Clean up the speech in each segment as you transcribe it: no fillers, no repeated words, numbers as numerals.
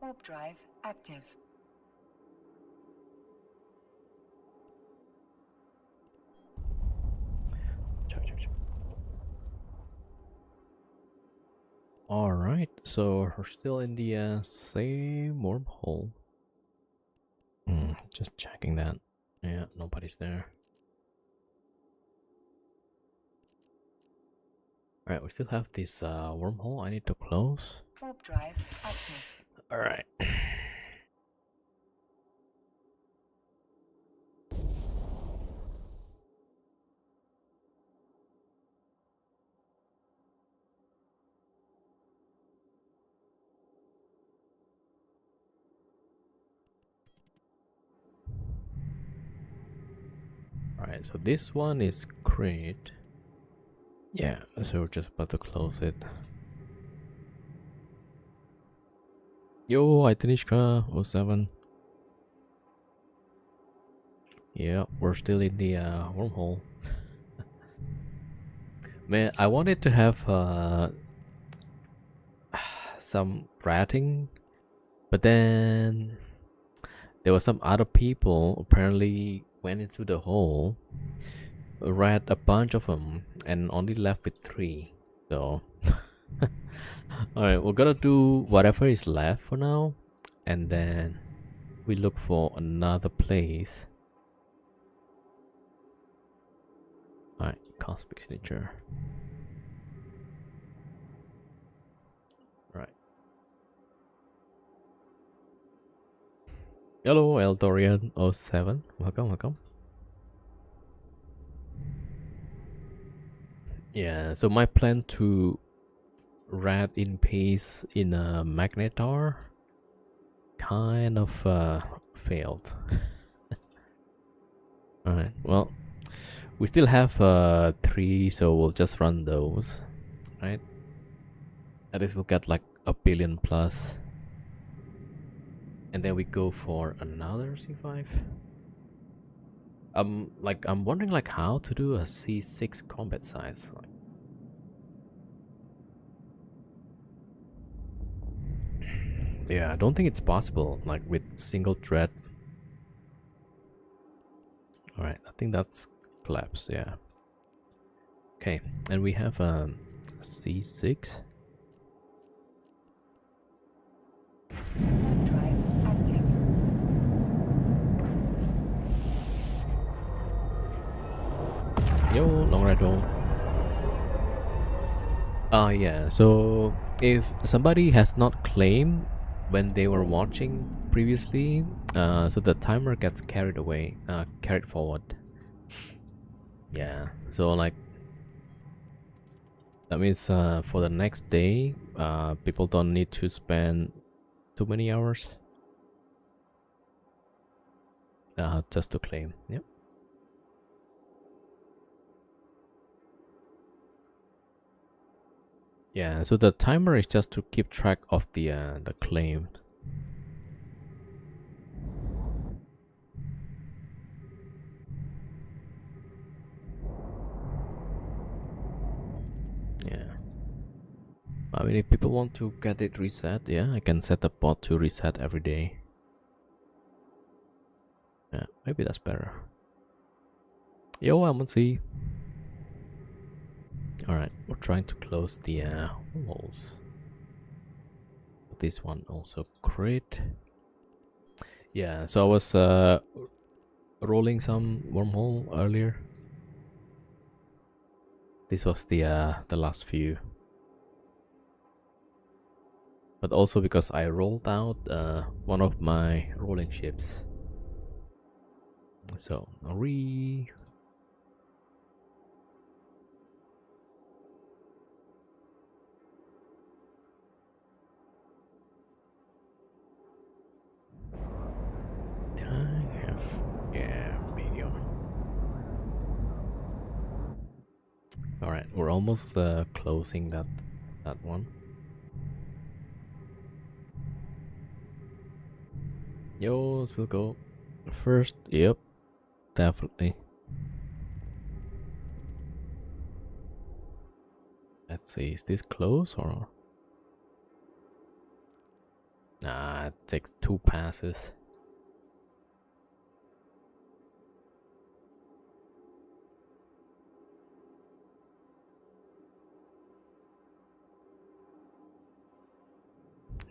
Warp drive active. Alright, so we're still in the same wormhole. Just checking that. Yeah, nobody's there. Alright, we still have this wormhole I need to close. Warp drive active. Alright. Alright, so this one is great. Yeah, so we're just about to close it. Yo, Itanishka 07. Yeah, we're still in the wormhole. Man, I wanted to have some ratting, but then there were some other people apparently went into the hole, rat a bunch of them, and only left with 3. So, alright, we're gonna do whatever is left for now, and then we look for another place. Alright, cosmic signature. Right. Hello, Eldorian 07. Welcome, welcome. Yeah, so my plan to rat in peace in a magnetar kind of failed. Alright, well, we still have 3, so we'll just run those, right? At least we'll get like a billion plus. And then we go for another C5. I'm wondering like how to do a C6 combat size. Like, yeah, I don't think it's possible like with single thread. Alright, I think that's collapse, yeah. Okay, and we have a C6. Warp drive active. Yo, long ride home. Yeah, so if somebody has not claimed when they were watching previously, so the timer gets carried away, carried forward. Yeah, so like that means for the next day, people don't need to spend too many hours just to claim. Yep. Yeah, so the timer is just to keep track of the claim. Yeah. I mean, if people want to get it reset, yeah, I can set the bot to reset every day. Yeah, maybe that's better. Yo, I'm on C. Alright, we're trying to close the holes. This one also crit. Yeah, so I was rolling some wormhole earlier. This was the last few. But also because I rolled out one of my rolling ships. So, did I have... yeah, medium. Alright, we're almost closing that one. Yo, we'll go first. Yep, definitely. Let's see, is this close or... Nah, it takes 2 passes.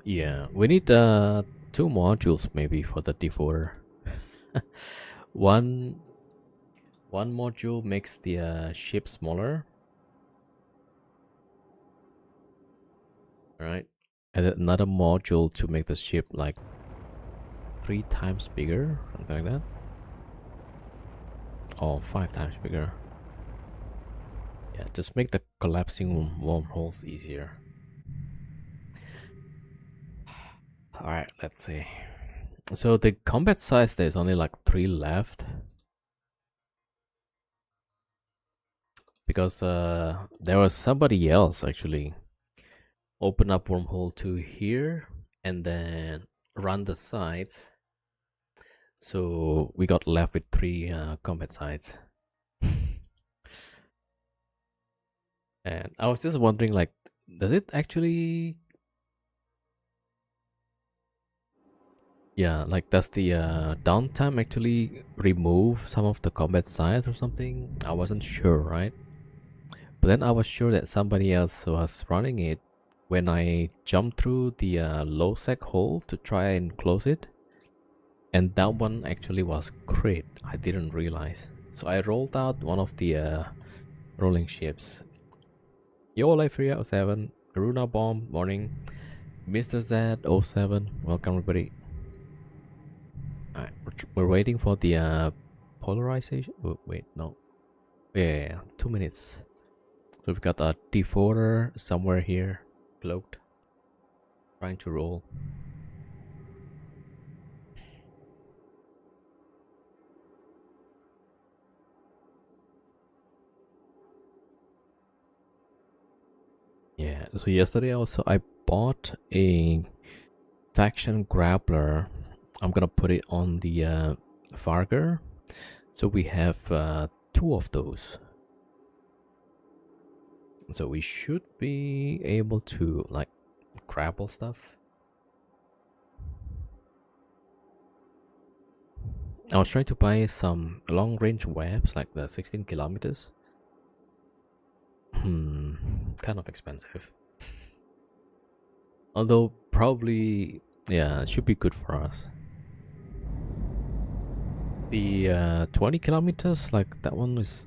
Yeah, we need 2 modules maybe for the devoter. one module makes the ship smaller. Alright. And then another module to make the ship like 3 times bigger, something like that. Or 5 times bigger. Yeah, just make the collapsing wormholes easier. Alright, let's see. So the combat size, there's only like 3 left. Because there was somebody else actually open up wormhole 2 here and then run the sides. So we got left with 3 combat sites. And I was just wondering, like, does it actually... Yeah, like, does the downtime actually remove some of the combat sites or something? I wasn't sure, right? But then I was sure that somebody else was running it when I jumped through the low sec hole to try and close it. And that one actually was crit. I didn't realize. So I rolled out one of the rolling ships. Yo, Liferia 07, Aruna Bomb, morning. Mr. Z07, welcome everybody. Alright, we're waiting for the polarization. Oh, wait, no. Yeah, 2 minutes. So we've got a defaulter somewhere here, cloaked, trying to roll. Yeah, so yesterday also I bought a faction grappler. I'm gonna put it on the Farger. So we have 2 of those. So we should be able to like grapple stuff. I was trying to buy some long range webs like the 16 kilometers. Kind of expensive. Although probably, yeah, it should be good for us. The 20 kilometers, like that one is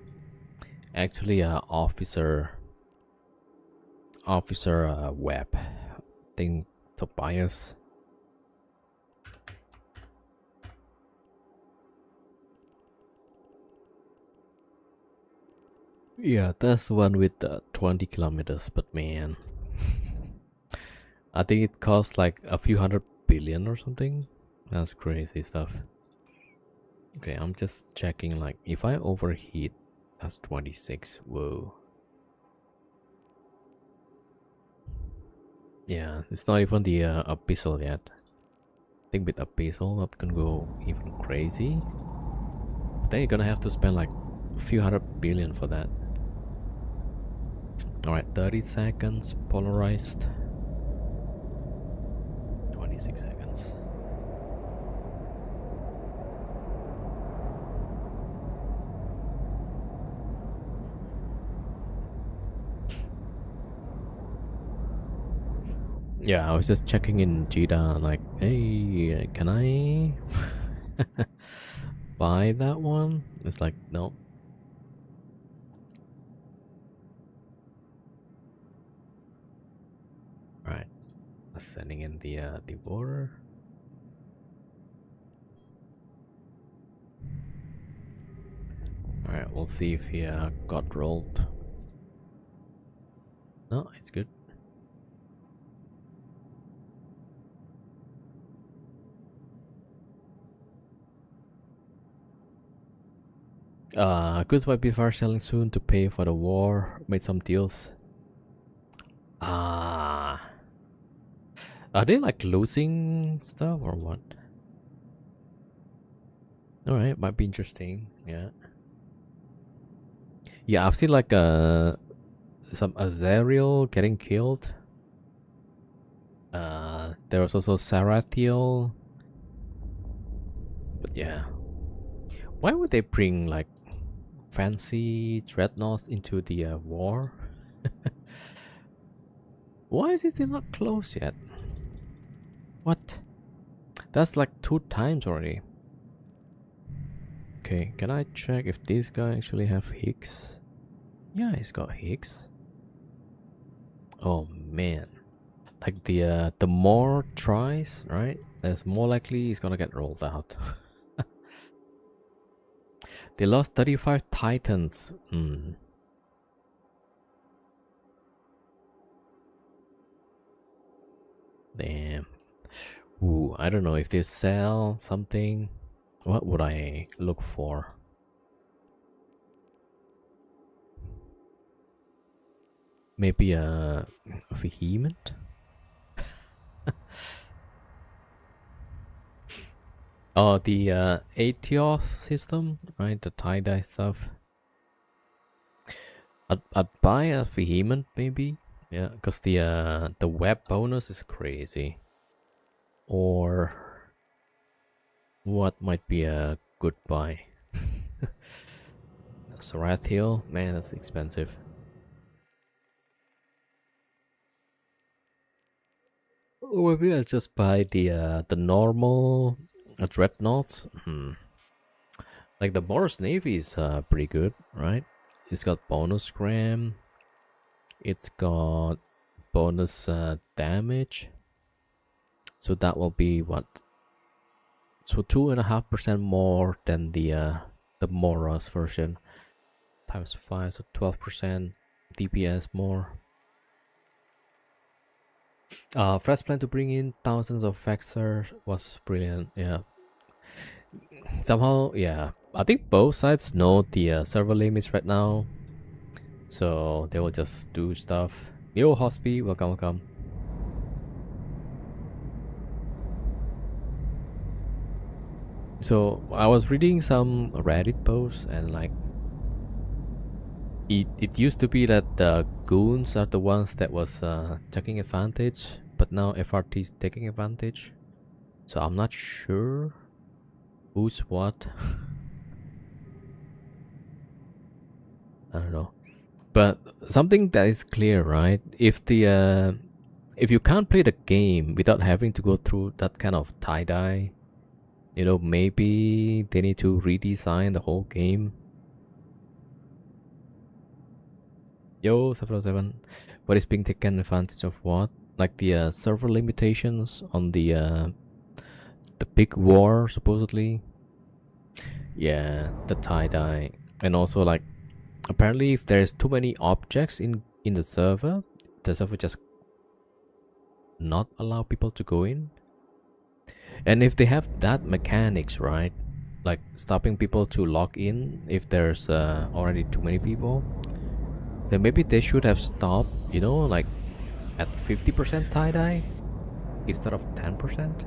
actually a officer web thing, Tobias. Yeah, that's the one with the 20 kilometers, but man, I think it costs like a few hundred billion or something. That's crazy stuff. Okay, I'm just checking, like, if I overheat, that's 26. Whoa. Yeah, it's not even the abyssal yet. I think with abyssal, that can go even crazy. But then you're gonna have to spend like a few hundred billion for that. Alright, 30 seconds, polarized. 26 seconds. Yeah, I was just checking in Jita, like, hey, can I buy that one? It's like, no. Alright, sending in the border. Alright, we'll see if he got rolled. No, it's good. Goods might be far selling soon to pay for the war. Made some deals. Are they like losing stuff or what? Alright, might be interesting. Yeah. Yeah, I've seen like some Azariel getting killed. There was also Sarathiel. But yeah. Why would they bring like fancy dreadnoughts into the war? Why is it still not closed yet? What? That's like 2 times already. Okay, can I check if this guy actually have Higgs? Yeah, he's got Higgs. Oh man. Like the more tries, right? There's more likely he's gonna get rolled out. They lost 35 Titans. Damn. Ooh, I don't know if they sell something. What would I look for? Maybe a vehement? Oh, the Aetios system, right? The tie-dye stuff. I'd buy a vehement maybe. Yeah, because the web bonus is crazy. Or what might be a good buy? Sarathiel, man, that's expensive. Or maybe I'll just buy the normal dreadnoughts. Like the Morris Navy is pretty good, right? It's got bonus gram. It's got bonus damage. So that will be what? So 2.5% more than the Moros version. Times 5, so 12% DPS more. Fresh plan to bring in thousands of Vexers was brilliant. Yeah. Somehow, yeah. I think both sides know the server limits right now, so they will just do stuff. Yo, Hospi, welcome, welcome. So I was reading some Reddit posts and like it used to be that the goons are the ones that was taking advantage, but now FRT is taking advantage. So I'm not sure who's what. I don't know. But something that is clear, right? If you can't play the game without having to go through that kind of tie-dye, you know, maybe they need to redesign the whole game. Yo, 707. What is being taken advantage of what? Like the server limitations on the big war, supposedly. Yeah, the tie-dye. And also like, apparently if there's too many objects in the server just not allow people to go in. And if they have that mechanics, right, like stopping people to log in if there's already too many people, then maybe they should have stopped, you know, like at 50% tie-dye instead of 10%.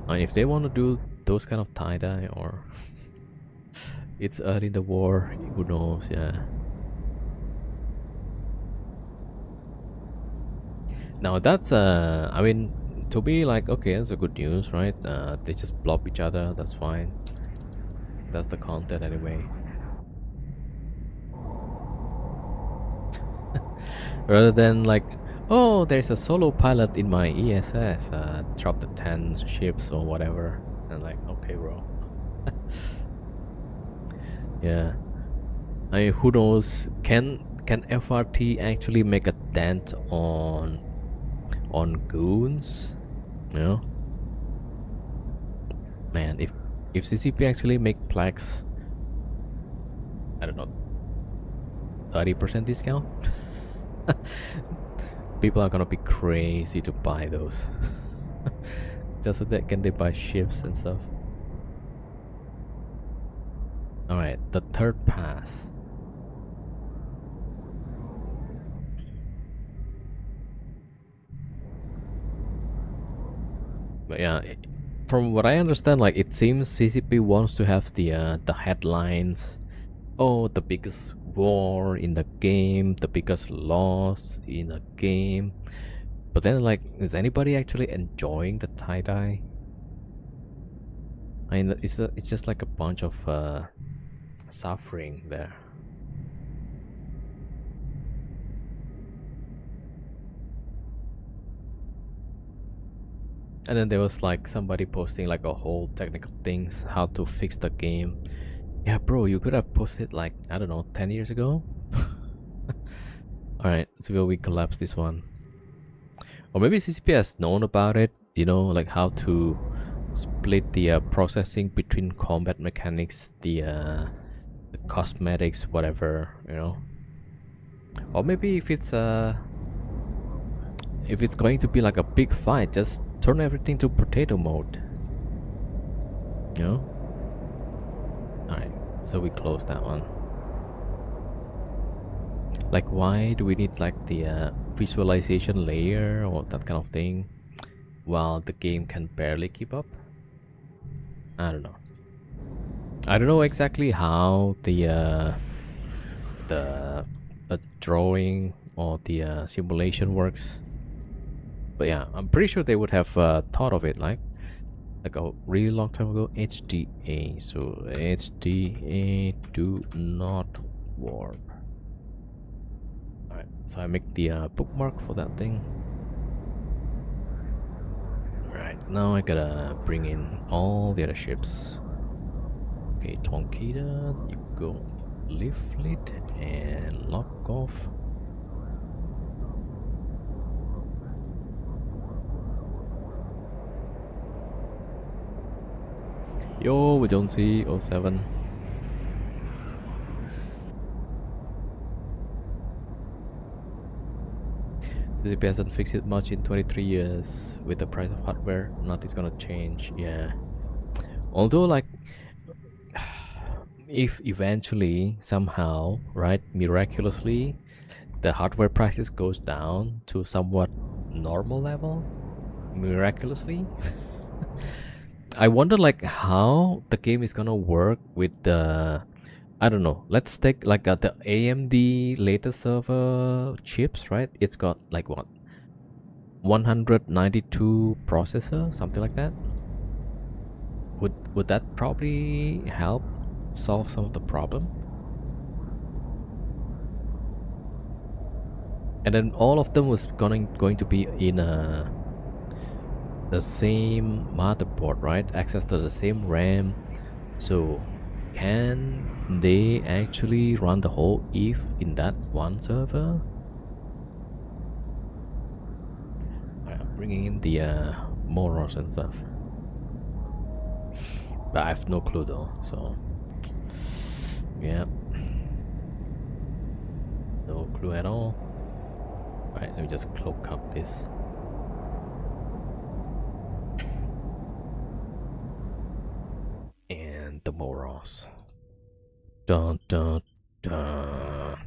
And if they want to do those kind of tie-dye, or it's early in the war, who knows. Yeah. Now that's I mean, to be like, okay, that's a good news, right? They just blob each other, that's fine. That's the content anyway. Rather than like, oh, there's a solo pilot in my ESS, drop the 10 ships or whatever, and like, okay, bro. Yeah, I mean, who knows? Can FRT actually make a dent on goons? You know, man, if CCP actually make Plex, I don't know, 30% discount, people are gonna be crazy to buy those. Just so that they buy ships and stuff. All right, the third pass. But yeah, from what I understand, like it seems CCP wants to have the headlines. Oh, the biggest war in the game, the biggest loss in a game, But then, like, is anybody actually enjoying the tie-dye? I mean, it's just like a bunch of suffering there. And then there was like somebody posting like a whole technical things how to fix the game. Yeah, bro, you could have posted like, I don't know, 10 years ago. All right, so we collapse this one. Or maybe CCP has known about it, you know, like how to split the processing between combat mechanics, the cosmetics, whatever, you know. Or maybe if it's going to be like a big fight, just turn everything to potato mode. You know? Alright, so we close that one. Like, why do we need like the visualization layer or that kind of thing while the game can barely keep up? I don't know. I don't know exactly how the drawing or the simulation works. But yeah, I'm pretty sure they would have thought of it like a really long time ago. HDA, so HDA do not warp. Alright, so I make the bookmark for that thing. Alright, now I gotta bring in all the other ships. Okay, Tonkita, you go lift fleet and lock off. Yo, we don't see 07. CCP hasn't fixed it much in 23 years. With the price of hardware, nothing's gonna change. Yeah. Although, like, if eventually, somehow, right, miraculously, the hardware prices goes down to somewhat normal level, miraculously, I wonder like how the game is gonna work with the, I don't know, let's take like the AMD latest server chips, right? It's got like what, 192 processor, something like that. Would that probably help solve some of the problem? And then all of them was going to be in the same motherboard, right? Access to the same RAM. So can they actually run the whole EVE in that one server? I'm bringing in the morals and stuff, but I have no clue though. So yeah, no clue at all. Right, let me just cloak up this. And the morals. Dun dun dun.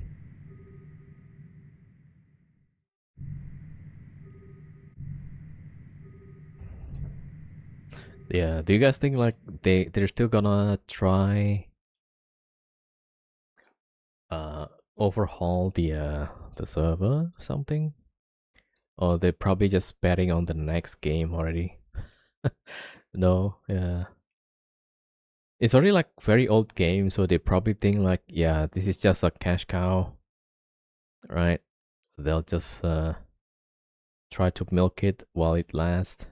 Yeah, do you guys think like they're still gonna try overhaul the server or something? Or they're probably just betting on the next game already? No, yeah. It's already like very old game, so they probably think like, yeah, this is just a cash cow, right? They'll just try to milk it while it lasts.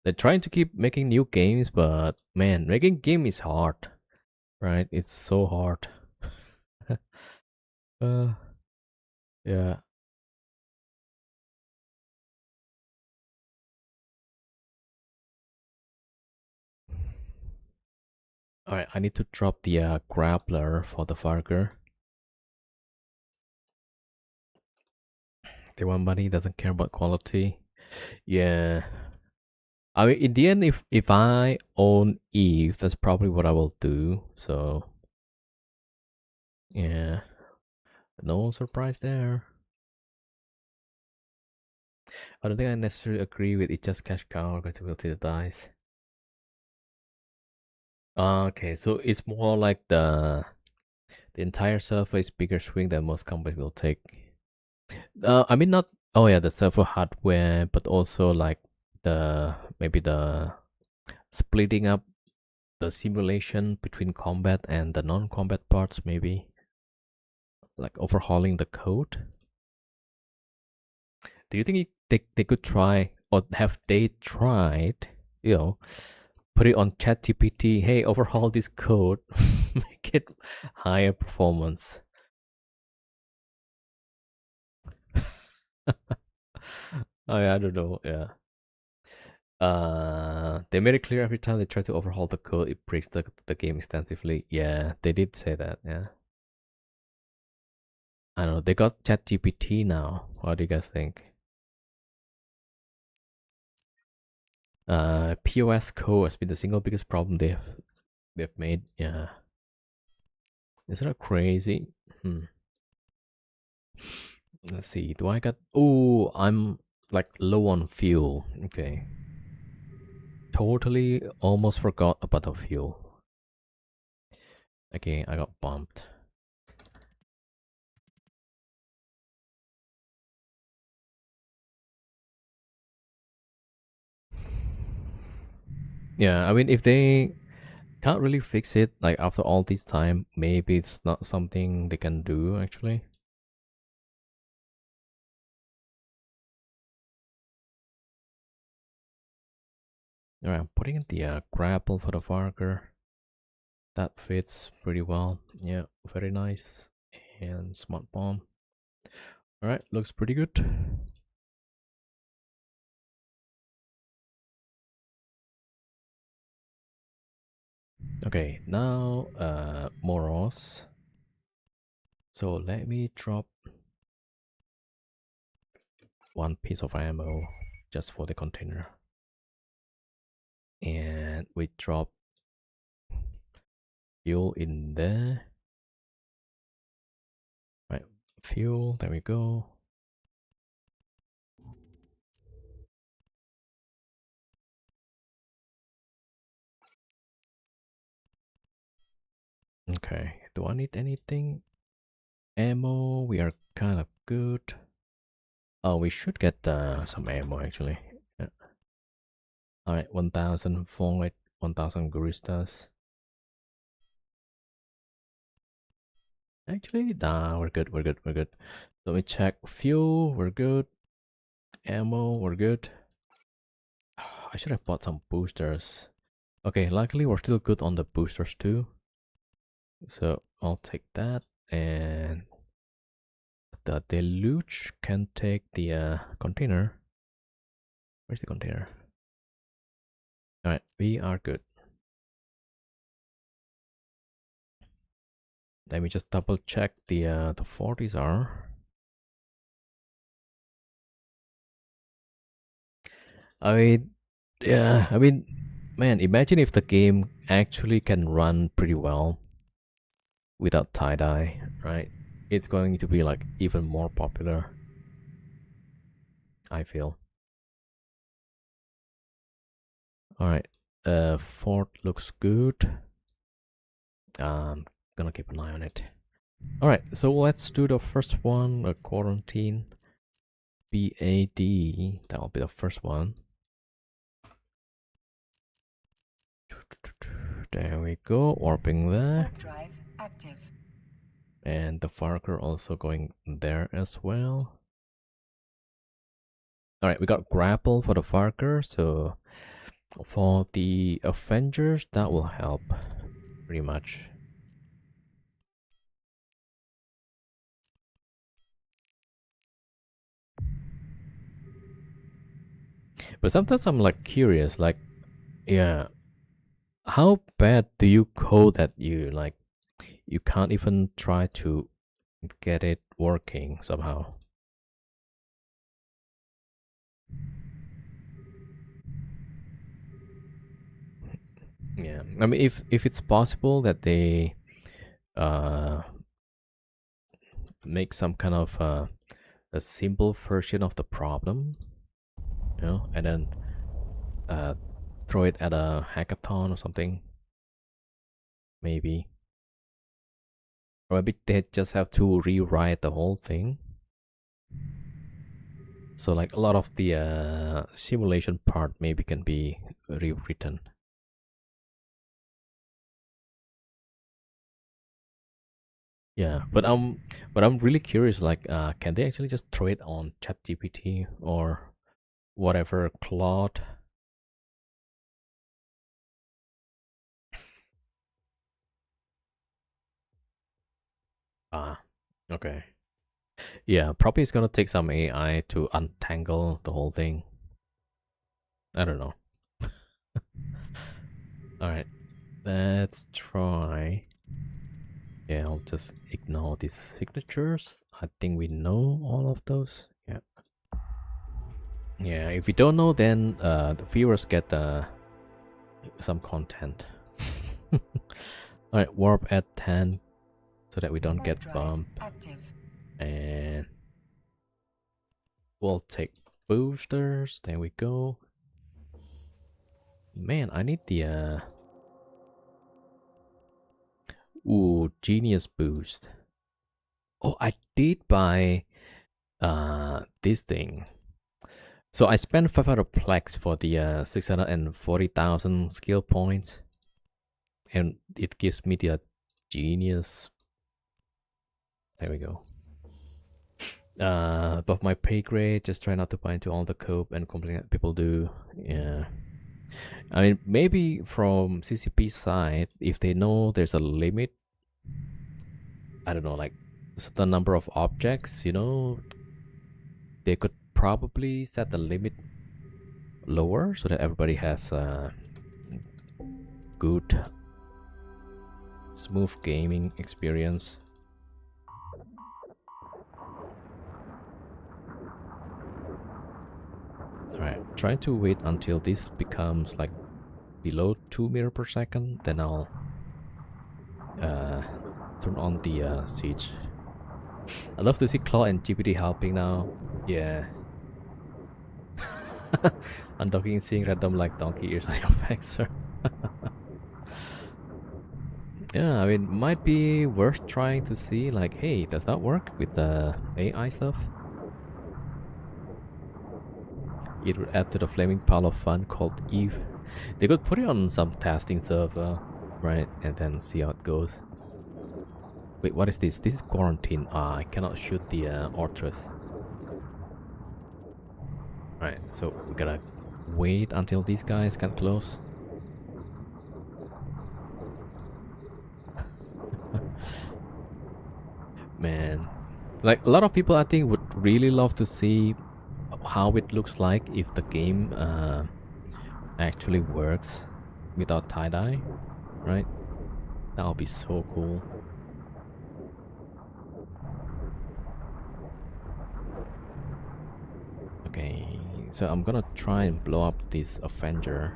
They're trying to keep making new games, but man, making game is hard, right? It's so hard. Yeah. Alright, I need to drop the grappler for the Farger. They want money, doesn't care about quality. Yeah. I mean, in the end, if I own Eve, that's probably what I will do. So, yeah, no surprise there. I don't think I necessarily agree with it. Just cash cow, going to roll the dice. Okay, so it's more like the entire surface bigger swing than most companies will take. I mean, not Oh yeah, the server hardware, but also like the maybe the splitting up the simulation between combat and the non-combat parts, maybe like overhauling the code. Do you think they could try, or have they tried, you know, put it on ChatGPT? Hey, overhaul this code, make it higher performance. I don't know. Yeah. They made it clear every time they try to overhaul the code, it breaks the game extensively. Yeah, they did say that. Yeah. I don't know. They got ChatGPT now. What do you guys think? POS code has been the single biggest problem they've made. Yeah. Isn't that crazy? Hmm. Let's see. Do I got? Oh, I'm like low on fuel. Okay. Totally almost forgot about the fuel. Okay, I got bumped. Yeah, I mean, if they can't really fix it, like after all this time, maybe it's not something they can do actually. Alright, I'm putting in the grapple for the Varger. That fits pretty well. Yeah, very nice. And smart bomb. Alright, looks pretty good. Okay, now Moros. So let me drop one piece of ammo just for the container. And we drop fuel in there. Right, fuel, there we go. Okay, do I need anything? Ammo, we are kind of good. Oh, we should get some ammo actually. Yeah. Alright, 1000 Fonglet, 1000 Guristas. Actually, nah, we're good, we're good, we're good. Let me check fuel, we're good. Ammo, we're good. I should have bought some boosters. Okay, luckily we're still good on the boosters too. So I'll take that, and the deluge can take the container. Where's the container? Alright, we are good. Let me just double check the 40s are. I mean, yeah, I mean, man, imagine if the game actually can run pretty well without tie-dye, right? It's going to be like even more popular, I feel. Alright, Fort looks good. Gonna keep an eye on it. Alright, so let's do the first one, a quarantine. BAD, that'll be the first one. There we go, warping there. Warp drive active. And the Farker also going there as well. Alright, we got grapple for the Farker, so for the Avengers, that will help pretty much. But sometimes I'm like curious, like, yeah, how bad do you code that you can't even try to get it working somehow? Yeah, I mean, if it's possible that they uh make some kind of a simple version of the problem, you know, and then uh throw it at a hackathon or something, maybe. Or maybe they just have to rewrite the whole thing. So like a lot of the simulation part maybe can be rewritten. Yeah, but I'm really curious. Like, can they actually just throw it on ChatGPT or whatever Claude? Ah, okay. Yeah, probably it's gonna take some AI to untangle the whole thing. I don't know. All right, let's try. Yeah, I'll just ignore these signatures. I think we know all of those. Yeah. Yeah, if we don't know, then the viewers get some content. All right, warp at 10 so that we don't get Drive bumped. active. And we'll take boosters. There we go. Man, I need the ooh, genius boost. Oh, I did buy this thing. So I spent 500 plex for the 640,000 skill points, and it gives me the genius. There we go. Above my pay grade, just try not to buy into all the cope and complain that people do. Yeah. I mean, maybe from CCP side, if they know there's a limit, I don't know, like a certain number of objects, you know, they could probably set the limit lower so that everybody has a good, smooth gaming experience. Alright, trying to wait until this becomes like below 2 meter per second, then I'll turn on the siege. I love to see Claw and GPT helping now. Yeah. Undocking, seeing random like donkey ears on your faxer. Yeah, I mean, might be worth trying to see like, hey, does that work with the AI stuff? It would add to the flaming pile of fun called Eve. They could put it on some testing server, right? And then see how it goes. Wait, what is this? This is quarantine. Ah, I cannot shoot the Ortrus. Right, so we gotta wait until these guys get close. Man, like a lot of people I think would really love to see how it looks like if the game actually works without tie-dye, right? That would be so cool. Okay, so I'm gonna try and blow up this Avenger.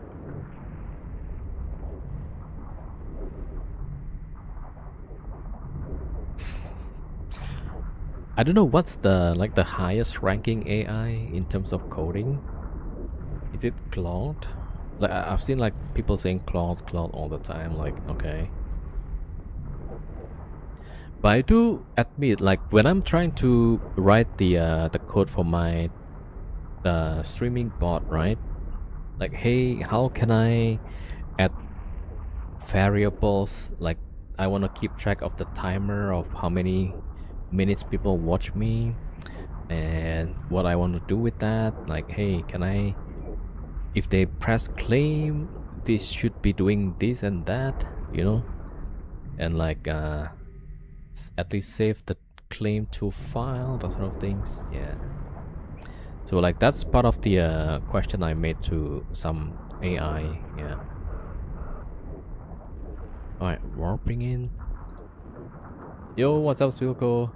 I don't know what's the like the highest ranking AI in terms of coding. Is it Claude? Like I've seen like people saying Claude, Claude all the time. Like okay, but I do admit like when I'm trying to write the code for my the streaming bot, right? Like hey, how can I add variables? Like I want to keep track of the timer of how many minutes people watch me and what I want to do with that. Like hey, can I, if they press claim, this should be doing this and that, you know, and like at least save the claim to file, that sort of things. Yeah, so like that's part of the question I made to some AI. Yeah. All right, warping in. Yo, what's up, Silco?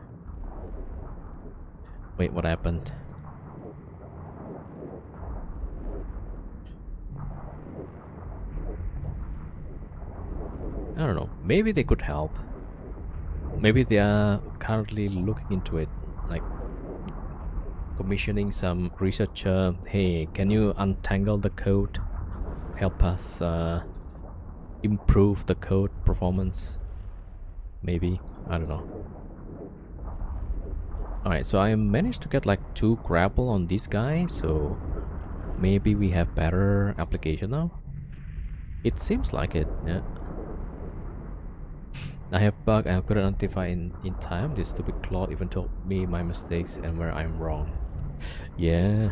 Wait, what happened? I don't know. Maybe they could help. Maybe they are currently looking into it, like commissioning some researcher. Hey, can you untangle the code? Help us improve the code performance. Maybe. I don't know. Alright, so I managed to get like 2 grapple on this guy, so maybe we have better application now. It seems like it, yeah. I have bug I couldn't identify in time. This stupid cloud even told me my mistakes and where I'm wrong. Yeah,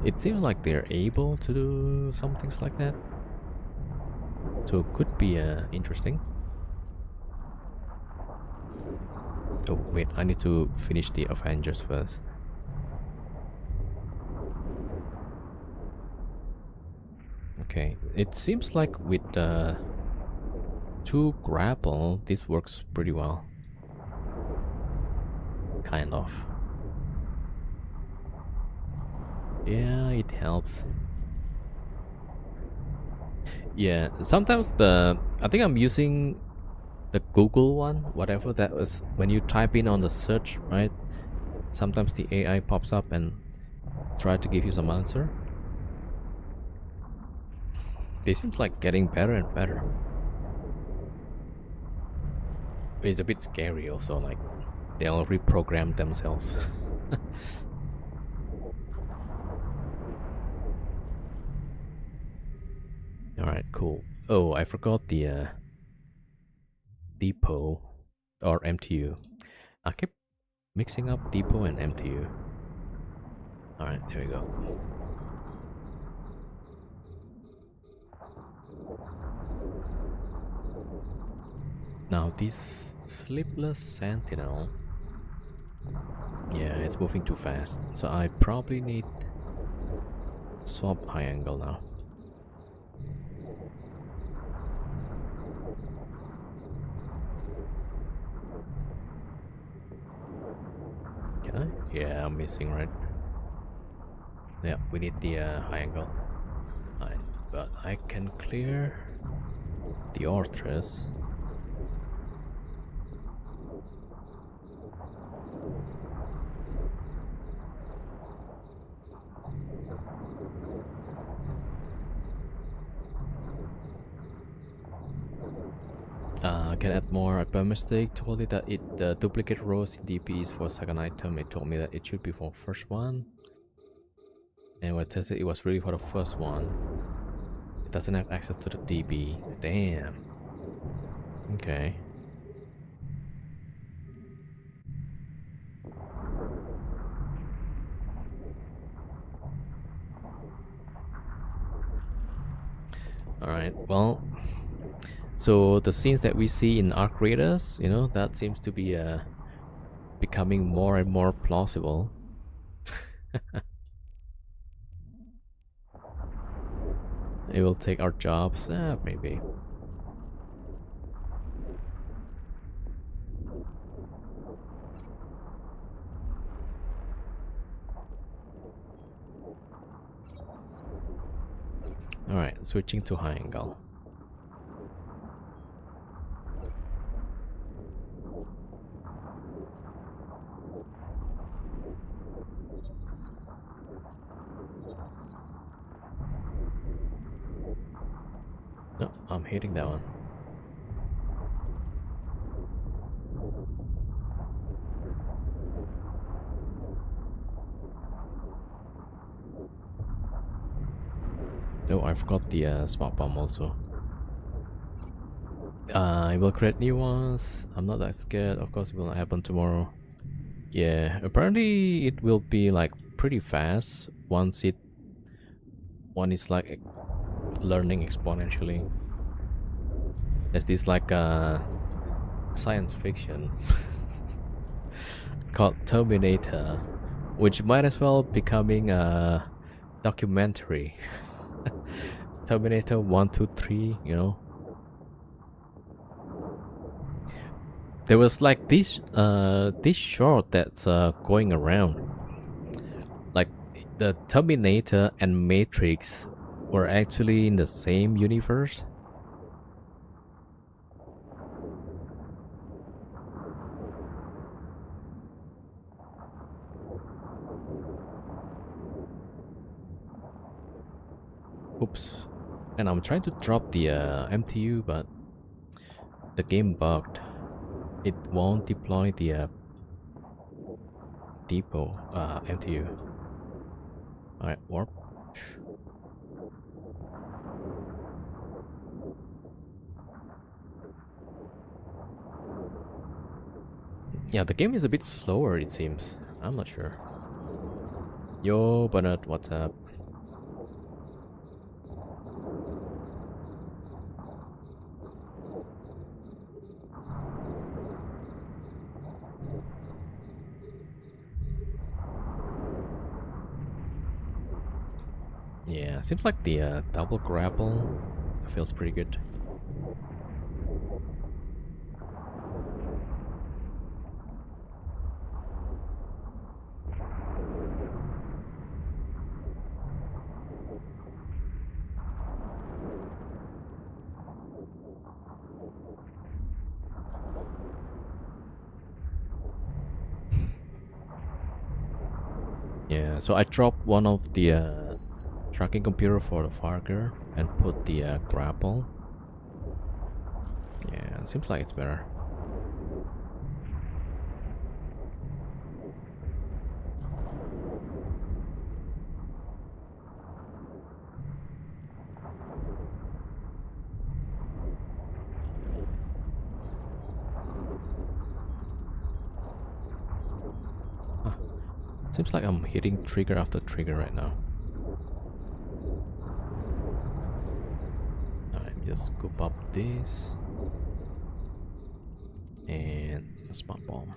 it seems like they're able to do some things like that. So it could be interesting. Oh wait, I need to finish the Avengers first. Okay, it seems like with 2 grapple, this works pretty well. Kind of. Yeah, it helps. Yeah, sometimes I think I'm using the Google one, whatever that was, when you type in on the search, right? Sometimes the AI pops up and try to give you some answer. They seems like getting better and better. It's a bit scary also, like they'll reprogram themselves. Alright, cool. Oh, I forgot the depot or MTU. I keep mixing up depot and MTU. Alright, there we go. Now this sleepless sentinel, yeah, it's moving too fast, so I probably need swap high angle now. Can I? Yeah, I'm missing, right? Yeah, we need the high angle. Alright, but I can clear the Orthrus. Can add more. I by mistake told it that the duplicate rows in DP is for second item. It told me that it should be for first one. And when I tested, it was really for the first one. It doesn't have access to the DB. Damn. Okay. Alright, well, so the scenes that we see in Arc Raiders, you know, that seems to be becoming more and more plausible. It will take our jobs, maybe. Alright, switching to high angle. No, I'm hitting that one. No, I forgot the smart bomb also. I will create new ones. I'm not that scared. Of course, it will not happen tomorrow. Yeah, apparently it will be like pretty fast once one is like learning exponentially. There's this like science fiction called Terminator, which might as well becoming a documentary. Terminator 1, 2, 3, you know. There was like this short that's going around. Like the Terminator and Matrix were actually in the same universe. Oops. And I'm trying to drop the MTU, but the game bugged. It won't deploy the depot, MTU. Alright, warp. Yeah, the game is a bit slower, it seems. I'm not sure. Yo, Bernard, what's up? Yeah, seems like the double grapple feels pretty good. Yeah, so I dropped one of the tracking computer for the Farger and put the grapple. Yeah, it seems like it's better. Huh. Seems like I'm hitting trigger after trigger right now. Alright, just scoop up this. And a smart bomb.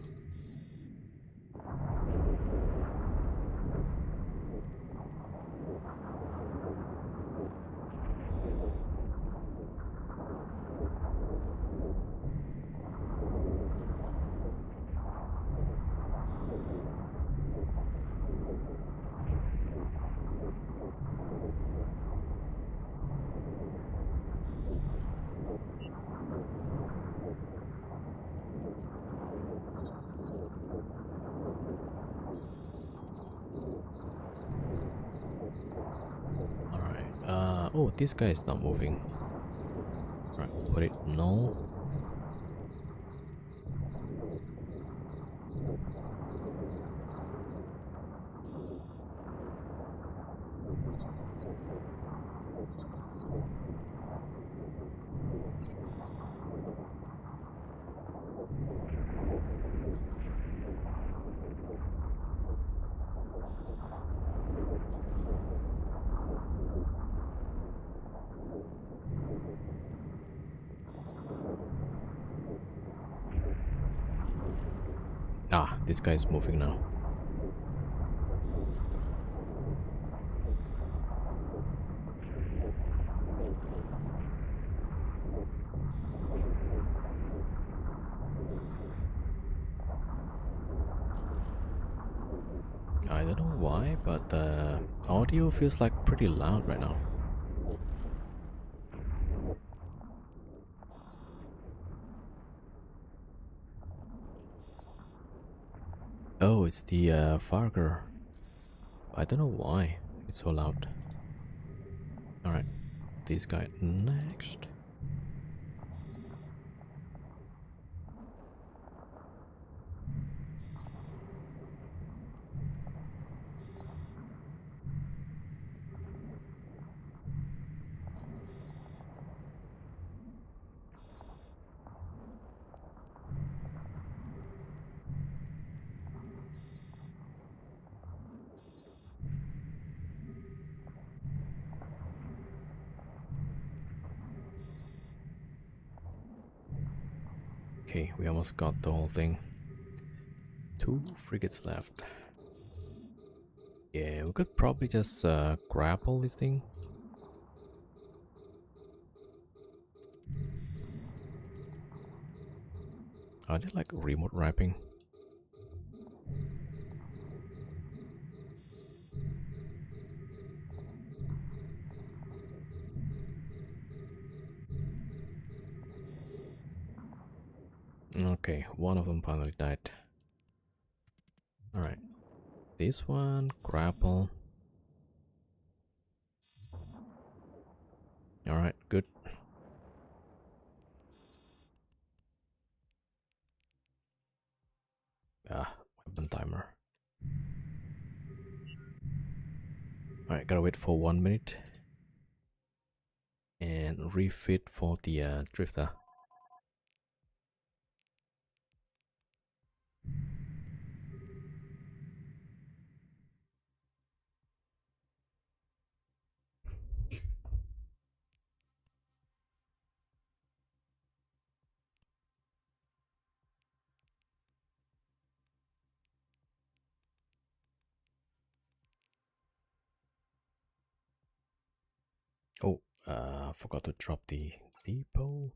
Oh, this guy is not moving. Right, put it no. Ah, this guy is moving now. I don't know why, but the audio feels like pretty loud right now. Oh, it's the Farger. I don't know why it's so loud. Alright, this guy next. Okay, we almost got the whole thing. 2 frigates left. Yeah, we could probably just grapple this thing. Are they like remote wrapping? Okay, one of them finally died. Alright, this one, grapple. Alright, good. Ah, weapon timer. Alright, gotta wait for 1 minute. And refit for the drifter. Oh, forgot to drop the depot.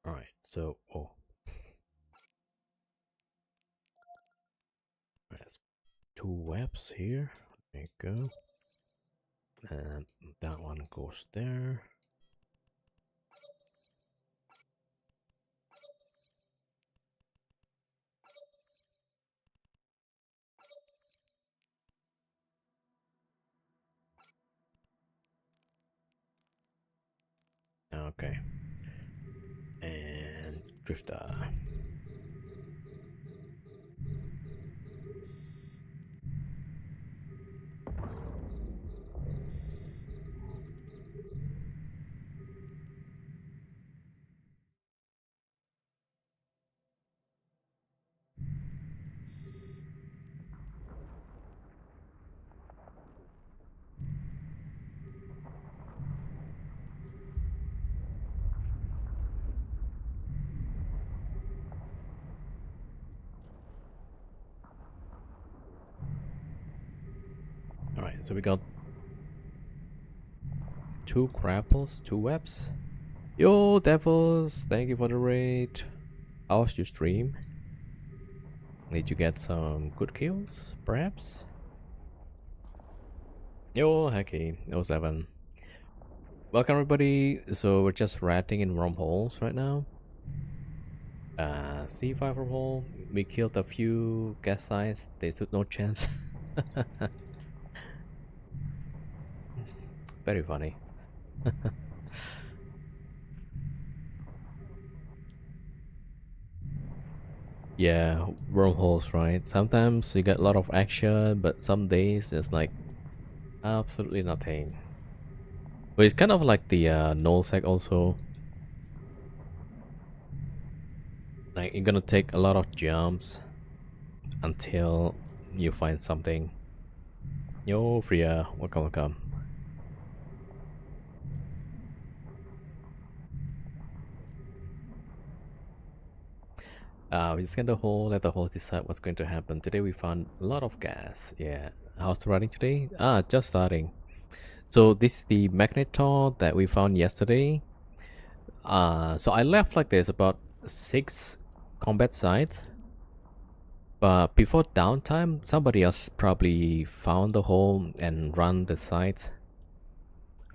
Alright, so there's 2 webs here. There you go. And that one goes there. Okay. And drifter. Alright, so we got 2 grapples, 2 webs. Yo, devils, thank you for the raid. How's your stream? Did you get some good kills, perhaps? Yo, Hacky, 07. Welcome everybody. So we're just ratting in wormholes right now. C5 wormhole. We killed a few gas sites. They stood no chance. Very funny. Yeah, wormholes, right? Sometimes you get a lot of action, but some days it's like absolutely nothing. But it's kind of like the null sec also. Like you're gonna take a lot of jumps until you find something. Yo, Freya, welcome, welcome. We just scan the hole, let the hole decide what's going to happen. Today we found a lot of gas. Yeah. How's the running today? Just starting. So this is the magnetor that we found yesterday. So I left like there's about 6 combat sites. But before downtime, somebody else probably found the hole and run the site.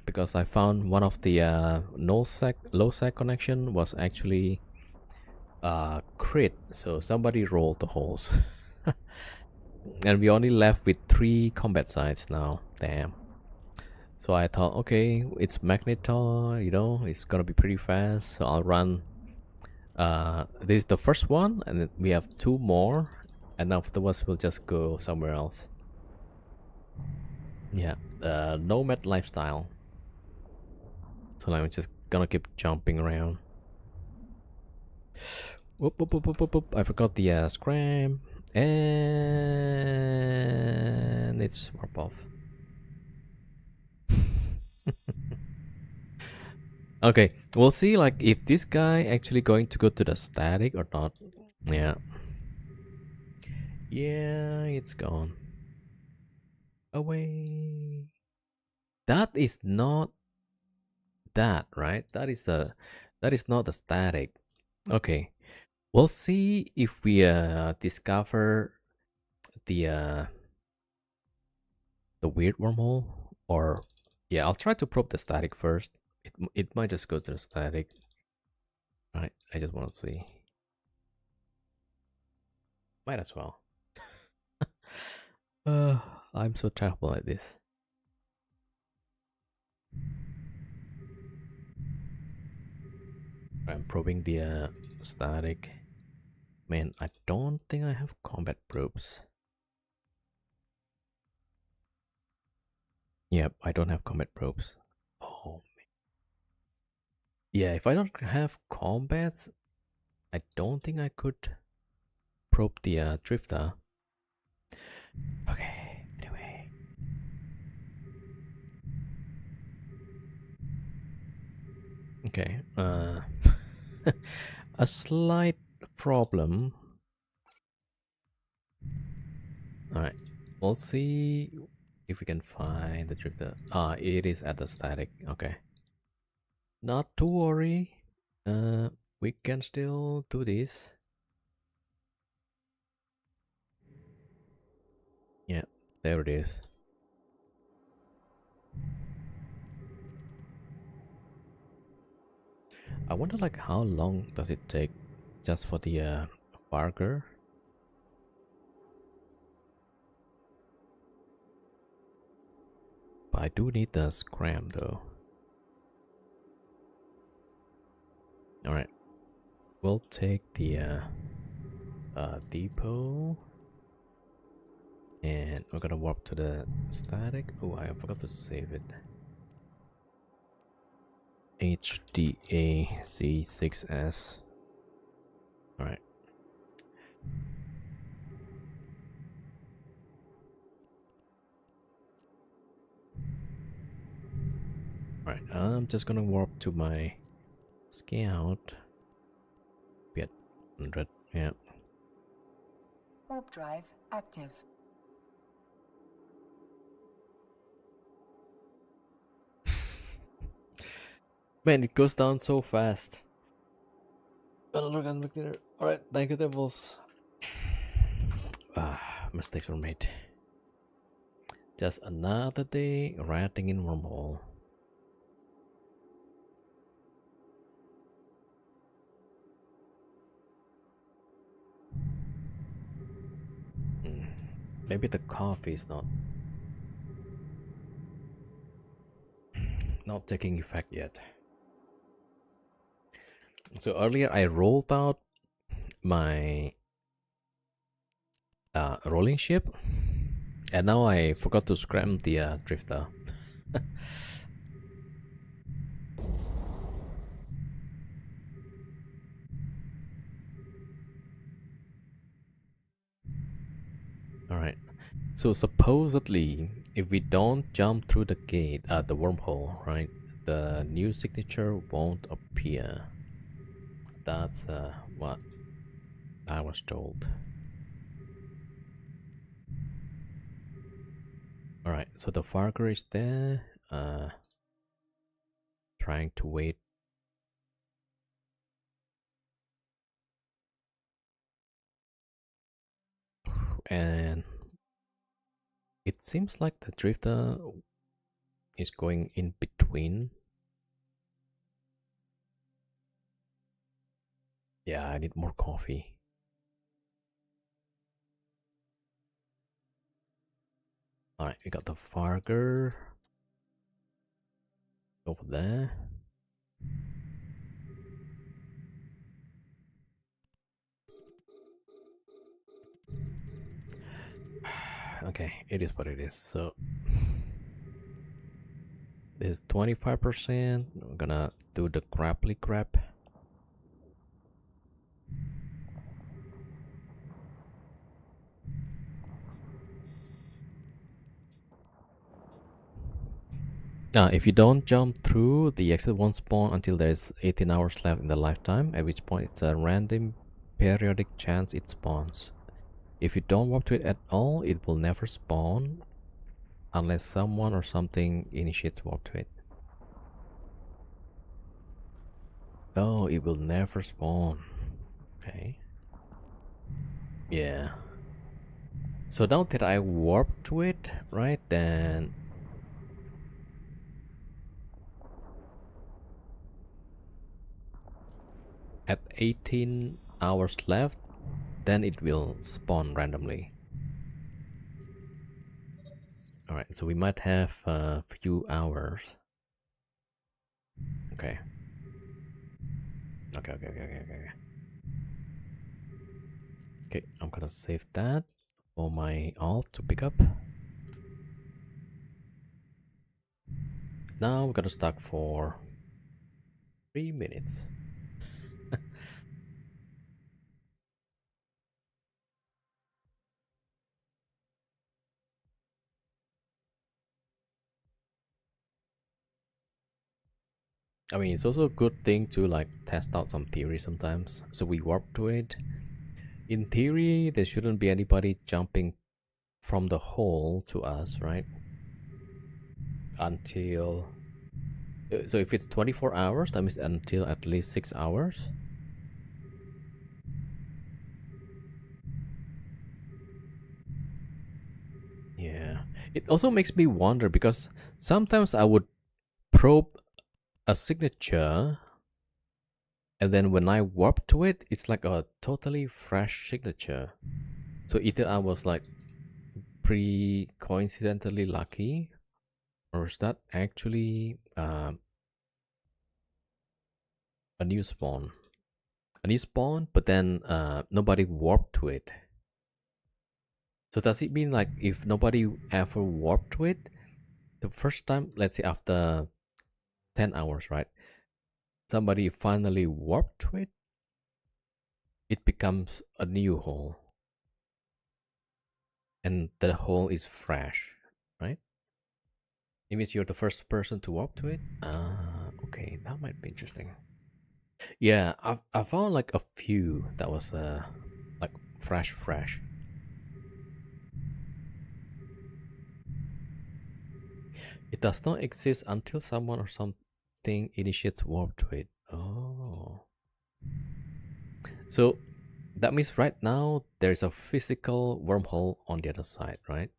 Because I found one of the low sec connection was actually crit, so somebody rolled the holes. And we only left with 3 combat sites now. Damn. So I thought, okay, it's magnetor, you know, it's gonna be pretty fast, so I'll run this is the first one, and then we have 2 more, and afterwards we'll just go somewhere else. Yeah, nomad lifestyle. So I'm just gonna keep jumping around. Whoop, whoop, whoop, whoop, whoop, whoop. I forgot the scram. And it's warp off. Okay, we'll see like if this guy actually going to go to the static or not. Yeah. Yeah, it's gone. Away. That is not that, right? That is not the static. Okay. We'll see if we discover the the weird wormhole, or yeah, I'll try to probe the static first. It might just go to the static. Right, I just want to see. Might as well. uh I'm so terrible at this. I'm probing the static. Man, I don't think I have combat probes. Yep, I don't have combat probes. Oh, yeah, if I don't have combats, I don't think I could probe the drifter. Okay, anyway. Okay, a slight problem. Alright, we'll see if we can find the drifter. Ah, it is at the static. Okay. Not to worry. We can still do this. Yeah, there it is. I wonder like how long does it take just for the Barker? But I do need the scram though. Alright. We'll take the depot. And we're gonna warp to the static. Oh, I forgot to save it. HDAC6S. Alright. Alright, I'm just gonna warp to my scout. Get 100, yeah. Warp drive active. Man, it goes down so fast. Look there. Alright, thank you, devils. Mistakes were made. Just another day rioting in wormhole. Maybe the coffee is not taking effect yet. So earlier I rolled out my rolling ship, and now I forgot to scram the drifter. Alright, so supposedly if we don't jump through the gate at the wormhole, right, the new signature won't appear. That's what I was told. Alright, so the Farger is there, trying to wait. And it seems like the drifter is going in between. Yeah, I need more coffee. Alright, we got the Farger over there. Okay, it is what it is. So this is 25%. We're gonna do the grapply grab. If you don't jump through, the exit won't spawn until there's 18 hours left in the lifetime, at which point it's a random periodic chance it spawns. If you don't warp to it at all, it will never spawn unless someone or something initiates warp to it. Oh, it will never spawn. Okay. Yeah. So now that I warp to it, right, then at 18 hours left, then it will spawn randomly. Alright, so we might have a few hours. Okay. Okay. Okay, I'm gonna save that for my alt to pick up. Now we're gonna stuck for 3 minutes. I mean, it's also a good thing to like test out some theory sometimes. So we warp to it. In theory, there shouldn't be anybody jumping from the hole to us, right? Until... So if it's 24 hours, that means until at least 6 hours. Yeah. It also makes me wonder because sometimes I would probe a signature and then when I warp to it, it's like a totally fresh signature. So either I was like coincidentally lucky, or is that actually a new spawn? A new spawn, but then nobody warped to it. So does it mean like if nobody ever warped to it, the first time, let's say after 10 hours, right? Somebody finally warped to it, it becomes a new hole. And the hole is fresh, right? It means you're the first person to warp to it. Ah, okay, that might be interesting. Yeah, I found like a few that was like fresh. It does not exist until someone or something initiates warp to it. Oh, so that means right now there's a physical wormhole on the other side, right?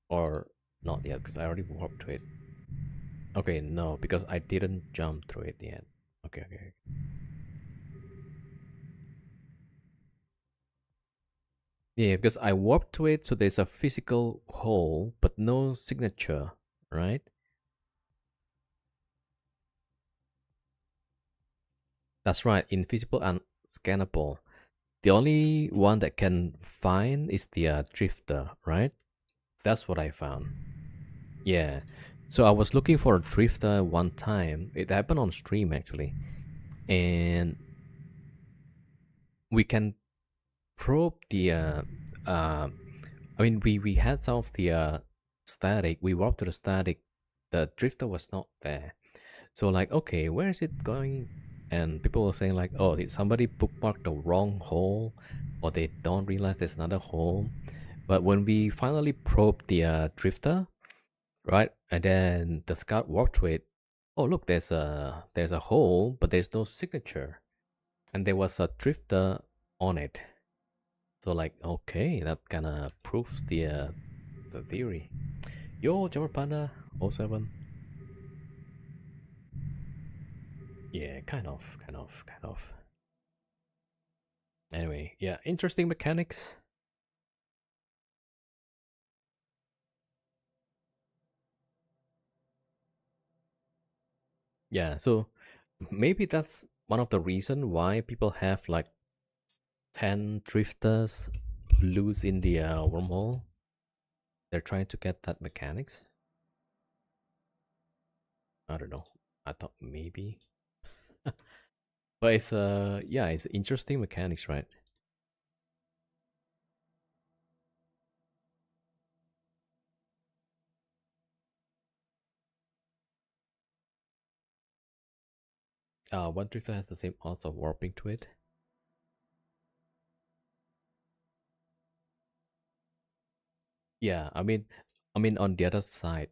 Or not yet, because I already warped to it. Okay, no, because I didn't jump through it yet. Okay. Yeah, because I warped to it, so there's a physical hole, but no signature, right? That's right, invisible and scannable. The only one that can find is the drifter, right? That's what I found. Yeah. So I was looking for a drifter one time. It happened on stream actually. And we can probe the uh I mean we had some of the static. We warped to the static. The drifter was not there. So like, okay, where is it going? And people were saying like, oh, did somebody bookmark the wrong hole, or they don't realize there's another hole? But when we finally probed the drifter, right, and then the scout walked to it, oh look, there's a hole, but there's no signature, and there was a drifter on it. So like, okay, that kind of proves the theory. Yo, Jumper Panda 07. Yeah, kind of. Anyway, yeah, interesting mechanics. Yeah, so maybe that's one of the reason why people have like 10 drifters loose in the wormhole. They're trying to get that mechanics. I don't know. I thought maybe. But it's yeah, it's interesting mechanics, right? One drifter has the same odds of warping to it. Yeah, I mean on the other side.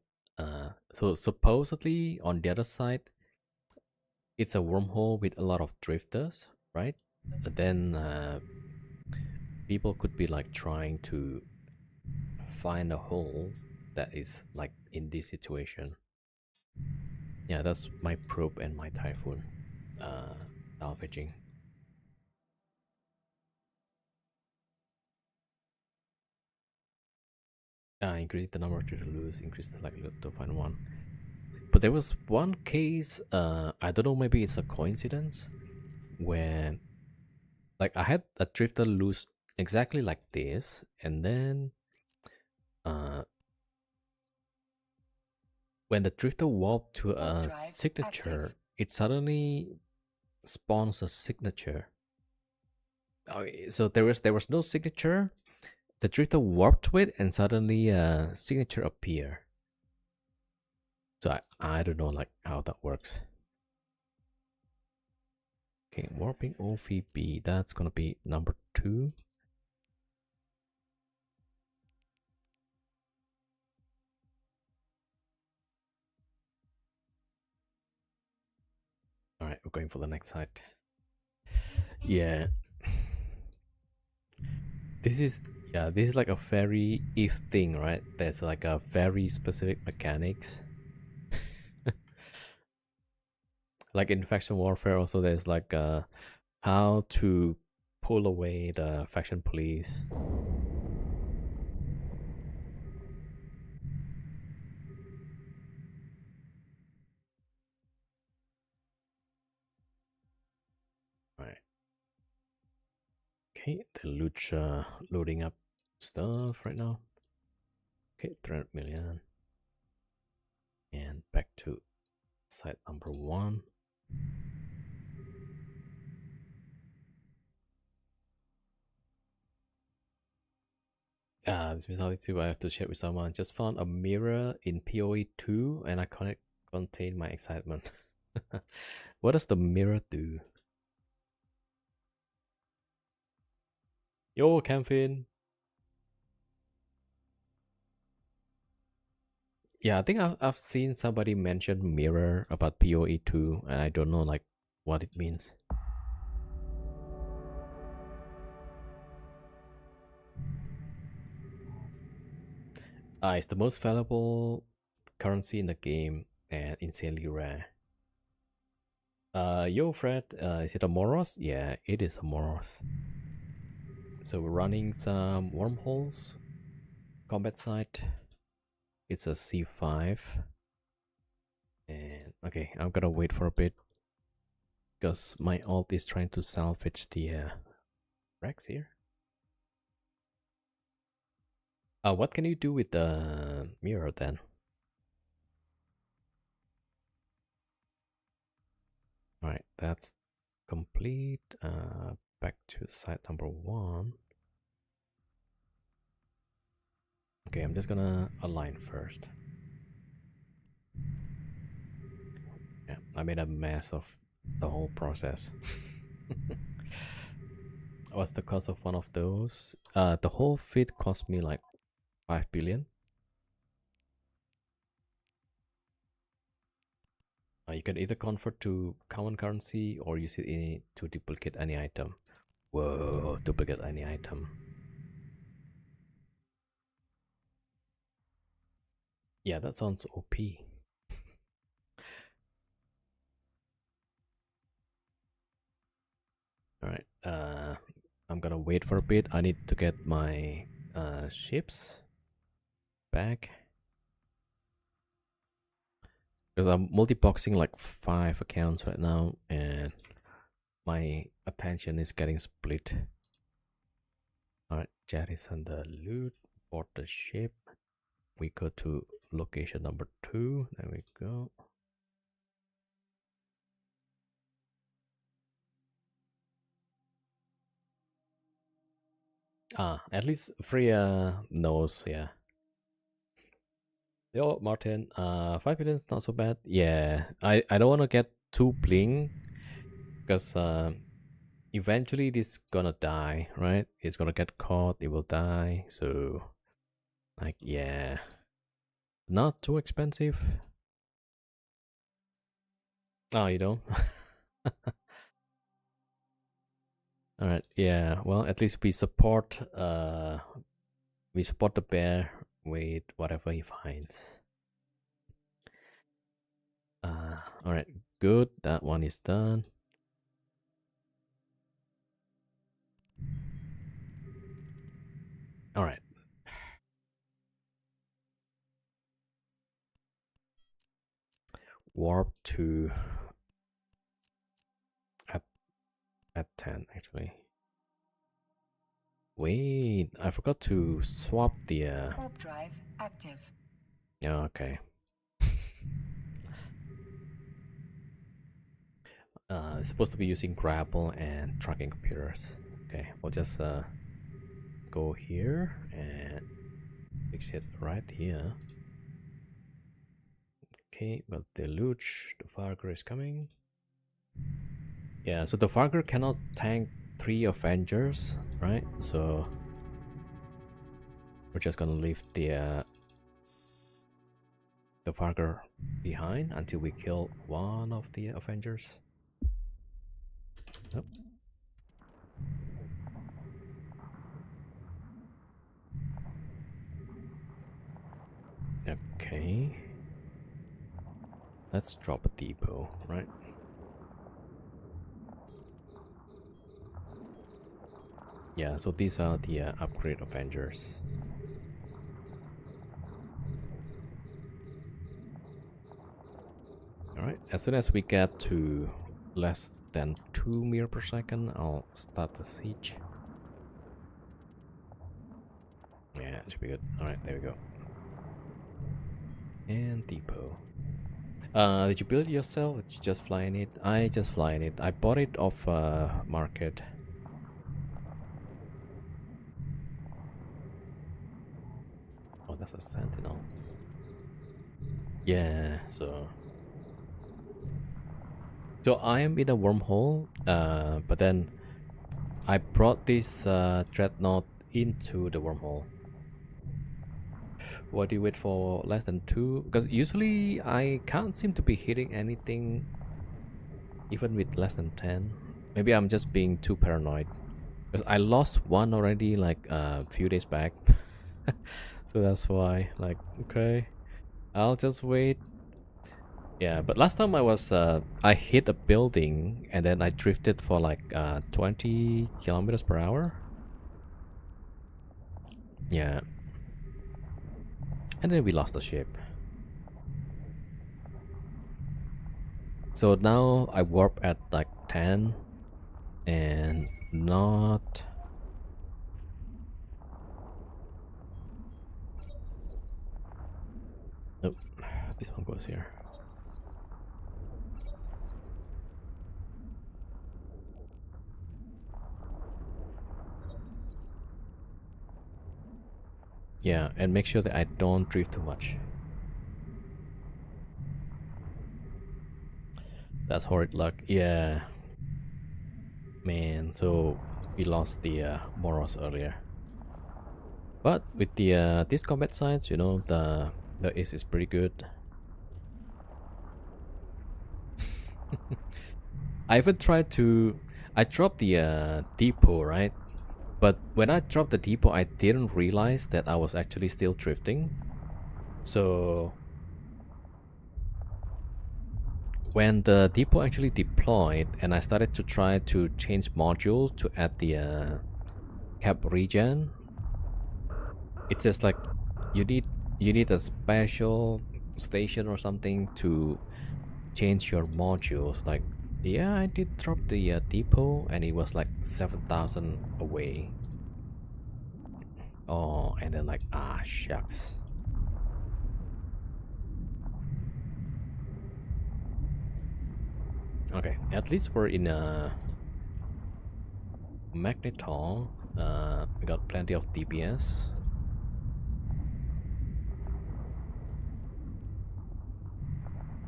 So supposedly on the other side, it's a wormhole with a lot of drifters, right? Then people could be like trying to find a hole that is like in this situation. Yeah, that's my probe and my typhoon salvaging. Increase the number to lose, increase the likelihood to find one. But there was one case, I don't know, maybe it's a coincidence, where like I had a drifter lose exactly like this, and then uh, when the drifter warped to Warp a drive active. signature, it suddenly spawns a signature. So there was no signature. The drifter warped to it, and suddenly a signature appear. So I don't know like how that works. Okay, warping OVB. That's gonna be number 2. All right, we're going for the next site. Yeah, this is this is like a very if thing, right? There's like a very specific mechanics. Like in faction warfare, also there's like how to pull away the faction police. All right. Okay, the Lucha loading up stuff right now. Okay, 300 million. And back to site number 1. This mentality too, I have to share with someone. Just found a mirror in PoE 2 and I can't contain my excitement. What does the mirror do? Yo, Camfin. Yeah, I think I've seen somebody mention mirror about PoE 2 and I don't know like what it means. It's the most valuable currency in the game and insanely rare. Yo, Fred, is it a Moros? Yeah, it is a Moros. So we're running some wormholes. Combat site. It's a C5. And okay, I'm gonna wait for a bit because my alt is trying to salvage the Rex here. What can you do with the mirror then? Alright, that's complete. Back to site number 1. Okay, I'm just gonna align first. Yeah, I made a mess of the whole process. What's the cost of one of those? The whole fit cost me like 5 billion. You can either convert to common currency or use it to duplicate any item. Whoa, duplicate any item. Yeah, that sounds OP. Alright, I'm gonna wait for a bit. I need to get my ships back. Because I'm multi-boxing like 5 accounts right now and my attention is getting split. Alright, jettison the loot, board the ship. We go to location number 2. There we go. At least Freya knows, yeah. Yo, Martin, 5 billion is not so bad. Yeah, I don't want to get too bling Because eventually this gonna die, right? It's gonna get caught, it will die. So like, yeah, not too expensive. Oh, you don't? All right, yeah, well, at least we support the bear with whatever he finds. All right, good, that one is done. All right, warp to at 10 actually. Wait, I forgot to swap the Warp drive active. okay. It's supposed to be using grapple and tracking computers. Okay, we'll just go here and fix it right here. Okay, well, the Luch, the Farger is coming. Yeah, so the Farger cannot tank 3 Avengers, right? So we're just gonna leave the Farger behind until we kill one of the Avengers. Oh. Okay. Let's drop a depot, right? Yeah, so these are the upgrade Avengers. Alright, as soon as we get to less than 2 mir per second, I'll start the siege. Yeah, it should be good. Alright, there we go. And depot. Did you build it yourself? Did you just fly in it? I just fly in it. I bought it off market. Oh, that's a sentinel. Yeah, so I am in a wormhole, but then I brought this dreadnought into the wormhole. Why do you wait for less than 2? Because usually I can't seem to be hitting anything even with less than 10. Maybe I'm just being too paranoid. Because I lost one already like a few days back. So that's why, like, okay, I'll just wait. Yeah, but last time I hit a building and then I drifted for like 20 kilometers per hour. Yeah. And then we lost the ship. So now I warp at like 10 and not... Oh, this one goes here. Yeah, and make sure that I don't drift too much. That's horrid luck. Yeah. Man, so we lost the Moros earlier. But with the this combat science, you know, the ace is pretty good. I even tried to... I dropped the depot, right? But when I dropped the depot, I didn't realize that I was actually still drifting. So when the depot actually deployed and I started to try to change module to add the cap regen, it's just like you need a special station or something to change your modules. Like, yeah, I did drop the depot and it was like 7,000 away. Oh, and then like, ah, shucks. Okay, at least we're in a magneton. We got plenty of DPS.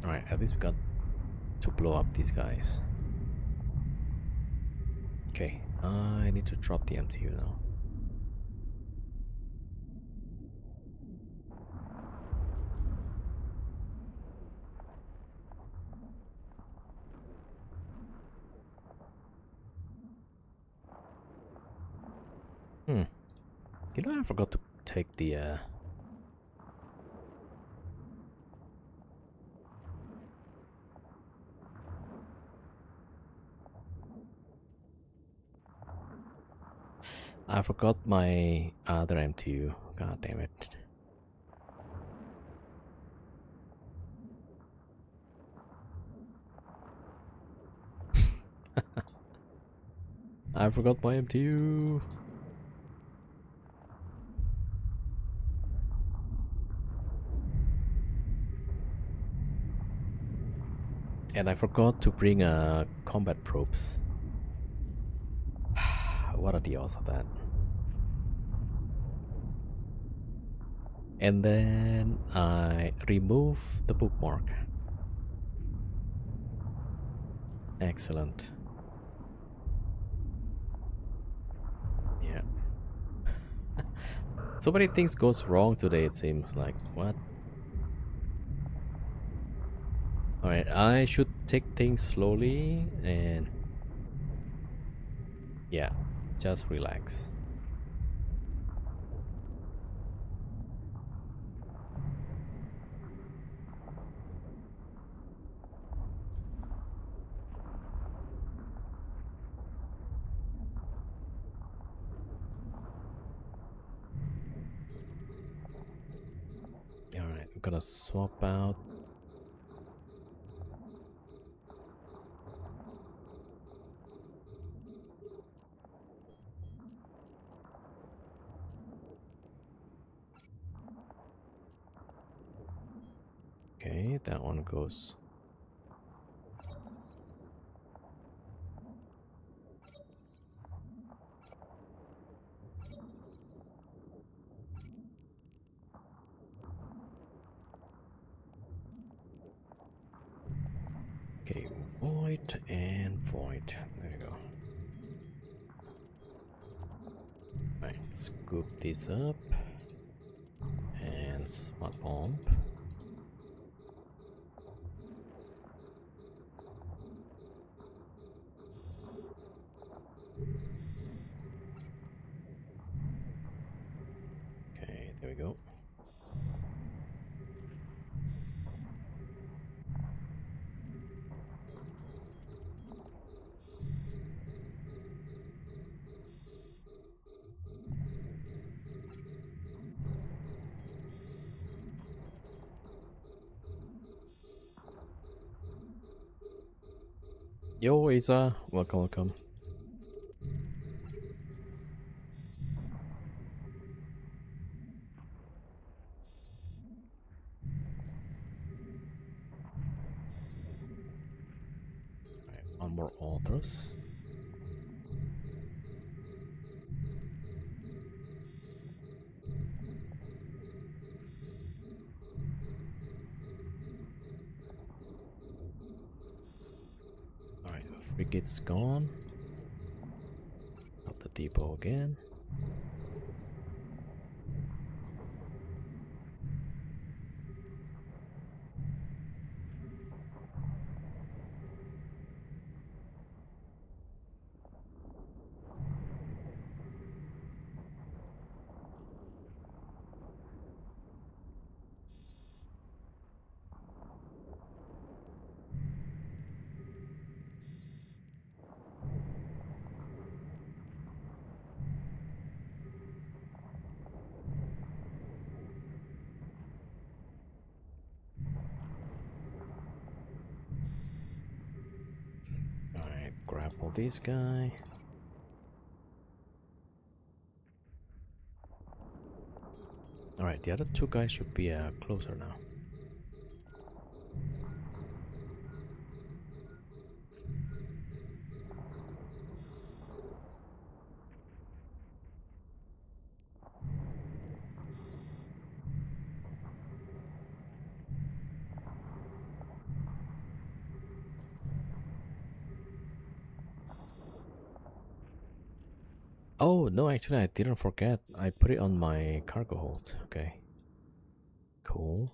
Alright, at least we got to blow up these guys. Okay, I need to drop the MTU now. You know, I forgot to take the I forgot my other MTU. God damn it. I forgot my MTU. And I forgot to bring combat probes. What are the odds of that? And then I remove the bookmark. Excellent. Yeah. So many things goes wrong today, it seems like. What? Alright, I should take things slowly and yeah, just relax. Alright, I'm gonna swap out. Okay, that one goes. Okay, void and void. There you go. Right, scoop this up and smart bomb. Okay, there we go. Yo, Isa, welcome, welcome. Right, one more authors. Alright, frigate's gone. Up the depot again. Alright, grapple this guy. Alright, the other two guys should be closer now. Oh no, actually I didn't forget. I put it on my cargo hold. Okay. Cool.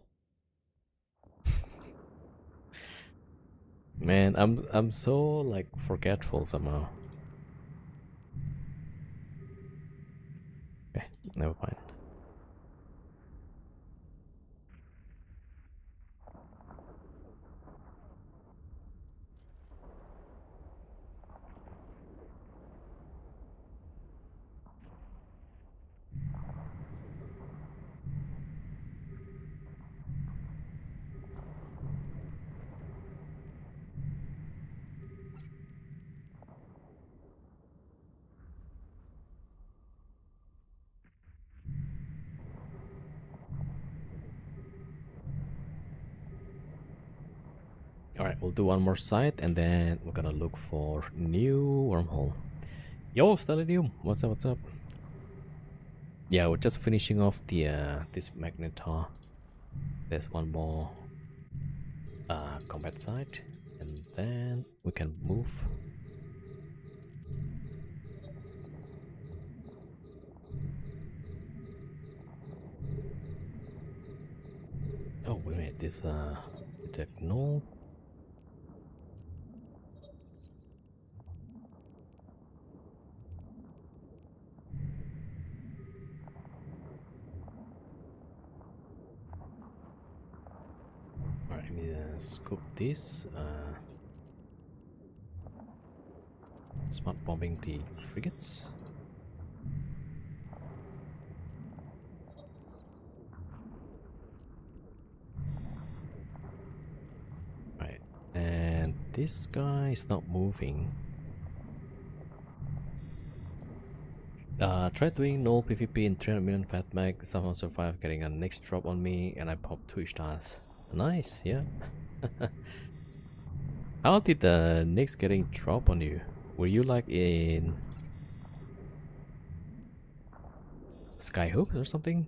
Man, I'm so like forgetful somehow. Okay, never mind. Alright, we'll do one more site and then we're gonna look for new wormhole. Yo, Stellium, what's up, what's up? Yeah, we're just finishing off the this magnetar. There's one more combat site and then we can move. Oh wait a minute, this detect null. Alright, I need to scoop this. Smart bombing the frigates. Right, and this guy is not moving. Tried doing no PvP in 300 million fat mag, somehow survived getting a next drop on me and I popped 2 stars. Nice, yeah. How did the next getting drop on you? Were you like in Skyhook or something?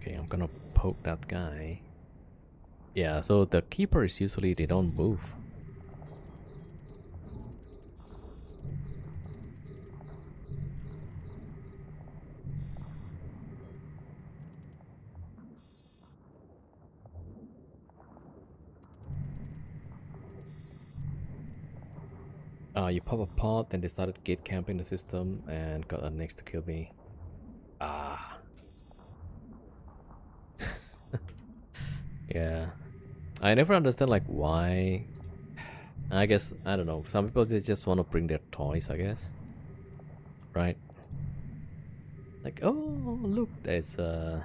Okay, I'm gonna poke that guy. Yeah, so the keepers usually they don't move. You pop a pod, then they started gate camping the system and got a next to kill me. Ah. Yeah. I never understand like why. I guess, I don't know, some people they just want to bring their toys, I guess. Right? Like, oh, look, there's a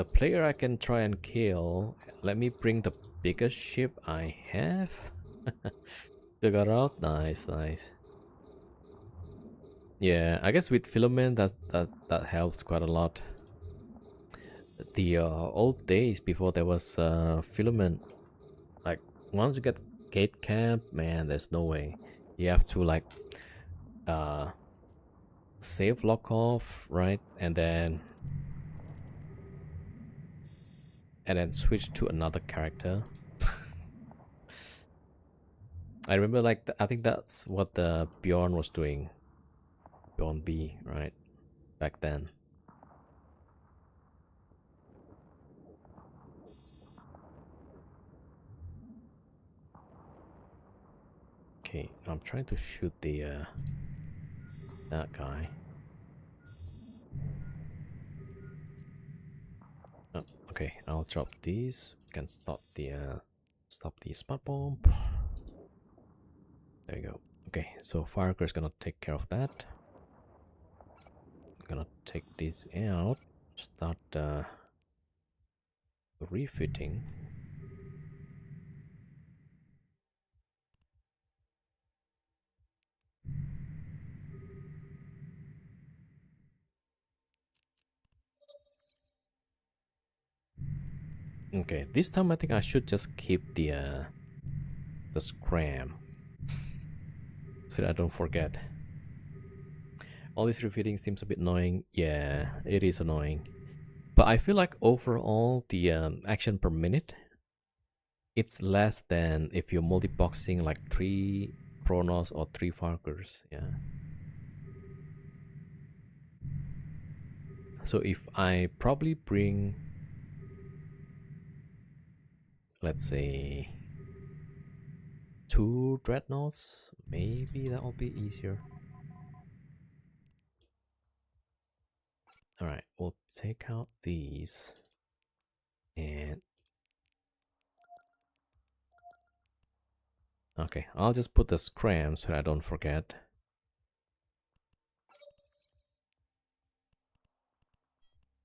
player I can try and kill. Let me bring the biggest ship I have. Figure out, nice, nice. Yeah, I guess with filament that helps quite a lot. The old days before there was filament, like once you get gate camp, man, there's no way. You have to like uh save lock off, right, and then switch to another character. I remember like I think that's what the Bjorn was doing. Bjorn B, right, back then. Okay, I'm trying to shoot the that guy. Oh, okay, I'll drop these. Can stop the smart bomb. There you go. Okay, so Firecracker is gonna take care of that. Gonna take this out. Start refitting. Okay, this time I think I should just keep the scram so that I don't forget. All this refitting seems a bit annoying. Yeah, it is annoying. But I feel like overall the action per minute, it's less than if you're multi-boxing like 3 Chronos or 3 Farkers. Yeah. So if I probably bring, let's say, 2 Dreadnoughts, maybe that'll be easier. Alright, we'll take out these. And okay, I'll just put the scram so I don't forget.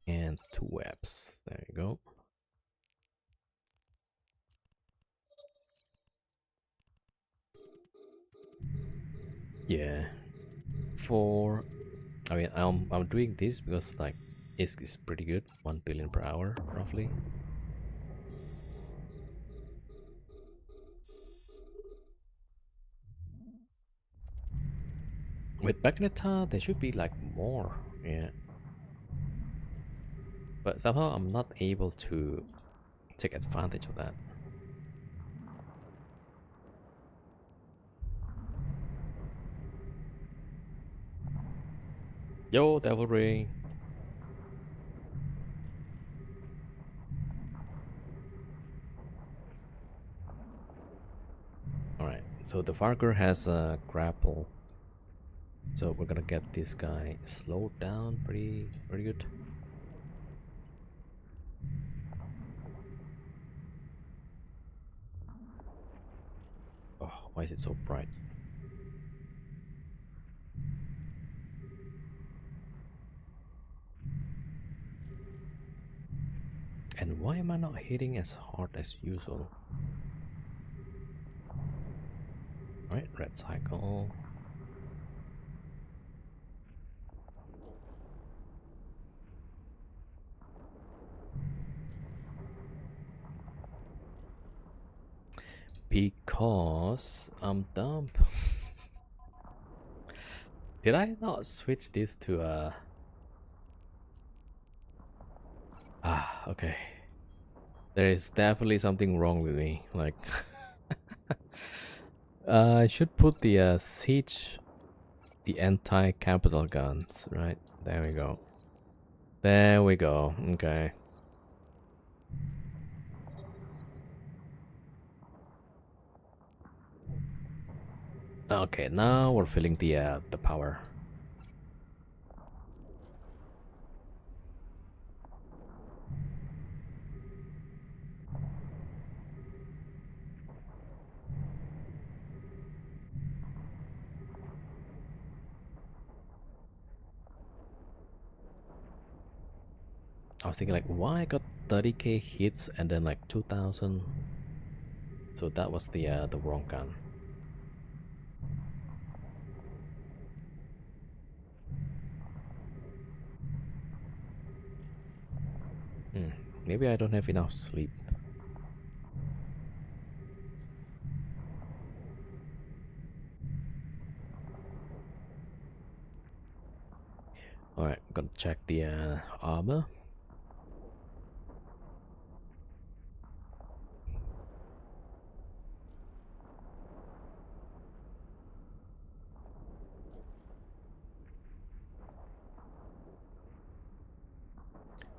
And 2 webs. There you go. Yeah. For I mean I'm doing this because like it's pretty good. 1 billion per hour roughly. With Bagneta there should be like more. Yeah. But somehow I'm not able to take advantage of that. Yo, Devil Ring. Alright, so the Farker has a grapple. So we're gonna get this guy slowed down pretty good. Oh, why is it so bright? And why am I not hitting as hard as usual? Alright, red cycle. Because I'm dumb. Did I not switch this to okay. There is definitely something wrong with me. Like I should put the siege, the anti-capital guns, right? There we go. There we go. Okay. Okay, now we're feeling the power. I was thinking like, why I got 30k hits and then like 2000. So that was the wrong gun. Maybe I don't have enough sleep. Alright, I'm gonna check the armor.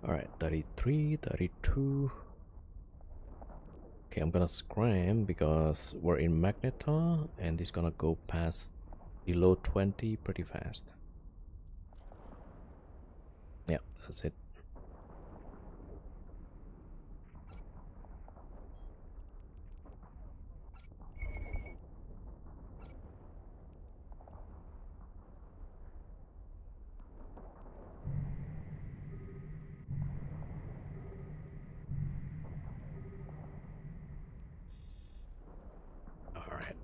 Alright, 33, 32. Okay, I'm gonna scram because we're in Magnetar and it's gonna go past below 20 pretty fast. Yeah, that's it. Alright.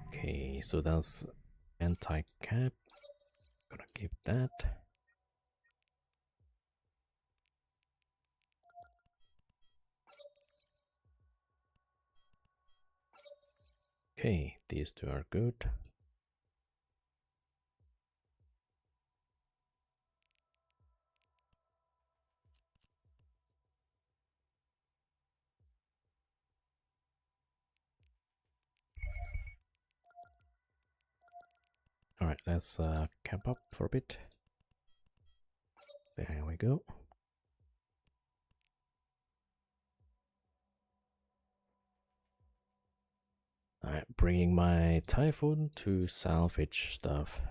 Okay, so that's anti-cap. Gonna keep that. Okay, these two are good. Alright, let's camp up for a bit. There we go. Alright, bringing my Typhoon to salvage stuff.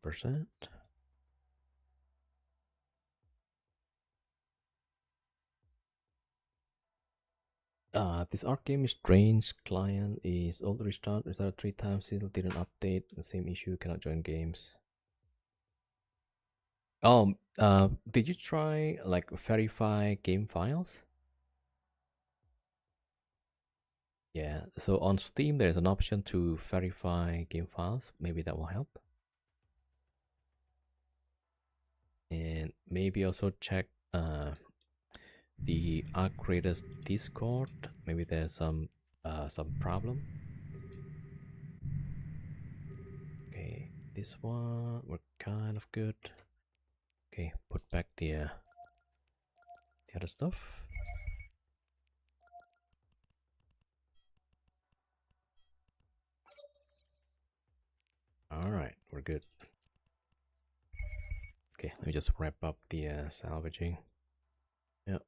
Percent. This art game is strange. Client is old restart. Restarted 3 times. Still didn't update. The same issue. Cannot join games. Did you try like verify game files? Yeah. So on Steam, there's an option to verify game files. Maybe that will help. And maybe also check the art creators Discord. Maybe there's some problem. Okay, this one we're kind of good. Okay, put back the other stuff. All right, we're good. Okay, let me just wrap up the salvaging. Yep.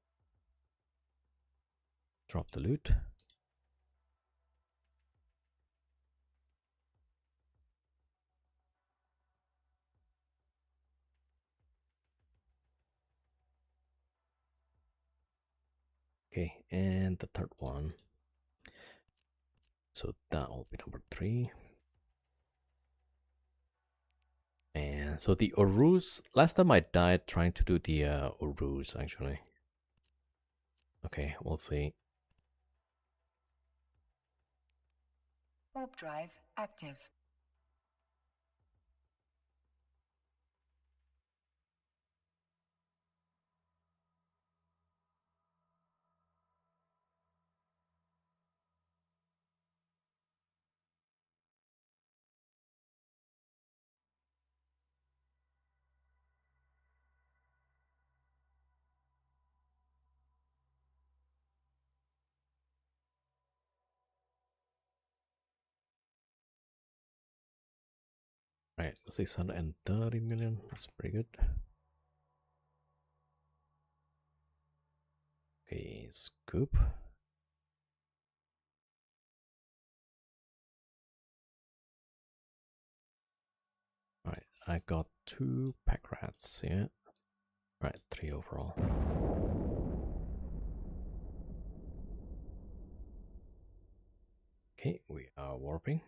Drop the loot. Okay, and the third one. So that will be number 3. And so the Urus, last time I died trying to do the Urus actually. Okay, we'll see. Warp drive active. Right, 630 million. That's pretty good. Okay, scoop. Alright, I got 2 pack rats, yeah. Right, 3 overall. Okay, we are warping.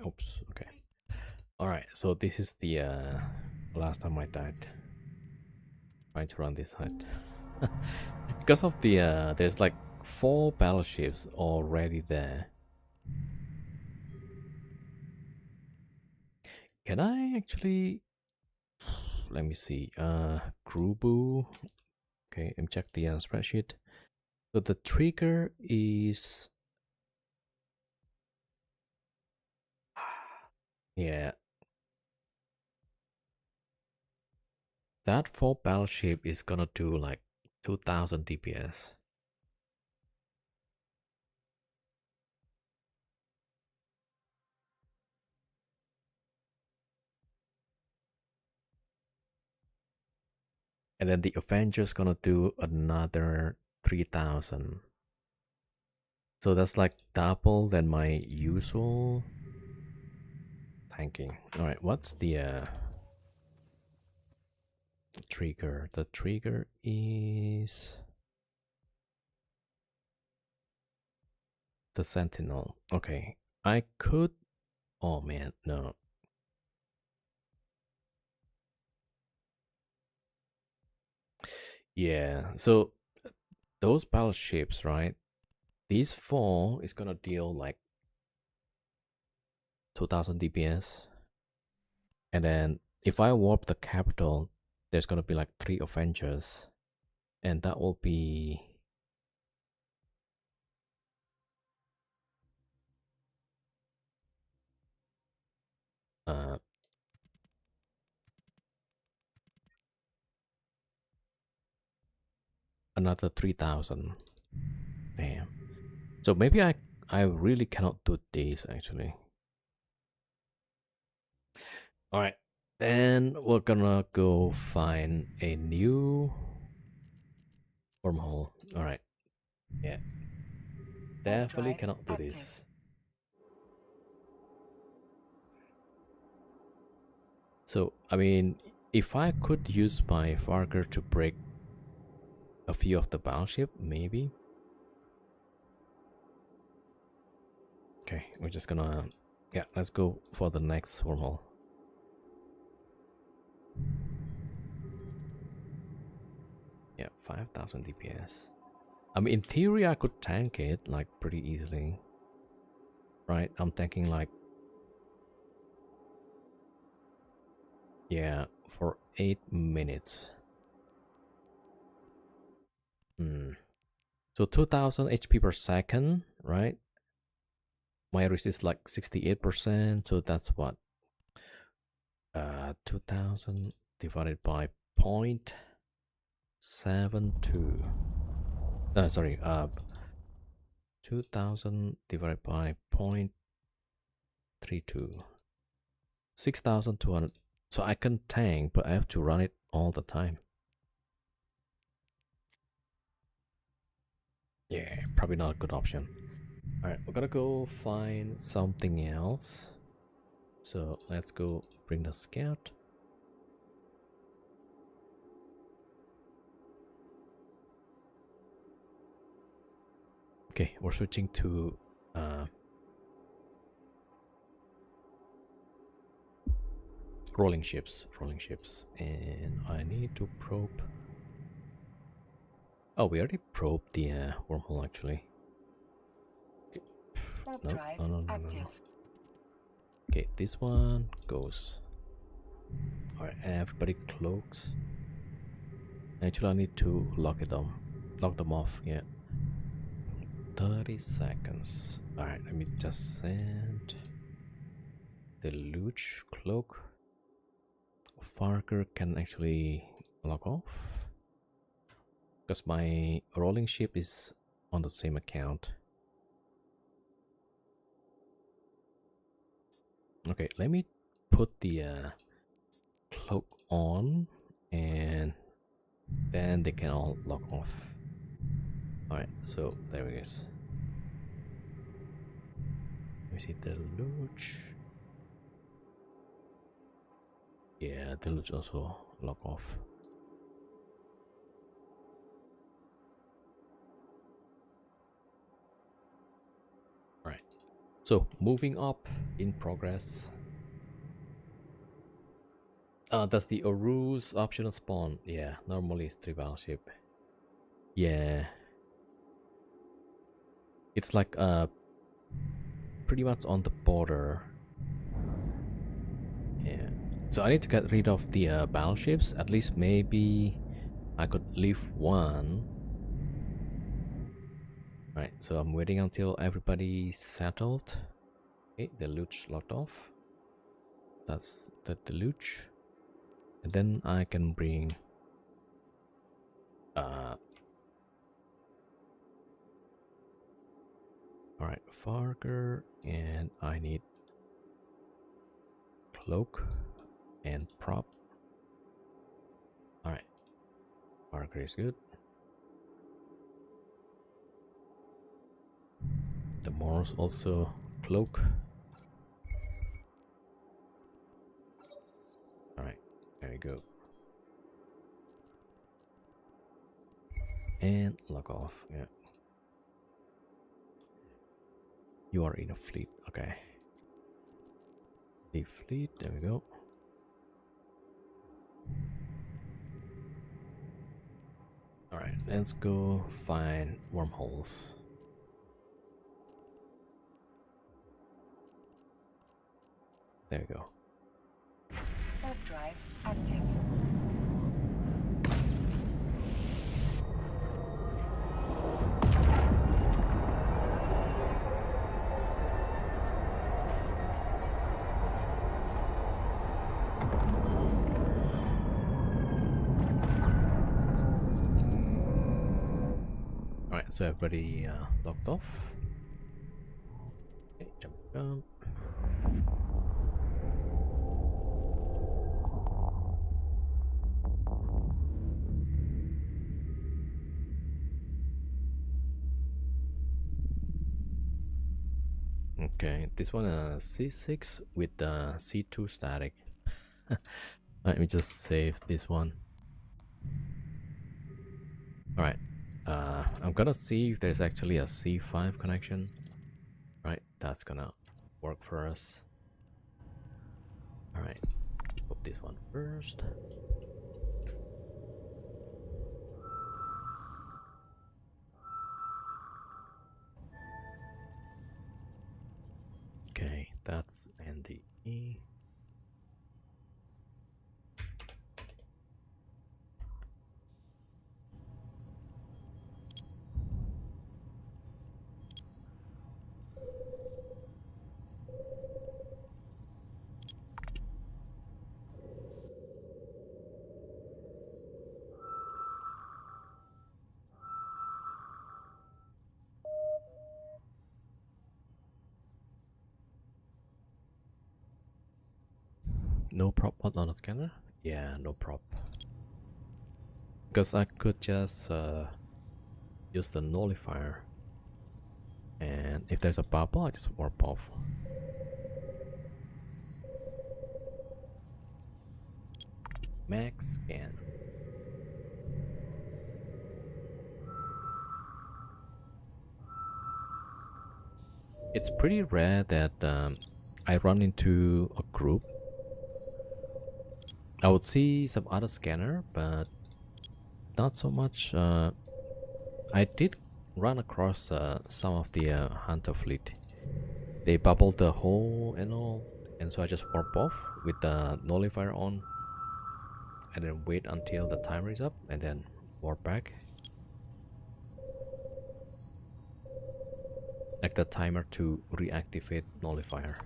Oops, okay. Alright, so this is the last time I died trying to run this hut. Because of the there's like 4 battleships already there. Can I actually, let me see, Grubu. Okay, let me check the spreadsheet. So the trigger is Yeah. That 4 battleship is gonna do like 2000 DPS. And then the Avengers gonna do another 3000. So that's like double than my usual tanking. Alright, what's the trigger? The trigger is the Sentinel. Okay. I could. Oh man, no. Yeah, so those battleships, right? These 4 is gonna deal like 2000 DPS. And then if I warp the capital, there's gonna be like 3 Avengers. And that will be uh another 3000. Damn. So maybe I really cannot do this actually. All right. Then we're gonna go find a new wormhole. All right. Yeah. Definitely Drive cannot do active. this. So, I mean, if I could use my Farger to break a few of the battleship, maybe. Okay, we're just gonna... Yeah, let's go for the next wormhole. Yeah, 5000 DPS. I mean, in theory, I could tank it, like, pretty easily. Right? I'm tanking, like... Yeah, for 8 minutes. Hmm. So 2000 HP per second, right? My resist like 68%, so that's what? 2000 divided by 0.72. Sorry, 2000 divided by 0.32. 6200. So I can tank, but I have to run it all the time. Yeah, probably not a good option. Alright, we're gonna go find something else. So let's go bring the scout. Okay, we're switching to rolling ships, and I need to probe. Oh, we already probed the wormhole actually. No, Drive no, no, no, no, active. no. Okay, this one goes. Alright, everybody cloaks. Actually, I need to lock them off. Yeah, 30 seconds. Alright, let me just send the Luch cloak. Farker can actually lock off because my rolling ship is on the same account. Okay, let me put the cloak on and then they can all lock off. Alright, so there it is. Let me see the Luch. Yeah, the Luch also lock off. Alright, so moving up in progress. Does the Orus optional spawn? Yeah, normally it's 3 battleship. Yeah. It's like pretty much on the border. Yeah. So I need to get rid of the battleships. At least maybe I could leave one. Right, so I'm waiting until everybody's settled. Okay, the loot's locked off. That's the deluge. And then I can bring alright, Farger, and I need cloak and prop. Alright, Farger is good. The Morse also cloak. Alright, there we go. And log off, yeah. You are in a fleet, okay. The fleet, there we go. Alright, let's go find wormholes. There we go. Warp drive active. Alright, so everybody logged off. Okay, jump, jump. Okay, this one C6 with C2 static. Let me just save this one. Alright, I'm gonna see if there's actually a C5 connection. Right, that's gonna work for us. Alright, put this one first. Okay, that's NDE. No prop on the scanner? Yeah, no prop. Because I could just use the nullifier. And if there's a bubble, I just warp off. Max scan. It's pretty rare that I run into a group. I would see some other scanner, but not so much. I did run across some of the hunter fleet. They bubbled the hole and all, and so I just warp off with the nullifier on, and then wait until the timer is up, and then warp back. Like the timer to reactivate nullifier.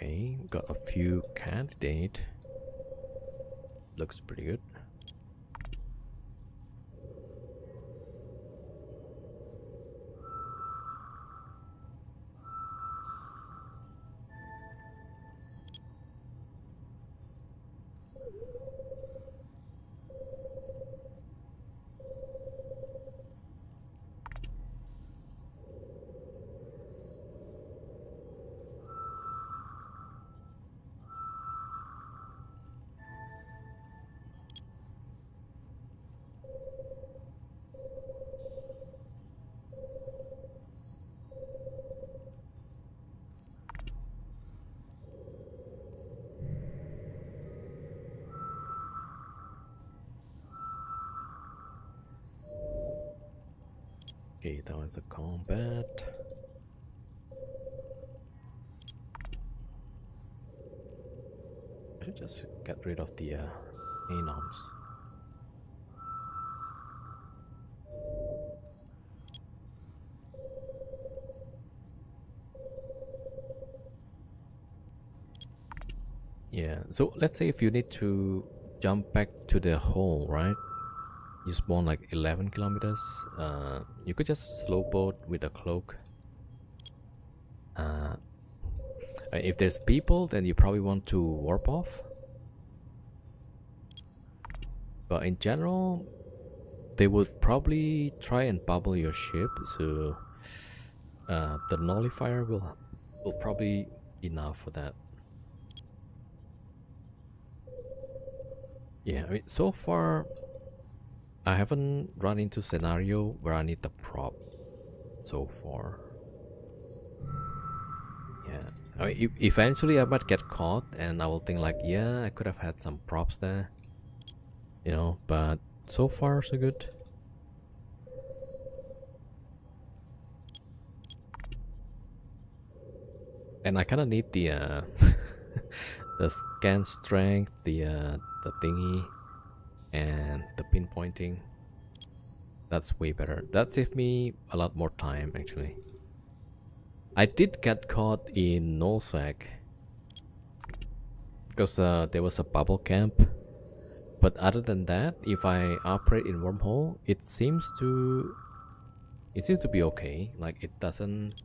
Okay, got a few candidate. Looks pretty good. Okay, that was a combat. I should just get rid of the anoms. Yeah, so let's say if you need to jump back to the hole, right? You spawn like 11 kilometers. You could just slow boat with a cloak. Uh, if there's people, then you probably want to warp off. But in general, they would probably try and bubble your ship, so the nullifier will probably be enough for that. Yeah, I mean, so far I haven't run into scenario where I need the prop so far. Yeah, I mean, eventually I might get caught and I will think like, yeah, I could have had some props there, you know, but so far so good. And I kind of need the the scan strength, the thingy, and the pinpointing. That's way better. That saved me a lot more time actually. I did get caught in nullsec because there was a bubble camp. But other than that, if I operate in wormhole, it seems to be okay. Like it doesn't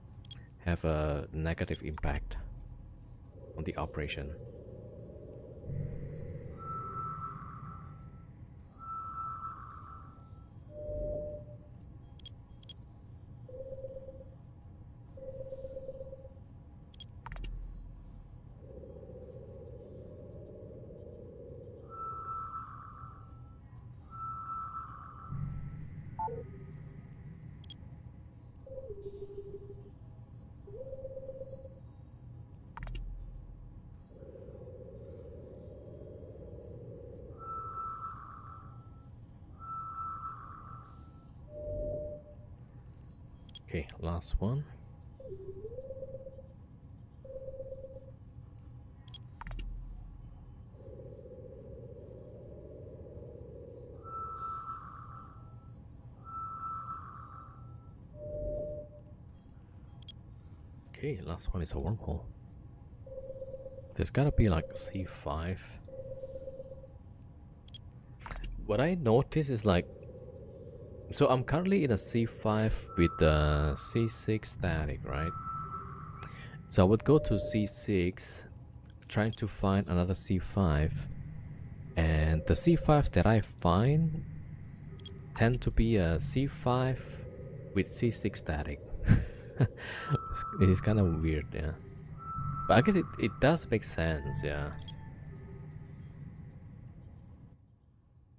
have a negative impact on the operation. Okay, last one. Okay, last one is a wormhole. There's gotta be like C5. What I notice is like, so I'm currently in a C5 with C6 static, right? So I would go to C6, trying to find another C5, and the C5 that I find tend to be a C5 with C6 static. It's kind of weird, yeah. But I guess it does make sense, yeah.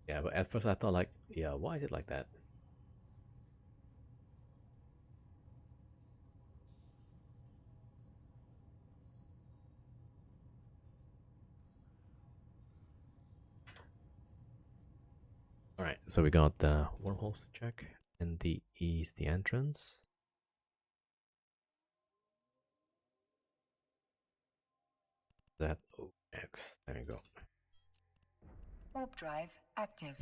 Yeah, but at first I thought like, yeah, why is it like that? Alright, so we got the wormholes to check, and the E is the entrance. That OX, there you go. Warp drive active.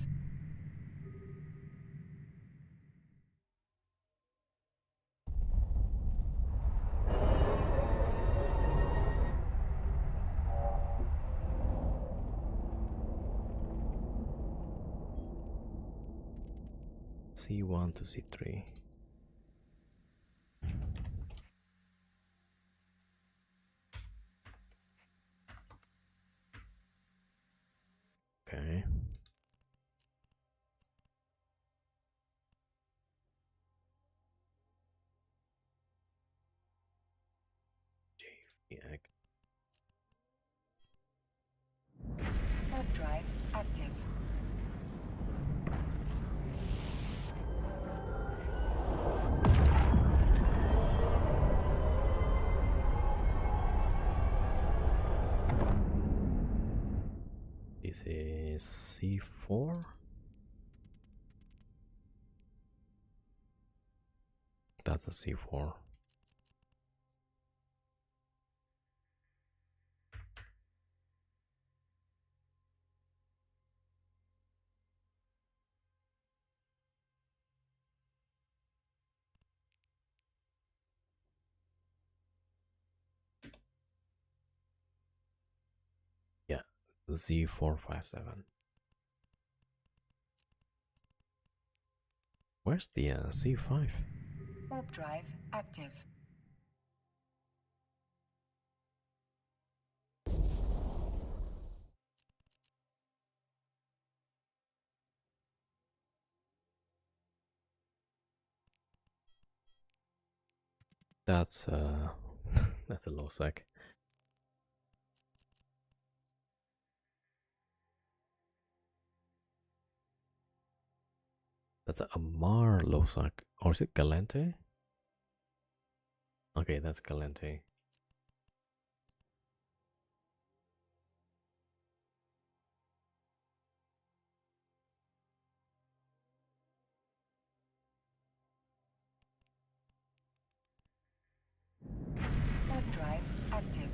C1 to C3. Okay. JVX. Warp drive active. This is C4. That's a c4. Yeah, z457. Where's the c5? Warp drive active. That's that's a low sec. That's a Amar low sec. Or is it Galente? Okay, that's Galente. Warp drive active.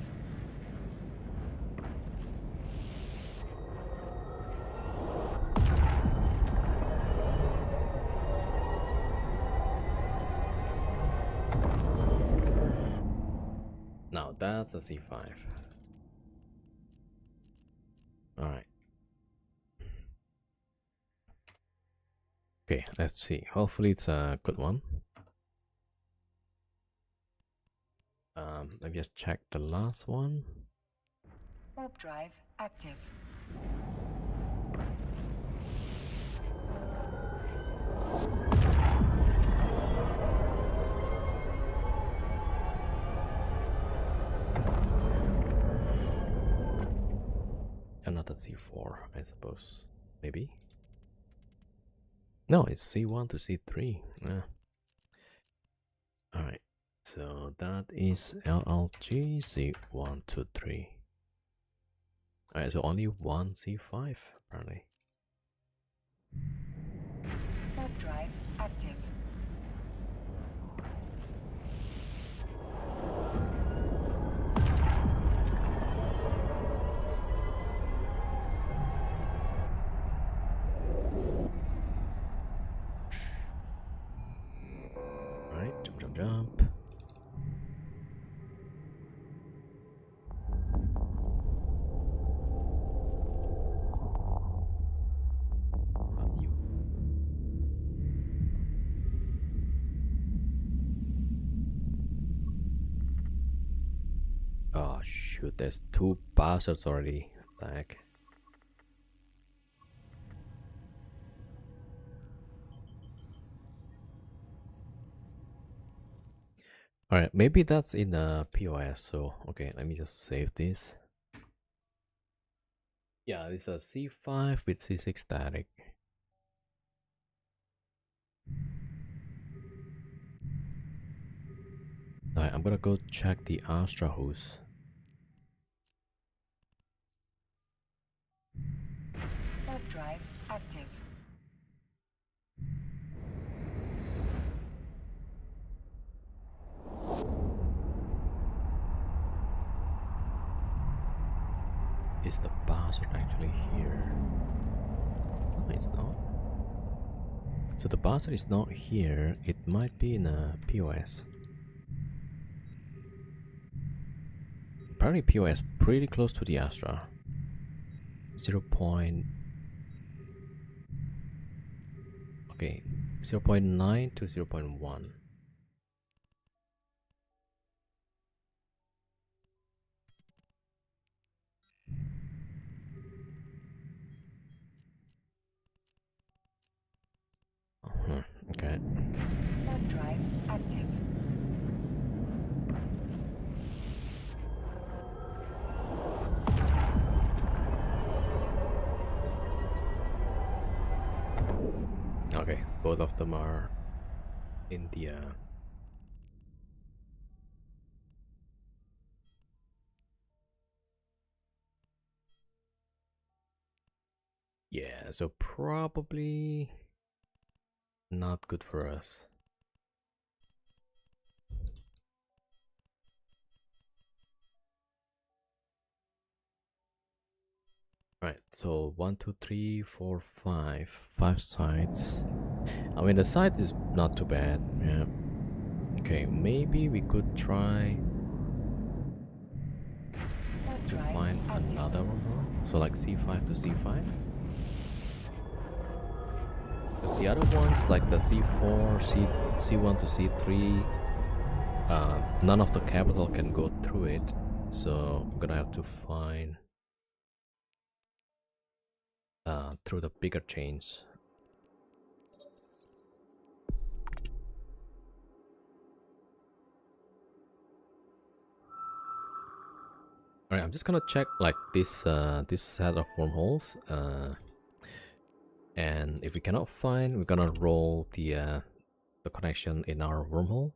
Now that's a c5. Alright. Okay, let's see. Hopefully it's a good one. Let me just check the last one. Warp drive active. Another c4, I suppose. Maybe? No, it's c1 to c3. Yeah. Alright, so that is LLG c1 to 3. Alright, so only one c5 apparently. Warp drive active. Alright, jump, jump, jump. You. Oh shoot, there's two bastards already. What the heck? Alright, maybe that's in the POS, so okay, let me just save this. Yeah, this is a c5 with c6 static. Alright, I'm gonna go check the Astra host. Warp drive active. Is the bastard actually here? No, it's not. So the bastard is not here. It might be in a POS. Apparently POS pretty close to the Astra. 0. Okay, 0.9 to 0.1. Okay. Warp drive active. Okay, both of them are in the yeah, so probably not good for us. Right, so 1, 2, 3, 4, 5. 5 sides. I mean, the sides is not too bad. Yeah. Okay, maybe we could try Warp to drive find active. another wormhole. So like C5 to C5. Because the other ones, like the C4, C1 to C3, none of the capital can go through it. So I'm gonna have to find through the bigger chains. Alright, I'm just gonna check like this this set of wormholes. And if we cannot find, we're gonna roll the connection in our wormhole.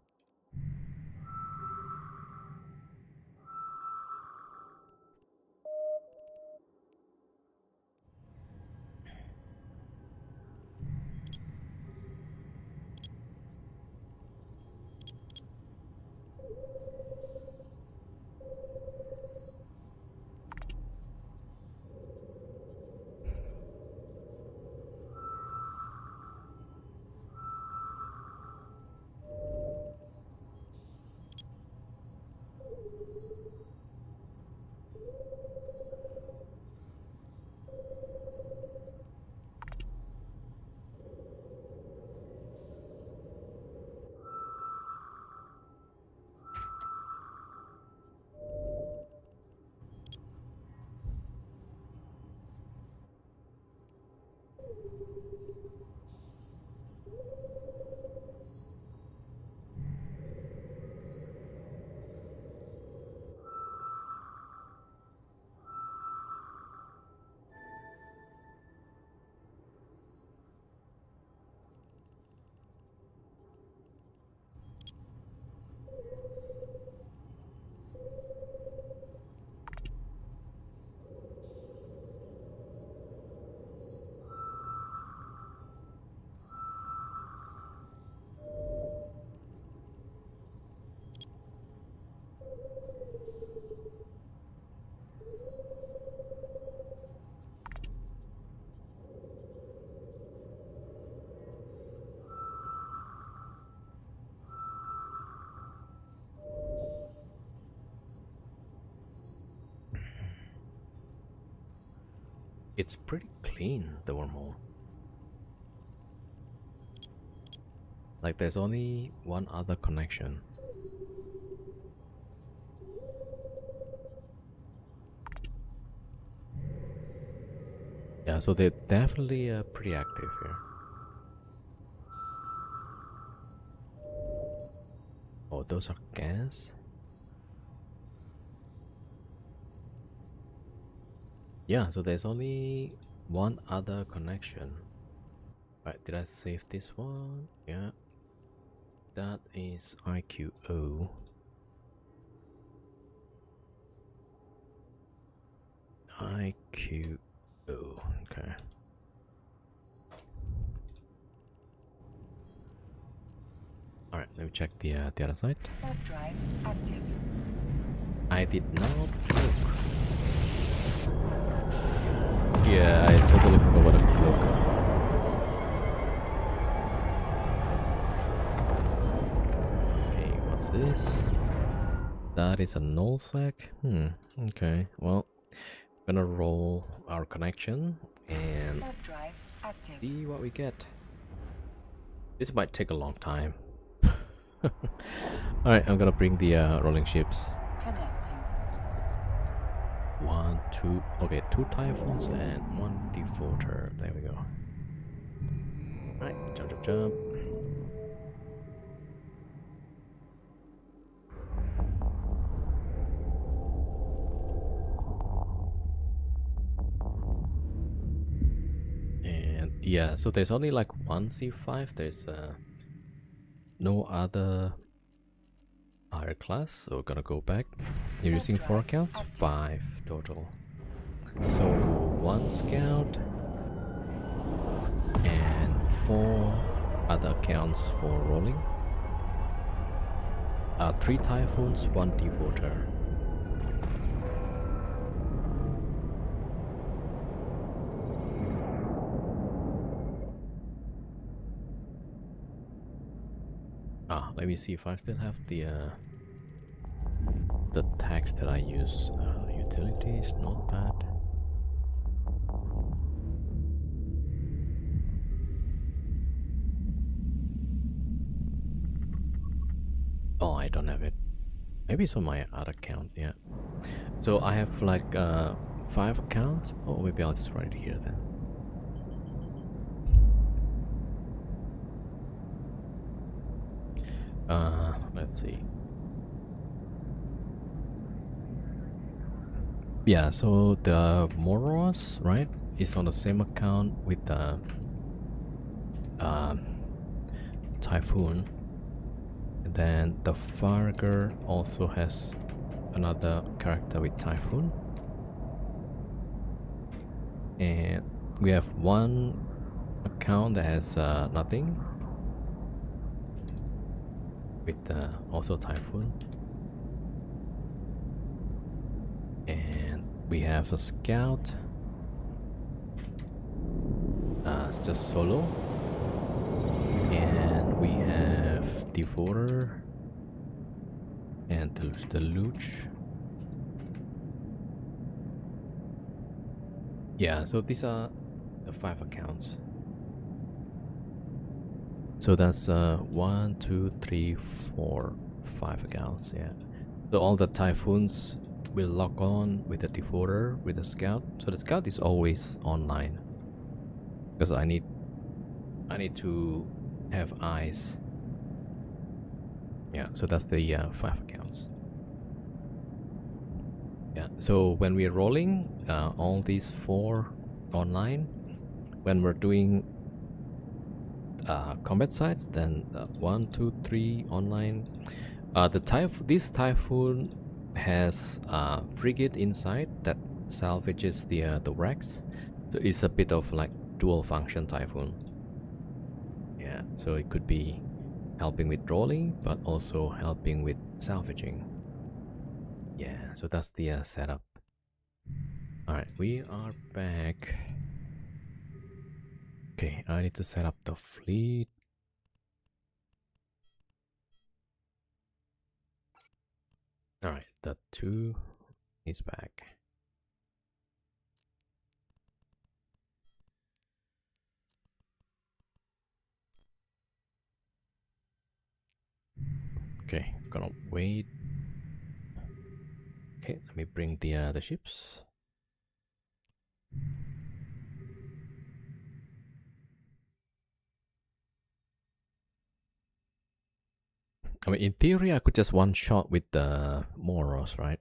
It's pretty clean, the wormhole. Like there's only one other connection. Yeah, so they're definitely pretty active here. Oh, those are gas? Yeah, so there's only one other connection. Right, did I save this one? Yeah. That is IQO. IQO, okay. Alright, let me check the other side. Warp drive active. I did not cloak. Yeah, I totally forgot what a cloak. Okay, what's this? That is a null sec. Okay, well, gonna roll our connection and Warp drive active. see what we get. This might take a long time. Alright, I'm gonna bring the rolling ships. Connecting. 1, 2, okay, 2 typhoons and 1 defaulter. There we go. Alright, jump, jump, jump. And yeah, so there's only like one C5. There's no other higher class, so we're gonna go back. You're using 4 accounts? 5 total. So 1 scout and 4 other accounts for rolling. 3 typhoons, 1 deep. Let me see if I still have the tags that I use. Utilities, notepad. Oh, I don't have it. Maybe it's on my other account, yeah. So I have like 5 accounts. Oh, maybe I'll just write it here then. Let's see. Yeah, so the Moros, right, is on the same account with the Typhoon. And then the Farger also has another character with Typhoon. And we have one account that has nothing with also Typhoon. And we have a Scout. It's just solo. And we have Devorer and the Luch. Yeah, so these are the 5 accounts. So that's 1, 2, 3, 4, 5 accounts, yeah. So all the Typhoons will log on with the Devorer, with the Scout. So the Scout is always online. Because I need to have eyes. Yeah, so that's the 5 accounts. Yeah, so when we're rolling all these 4 online, when we're doing combat sites, then 1, 2, 3 online. This Typhoon has a frigate inside that salvages the wrecks. So it's a bit of like dual function Typhoon. Yeah, so it could be helping with rolling, but also helping with salvaging. Yeah, so that's the setup. Alright, we are back. Okay, I need to set up the fleet. Alright, the 2 is back. Okay, gonna wait. Okay, let me bring the ships. I mean, in theory, I could just one shot with the Moros, right?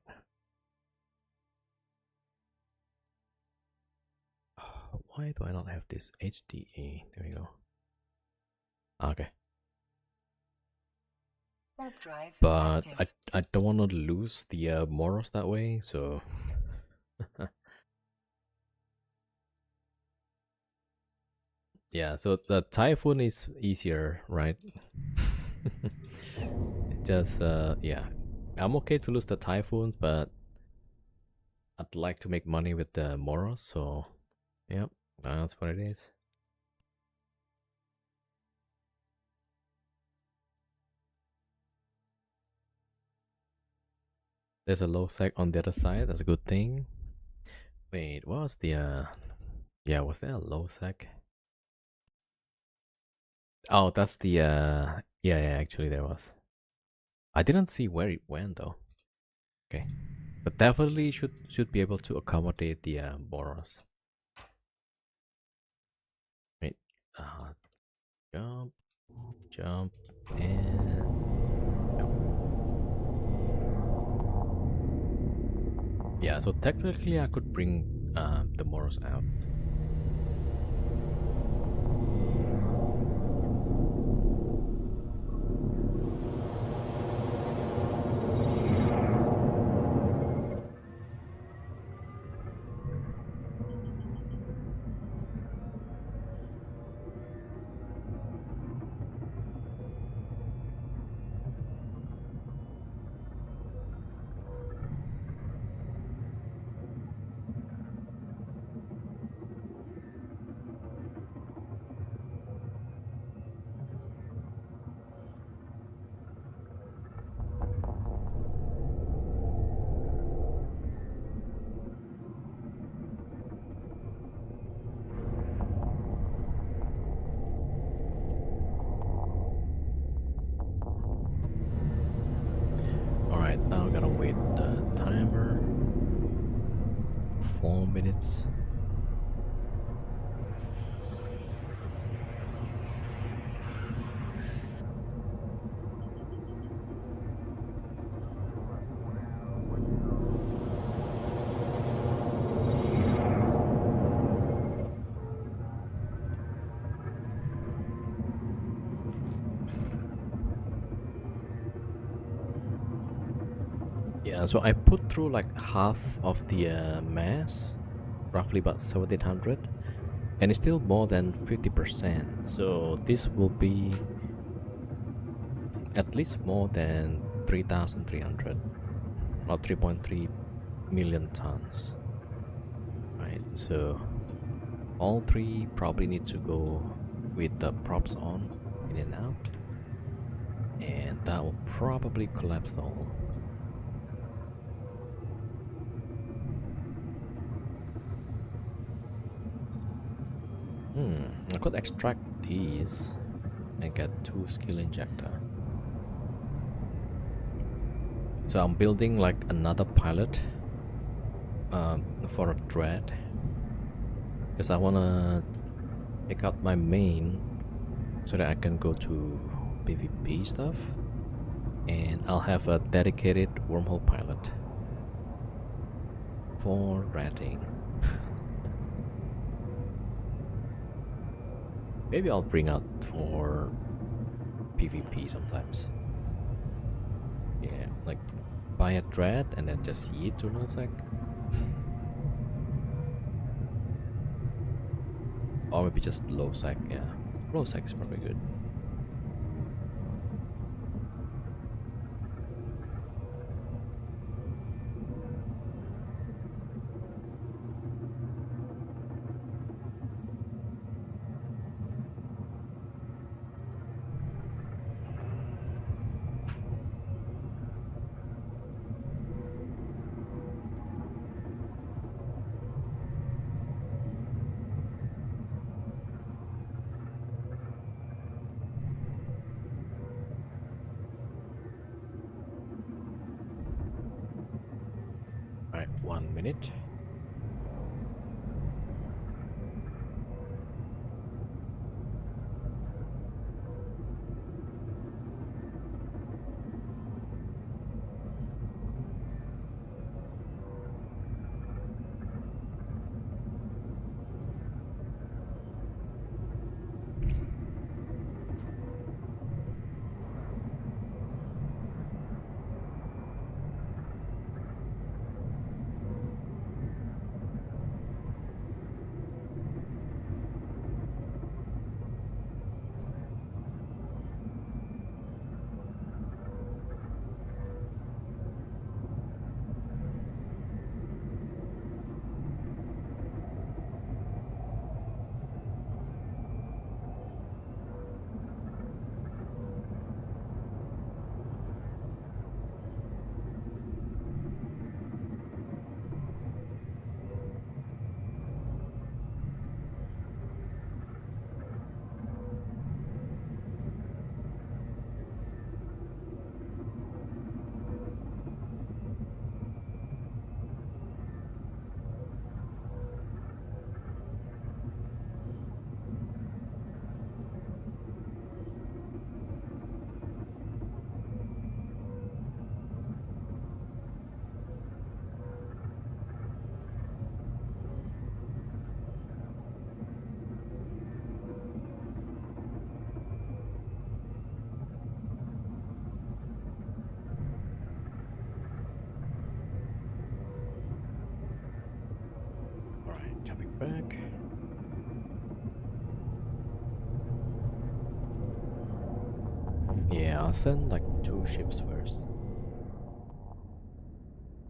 Why do I not have this HDA? There we go. Okay. Warp drive But active. I don't want to lose the Moros that way, so yeah. So the Typhoon is easier, right? Just yeah, I'm okay to lose the Typhoons, but I'd like to make money with the Moros, so yep, that's what it is. There's a low sec on the other side. That's a good thing. Wait, what was the yeah, was there a low sec? Oh, that's the yeah, actually there was. I didn't see where it went though. Okay. But definitely should be able to accommodate the Boros. Wait. Jump, jump, and jump. Yeah, so technically I could bring the Moros out. minutes. Yeah, so I put through like half of the mass, roughly about 1700, and it's still more than 50%. So this will be at least more than 3,300 or 3.3 million tons. Right, so all three probably need to go with the props on, in and out, and that will probably collapse the whole. I could extract these and get 2 skill injector. So I'm building like another pilot for a dread, because I wanna take out my main so that I can go to PvP stuff, and I'll have a dedicated wormhole pilot for ratting. Maybe I'll bring out for PvP sometimes. Yeah, like buy a dread and then just yeet to nullsec. Or maybe just low sec, yeah. Low sec is probably good. Alright, 1 minute. Alright, jumping back. Yeah, I'll send like 2 ships first.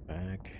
Back.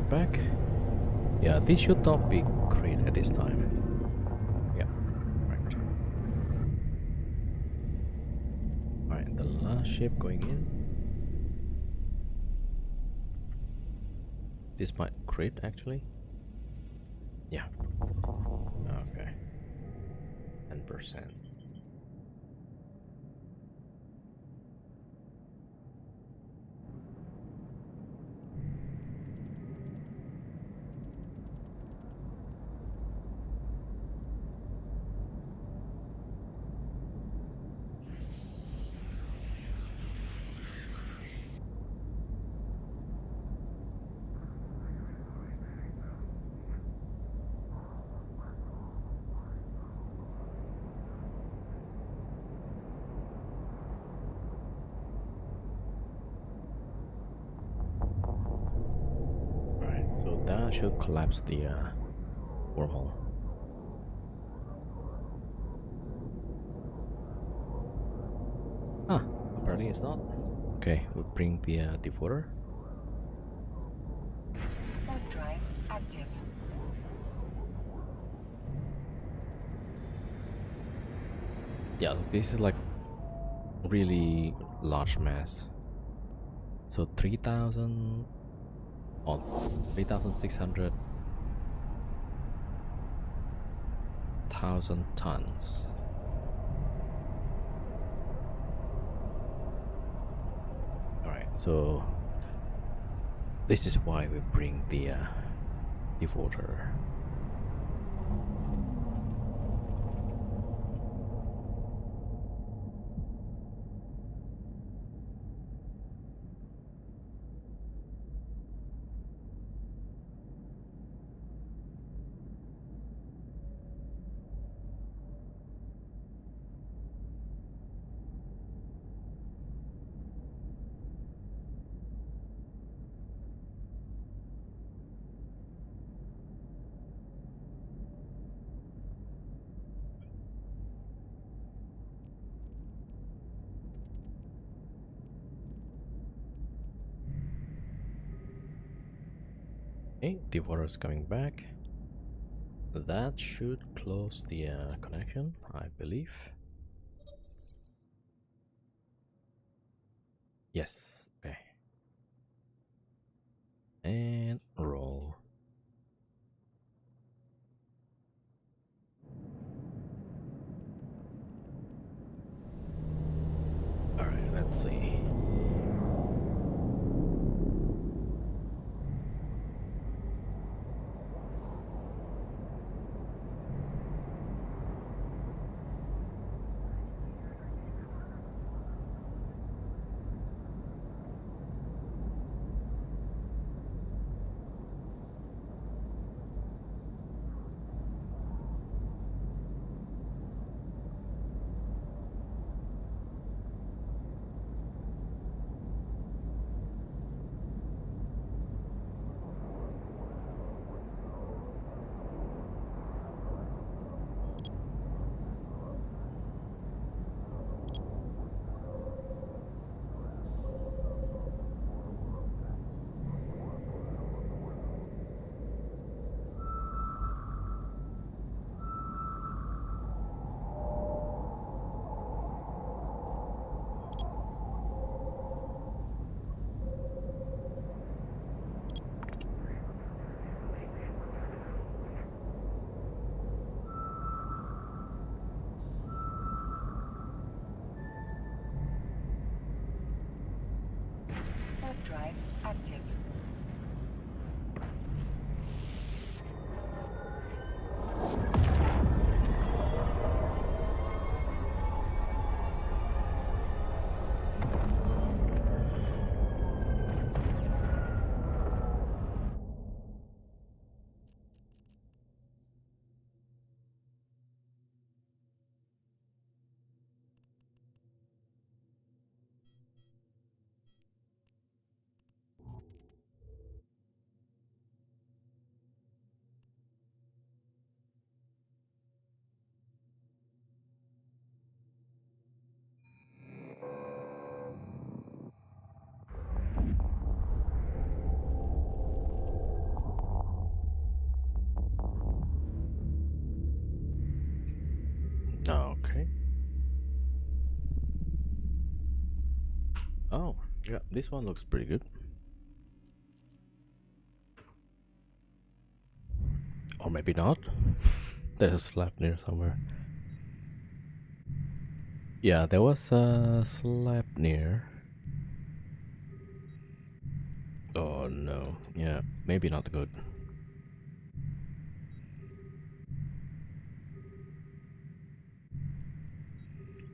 back. Yeah, this should not be crit at this time. Yeah, correct. Alright, the last ship going in. This might crit actually. Yeah. Okay. 10%. Alright, so that should collapse the wormhole. Ah, apparently it's not. Okay, we'll bring the devoter. Warp drive active. Yeah, this is like really large mass. So 3,000 or 3,600 thousand tons. Alright, so this is why we bring the devoter. Okay, devoter is coming back. That should close the connection, I believe. Yes, okay. And roll. Alright, let's see. Warp drive active. Okay. Oh, yeah, this one looks pretty good. Or maybe not. There's a slab near somewhere. Yeah, there was a slab near. Oh no. Yeah, maybe not good.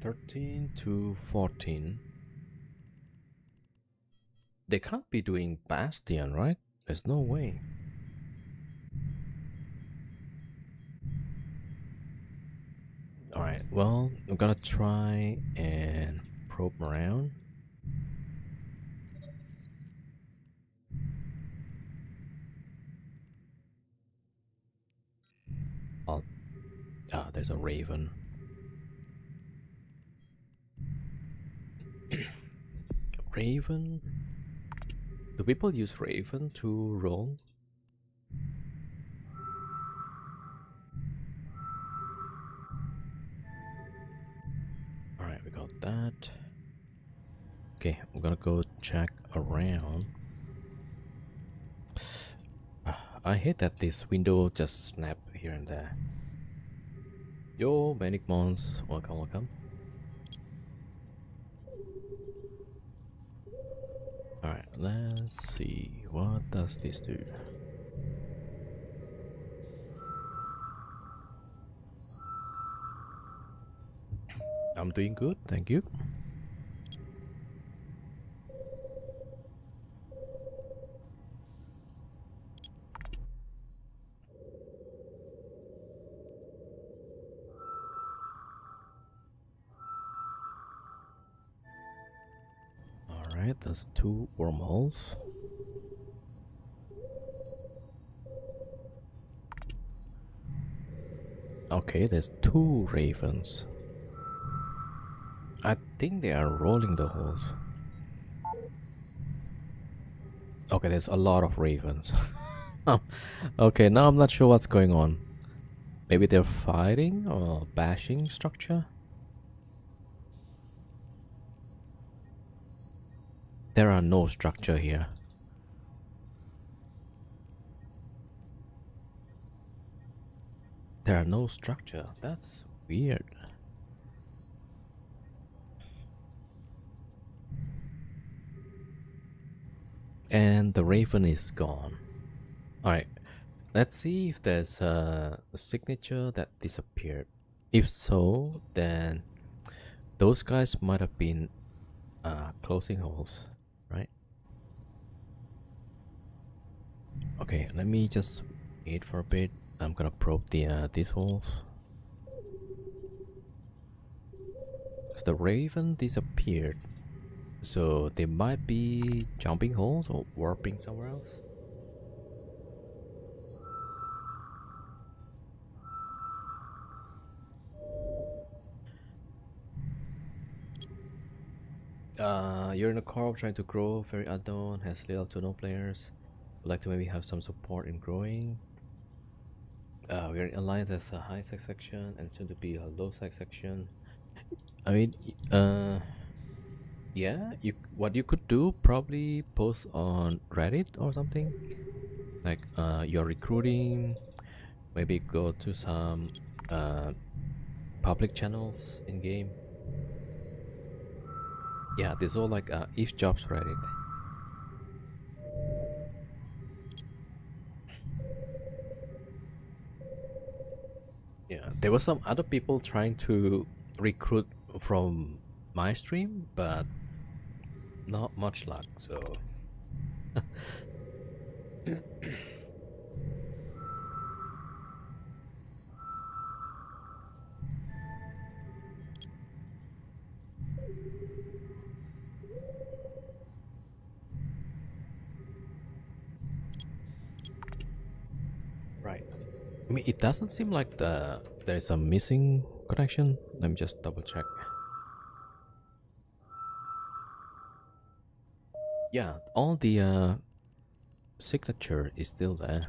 $13 to $14. They can't be doing Bastion, right? There's no way. Alright, well, I'm gonna try and probe around. Oh, there's a raven. Raven? Do people use raven to roll? Alright, we got that. Okay, I'm gonna go check around. I hate that this window just snap here and there. Yo, Manic Mons, welcome, welcome. Alright, let's see, what does this do? I'm doing good, thank you. Alright, that's 2 wormholes. Okay, there's 2 ravens. I think they are rolling the holes. Okay, there's a lot of ravens. Okay, now I'm not sure what's going on. Maybe they're fighting or bashing structure? There are no structure here. There are no structure. That's weird. And the raven is gone. Alright, let's see if there's a signature that disappeared. If so, then those guys might have been closing holes, right? Okay, let me just wait for a bit. I'm gonna probe the these holes. The raven disappeared, so they might be jumping holes or warping somewhere else. You're in a co-op trying to grow, very unknown, has little to no players. Would like to maybe have some support in growing. We're in alliance as a high sex section and soon to be a low sex section. I mean, yeah, what you could do, probably post on Reddit or something. Like you're recruiting, maybe go to some public channels in game. Yeah, there's all like if jobs Reddit. Yeah, there were some other people trying to recruit from my stream, but not much luck, so right. I mean, it doesn't seem like there's a missing connection. Let me just double check. Yeah, all the signature is still there.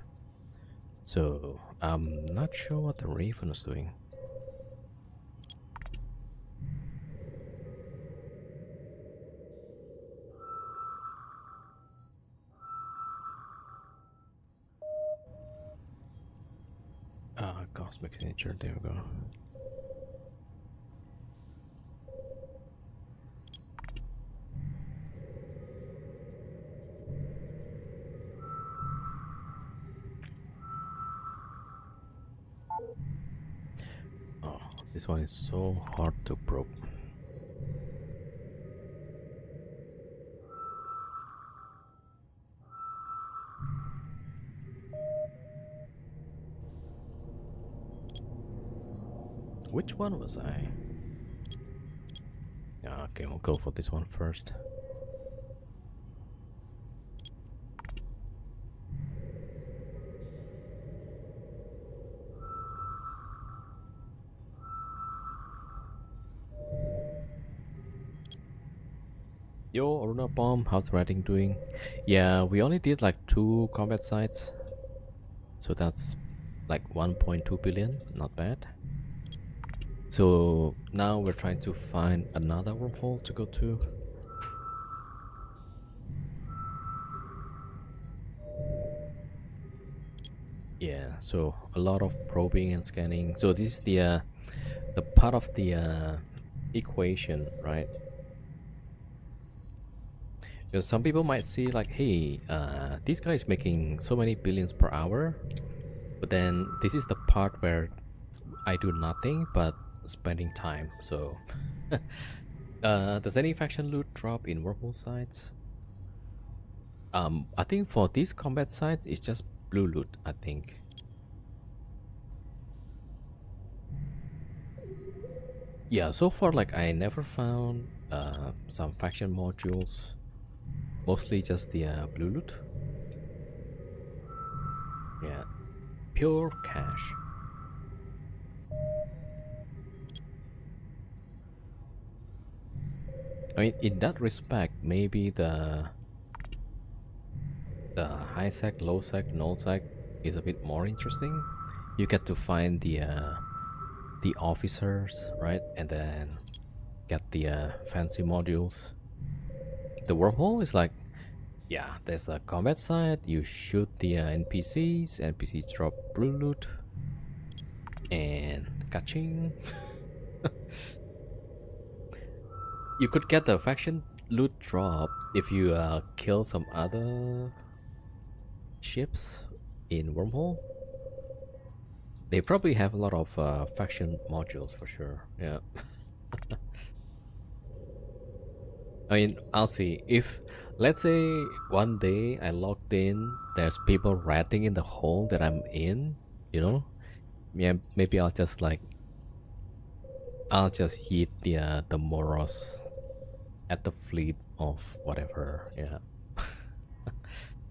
So I'm not sure what the raven is doing. Cosmic signature, there we go. Oh, this one is so hard to probe. Which one was I? Yeah, okay, we'll go for this one first. Yo, Aruna Bomb, how's the writing doing? Yeah, we only did like 2 combat sites. So that's like 1.2 billion, not bad. So now we're trying to find another wormhole to go to. Yeah, so a lot of probing and scanning. So this is the part of the equation, right? Because some people might see like, hey, this guy is making so many billions per hour, but then this is the part where I do nothing but spending time. So does any faction loot drop in wormhole sites? I think for these combat sites it's just blue loot, I think. Yeah, so far like I never found some faction modules, mostly just the blue loot. Yeah, pure cash. I mean, in that respect, maybe the high sec, low sec, null sec is a bit more interesting. You get to find the officers, right, and then get the fancy modules. The wormhole is like, yeah, there's a combat site. You shoot the NPCs. NPCs drop blue loot, and catching. You could get the faction loot drop if you kill some other ships in wormhole. They probably have a lot of faction modules for sure. Yeah. I mean, I'll see. If, let's say, one day I logged in, there's people ratting in the hole that I'm in, you know? Yeah, maybe I'll just like, I'll just hit the Moros at the fleet of whatever, yeah.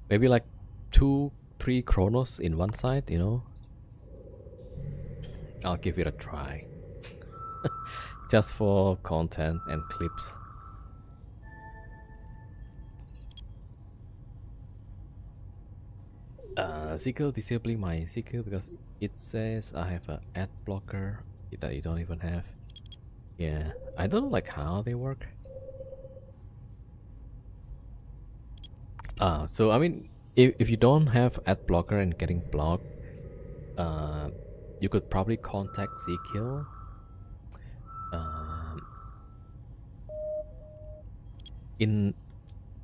Maybe like 2-3 Chronos in one side, you know? I'll give it a try. Just for content and clips. Sequel, disabling my sequel because it says I have an ad blocker that you don't even have. Yeah, I don't know like how they work. So I mean, if you don't have ad blocker and getting blocked, you could probably contact Zkill.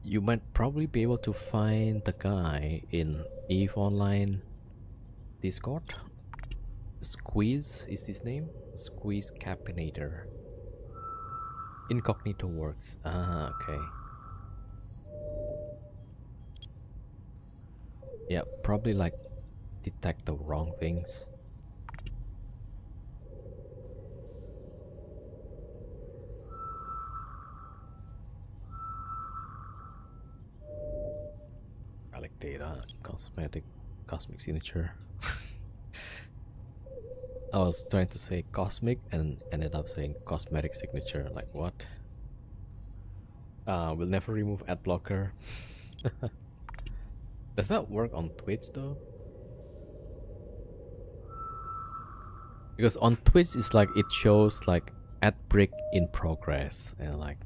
You might probably be able to find the guy in EVE Online Discord. Squeeze is his name. Squeeze Capinator. Incognito works. Ah, okay. Yeah, probably like detect the wrong things. Relic data, cosmic signature. I was trying to say cosmic and ended up saying cosmetic signature. Like what? We'll never remove ad blocker. Does that work on Twitch though? Because on Twitch it's like it shows like ad break in progress and like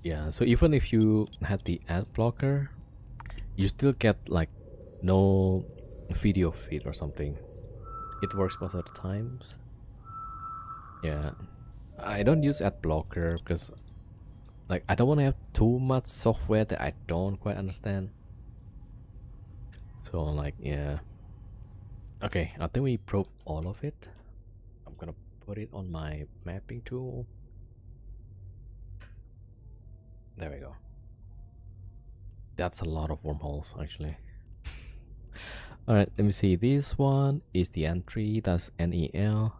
yeah, so even if you had the ad blocker, you still get like no video feed or something. It works most of the times. Yeah, I don't use ad blocker because like I don't want to have too much software that I don't quite understand. So like yeah. Okay, I think we probe all of it. I'm gonna put it on my mapping tool. There we go. That's a lot of wormholes actually. Alright, let me see. This one is the entry, that's NEL.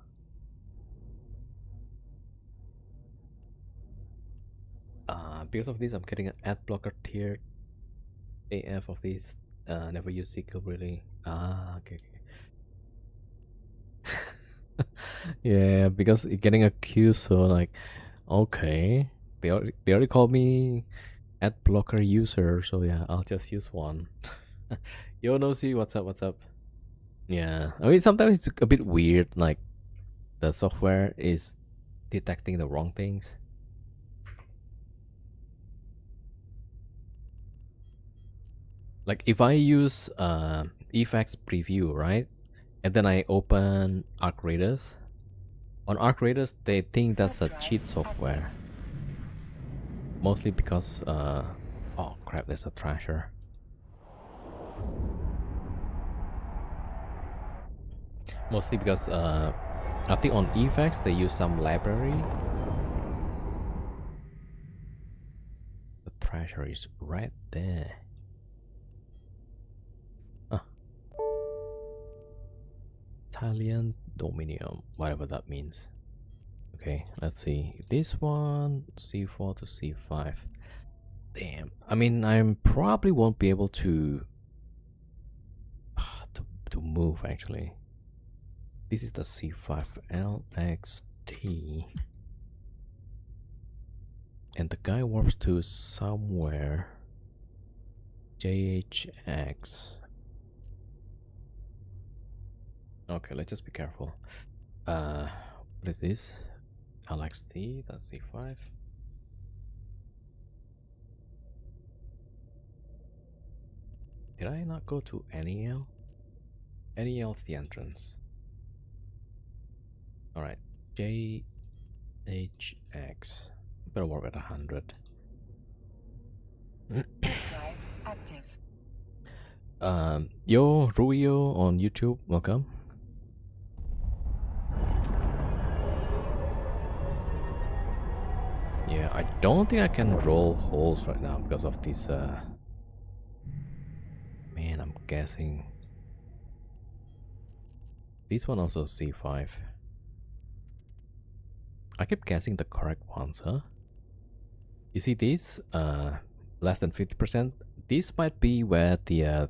Because of this, I'm getting an ad blocker tier AF of this. Never use SQL really. Okay. Yeah, because getting a queue, so like, okay. They already called me ad blocker user, so yeah, I'll just use one. Yo, no, see, what's up, what's up? Yeah, I mean, sometimes it's a bit weird, like, the software is detecting the wrong things. Like if I use effects preview, right, and then I open ArcRadis, on ArcRadis they think that's a cheat software, mostly because oh crap, there's a trasher. Mostly because I think on effects they use some library. The trasher is right there. Italian Dominium, whatever that means. Okay, let's see. This one, C4 to C5. Damn. I mean, I probably won't be able to, to move actually. This is the C5LXT. And the guy warps to somewhere. JHX. Okay, let's just be careful. What is this? LXT, that's C5. Did I not go to NEL? NEL is the entrance. Alright, JHX. Better work at 100. Drive active. Yo, Ruio on YouTube, welcome. Yeah, I don't think I can roll holes right now because of this, man, I'm guessing. This one also C5. I keep guessing the correct ones, huh? You see these, less than 50%? This might be where the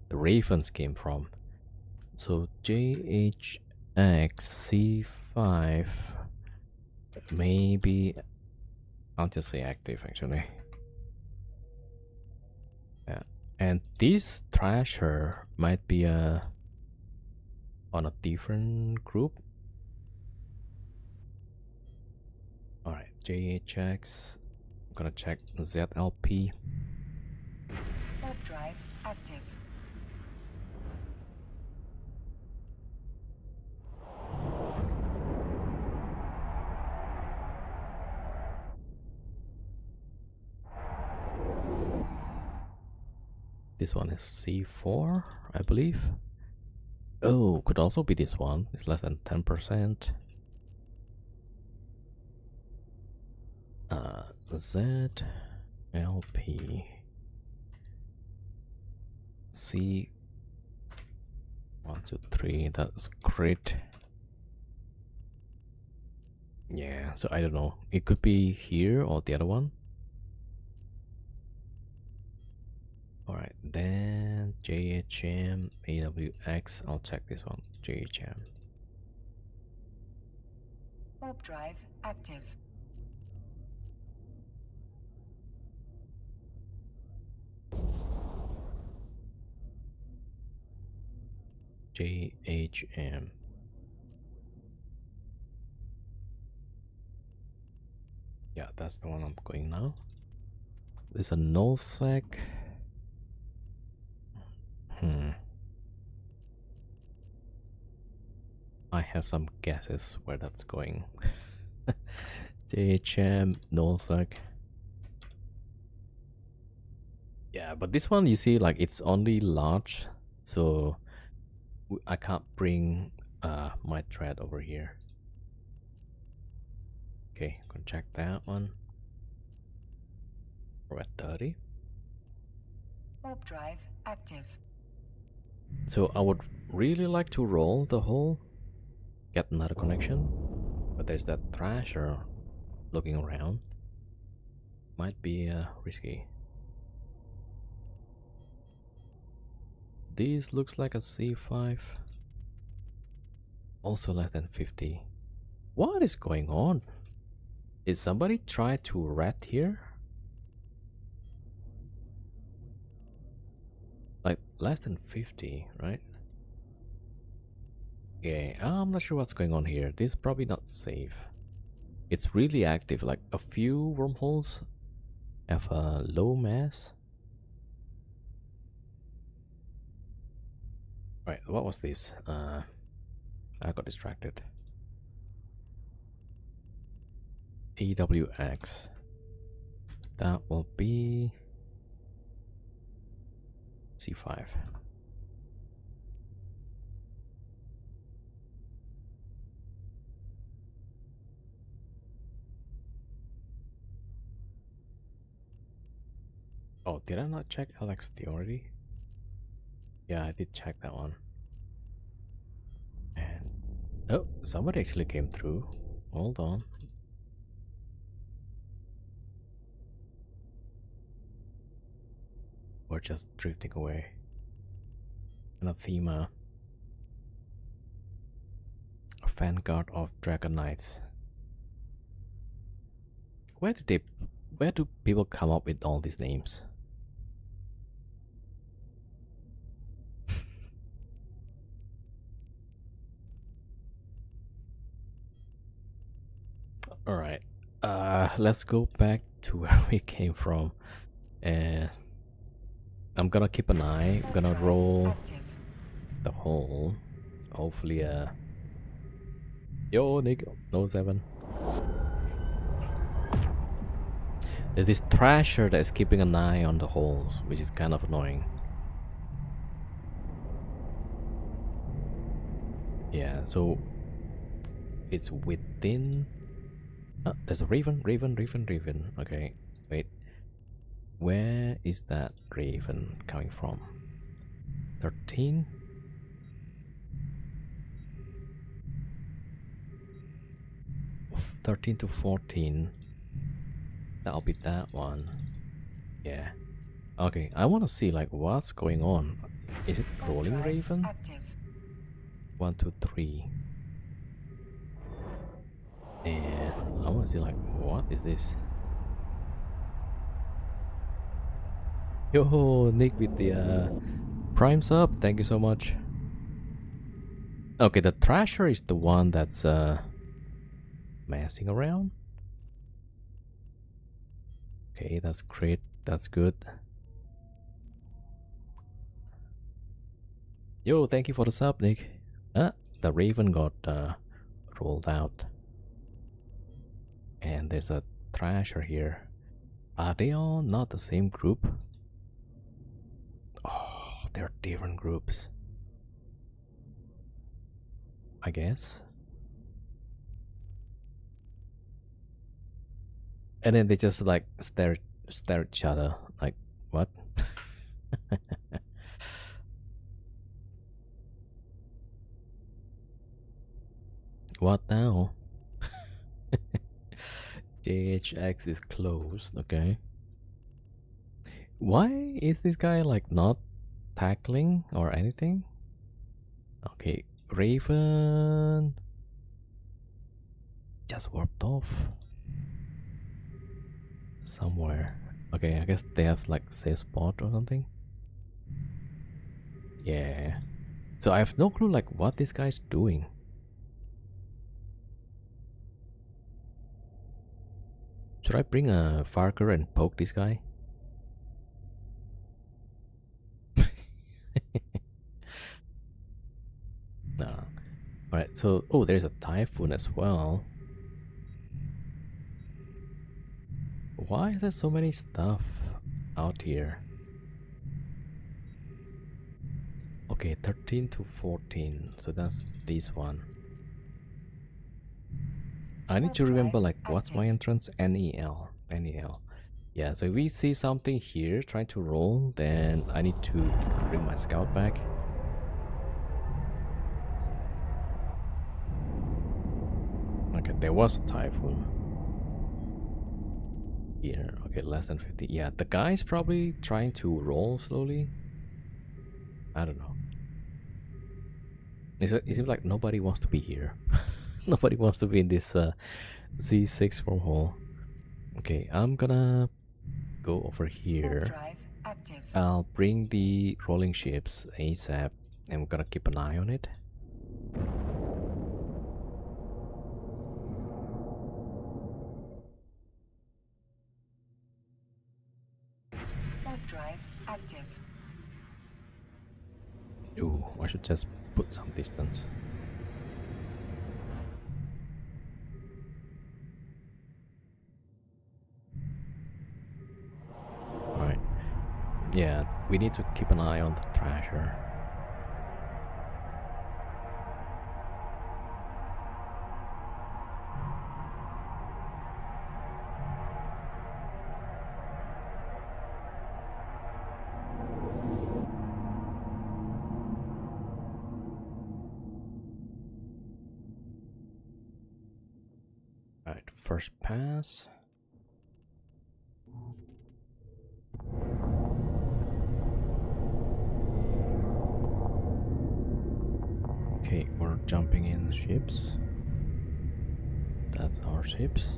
ravens came from. So JHX C5, maybe I'll just say active actually. Yeah, and this trasher might be on a different group. Alright, JHX. I'm gonna check ZLP. Warp drive active. This one is C4, I believe. Oh, could also be this one. It's less than 10%. ZLP. C 1, 2, 3. That's great. Yeah, so I don't know. It could be here or the other one. Alright, then JHM AWX. I'll check this one. JHM. Warp drive active. JHM. Yeah, that's the one I'm going now. There's a nullsec. have some guesses where that's going. JHM, nullsec. Yeah, but this one you see like it's only large, so I can't bring my thread over here. Okay, gonna check that one. We're at 30. Warp drive active. So I would really like to roll the hole, get another connection, but there's that thrasher looking around. Might be risky. This looks like a C5. Also less than 50. What is going on? Did somebody try to rat here? Like less than 50, right? Yeah, I'm not sure what's going on here. This is probably not safe. It's really active, like a few wormholes have a low mass. Right, what was this? I got distracted. AWX. That will be C5. Oh, did I not check LXD already? Yeah, I did check that one. And oh, somebody actually came through. Hold on. We're just drifting away. Anathema. A vanguard of Dragon Knights. Where do people come up with all these names? Alright. Let's go back to where we came from. And I'm gonna keep an eye. I'm gonna roll the hole. Hopefully yo Nick, no 7. There's this thrasher that is keeping an eye on the holes, which is kind of annoying. Yeah, so it's within. There's a raven. Okay, wait. Where is that raven coming from? 13? Of 13 to 14. That'll be that one. Yeah. Okay, I want to see like what's going on. Is it rolling raven? Active. 1, 2, 3. And I want to see like what is this? Yo, Nick with the Prime sub. Thank you so much. Okay, the Thrasher is the one that's messing around. Okay, that's great. That's good. Yo, thank you for the sub, Nick. The Raven got rolled out. And there's a Thrasher here. Are they all not the same group? Oh, they're different groups, I guess. And then they just like stare at each other like, what? What now? JHX is closed, okay. Why is this guy like not tackling or anything? Okay, Raven just warped off somewhere. Okay, I guess they have like safe spot or something. Yeah. So I have no clue like what this guy's doing. Should I bring a Farker and poke this guy? Nah. Right, so oh, there's a typhoon as well. Why is there so many stuff out here? Okay, 13 to 14, so that's this one. I need to remember like what's my entrance? NEL. NEL. Yeah, so if we see something here trying to roll, then I need to bring my scout back. Okay, there was a typhoon here. Okay, less than 50. Yeah, the guy's probably trying to roll slowly. I don't know. It seems like nobody wants to be here. Nobody wants to be in this Z6 wormhole. Okay, I'm gonna go over here. I'll bring the rolling ships ASAP, and we're gonna keep an eye on it. Warp drive active. Ooh, I should just put some distance. Alright. Yeah, we need to keep an eye on the Thrasher. Alright, first pass. Okay, we're jumping in ships. That's our ships.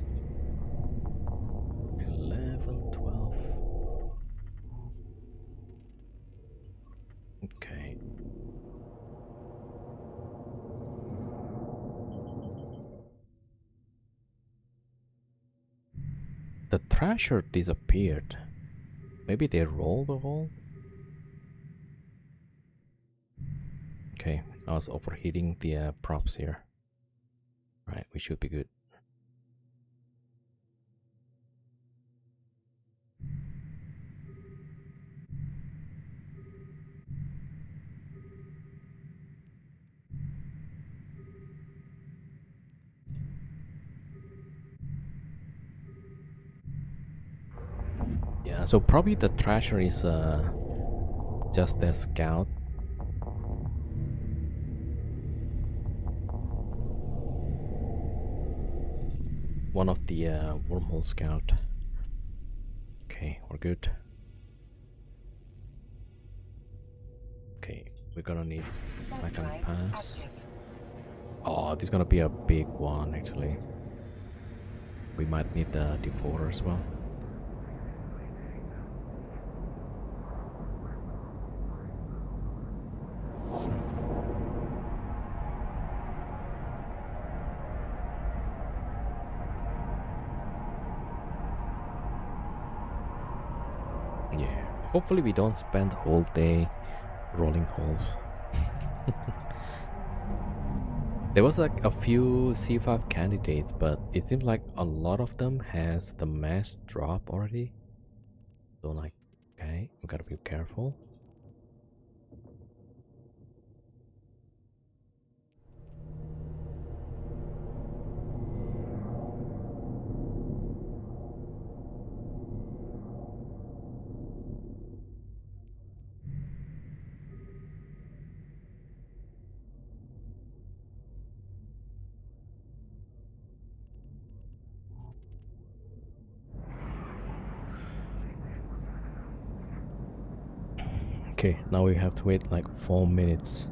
11, 12. Okay. The Thrasher disappeared. Maybe they rolled the hole? Okay, I was overheating the props here. Right, we should be good. Yeah, so probably the Thrasher is just a scout. One of the wormhole scout. Okay, we're good. Okay, we're gonna need second pass. Oh, this is gonna be a big one actually. We might need the devoter as well. Yeah, hopefully we don't spend the whole day rolling holes. There was like a few C5 candidates, but it seems like a lot of them has the mass drop already. So like, okay, we gotta be careful. Okay, now we have to wait like 4 minutes.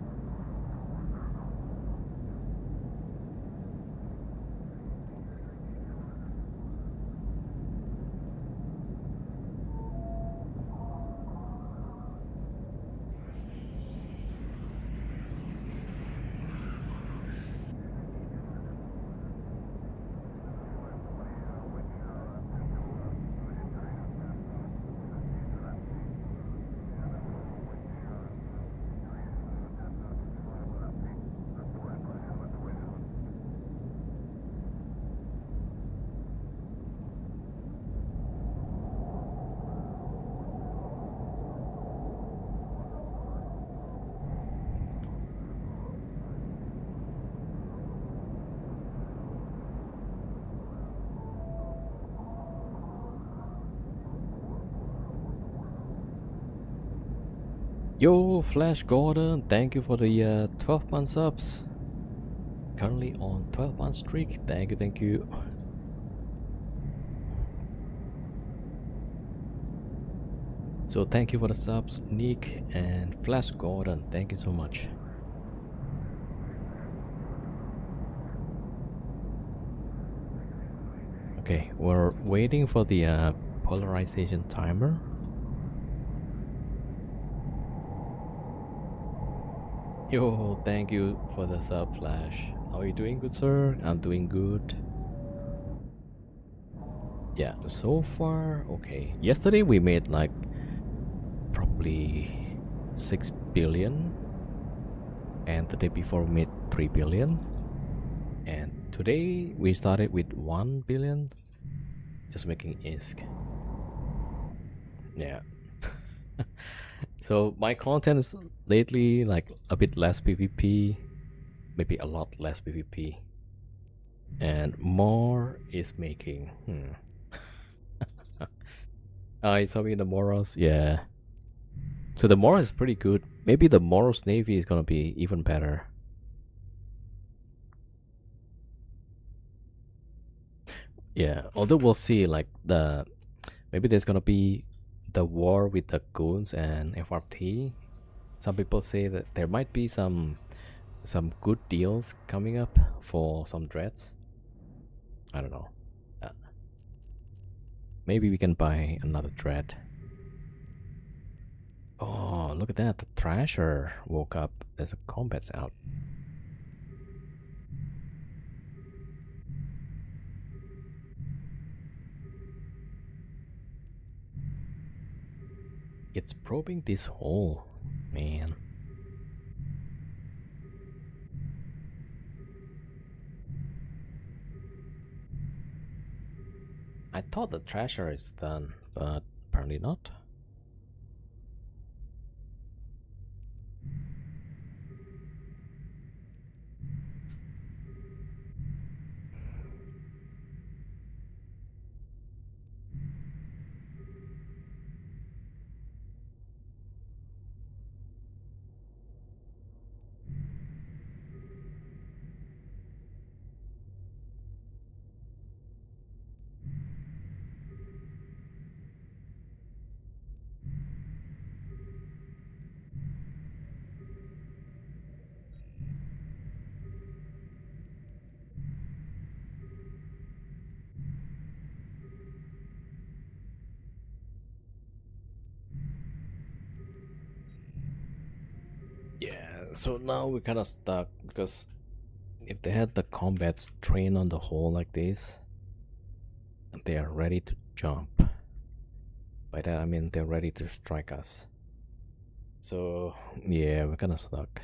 Yo, Flash Gordon, thank you for the 12-month subs. Currently on 12-month streak. Thank you, thank you. So thank you for the subs, Nick and Flash Gordon. Thank you so much. Okay, we're waiting for the polarization timer. Yo, thank you for the sub, Flash. How are you doing, good sir? I'm doing good. Yeah, so far, okay. Yesterday we made like probably 6 billion, and the day before we made 3 billion, and today we started with 1 billion, just making ISK. Yeah. So my content is lately like a bit less PvP, maybe a lot less PvP, and more is making. I saw me in the Moros, yeah. So the Moros is pretty good. Maybe the Moros Navy is gonna be even better. Yeah, although we'll see. Like maybe there's gonna be the war with the goons and FRT. Some people say that there might be some good deals coming up for some dreads. I don't know. Maybe we can buy another dread. Oh, look at that! The Thrasher woke up. There's a combat's out. It's probing this hole, man. I thought the Thrasher is done, but apparently not. Yeah, so now we're kind of stuck because if they had the combats train on the hole like this, they are ready to jump. By that I mean they're ready to strike us. So yeah, we're kind of stuck.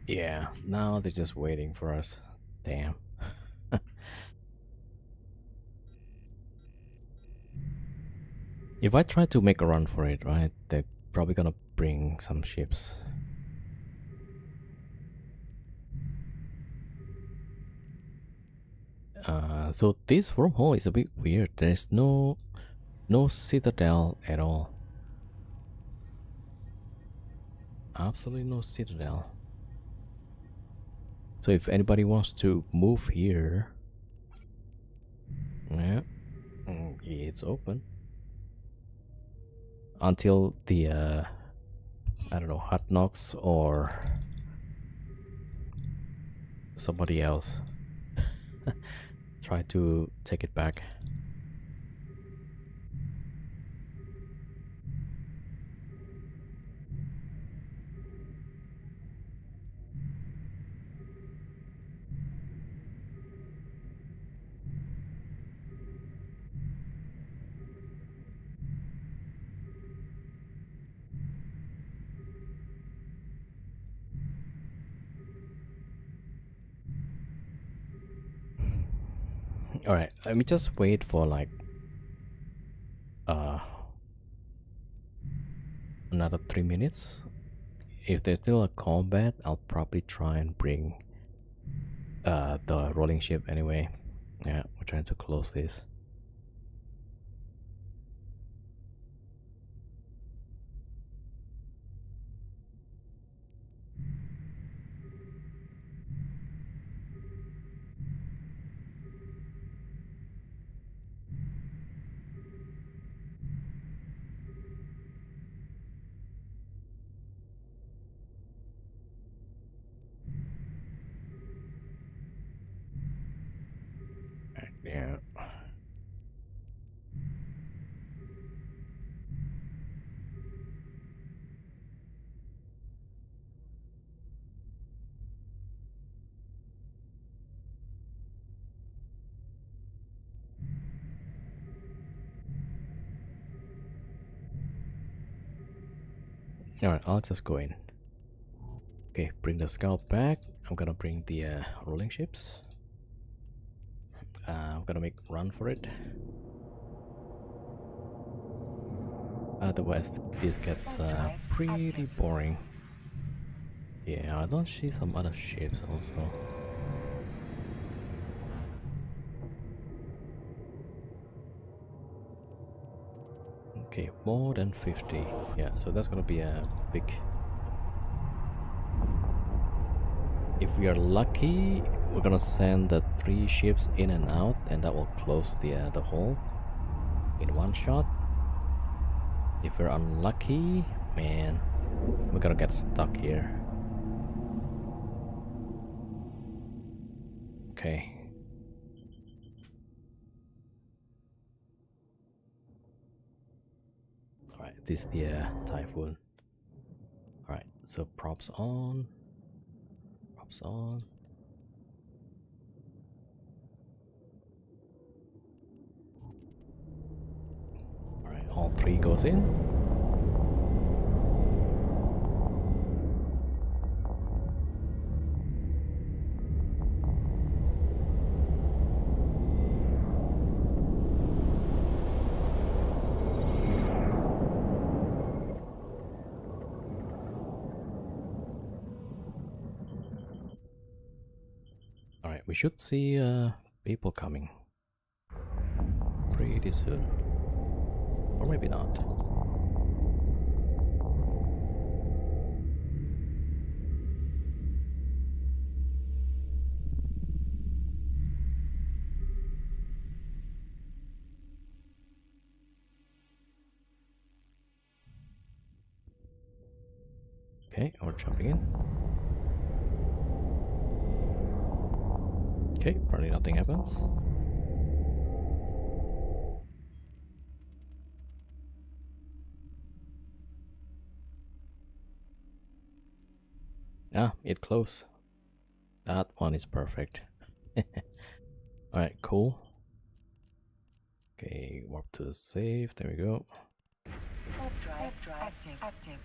Yeah, now they're just waiting for us. Damn. If I try to make a run for it, right, they're probably gonna bring some ships. So this wormhole is a bit weird. There's no citadel at all. Absolutely no citadel. So if anybody wants to move here, yeah, it's open. until the I don't know, Hot Knocks or somebody else try to take it back. All right, let me just wait for like uh another 3 minutes. If there's still a combat, I'll probably try and bring the rolling ship anyway. Yeah, we're trying to close this. Right, yeah. Alright, I'll just go in. Okay, bring the scout back. I'm gonna bring the rolling ships. I'm gonna make run for it. Otherwise, this gets pretty boring. Yeah, I don't see some other ships also. Okay, more than 50. Yeah, so that's gonna be a big... If we are lucky, we're gonna send the 3 ships in and out, and that will close the hole in one shot. If we're unlucky, man, we're gonna get stuck here. Okay. Alright, this is the typhoon. Alright, so props on. Props on. Alright, all 3 goes in. Alright, we should see people coming pretty soon. Or maybe not. Okay, we're jumping in. Okay, probably nothing happens. Ah, it closed. That one is perfect. Alright, cool. Okay, warp to the save. There we go. Warp drive active.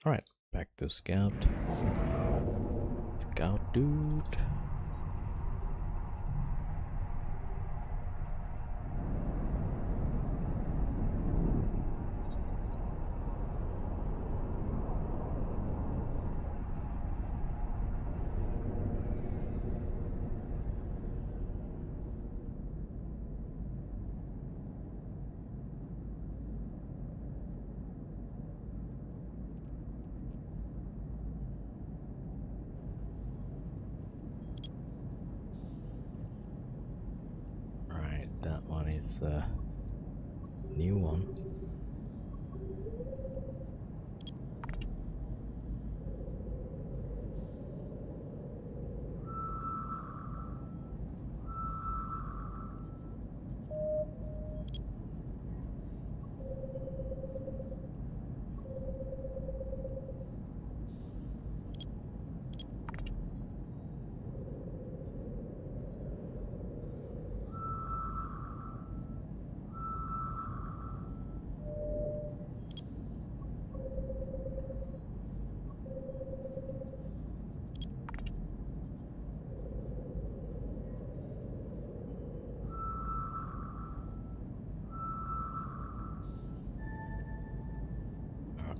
Alright, back to scout. Scout dude. is a new one.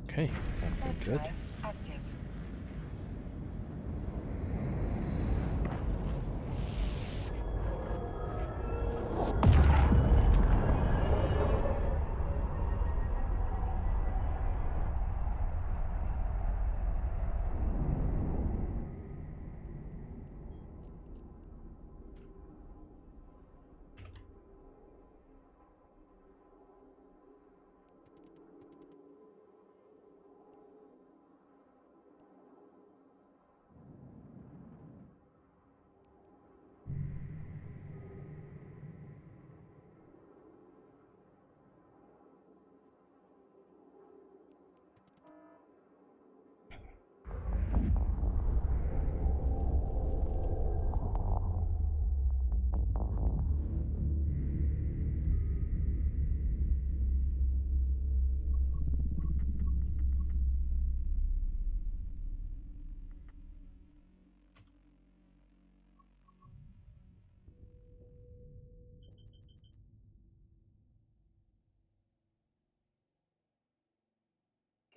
Okay, Warp good. drive active.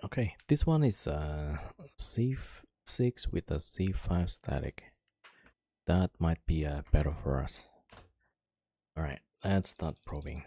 Okay, this one is C6 with a C5 static. That might be better for us. Alright, let's start probing.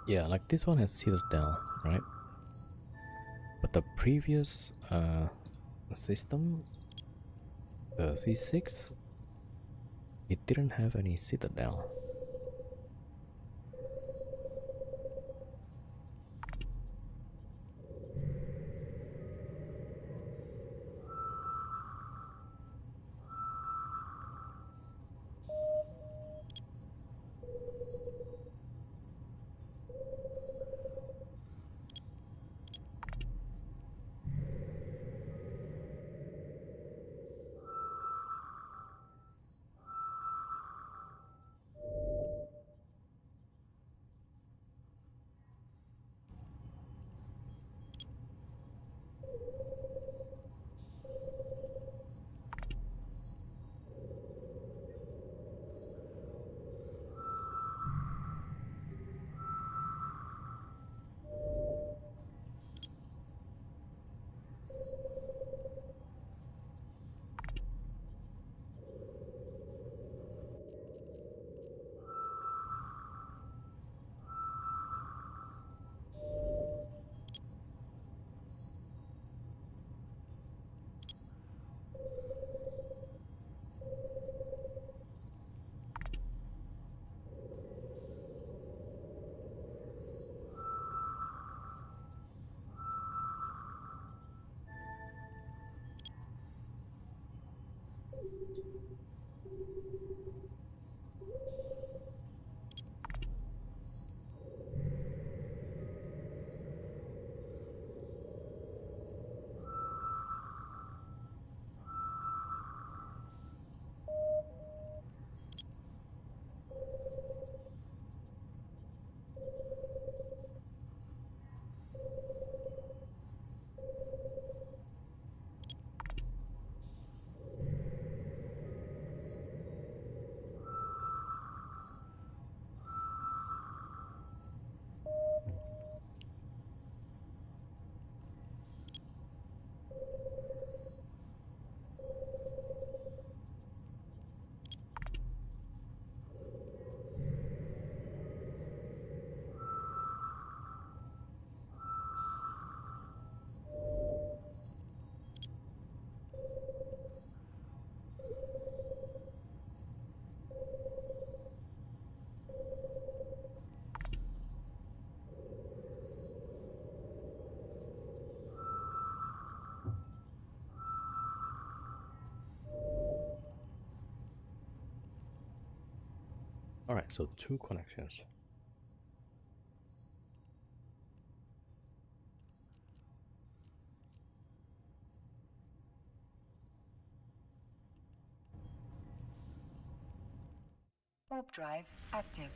Yeah, like this one has Citadel, right? But the previous system, the C6, it didn't have any Citadel. All right, so 2 connections. Warp drive active.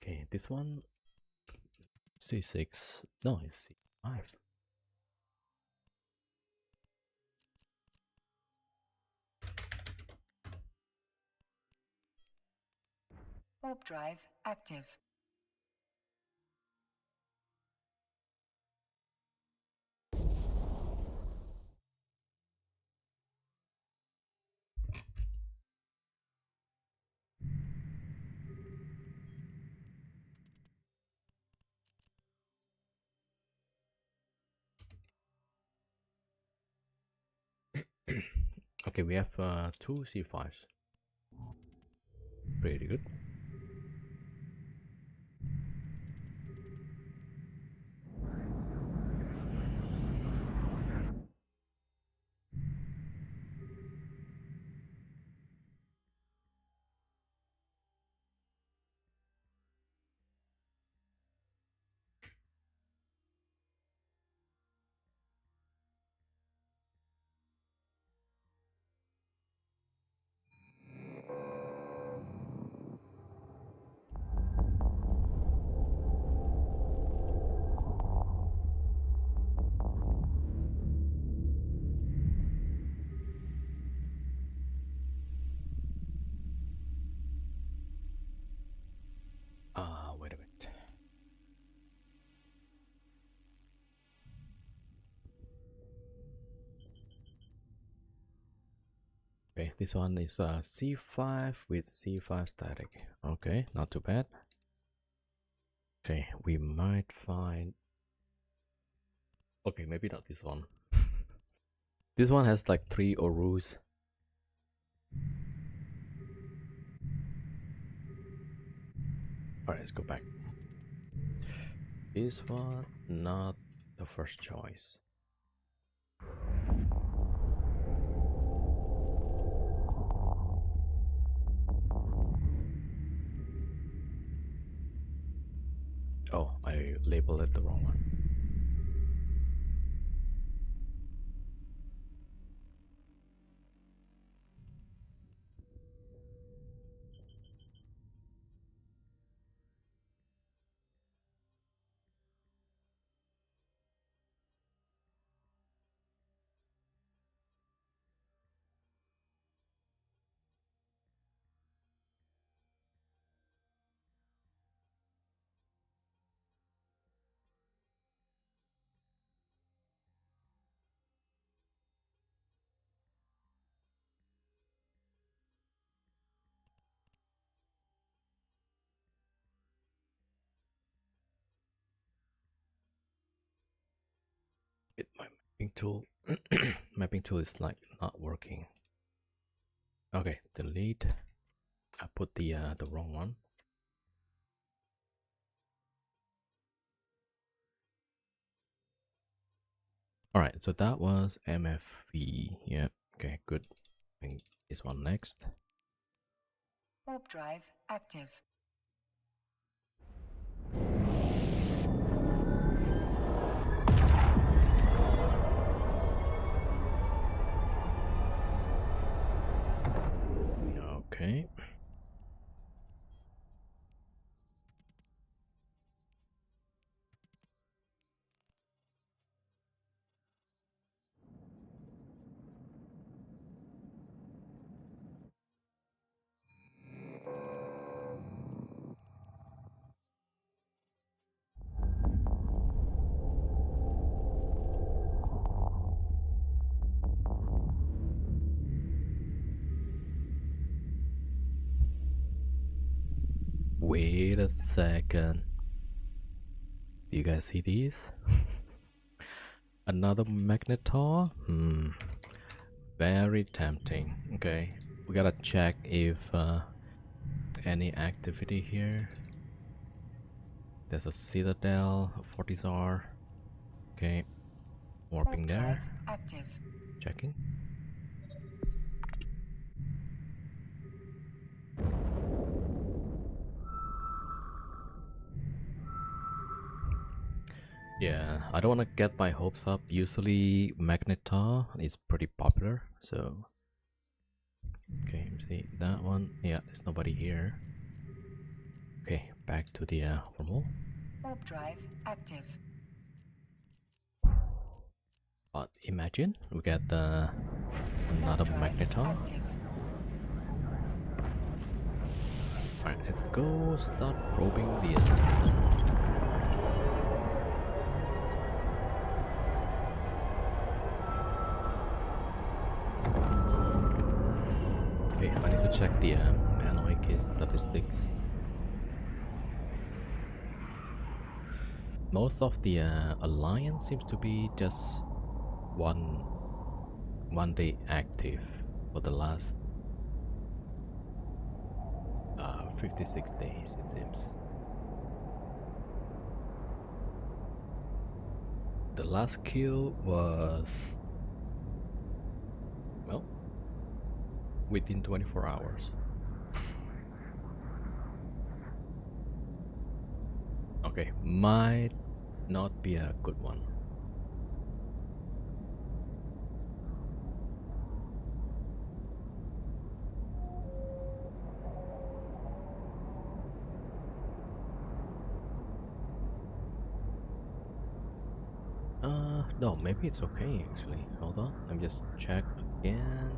Okay, this one C6. No, it's C5. Warp drive active. Okay, we have 2 C5s. Pretty good. Wait a minute. Okay, this one is C5 with C5 static. Okay, not too bad. Okay, we might find... Okay, maybe not this one. This one has like 3 Orus. Alright, let's go back. This one, not the first choice. Oh, I labeled it the wrong one. It my mapping tool Mapping tool is like not working. Okay, delete. I put the wrong one. All right, so that was MFV. Yeah. Okay, good. I think this one next. Warp drive active. Okay. Wait a second. Do you guys see these? Another magnetar? Very tempting. Okay, we gotta check if any activity here. There's a citadel, a Fortizar. Okay, warping Warp there. drive active. Checking. Yeah, I don't want to get my hopes up. Usually Magnetar is pretty popular, so okay, see that one. Yeah, there's nobody here. Okay, back to the wormhole. Warp drive active. But imagine we get another Warp drive Magnetar. active. Alright, let's go start probing the system. Okay, I need to check the Hanoi case statistics. Most of the alliance seems to be just one day active for the last 56 days, it seems. The last kill was, well, within 24 hours. Okay, might not be a good one. No, maybe it's okay actually. Hold on, let me just check again.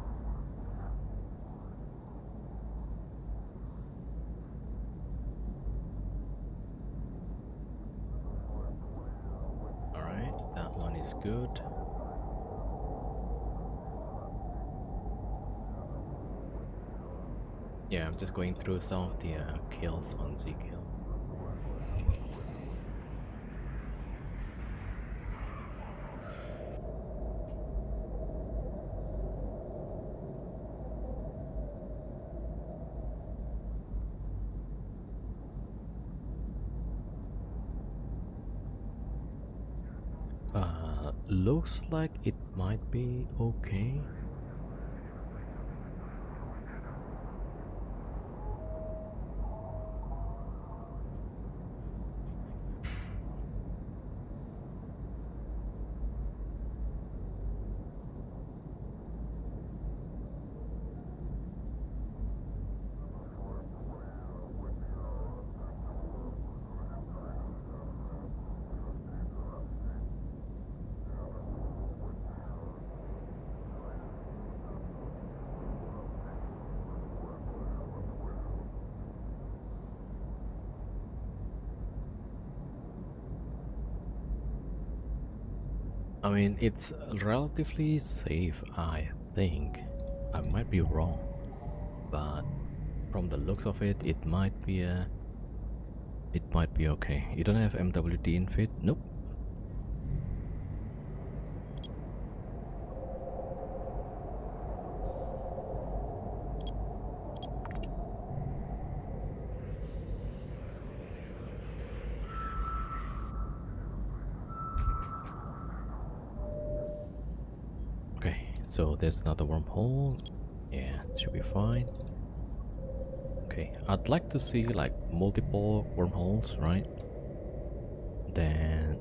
Alright, that one is good. Yeah, I'm just going through some of the kills on Z-Kill. Looks like it might be okay. I mean, it's relatively safe, I think. I might be wrong, but from the looks of it, it might be okay. You don't have MWD in fit? Nope. So there's another wormhole. Yeah, should be fine. Okay, I'd like to see like multiple wormholes, right? Then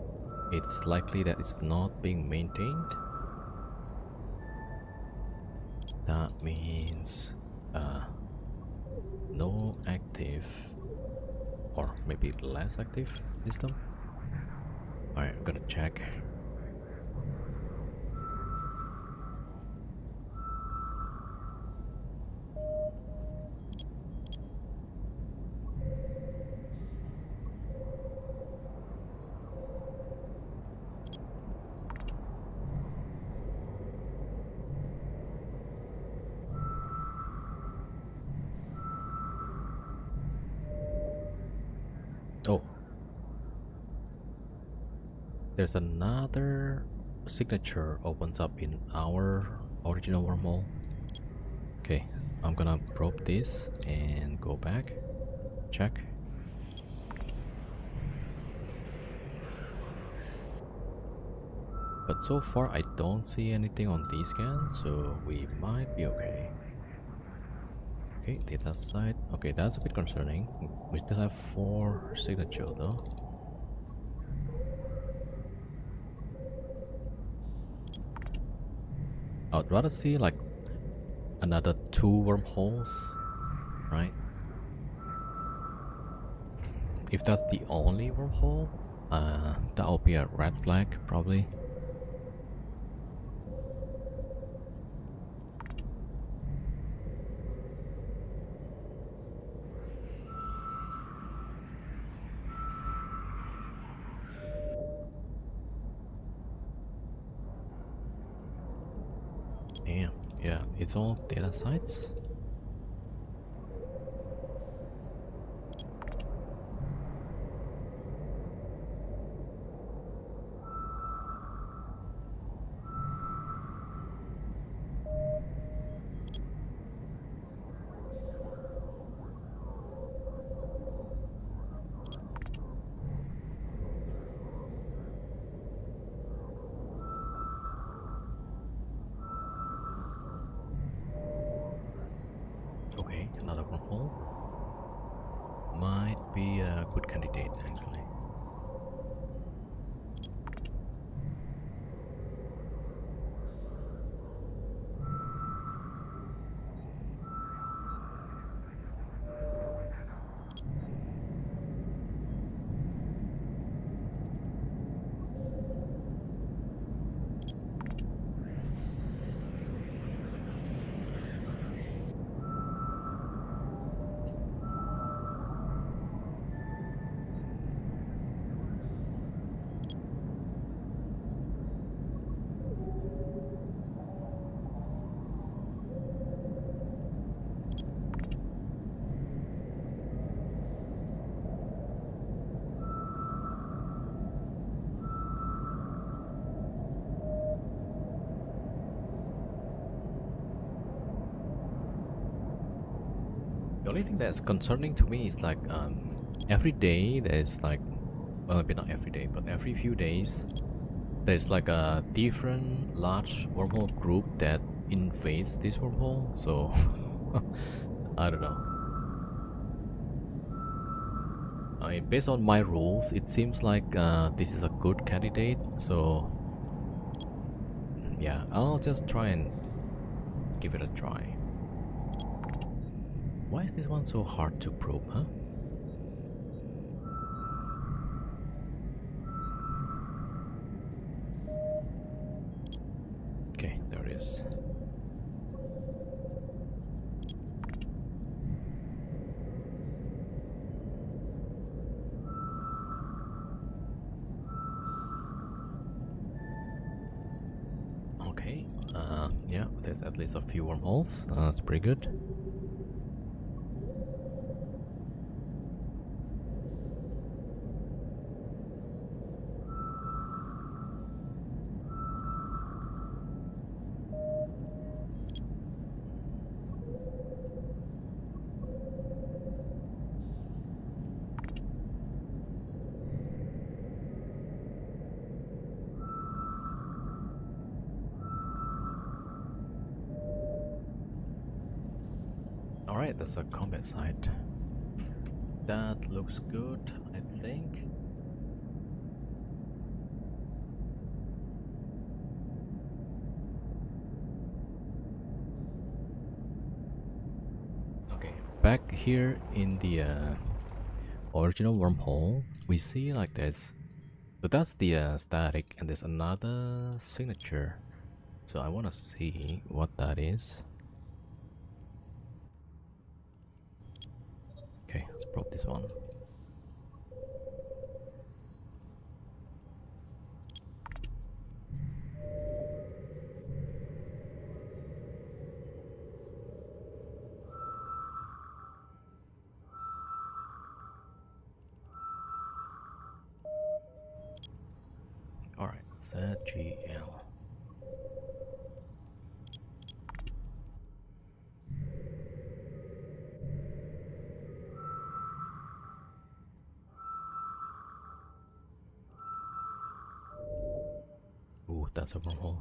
it's likely that it's not being maintained. That means no active, or maybe less active system. Alright, I'm gonna check. Oh, there's another signature opens up in our original wormhole. Okay, I'm gonna probe this and go back, check. But so far I don't see anything on this scan, so we might be okay. Okay, data site. Okay, that's a bit concerning. We still have 4 signature though. I'd rather see like another 2 wormholes, right? If that's the only wormhole, that'll be a red flag probably. Damn, yeah, it's all data sites. Okay, another wormhole. Might be a good candidate actually. The only thing that's concerning to me is like every day there's like, well, maybe not every day, but every few days there's like a different large wormhole group that invades this wormhole. So I don't know. I mean, based on my rules, it seems like this is a good candidate. So yeah, I'll just try and give it a try. Why is this one so hard to probe, huh? Okay, there it is. Okay, yeah, there's at least a few wormholes. That's pretty good. Alright, that's a combat site. That looks good, I think. Okay, back here in the original wormhole, we see like this. So that's the static, and there's another signature. So I want to see what that is. Okay, let's probe this one. Alright, ZGL. Ooh, that's a wormhole.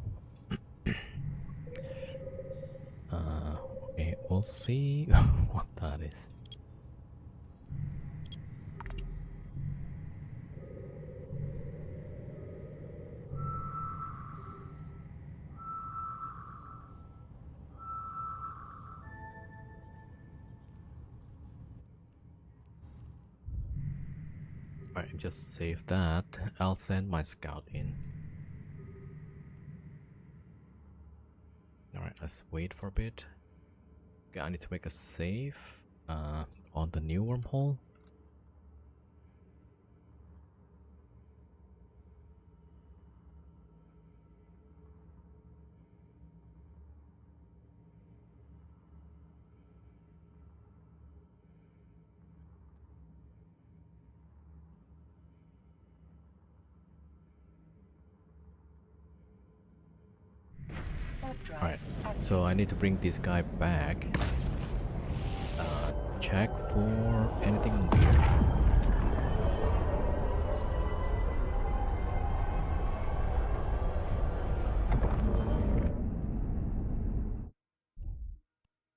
Okay, we'll see what that is. Alright, just save that. I'll send my scout in. Alright, let's wait for a bit. Okay, I need to make a save on the new wormhole. Alright, so I need to bring this guy back. Check for anything weird.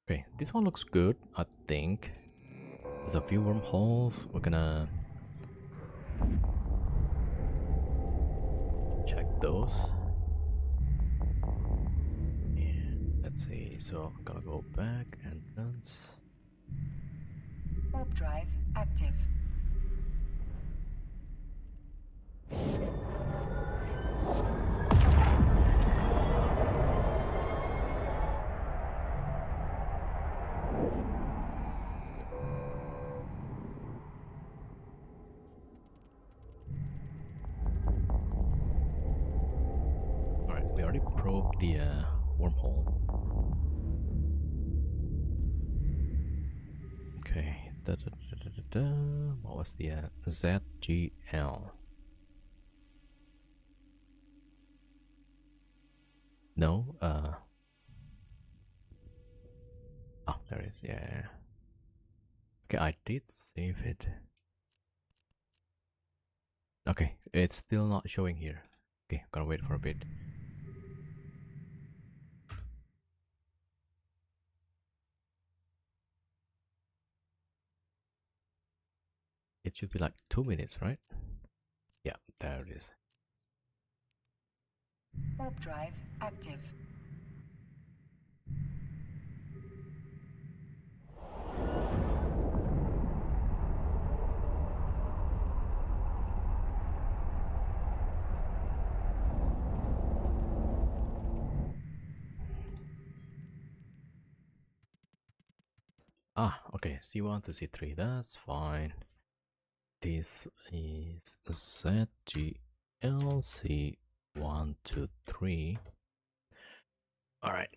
Okay, this one looks good, I think. There's a few wormholes. We're gonna check those. And let's see, so I'm gonna go back, entrance. Warp drive active. Alright, we already probed the wormhole. Okay, what was the ZGL? No, oh, there it is, yeah. Okay, I did save it. Okay, it's still not showing here. Okay, gonna wait for a bit. It should be like 2 minutes, right? Yeah, there it is. Warp drive active. Ah, okay, C1 to C3, that's fine. This is ZGLC1 to 3. Alright.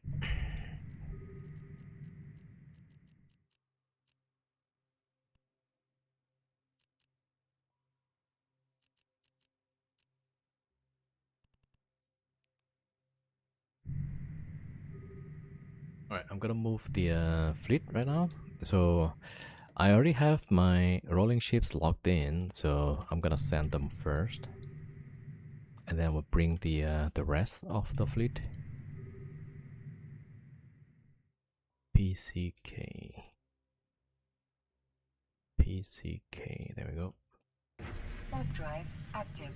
Alright, I'm gonna move the fleet right now. So I already have my rolling ships locked in, so I'm gonna send them first. And then we'll bring the rest of the fleet. PCK. PCK. There we go. Warp drive active.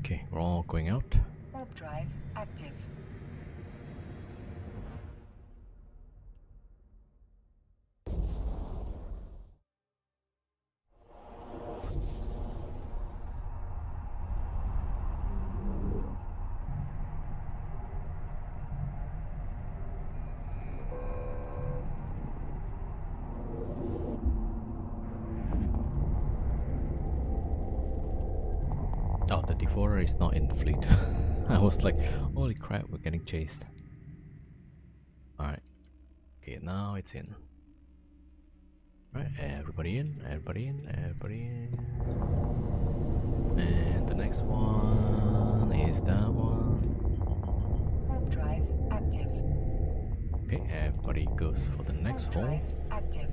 Okay, we're all going out. Warp drive active. Oh, the devorer is not in the fleet. I was like, holy crap, we're getting chased. Alright. Okay, now it's in. Alright, everybody in, everybody in, everybody in. And the next one is that one. Warp drive active. Okay, everybody goes for the next Warp hole. drive active.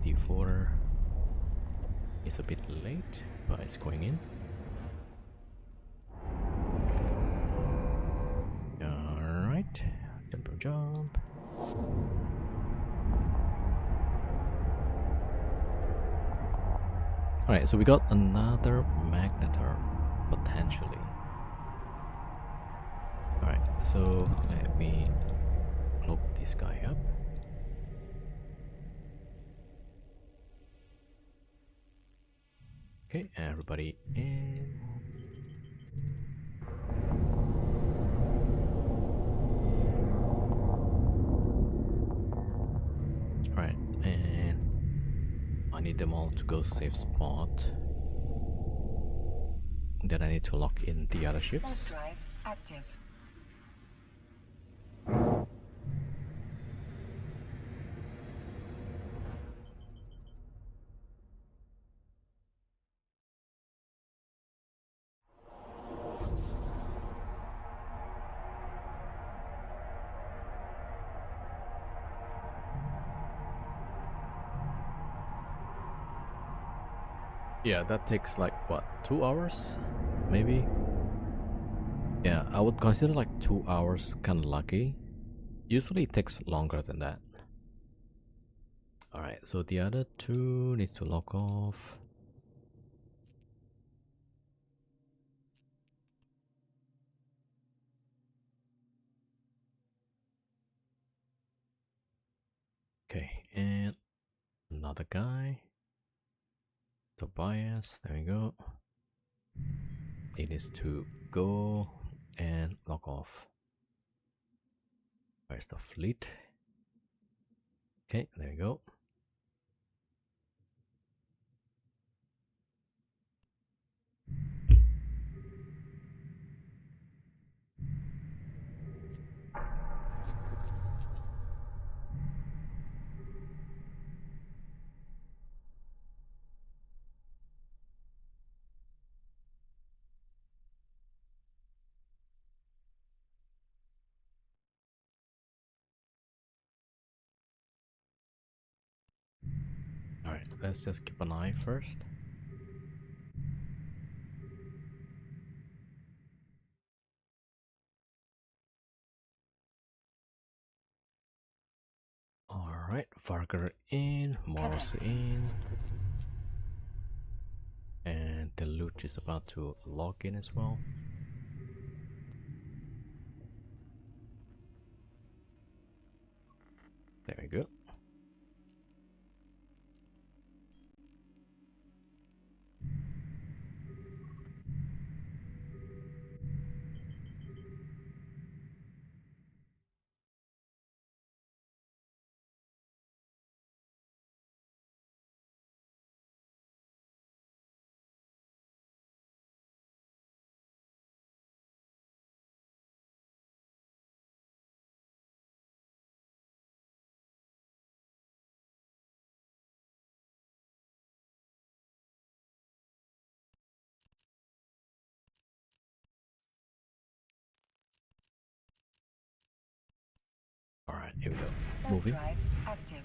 D4 is a bit late, but it's going in. Alright, jump. Alright, so we got another magnetar, potentially. Alright, so let me cloak this guy up. Okay, everybody in. Alright, and I need them all to go safe spot. Then I need to lock in the other Warp ships. drive active. Yeah, that takes like what, 2 hours? Maybe? Yeah, I would consider like 2 hours kinda lucky. Usually it takes longer than that. Alright, so the other two needs to lock off. Okay, and another guy. Tobias, there we go. It needs to go and lock off. Where's the fleet? Okay, there we go. Alright, let's just keep an eye first. Alright, Varger in, Morris in. And the loot is about to log in as well. There we go. Alright, here we go. Warp Moving. drive active.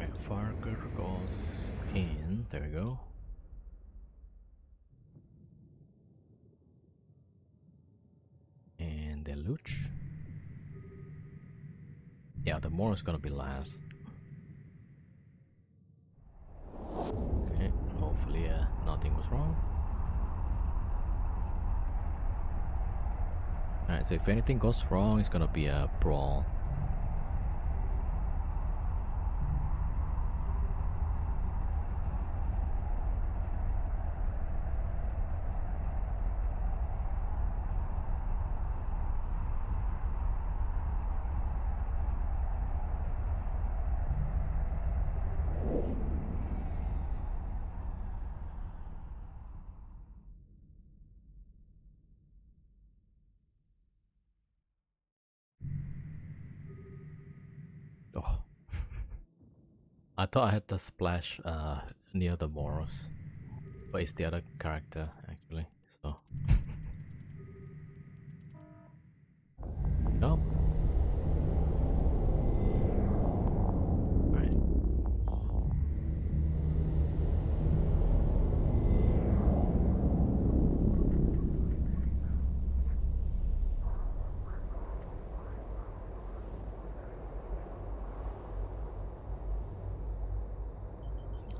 Alright, Farker goes in. There we go. And the Luch. Yeah, the Moor is gonna be last. Okay, hopefully nothing was wrong. Alright, so if anything goes wrong, it's gonna be a brawl. Oh. I thought I had the splash near the Moros, but it's the other character actually. So no. Right.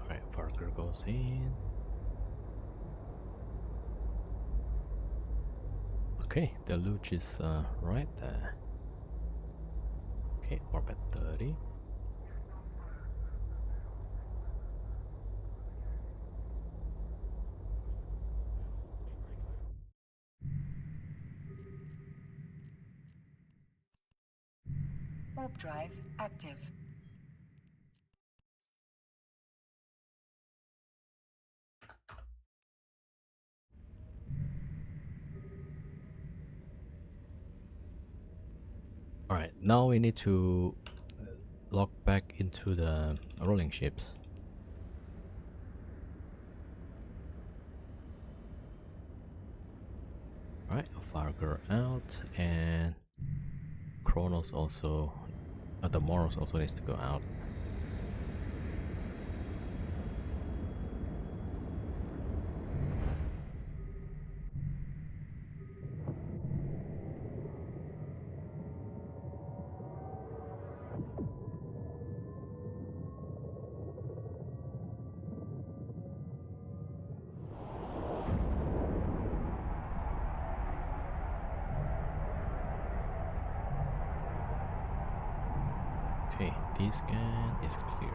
Alright, Parker goes in. Okay, the Luch is right there. Okay, orbit 30. Warp drive active. Alright, now we need to log back into the rolling ships. Alright, Farger out, and Kronos also, the Moros also needs to go out. Okay, this scan is clear.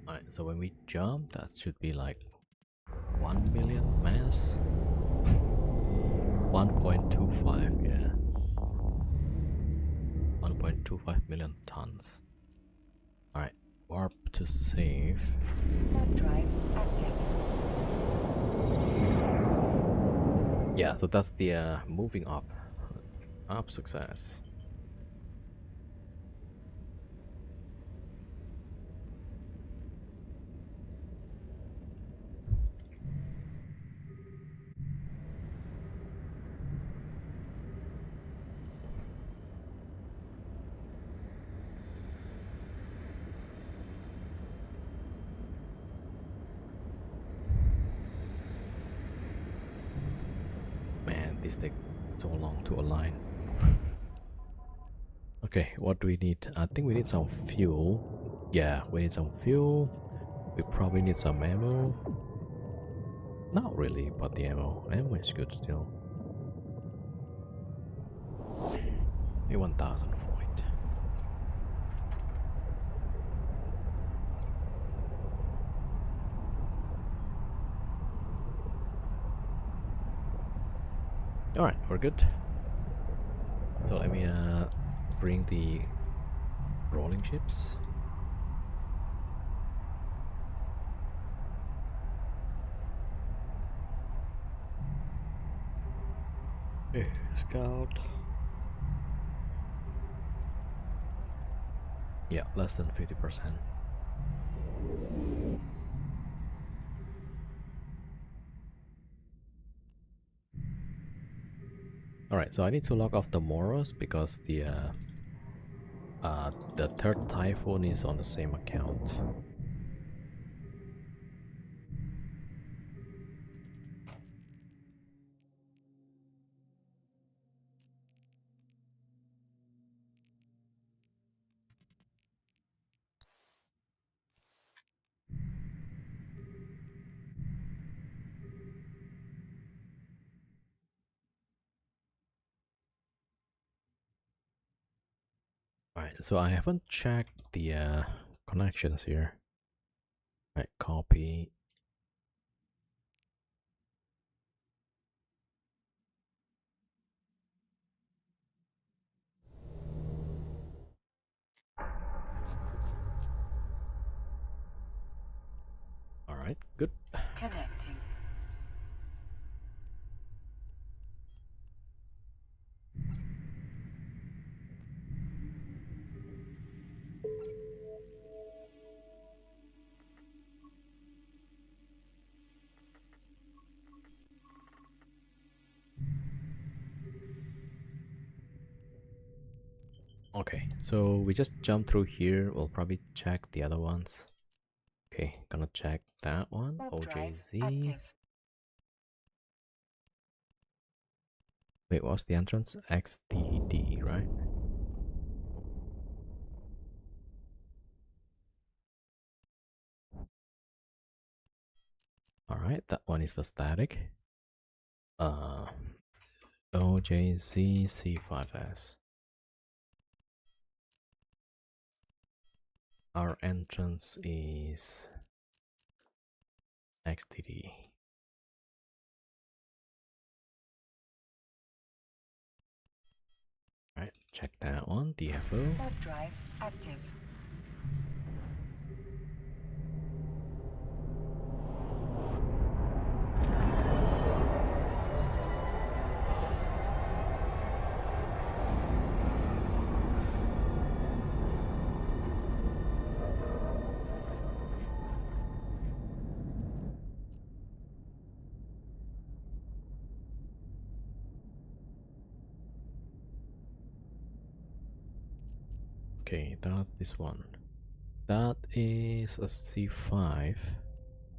Alright, so when we jump, that should be like 1 million mass. 1.25, yeah. 1.25 million tons. Alright, warp to save. Warp drive active. Yeah, so that's the moving up. Up success. Man, this takes so long to align. Okay, what do we need? I think we need some fuel. Yeah, we need some fuel. We probably need some ammo. Not really, but the ammo. Ammo is good still. 1000 for it. Alright, we're good. So let me bring the rolling ships. Scout. Yeah, less than 50%. Alright, so I need to log off the Moros because the third typhoon is on the same account. Alright, so I haven't checked the connections here. Right, copy. Alright, good. Connecting. Okay, so we just jump through here. We'll probably check the other ones. Okay, gonna check that one. Warp drive OJZ. active. Wait, what's the entrance? XDD, right? Alright, that one is the static. OJZ C5S. Our entrance is XDD. Alright, check that one. DFO. Warp drive active. Okay, that's this one. That is a C5.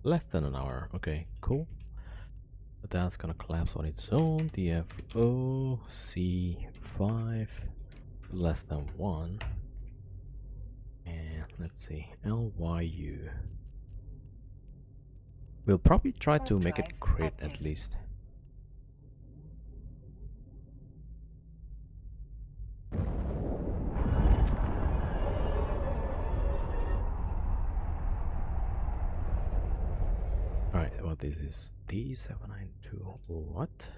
Less than an hour. Okay, cool. But that's gonna collapse on its own. DFO C5 less than 1. And let's see, LYU. We'll probably try to make it crit at least. Alright, well, this is D792. What?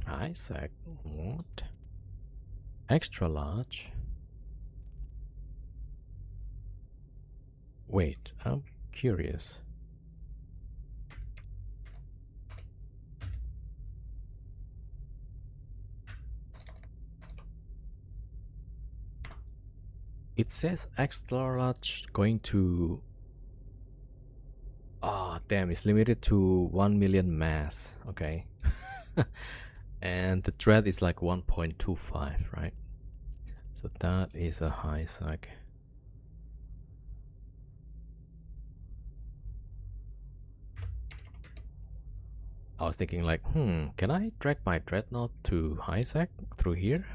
Isaac, what? Extra large? Wait, I'm curious. It says extra large going to... Ah, damn, it's limited to 1 million mass. Okay. And the dread is like 1.25, right? So that is a high sag. I was thinking like, can I drag my dreadnought to high sag through here?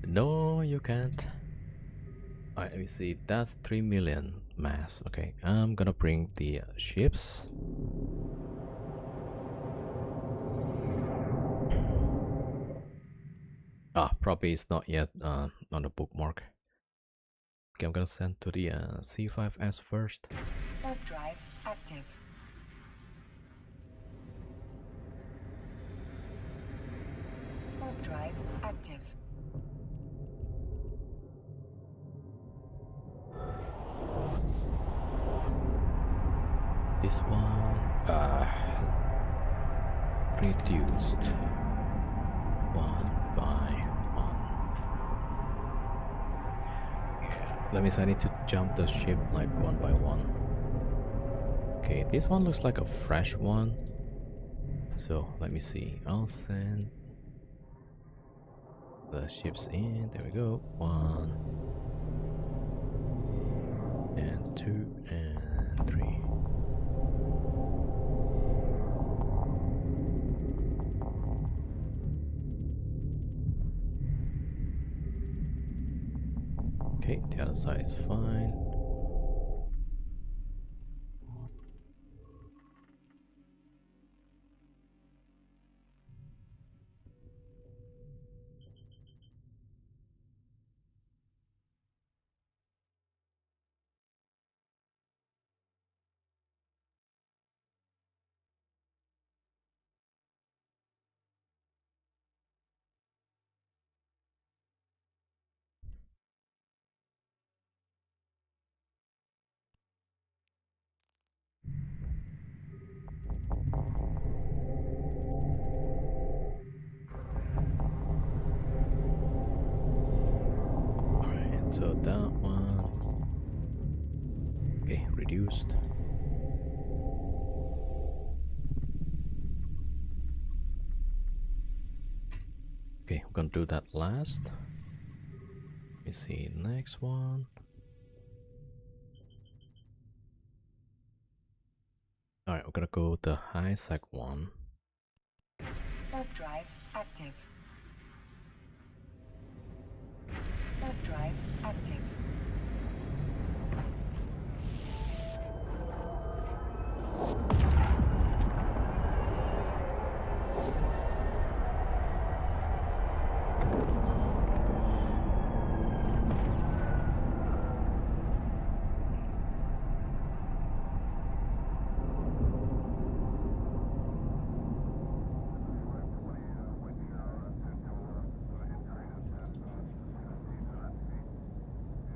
No, you can't. Alright, let me see. That's 3 million mass. Okay, I'm gonna bring the ships. Ah, probably it's not yet on the bookmark. Okay, I'm gonna send to the C5S first. Warp drive active. drive active. This one reduced 1 by 1. Yeah, that means I need to jump the ship like 1 by 1. Okay, this one looks like a fresh one. So let me see. I'll send the ships in. There we go. 1 and 2 and 3. Okay, the other side is fine. Alright, so that one. Okay, reduced. Okay, we're gonna do that last. Let me see, next one. Alright, we're gonna go with the high sec one. Warp drive active. Warp drive active.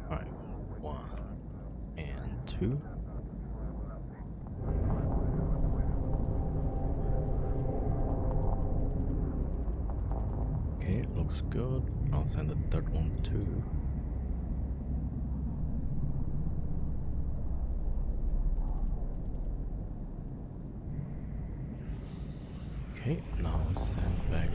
Alright, 1 and 2. Okay, looks good. I'll send the third one too. Okay, now send back.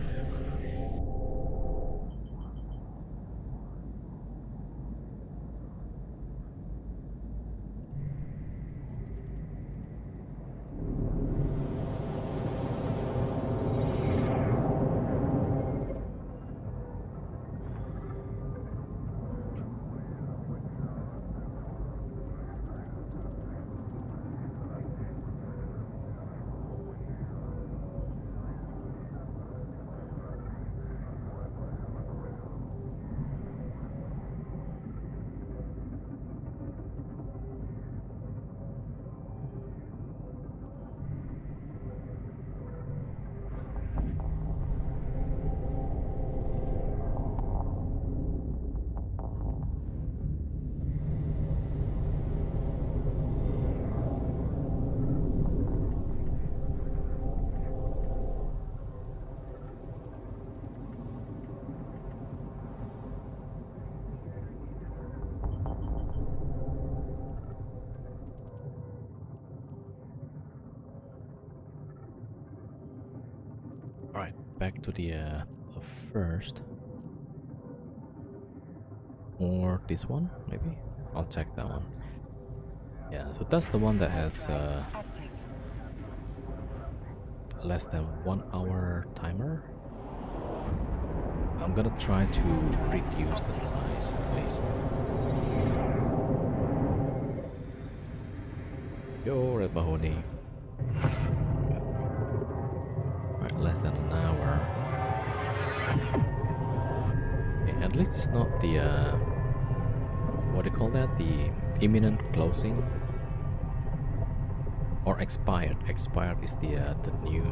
Alright, back to the first. Or this one, maybe? I'll check that one. Yeah, so that's the one that has Active. less than 1 hour timer. I'm gonna try to reduce the size at least. Yo, Red Mahoney. Alright, less than an hour. Okay, at least it's not the what do you call that? The imminent closing or expired. Expired is the new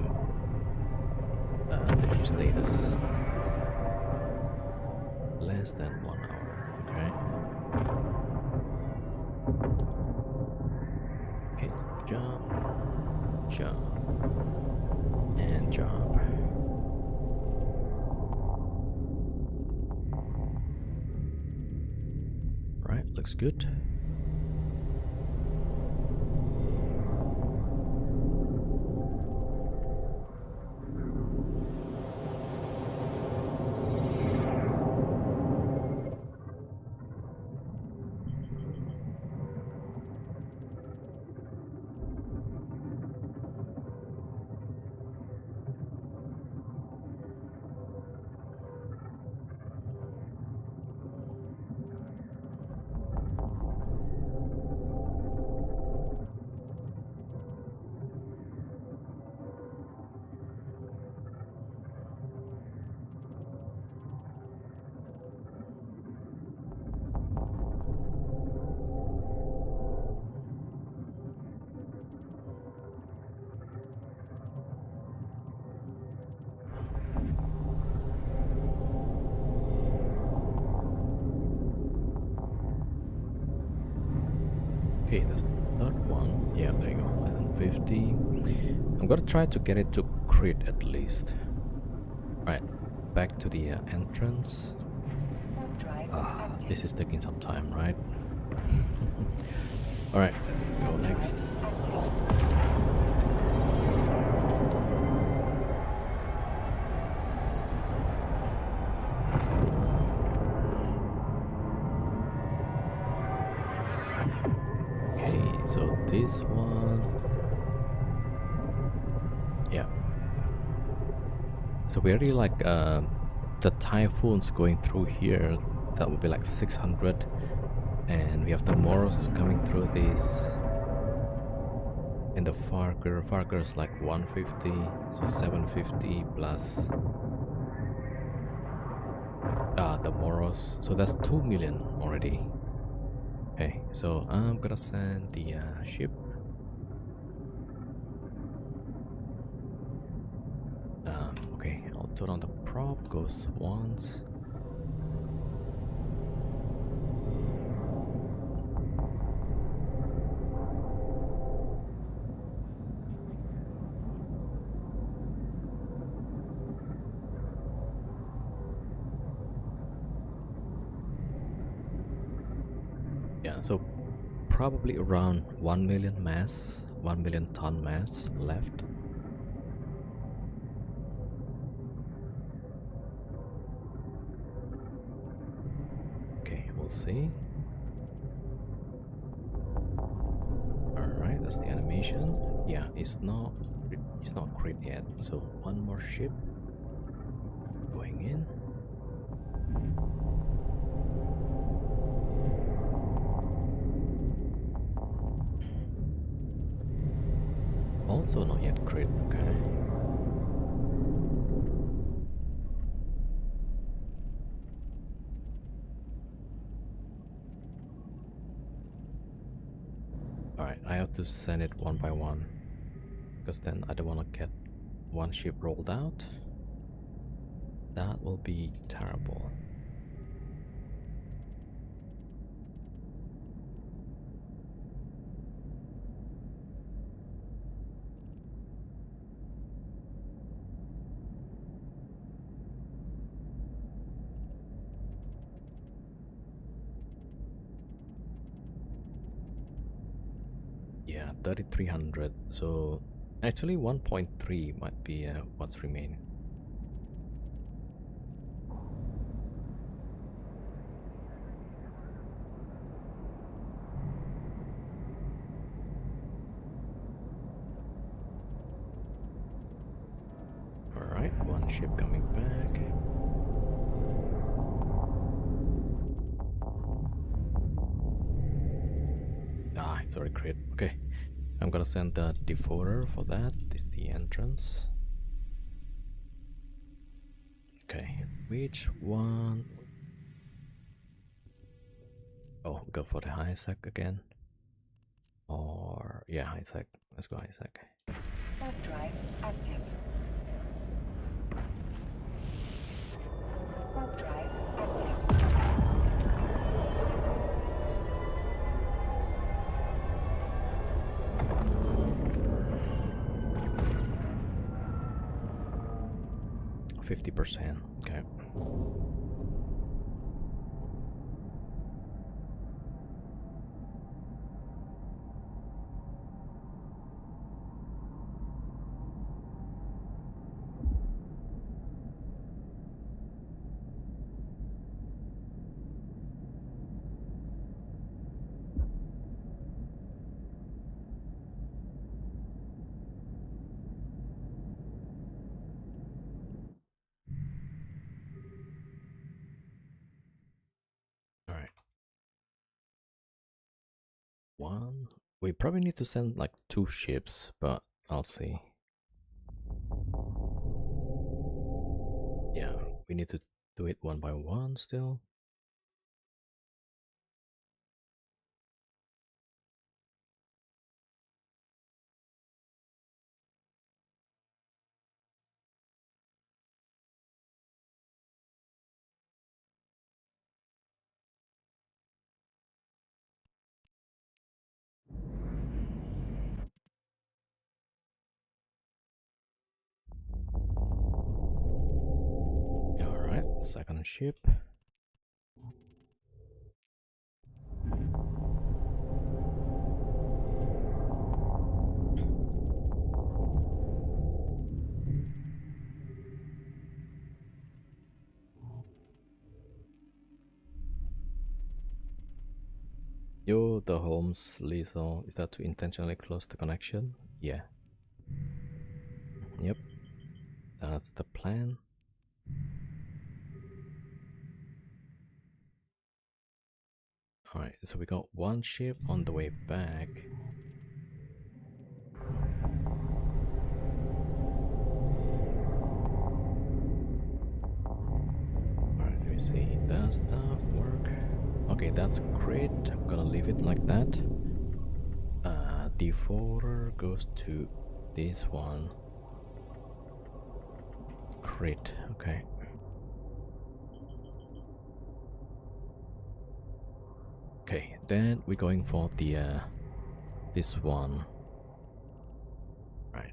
status. less than 1 hour. Okay. Okay, jump, jump, and jump. Right, looks good. Okay, that's the third one. Yeah, there you go. Less than 50. I'm gonna try to get it to crit at least. Right, back to the entrance. Warp drive active. This is taking some time, right? Alright, go next. Active. Okay, so this one. Yeah. So we already like the typhoons going through here. That would be like 600. And we have the Moros coming through this. And the Farker is like 150. So 750 plus the Moros. So that's 2 million already. Okay, so I'm gonna send the ship. Okay, I'll turn on the prop, goes once. Yeah, so probably around 1 million mass, 1 million ton mass left. Okay, we'll see. Alright, that's the animation. Yeah, it's not crit yet. So one more ship going in. Also not yet crit, okay. Alright, I have to send it one by one, because then I don't want to get one ship rolled out. That will be terrible. Yeah, 3300. So actually 1.3 might be what's remaining. Alright, one ship coming back. Ah, it's already crit. Okay, I'm gonna send the deforer for that. This is the entrance. Okay, which one? Oh, go for the high sec again. Or yeah, high sec. Let's go high sec. Warp drive active. Warp drive active. 50%. Okay. All right. One. We probably need to send like 2 ships, but I'll see. Yeah, we need to do it one by one still. All right, second ship. Yo, the home's lethal. Is that to intentionally close the connection? Yeah. Yep. That's the plan. Alright, so we got one ship on the way back. Alright, let me see. Does that work? Okay, that's great. I'm gonna leave it like that. Defaulter goes to this one. Great, okay. Okay, then we're going for the this one. Right.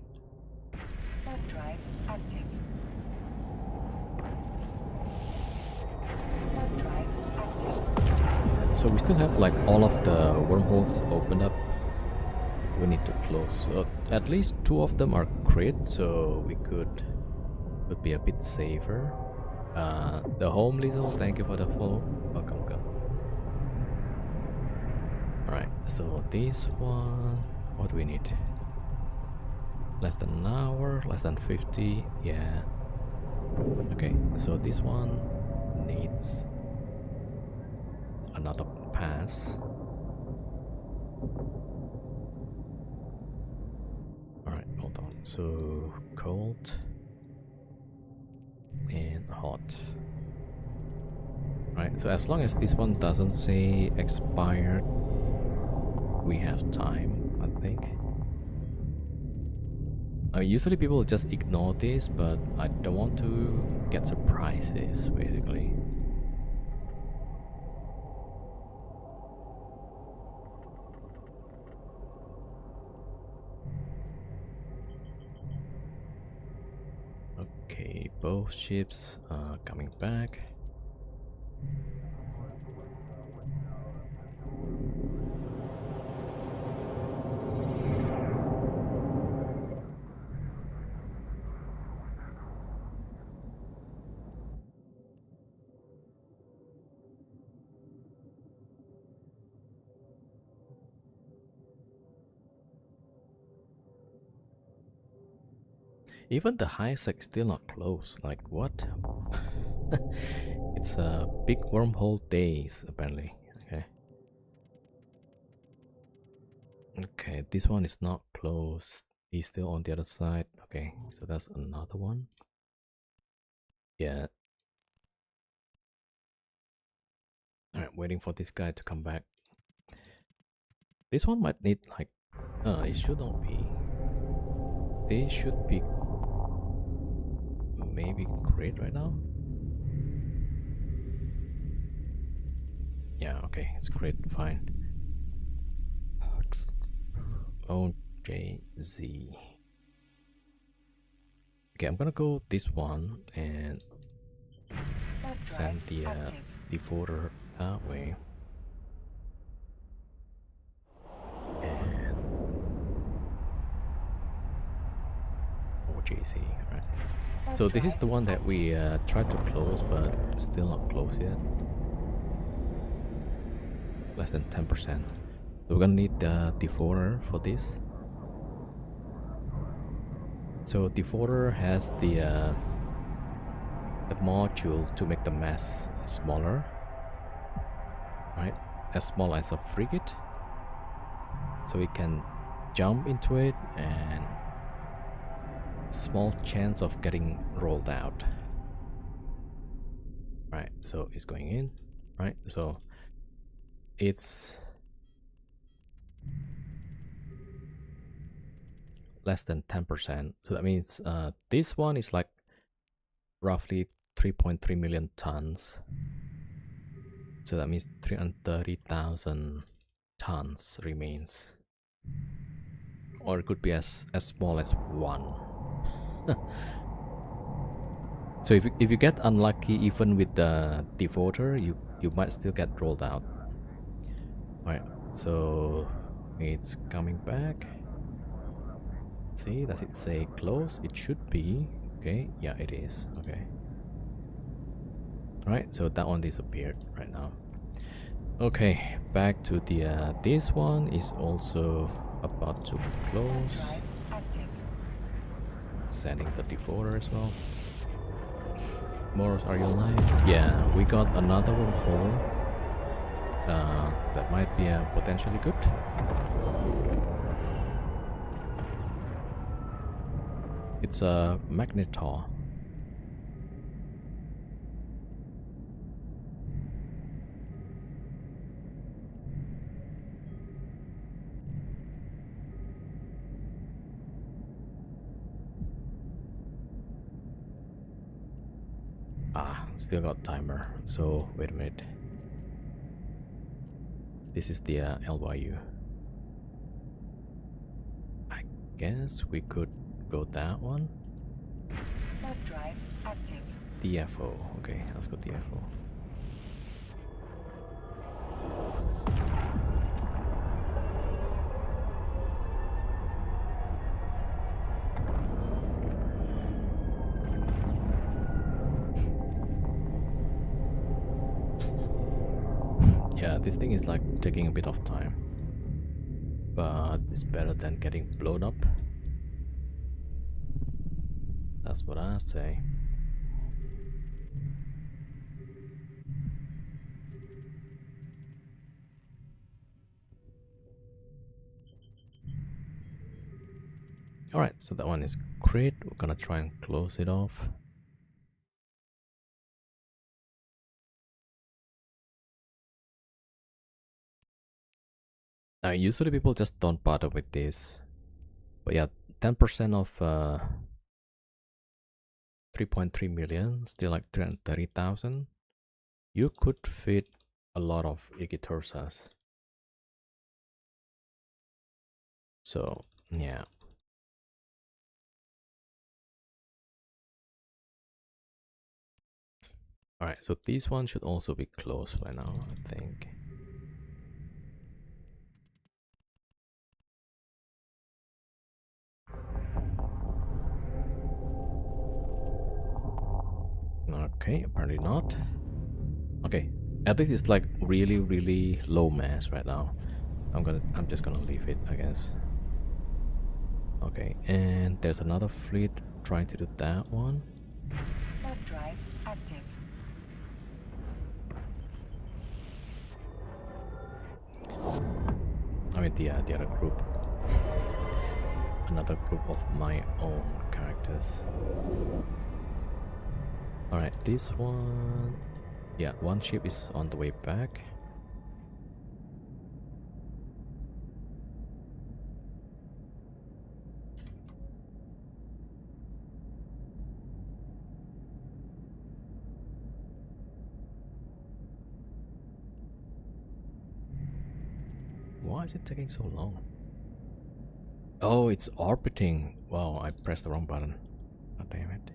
Warp drive active. Warp drive active. Yeah, so we still have like all of the wormholes open up. We need to close. At least 2 of them are crit, so we could be a bit safer. The home Lethal, thank you for the follow. Welcome, go. Alright, so this one, what do we need? Less than an hour, less than 50, yeah. Okay, so this one needs another pass. Alright, hold on. So cold and hot. Alright, so as long as this one doesn't say expired, we have time, I think. Usually people just ignore this, but I don't want to get surprises, basically. Okay, both ships are coming back. Even the high sec still not close. Like what? It's a big wormhole days apparently. Okay. Okay, this one is not closed. He's still on the other side. Okay, so that's another one. Yeah. Alright, waiting for this guy to come back. This one might need like it should not be. They should be maybe great right now. Yeah, okay, it's great, fine. OJZ. Okay, I'm gonna go this one and Warp drive send the active. devoter that way. And OJC, right? Warp So this is drive the one that active. we tried to close, but still not closed yet. Less than 10%. So we're gonna need the devoter for this. So devoter has the module to make the mass smaller, right? As small as a frigate, so it can jump into it and small chance of getting rolled out. Right, so it's going in, right? So it's less than 10%. So that means this one is like roughly 3.3 million tons. So that means 330,000 tons remains. Or it could be as small as 1. So if you get unlucky even with the devoter, you might still get rolled out. Alright, so it's coming back. See, does it say close? It should be. Okay, yeah, it is. Okay. Alright, so that one disappeared right now. Okay, back to the this one is also about to close. Drive active. Sending the devoter as well. Moros, are you alive? Yeah, we got another wormhole. That might be potentially good. It's a magnetar. Ah, still got timer. So wait a minute. This is the LYU. I guess we could go that one. Warp drive active. DFO. Okay, let's go DFO. Yeah, this thing is like taking a bit of time, but it's better than getting blown up. That's what I say. Alright, so that one is great. We're gonna try and close it off. Now, usually people just don't bother with this. But yeah, 10% of 3.3 million, still like 330,000. You could fit a lot of Igitursas. So, yeah. Alright, so this one should also be closed by now, I think. Okay, apparently not. Okay, at least it's like really low mass right now. I'm just gonna leave it, I guess. Okay, and there's another fleet trying to do that one. Warp drive active. I mean the other group. Another group of my own characters. Alright, this one... Yeah, one ship is on the way back. Why is it taking so long? Oh, it's orbiting. Wow, I pressed the wrong button. God damn it.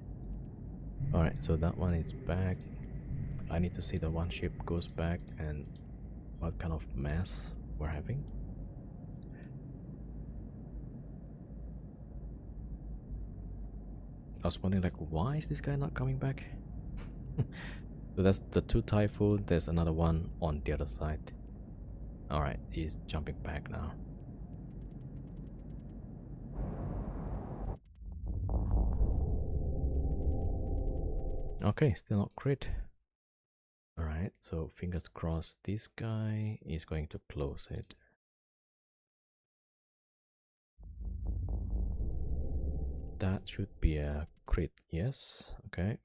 Alright, so that one is back. I need to see the one ship goes back and what kind of mess we're having. I was wondering, like, why is this guy not coming back? So that's the two typhoon. There's another one on the other side. Alright, he's jumping back now. Okay, still not crit. Alright, so fingers crossed this guy is going to close it. That should be a crit, yes. Okay.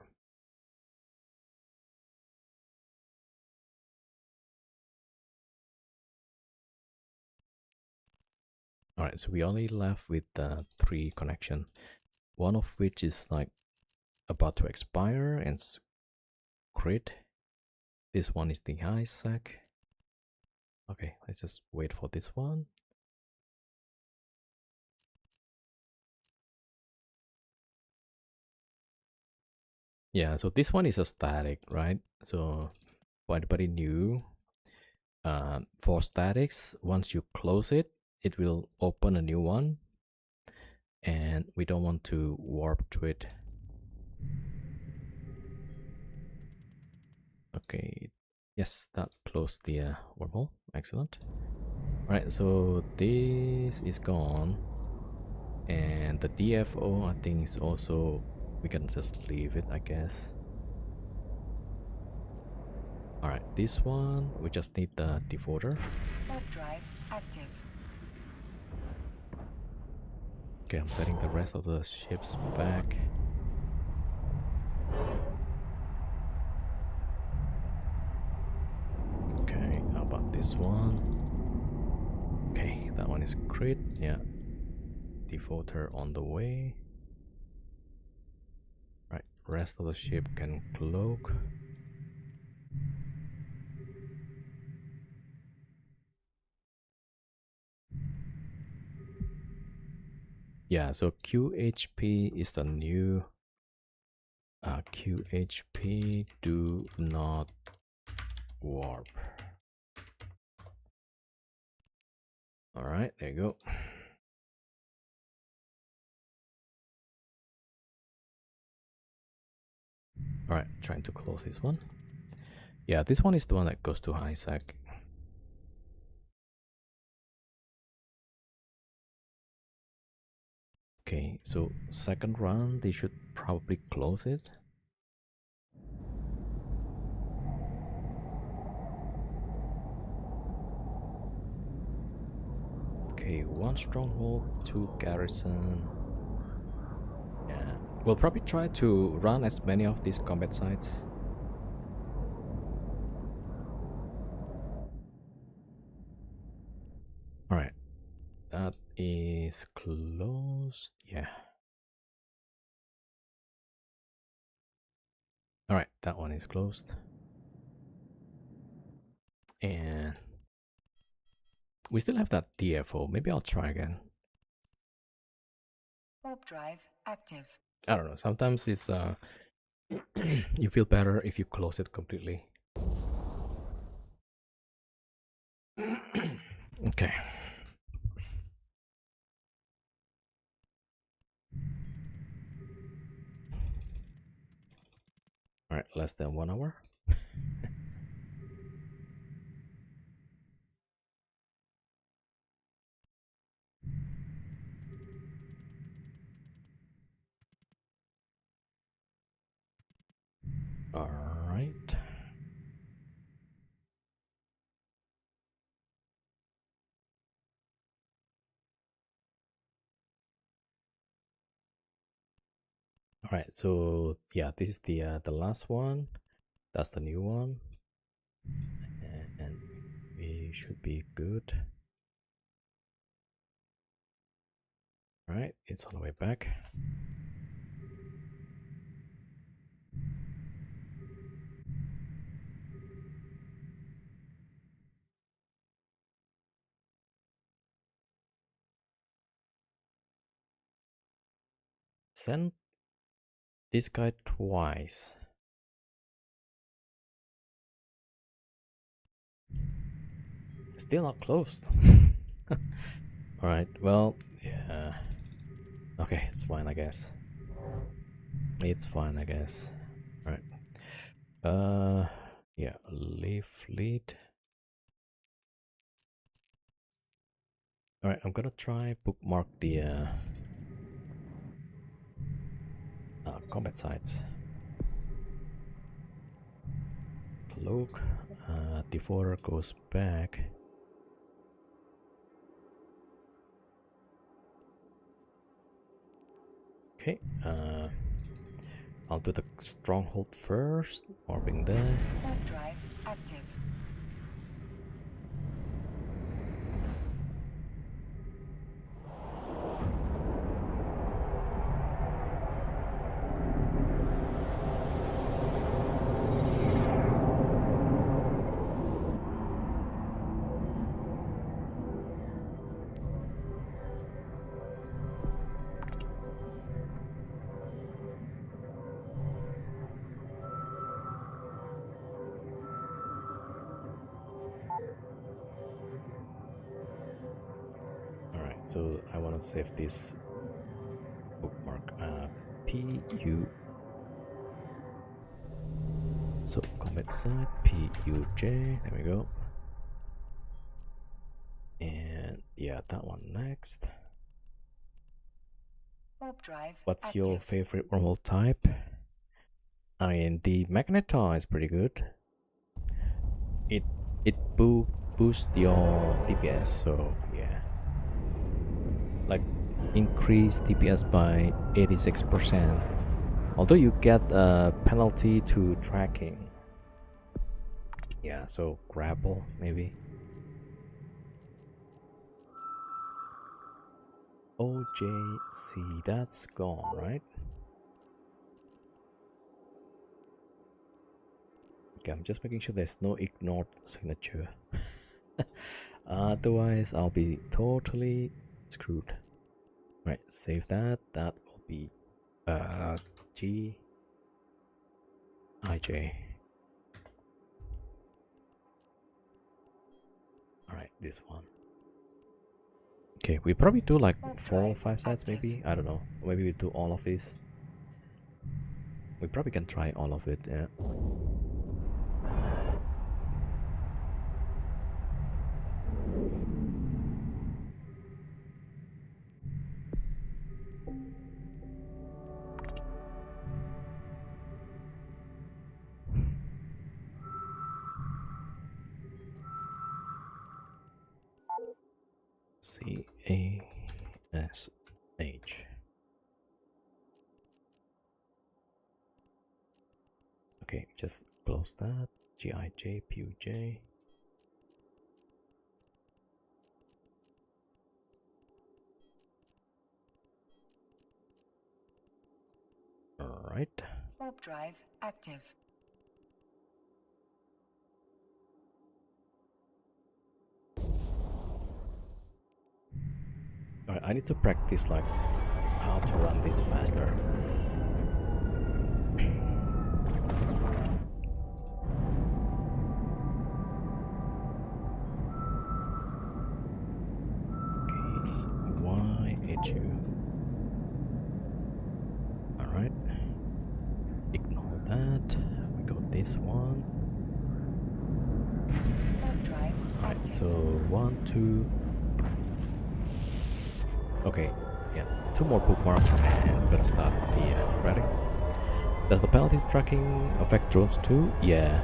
Alright, so we only left with 3 connection. One of which is like about to expire and crit. This one is the high sec. Okay, let's just wait for this one. Yeah, so this one is a static, right? So for anybody new, for statics, once you close it, it will open a new one, and we don't want to warp to it. Okay, yes, that closed the wormhole. Excellent. All right, so this is gone, and the DFO I think is also, we can just leave it, I guess. All right, this one we just need the defaulter. Warp drive active. Okay, I'm setting the rest of the ships back. Okay, how about this one? Okay, that one is crit. Yeah, defaulter on the way. Right, rest of the ship can cloak. Yeah, so QHP is the new QHP do not warp. All right, there you go. All right, trying to close this one. Yeah, this one is the one that goes to high sec. Okay, so second run, they should probably close it. Okay, 1 stronghold, 2 garrison. Yeah, we'll probably try to run as many of these combat sites. Alright, that is closed. Yeah. Alright, that one is closed. And we still have that DFO. Maybe I'll try again. Warp drive active. I don't know. Sometimes it's you feel better if you close it completely. Okay. Alright, less than 1 hour. Alright. Alright, so yeah, this is the last one. That's the new one. And we should be good. Alright, it's on the way back. Send this guy twice. Still not closed. Alright, well, yeah. Okay, it's fine, I guess. It's fine, I guess. Alright. Yeah, leave lead. Alright, I'm gonna try bookmark the combat sites. Cloak, devorer goes back. Okay, I'll do the stronghold first, warping there. Warp drive active. Alright, so I want to save this bookmark. PU. So combat site PUJ. There we go. And yeah, that one next. Warp drive What's active. your favorite wormhole type? I mean, the Magnetar is pretty good. It boosts your DPS, so yeah. Like increase DPS by 86%. Although you get a penalty to tracking. Yeah, so grapple maybe. OJC, that's gone, right? Okay, I'm just making sure there's no ignored signature. Otherwise, I'll be totally screwed. Right, save that. That will be G IJ. Alright, this one. Okay, we probably do like 4 or 5 sets, maybe. I don't know. Maybe we do all of these. We probably can try all of it, yeah. CASH. Okay, just close that. GIJ, PUJ. Alright. Warp drive active. Alright, I need to practice like how to run this faster. YHU. Alright. Ignore that. We got this one. Warp drive Alright, active. so 1, 2. Okay, yeah, 2 more bookmarks and we're gonna start the writing. Does the penalty tracking affect drones too? Yeah.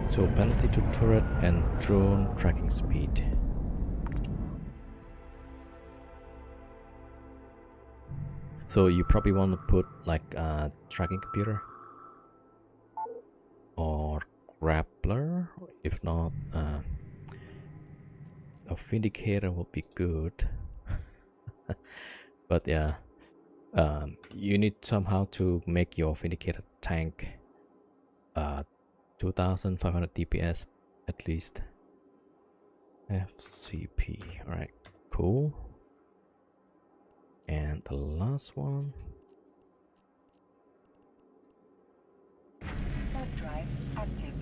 So penalty to turret and drone tracking speed. So you probably want to put like a tracking computer or grappler. If not, a vindicator would be good. But yeah, you need somehow to make your vindicator tank 2500 DPS at least. FCP. Alright, cool. And the last one. active.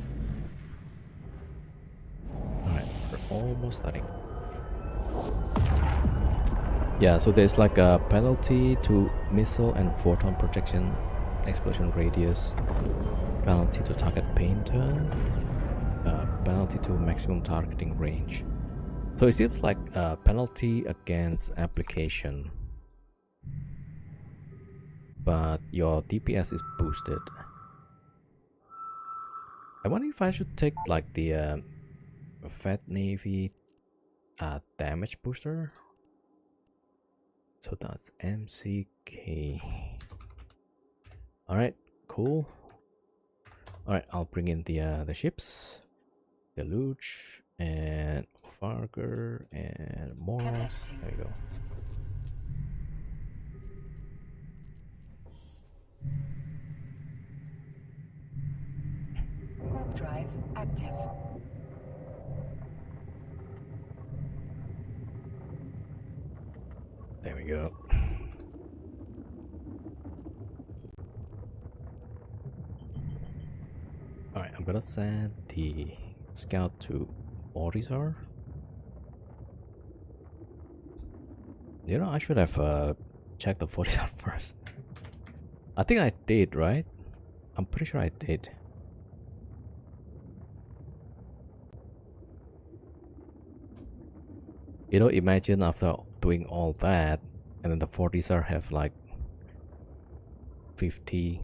Alright, we're almost starting. Yeah, so there's like a penalty to missile and photon projection, explosion radius, penalty to target painter, penalty to maximum targeting range. So it seems like a penalty against application, but your DPS is boosted. I wonder if I should take like the Fat Navy damage booster. So that's MCK. Alright, cool. Alright, I'll bring in the ships. Deluge and Farger and Moros. There you go. Warp drive active. There we go. Alright, I'm gonna send the scout to Orizar. You know, I should have checked the Orizar first. I think I did, right? I'm pretty sure I did. You know, imagine after doing all that, and then the 40s have like 50.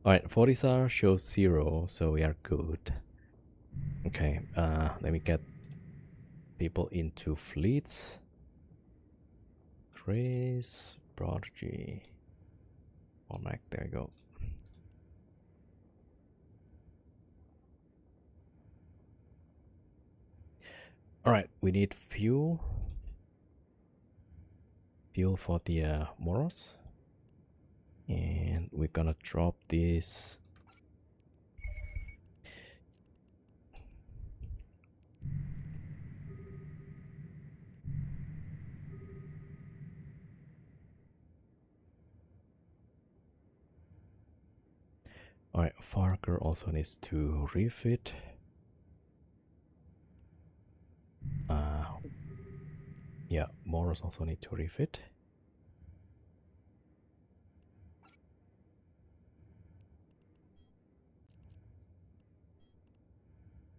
Alright, 40s shows 0, so we are good. Okay, let me get people into fleets. Chris, Prodigy, Cormac, there you go. Alright, we need fuel. Fuel for the Moros. And we're gonna drop this. Alright, Farker also needs to refit. Yeah, Moros also need to refit.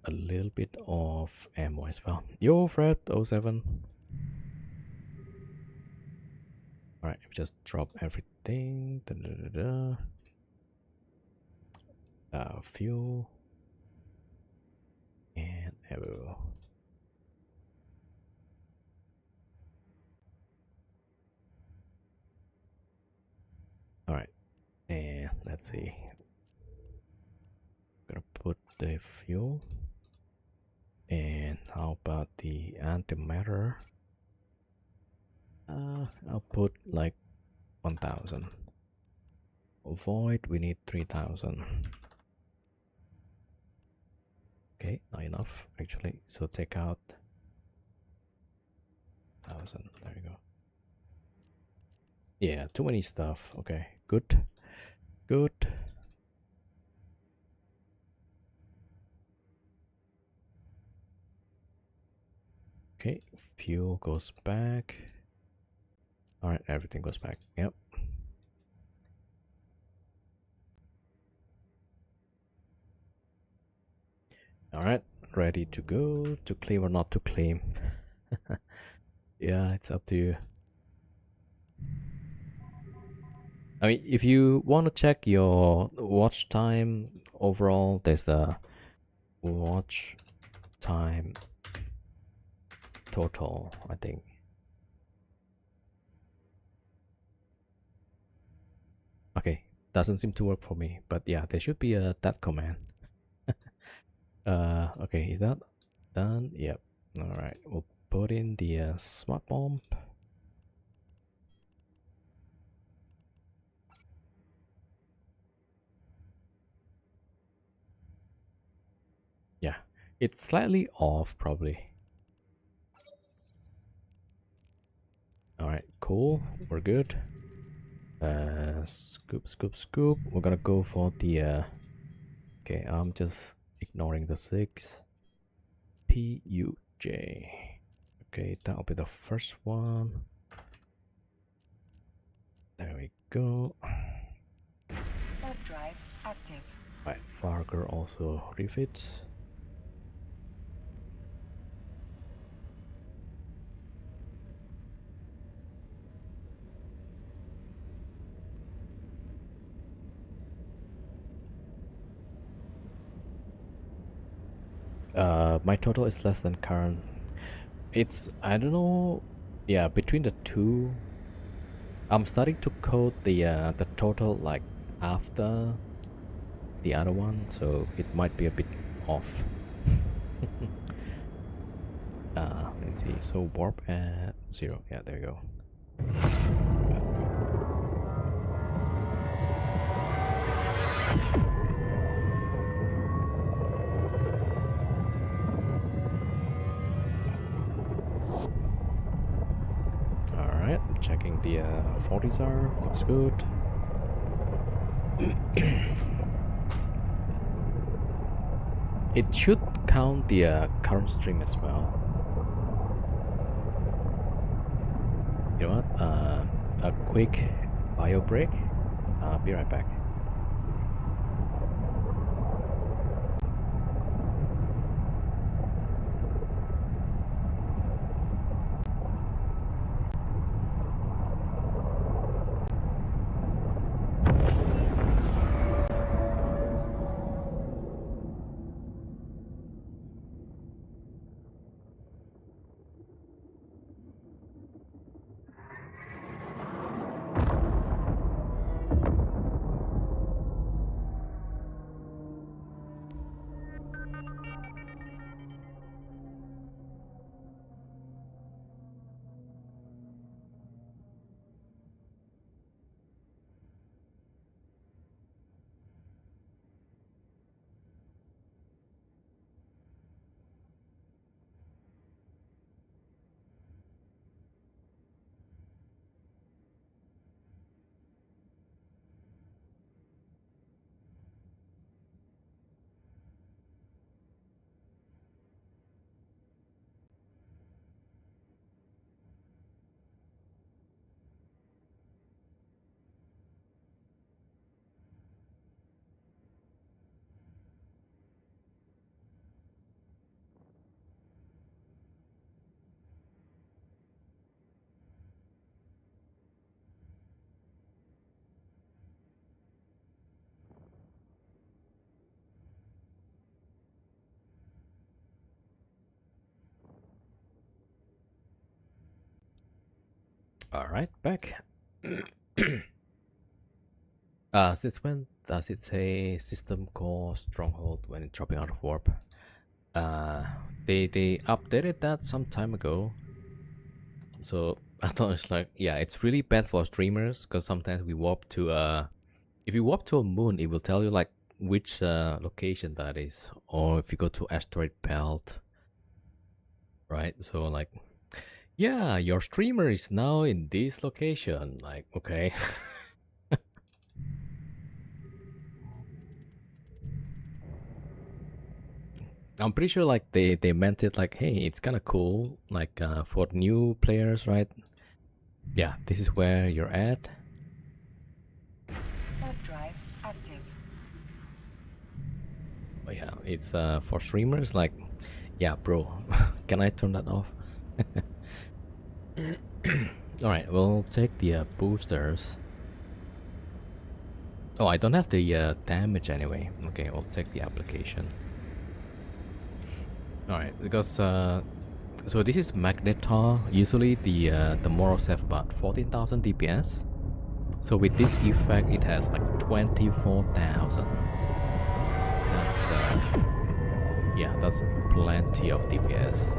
A little bit of ammo as well. Yo, Fred 07. Alright, just drop everything. Da, da, da, da. Fuel and ammo. Alright, and let's see. Gonna put the fuel. And how about the antimatter? I'll put like 1000. Void, we need 3000. Okay, not enough actually. So take out 1000. There you go. Yeah, too many stuff. Okay, good. Good. Okay, fuel goes back. Alright, everything goes back. Yep. Alright, ready to go. To claim or not to claim. Yeah, it's up to you. I mean, if you want to check your watch time overall, there's the watch time total, I think. Okay, doesn't seem to work for me, but yeah, there should be a that command. Okay, is that done? Yep. All right, we'll put in the smart bomb. Yeah, it's slightly off probably. All right, cool. We're good. Scoop, scoop, scoop. We're gonna go for the Okay, I'm just ignoring the 6. PUJ. Okay, that'll be the first one. There we go. Warp drive active. Right, Farger also refits. My total is less than current. It's, I don't know, yeah, between the two. I'm starting to code the total like after the other one, so it might be a bit off. Let's see. So warp at 0. Yeah, there you go. Alright, checking the 40s are. Looks good. It should count the current stream as well. You know what? A quick bio break. Be right back. Alright, back. Since when does it say system core stronghold when it's dropping out of warp? They updated that some time ago. So I thought it's like, yeah, it's really bad for streamers because sometimes we warp to if you warp to a moon, it will tell you like which location that is, or if you go to asteroid belt, right? So like, yeah, your streamer is now in this location. Like, okay. I'm pretty sure like they meant it like, hey, it's kind of cool, like for new players, right? Yeah, this is where you're at. Warp drive active. But yeah, it's for streamers. Like, yeah, bro, can I turn that off? All right, we'll take the boosters. Oh, I don't have the damage anyway. Okay, we'll take the application. Alright, because so this is Magnetar. Usually the Moros have about 14,000 DPS. So with this effect, it has like 24,000. That's yeah, that's plenty of DPS.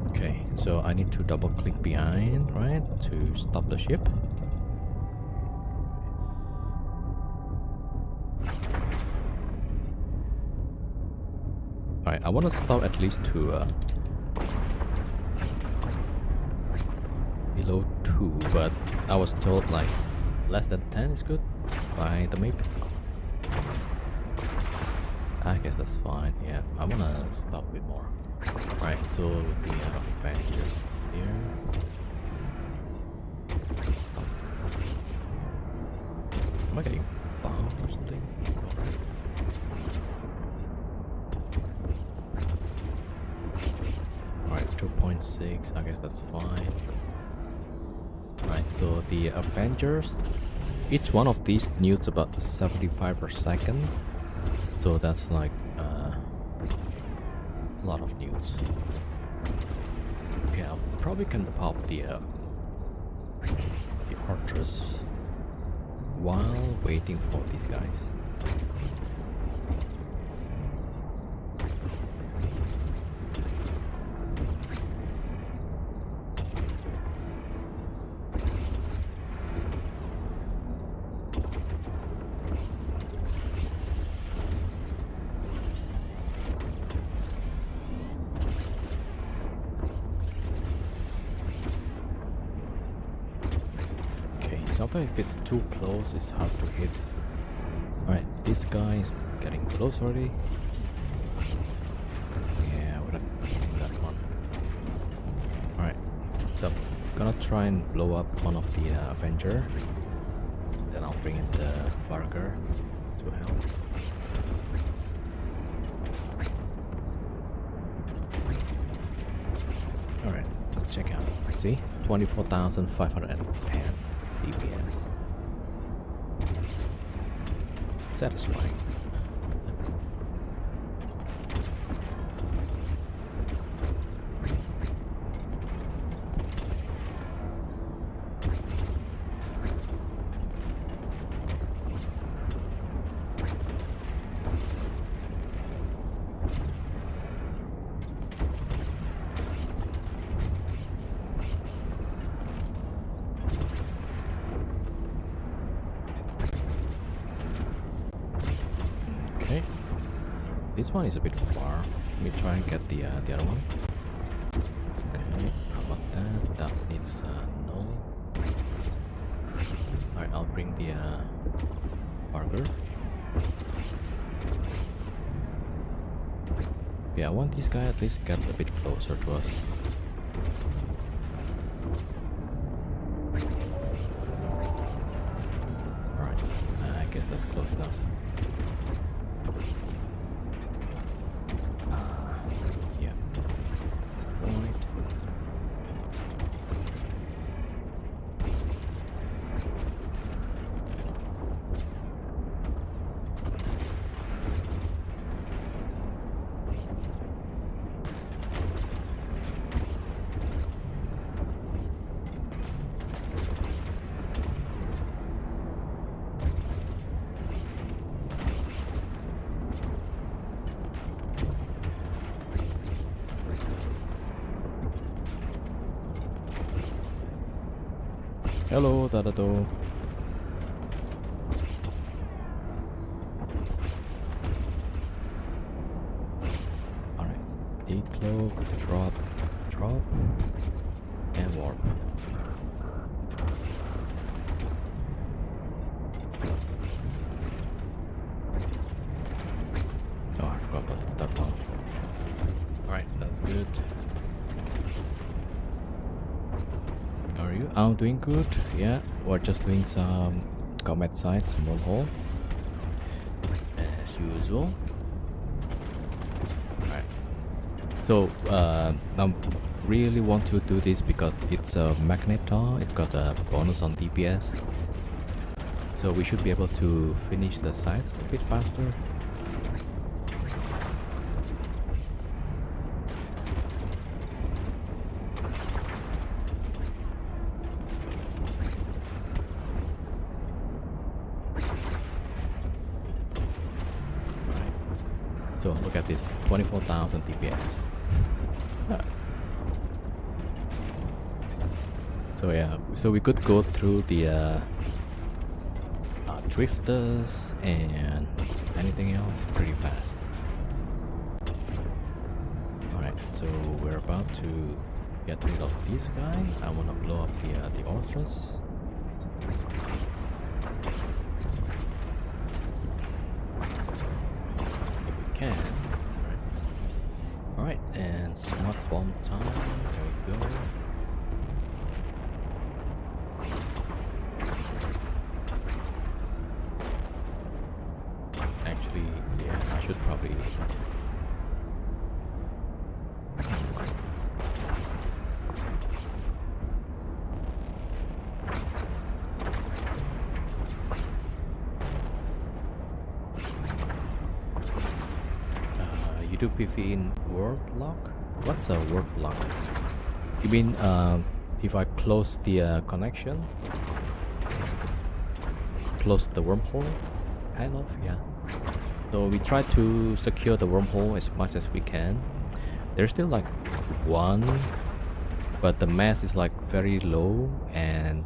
Okay, so I need to double click behind, right, to stop the ship. Alright, I want to stop at least to below 2, but I was told like less than 10 is good by the map. I guess that's fine. Yeah, I'm gonna stop a bit more. Right, so the Avengers is here. Stop. Am I getting bombed or something? Alright, 2.6, I guess that's fine. Right, so the Avengers, each one of these needs about 75 per second. So that's like a lot of nudes. Okay, I probably can pop the archers while waiting for these guys. Sometimes if it's too close, it's hard to hit. Alright, this guy is getting close already. Yeah, we're not hitting that one. Alright, so I'm gonna try and blow up one of the Avenger. Then I'll bring in the Farger to help. Alright, let's check out. See? 24,510 DPS. Satisfying. Okay, this one is a bit far. Let me try and get the other one. Okay, how about that? That needs no. Alright, I'll bring the burger. Okay, I want this guy at least get a bit closer to us. Alright, I guess that's close enough. Yeah. Right. Hello, Tadato. Alright, decloak, drop, and warp. Oh, I forgot about the third one. Alright, that's good. How are you? I'm doing good. Yeah, we're just doing some combat sites, small hole, as usual. Alright. So, I really want to do this because it's a Magnetar. It's got a bonus on DPS. So we should be able to finish the sites a bit faster. So look at this, 24,000 DPS. So yeah, so we could go through the drifters and anything else pretty fast. Alright, so we're about to get rid of this guy. I want to blow up the Orthrus. If we can. Alright, and smart bomb time. There we go. Actually, yeah, I should probably. You do PV in word lock? What's a word lock? You mean if I close the connection? Close the wormhole? Kind of, yeah. So we try to secure the wormhole as much as we can. There's still like one, but the mass is like very low, and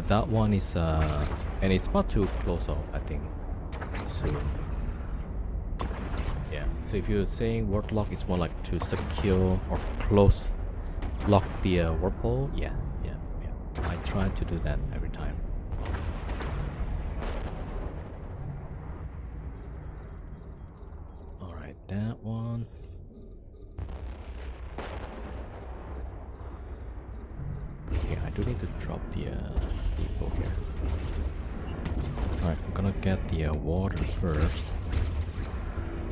that one is and it's about to close off, I think, soon. Yeah, so if you're saying word lock, it's more like to secure or close lock the wormhole. Yeah. I try to do that every time. Alright, that one. Okay, I do need to drop the depot here. Alright, I'm gonna get the water first.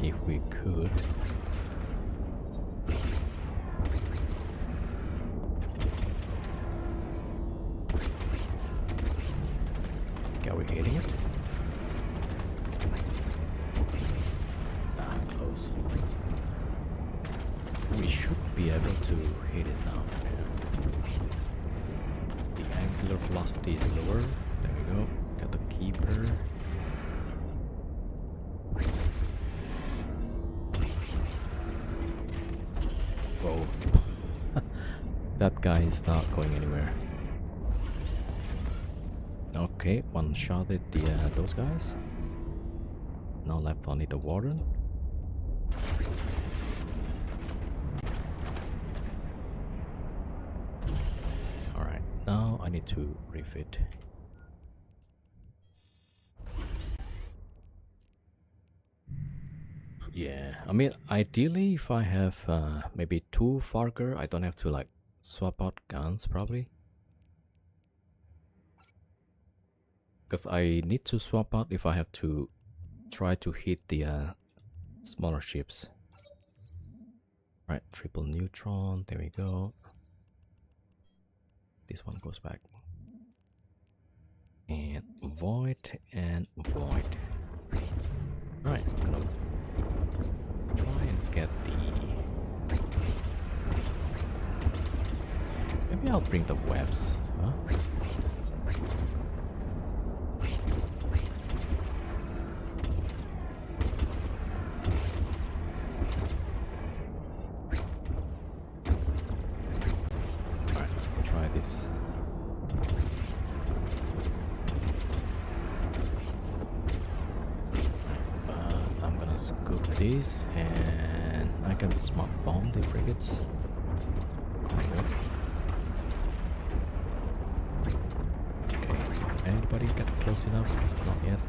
If we could. Okay, are we hitting it? Ah, close. We should be able to hit it now. The angular velocity is lower. There we go. Got the keeper. Whoa. That guy is not going anywhere. Okay, one shot at those guys. Now left only the warden. Alright, now I need to refit. Yeah, I mean, ideally, if I have maybe 2 Farger, I don't have to like swap out guns probably. Because I need to swap out if I have to try to hit the smaller ships. Right, triple neutron, there we go. This one goes back. And void and void. Right, I'm gonna try and get the... Maybe I'll bring the webs, huh? Alright, let's try this. I'm gonna scoop this and I can smart bomb the frigates. Okay, anybody get close enough? Not yet.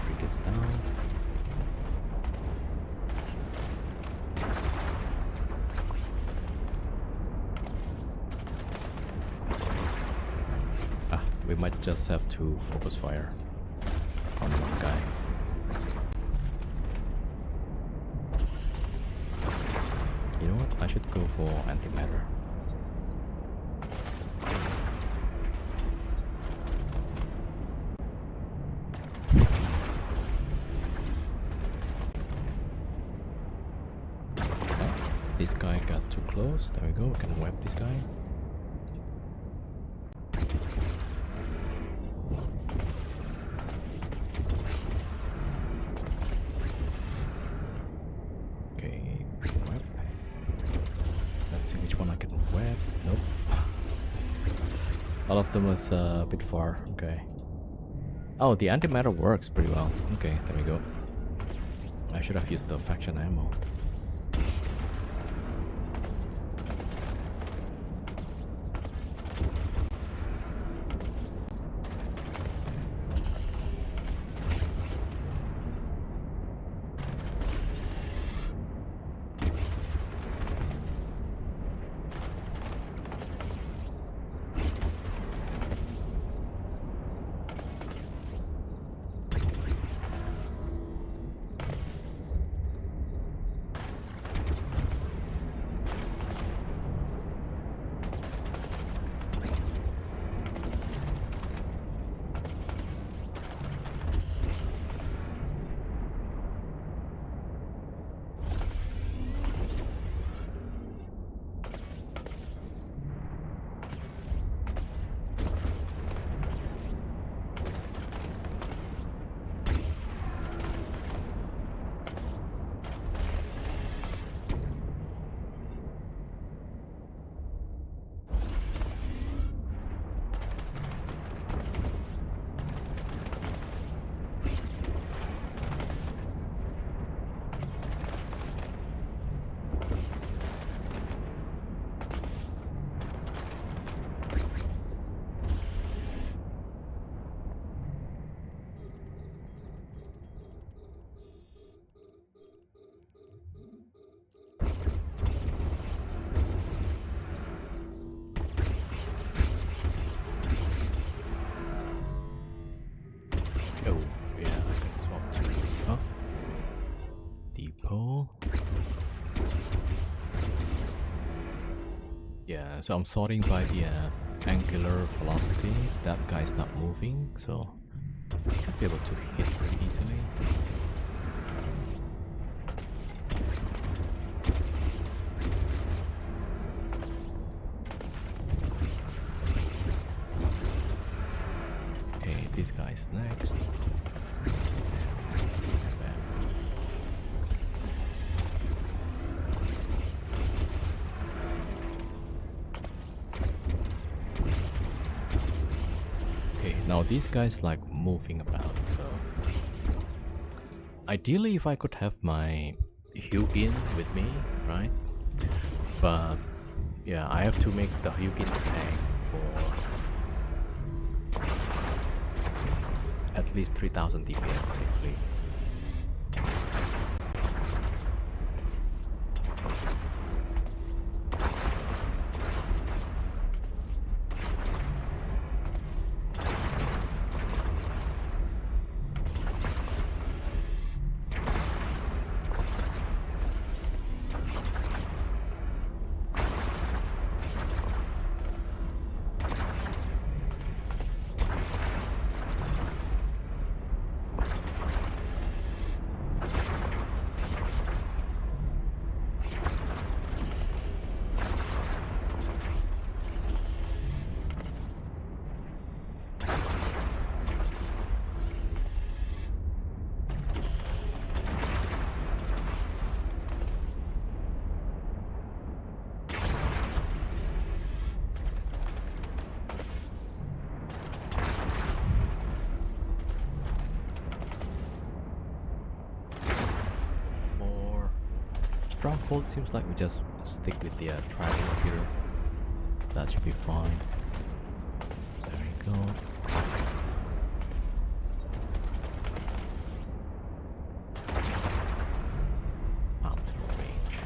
Frigates down. We might just have to focus fire on one guy. You know what? I should go for antimatter. This guy got too close. There we go. We can wipe this guy. Okay, wipe. which one I can web? Nope. All of them was a bit far. Okay. Oh, the antimatter works pretty well. Okay, there we go. I should have used the faction ammo. Oh, yeah, I can swap to depot. Yeah, so I'm sorting by the angular velocity. That guy's not moving, so I should be able to hit pretty easily. Okay, this guy's next. Now these guys like moving about, so ideally if I could have my Hugin with me, right? But yeah, I have to make the Hugin attack for at least 3000 DPS safely. Stronghold seems like we just stick with the tribal here. That should be fine. There we go. Mountain range.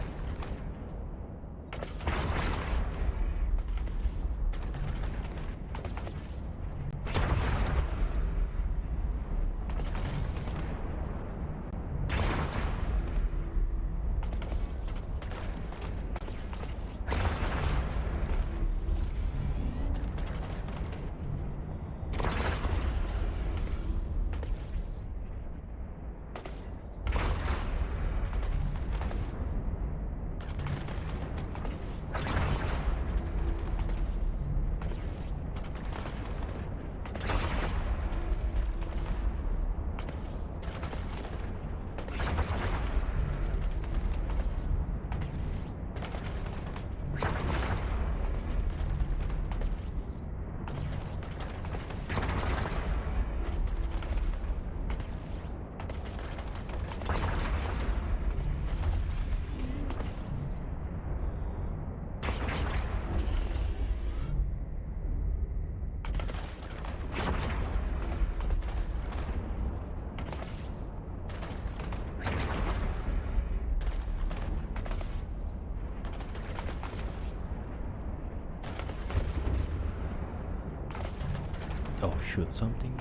shoot something.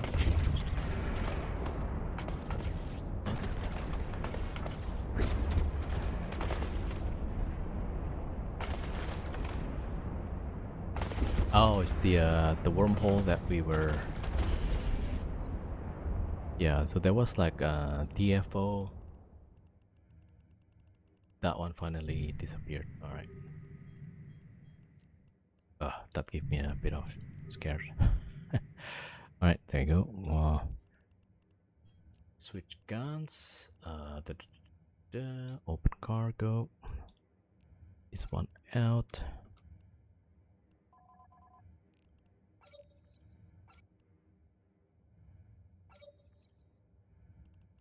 What is that? Oh, it's the wormhole that we were. Yeah, so there was like a DFO. That one finally disappeared. All right. That gave me a bit of scared. All right, there you go. Wow. Switch guns. Open cargo. This one out.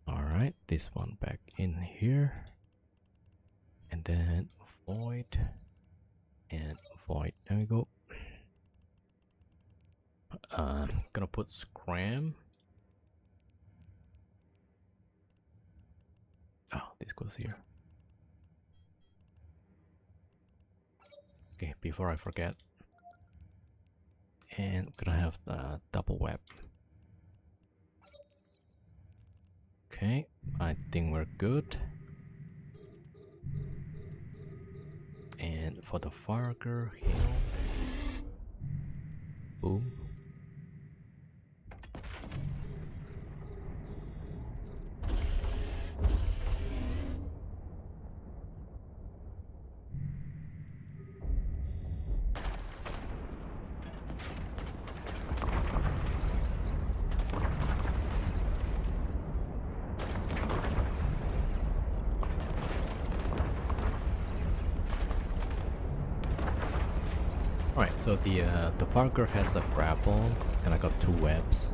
All right, this one back in here, and then void and void. There we go. Gonna put scram. Oh, this goes here. Okay, before I forget. And gonna have the double web. Okay, I think we're good. And for the Farger Hill. Boom. Alright, so the Farger has a grapple, and I got 2 webs.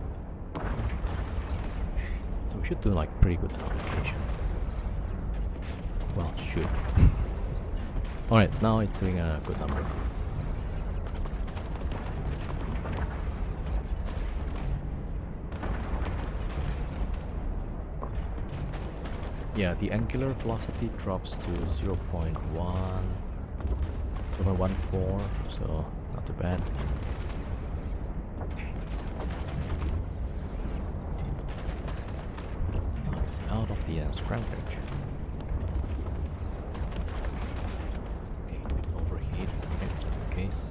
So we should do like pretty good application. Well, should. Alright, now it's doing a good number. Yeah, the angular velocity drops to 0.14, so not too bad. Now it's out of the scram range. Okay, overheat, okay, just in case.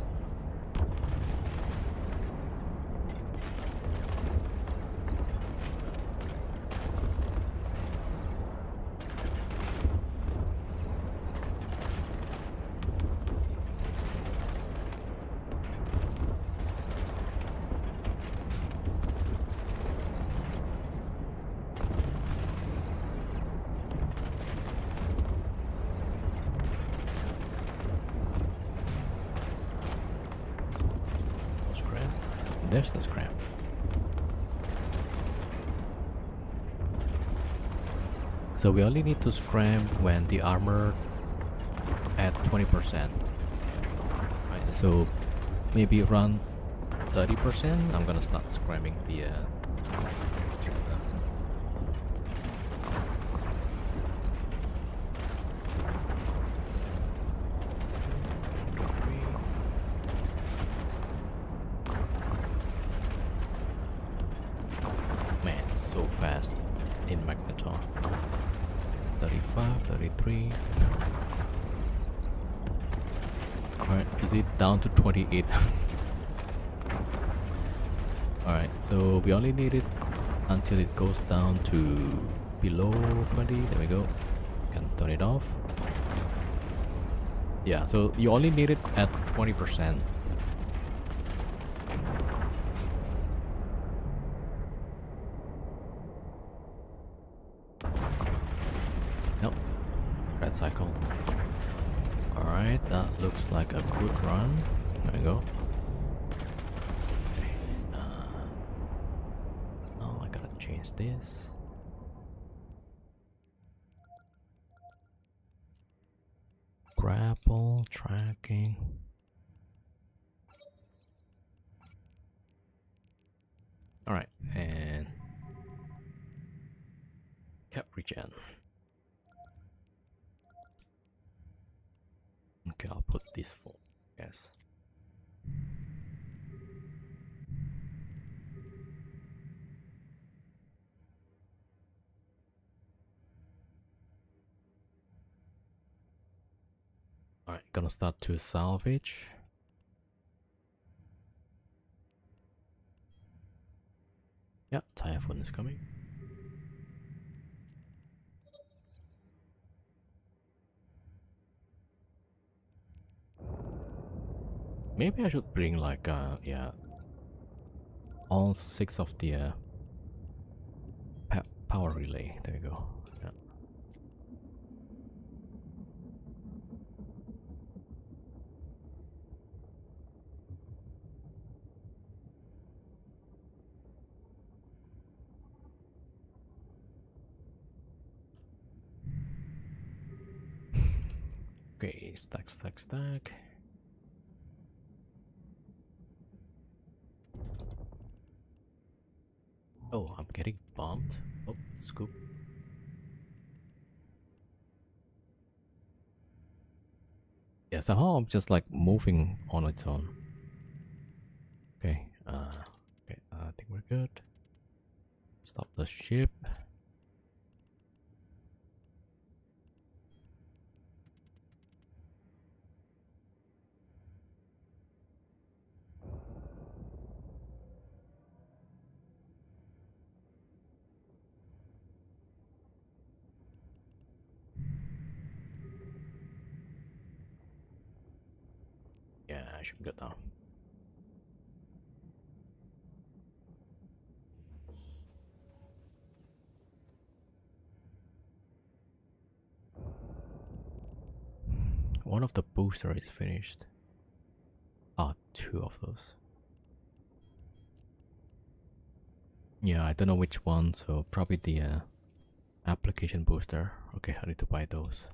There's the scrap. So we only need to scram when the armor at 20%. Right, so maybe around 30%, I'm gonna start scramming the so fast in Magneton. 35, 33. Alright, is it down to 28? Alright, so we only need it until it goes down to below 20. There we go. Can turn it off. Yeah, so you only need it at 20%. Cycle. Alright, that looks like a good run. There we go. Oh, I gotta change this. Grapple, tracking. Alright, and cap regen. Okay, I'll put this full. Yes. gonna start to salvage. Yeah, typhoon is coming. Maybe I should bring like yeah, all 6 of the power relay. There you go. Yeah. Okay, stack, stack, stack. Oh, I'm getting bombed. Oh, scoop. Yeah, somehow I'm just like moving on its own. Okay, okay, I think we're good. Stop the ship. Yeah, I should be good now. One of the booster is finished. Ah, 2 of those. Yeah, I don't know which one, so probably the application booster. Okay, I need to buy those.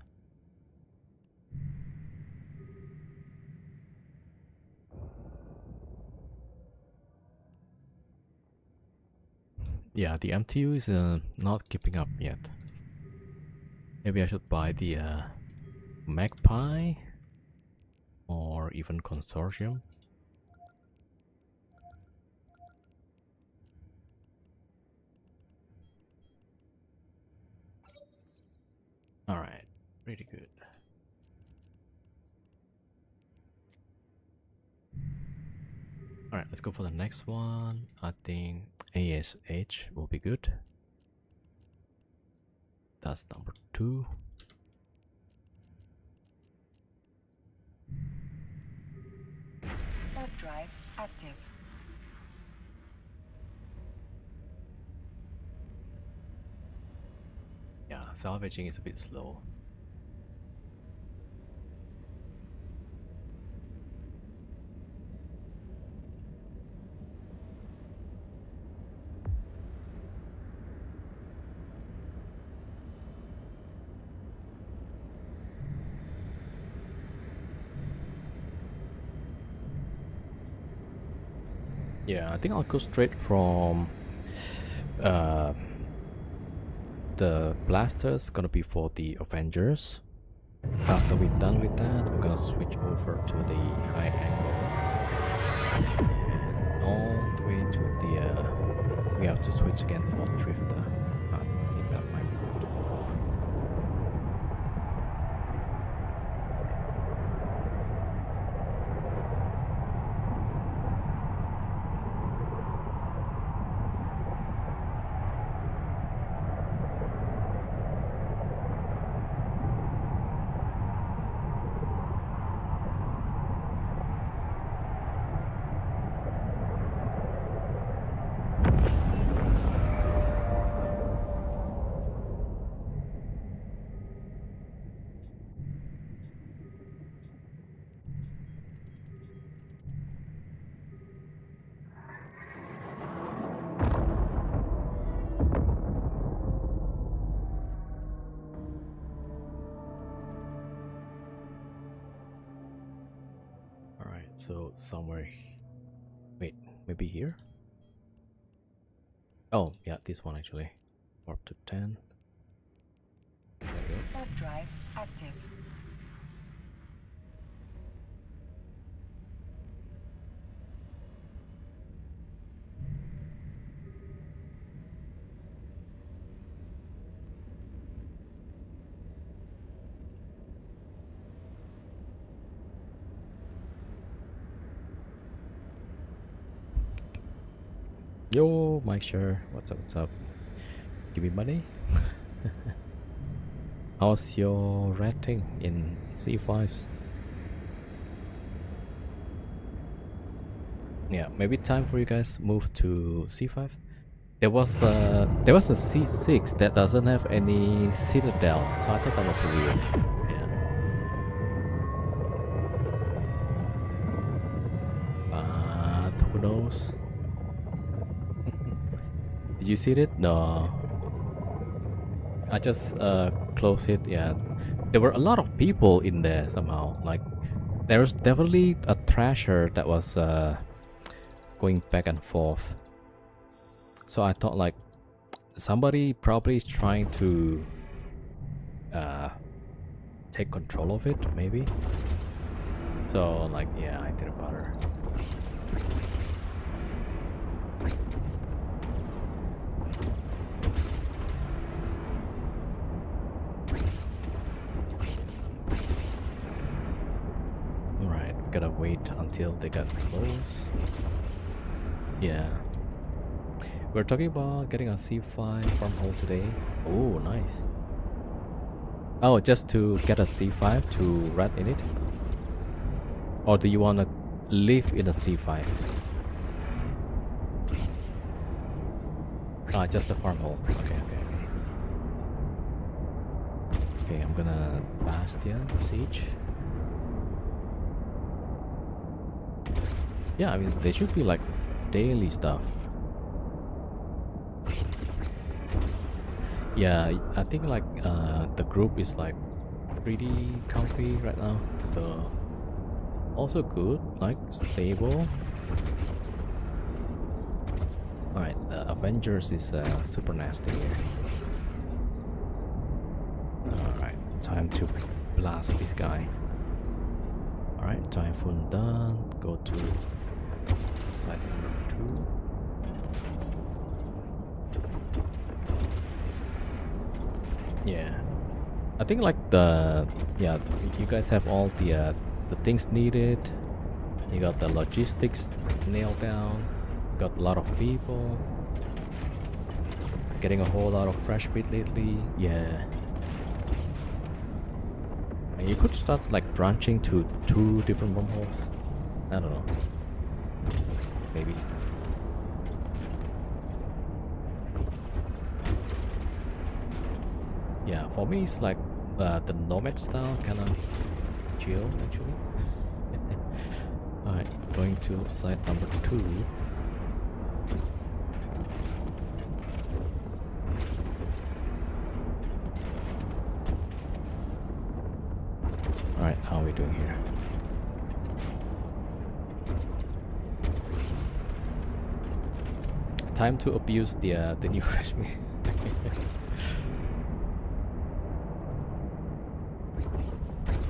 Yeah, the MTU is not keeping up yet. Maybe I should buy the Magpie or even Consortium. Alright, pretty good. Alright, let's go for the next one. I think ASH will be good. That's number 2. Warp drive active. Yeah, salvaging is a bit slow. Yeah, I think I'll go straight from the blasters, gonna be for the Avengers. After we're done with that, I'm gonna switch over to the high angle. All the way to the we have to switch again for Drifter. I think that might be good. Alright, so somewhere. Wait, maybe here? Oh, yeah, this one actually. Warp to 10. There we go. Warp drive active. Yo, Mike, sure. What's up? What's up? Give me money. How's your rating in C5s? Yeah, maybe time for you guys move to C5. There was a C6 that doesn't have any citadel, so I thought that was weird. Yeah. But who knows? Did you see it? No. I just closed it. Yeah. There were a lot of people in there somehow. Like there's definitely a thrasher that was going back and forth. So I thought like somebody probably is trying to take control of it, maybe. So like yeah, I didn't bother. Alright, we gotta wait until they got close. Yeah. We're talking about getting a C5 from home today. Oh, nice. Oh, just to get a C5 to rat in it? Or do you want to live in a C5? Ah, just the farmhole. Okay. Okay, I'm gonna Bastion Siege. Yeah, I mean, they should be like daily stuff. Yeah, I think like the group is like pretty comfy right now, so also good, like stable. Alright, the Avengers is super nasty here. Alright, time to blast this guy. Alright, Typhoon done. Go to site number 2. Yeah, I think like you guys have all the things needed. You got the logistics nailed down. Got a lot of people. Getting a whole lot of fresh meat lately. Yeah. And you could start like branching to 2 different wormholes. I don't know. Maybe. Yeah, for me it's like the nomad style kind of chill actually. Alright, going to site number 2. Alright, how are we doing here? Time to abuse the new fresh meat.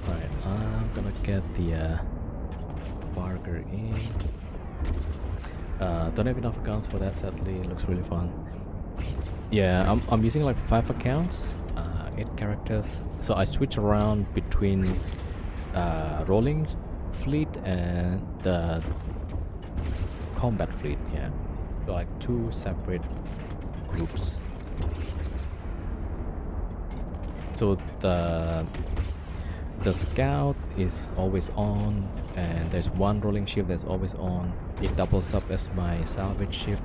Alright, I'm gonna get the Farger in. Don't have enough accounts for that, sadly. It looks really fun. Yeah, I'm using like 5 accounts, 8 characters. So I switch around between rolling fleet and the combat fleet. Yeah, so like 2 separate groups. So the scout is always on, and there's 1 rolling ship that's always on. It doubles up as my salvage ship.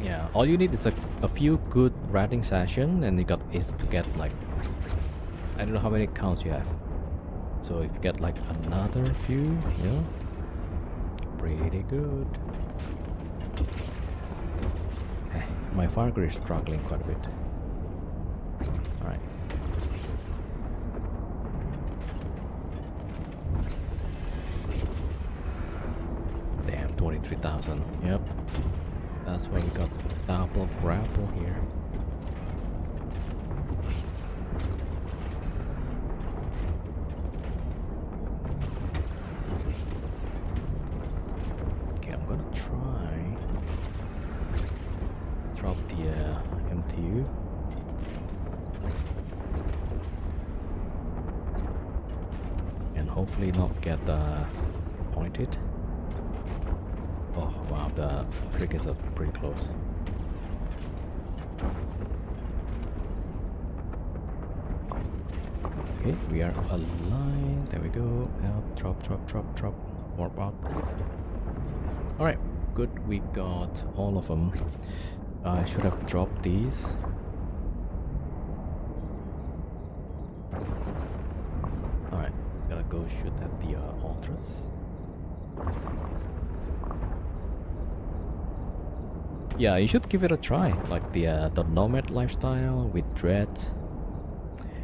Yeah, all you need is a few good ratting session, and you got is to get like, I don't know how many counts you have. So if you get like another few, you know, pretty good. My Farger is struggling quite a bit. Alright. Damn, 23,000. Yep. That's why we got double grapple here. Okay, I'm gonna try drop the MTU. And hopefully not get pointed. Oh wow, the frigates are pretty close. Okay, we are aligned. There we go. Out, drop. Warp out. Alright, good. We got all of them. I should have dropped these. Alright, gotta go shoot at the Ultras. Yeah, you should give it a try, like the Nomad lifestyle with Dread.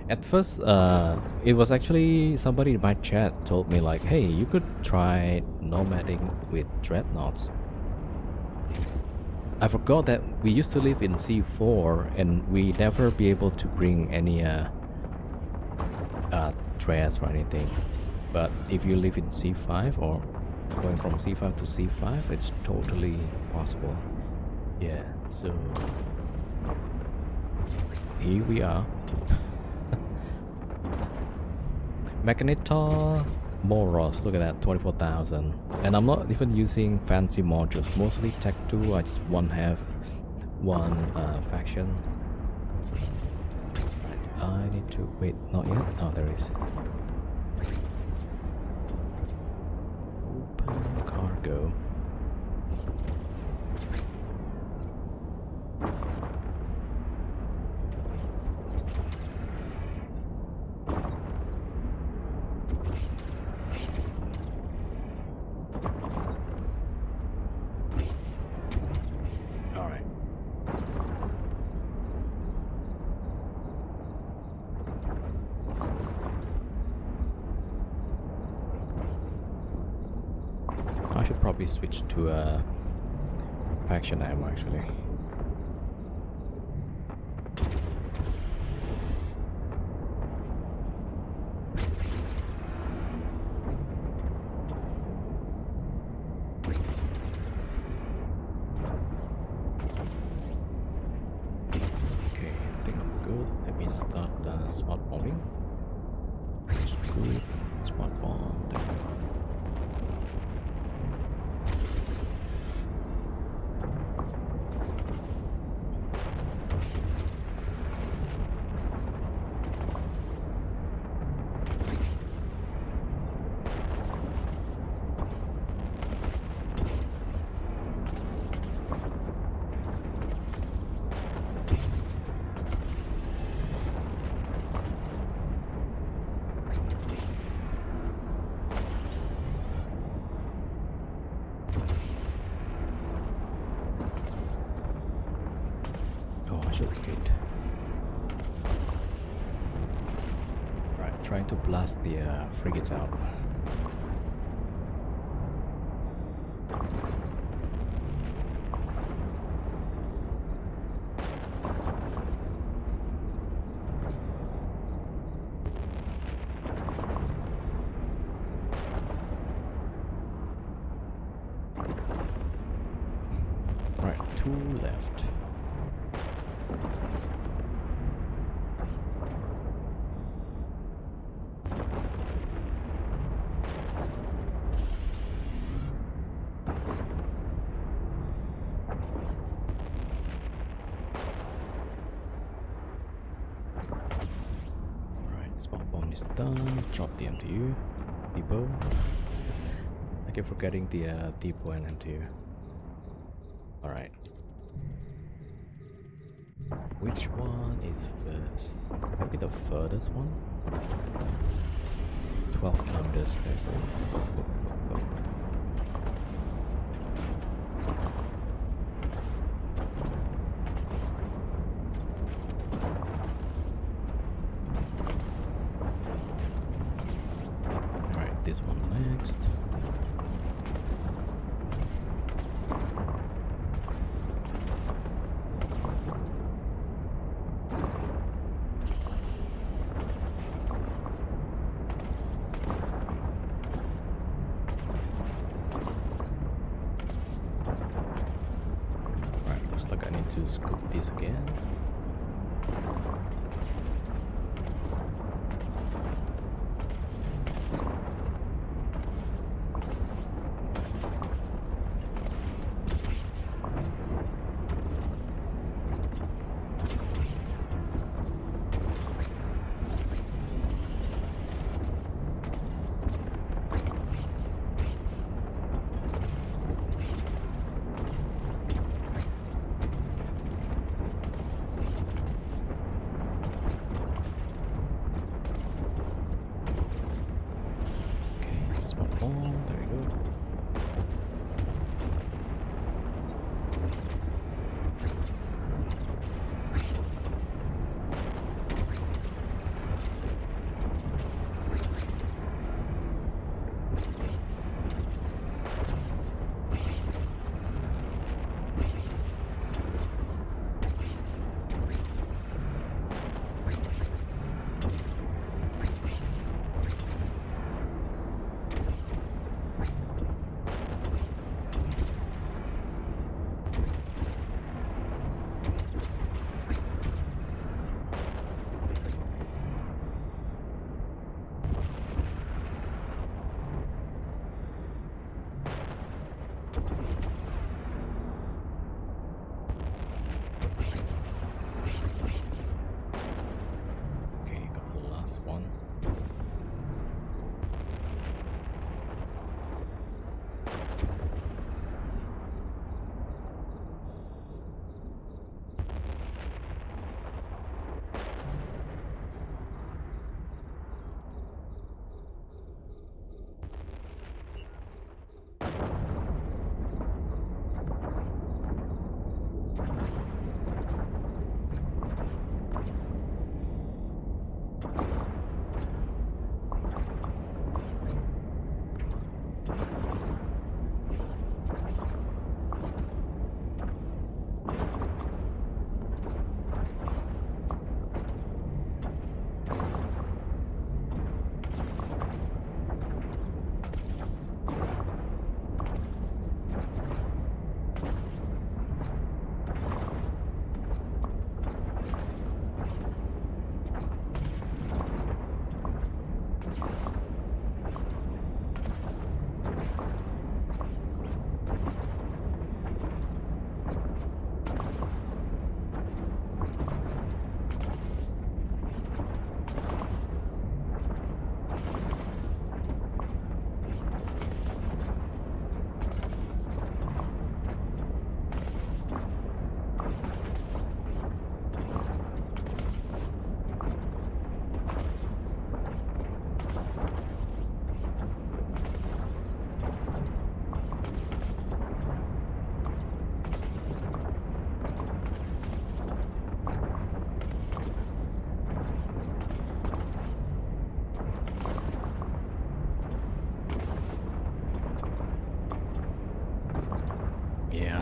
At first, it was actually somebody in my chat told me like, hey, you could try nomading with Dreadnoughts. I forgot that we used to live in C4 and we never be able to bring any Dreads or anything. But if you live in C5 or going from C5 to C5, it's totally possible. Yeah, so here we are. Magnetar Moros, look at that, 24,000. And I'm not even using fancy modules, mostly Tech 2. I just have one faction. I need to wait, not yet. Oh, there is. Open cargo. I should probably switch to a faction ammo actually. Okay, I think I'm good. Let me start smart bombing. That's good. Smart bomb. There we go. Right, trying to blast the frigates out. Right, 2 left. Spot bomb is done. Drop the MTU. Depot. I keep forgetting the depot and MTU. Alright. Which one is first? Maybe the furthest one? 12 kilometers there. Go. This one next. Right, looks like I need to scoop this again.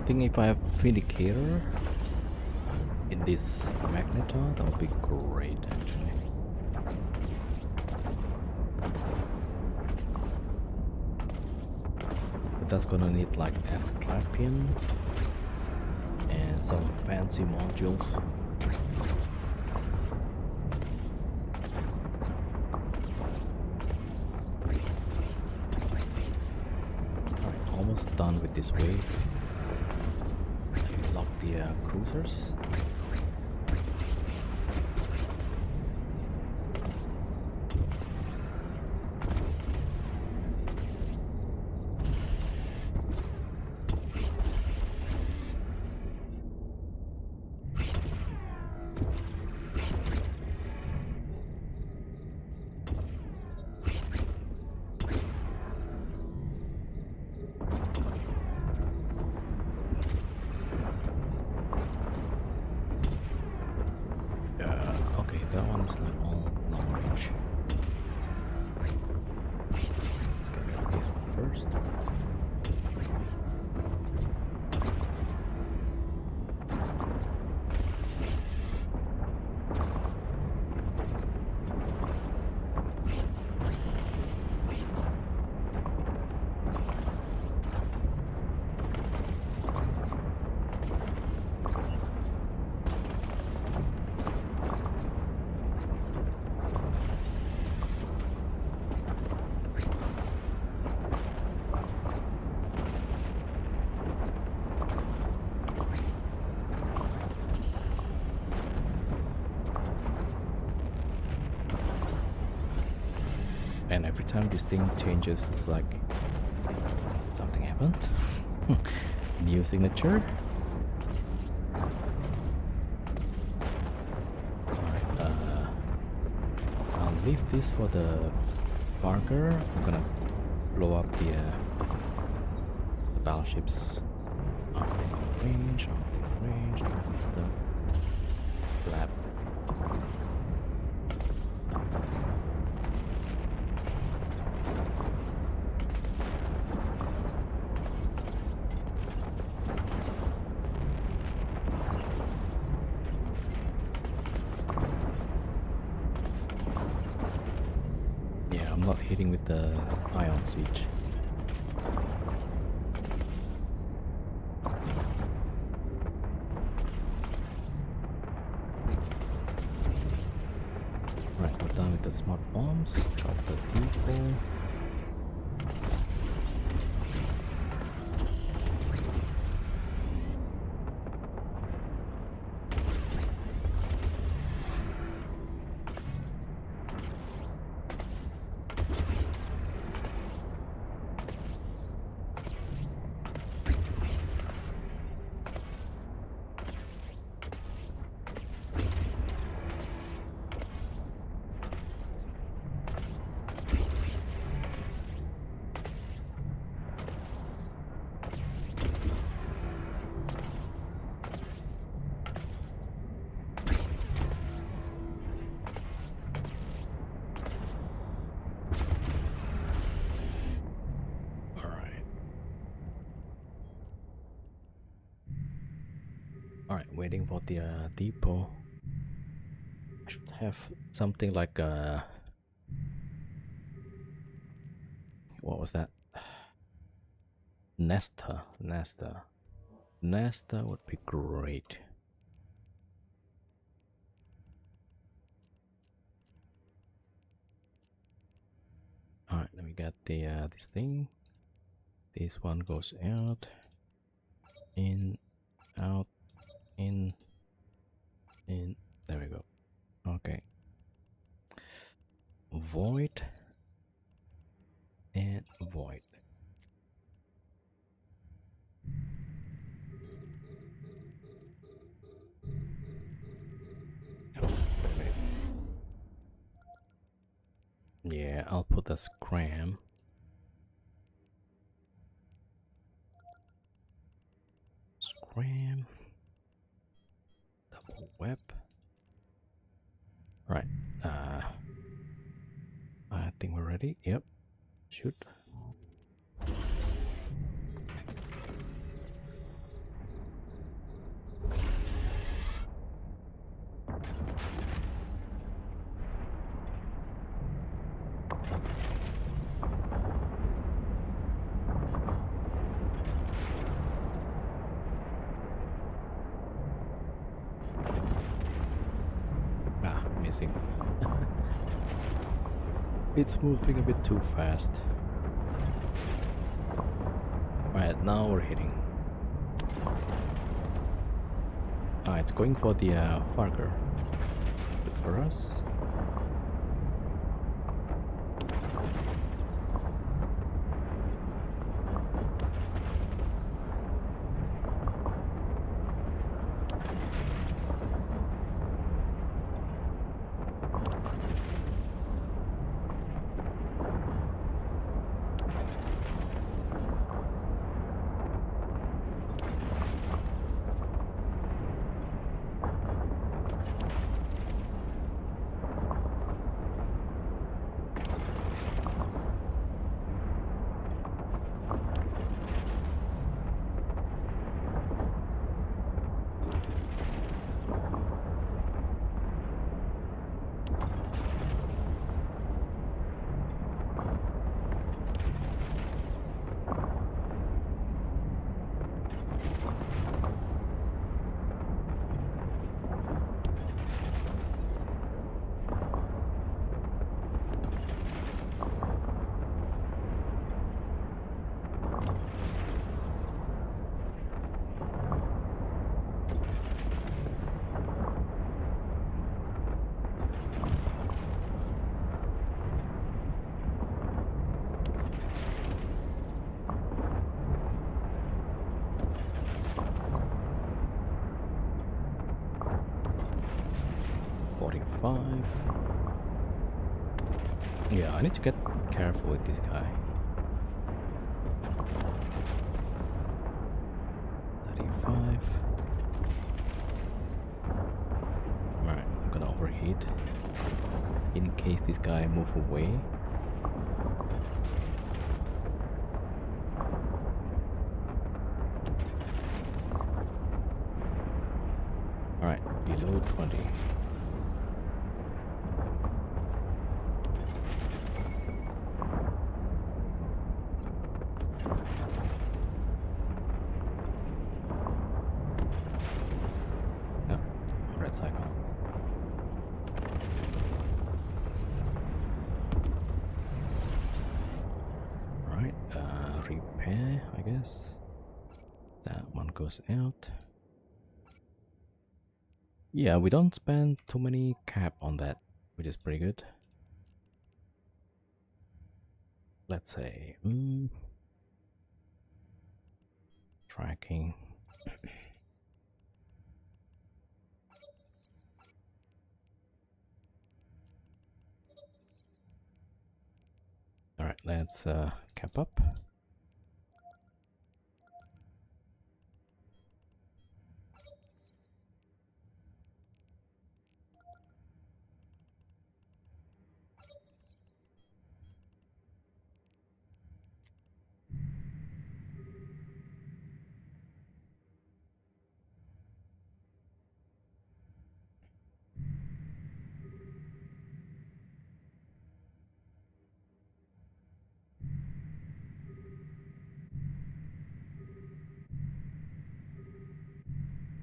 think if I have Vindicator in this Magnetar, that would be great actually. But that's gonna need like Asclepion and some fancy modules. Alright, almost done with this wave. Let me lock the cruisers. Okay, that one's like all long range. Let's get rid of this one first. And every time this thing changes, it's like something happened. New signature. Alright, I'll leave this for the Parker. I'm gonna blow up the battleships. Optical range, the lab. Yeah, I'm not hitting with the ion siege. Right, we're done with the smart bombs. Drop the depot. Alright, waiting for the depot. I should have something like what was that? Nesta would be great. Alright, let me get the this thing. This one goes out, in, out, in. There we go. Okay. Void and void. Oh, wait. Yeah, I'll put a scram. Scram. Double web. Right. I think we're ready. Yep. Shoot. amazing. It's moving a bit too fast. Right, now we're hitting. Ah, it's going for the Farger. Good for us. Yeah, I need to get careful with this guy. 35. Alright, I'm gonna overheat in case this guy move away. Alright, below 20. Red cycle. Alright, repair, I guess. That one goes out. Yeah, we don't spend too many cap on that, which is pretty good. Let's say, tracking. Alright, let's cap up.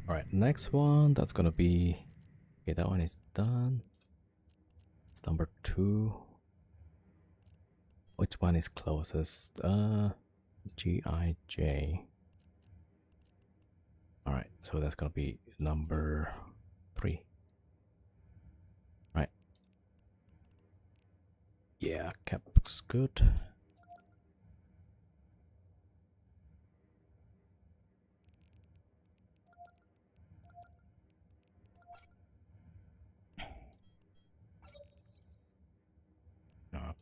Alright, next one, that's gonna be... Okay, that one is done. It's number 2. Which one is closest? GIJ. Alright, so that's gonna be number 3. Right. Yeah, cap looks good.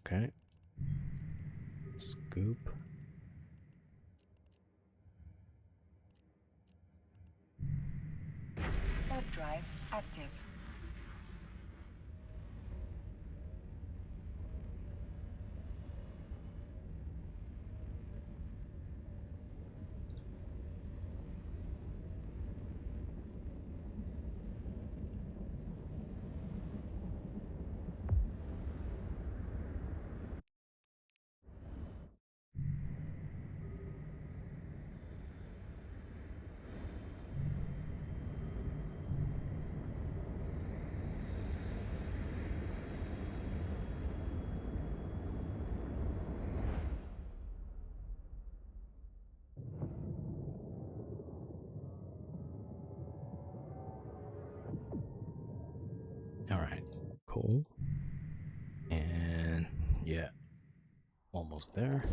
Okay. Scoop. Warp drive active. All right, cool. And yeah, almost there.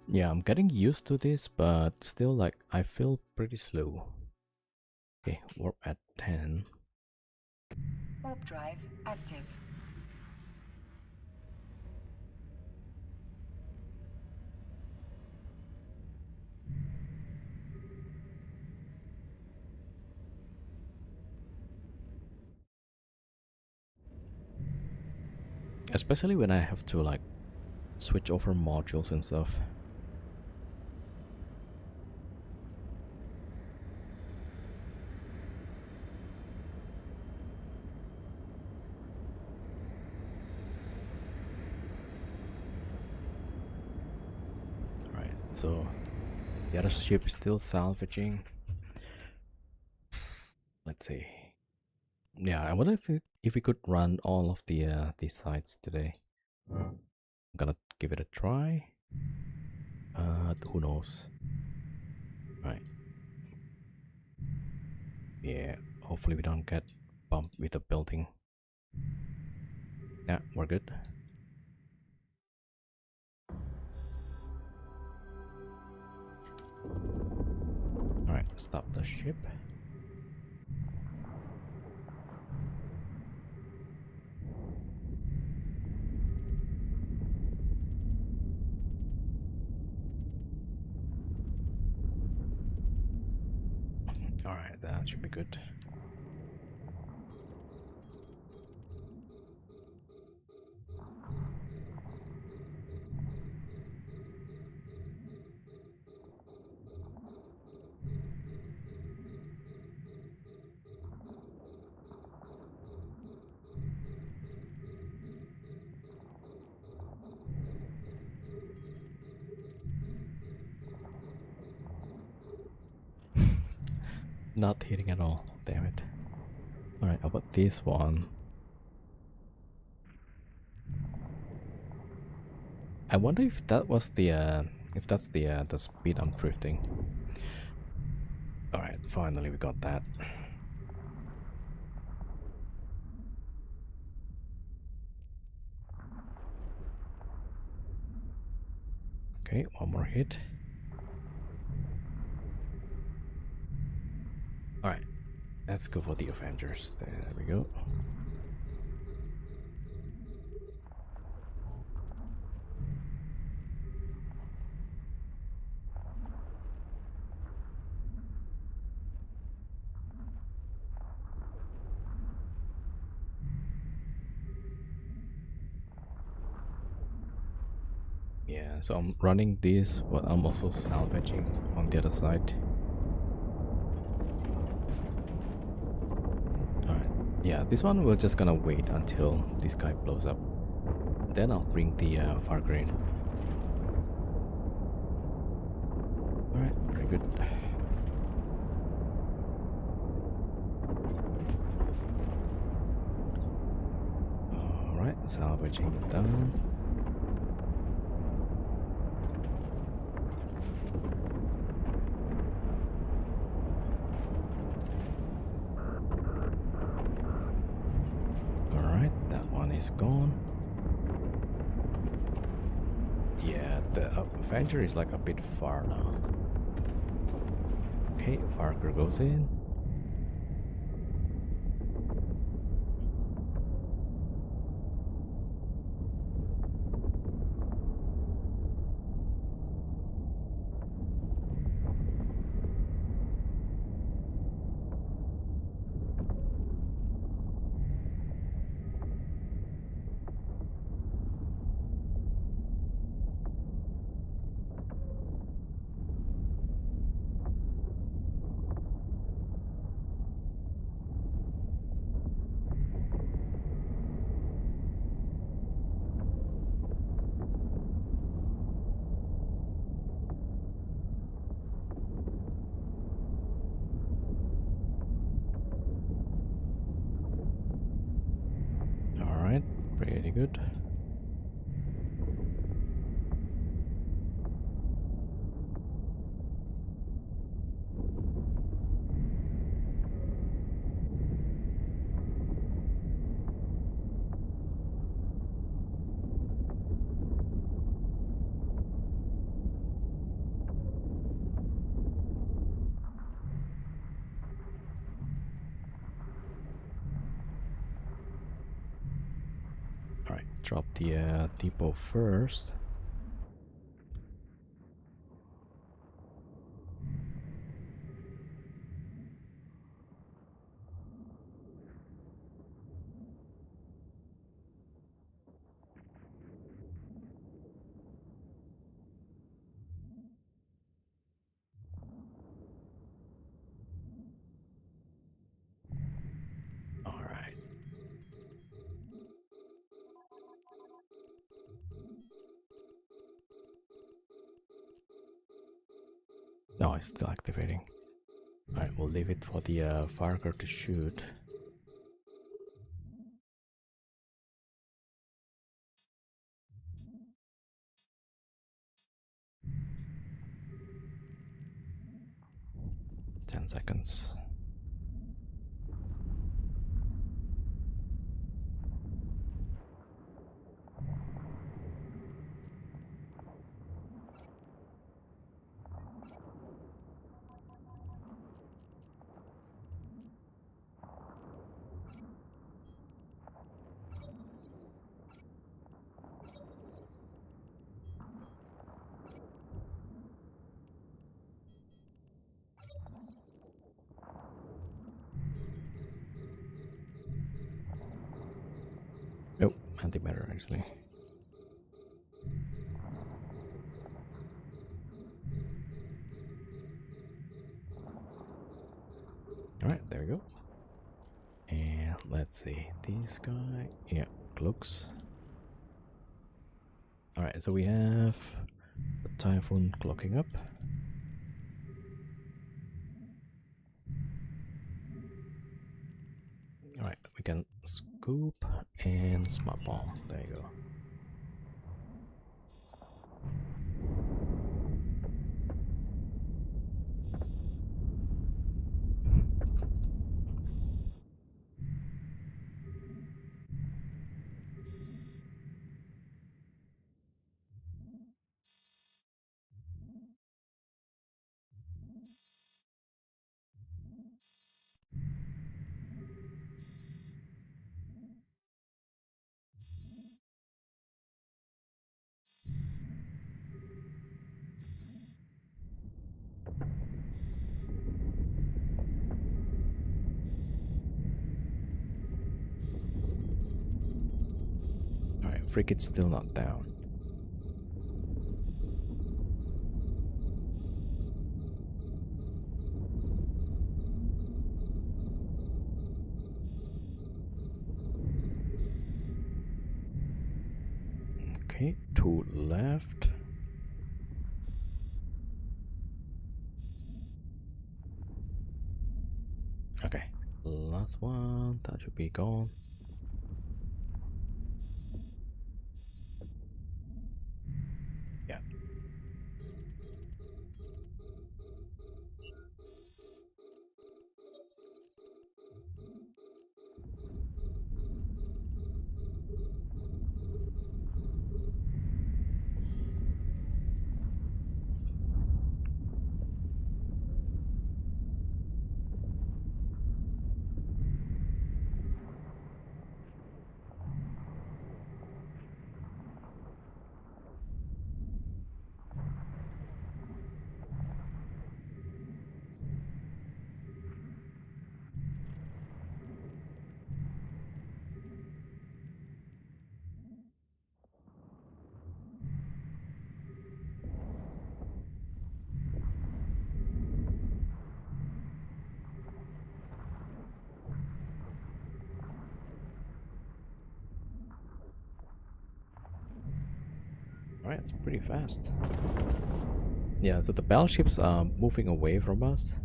Yeah, I'm getting used to this, but still, like, I feel pretty slow. Okay, warp at 10. Warp drive active. Especially when I have to, like, switch over modules and stuff. Alright, so the other ship is still salvaging. Let's see. Yeah, I wonder if we could run all of the these sites today. I'm gonna give it a try. Who knows? Right. Yeah. Hopefully we don't get bumped with a building. Yeah, we're good. Alright, stop the ship. Alright, that should be good. Not hitting at all, damn it. Alright, how about this one? I wonder if that was if that's the speed I'm drifting. Alright, finally we got that. Okay, one more hit. Alright, let's go for the Avengers. There we go. Yeah, so I'm running this, but I'm also salvaging on the other side. Alright, yeah, this one we're just gonna wait until this guy blows up. Then I'll bring the far grain. Alright, very good. Alright, salvaging done. Alright, that one is gone. Yeah, the Avenger is like a bit far now. Okay, Farker goes in. good. Alright, drop the depot first. Alright. No, it's still activating. Alright, we'll leave it for the firecar to shoot. Ten seconds. Oh, antimatter actually. Alright, there we go. And let's see, this guy, yeah, cloaks. Alright, so we have the Typhoon clocking up. Alright, we can scoop and smart bomb. There you go. Alright, frigate's still not down. Okay, 2 left. Okay, last one, that should be gone. Yeah. Alright, it's pretty fast. Yeah, so the battleships are moving away from us.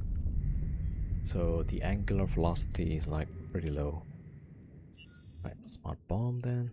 So the angular velocity is like pretty low. Right, smart bomb then.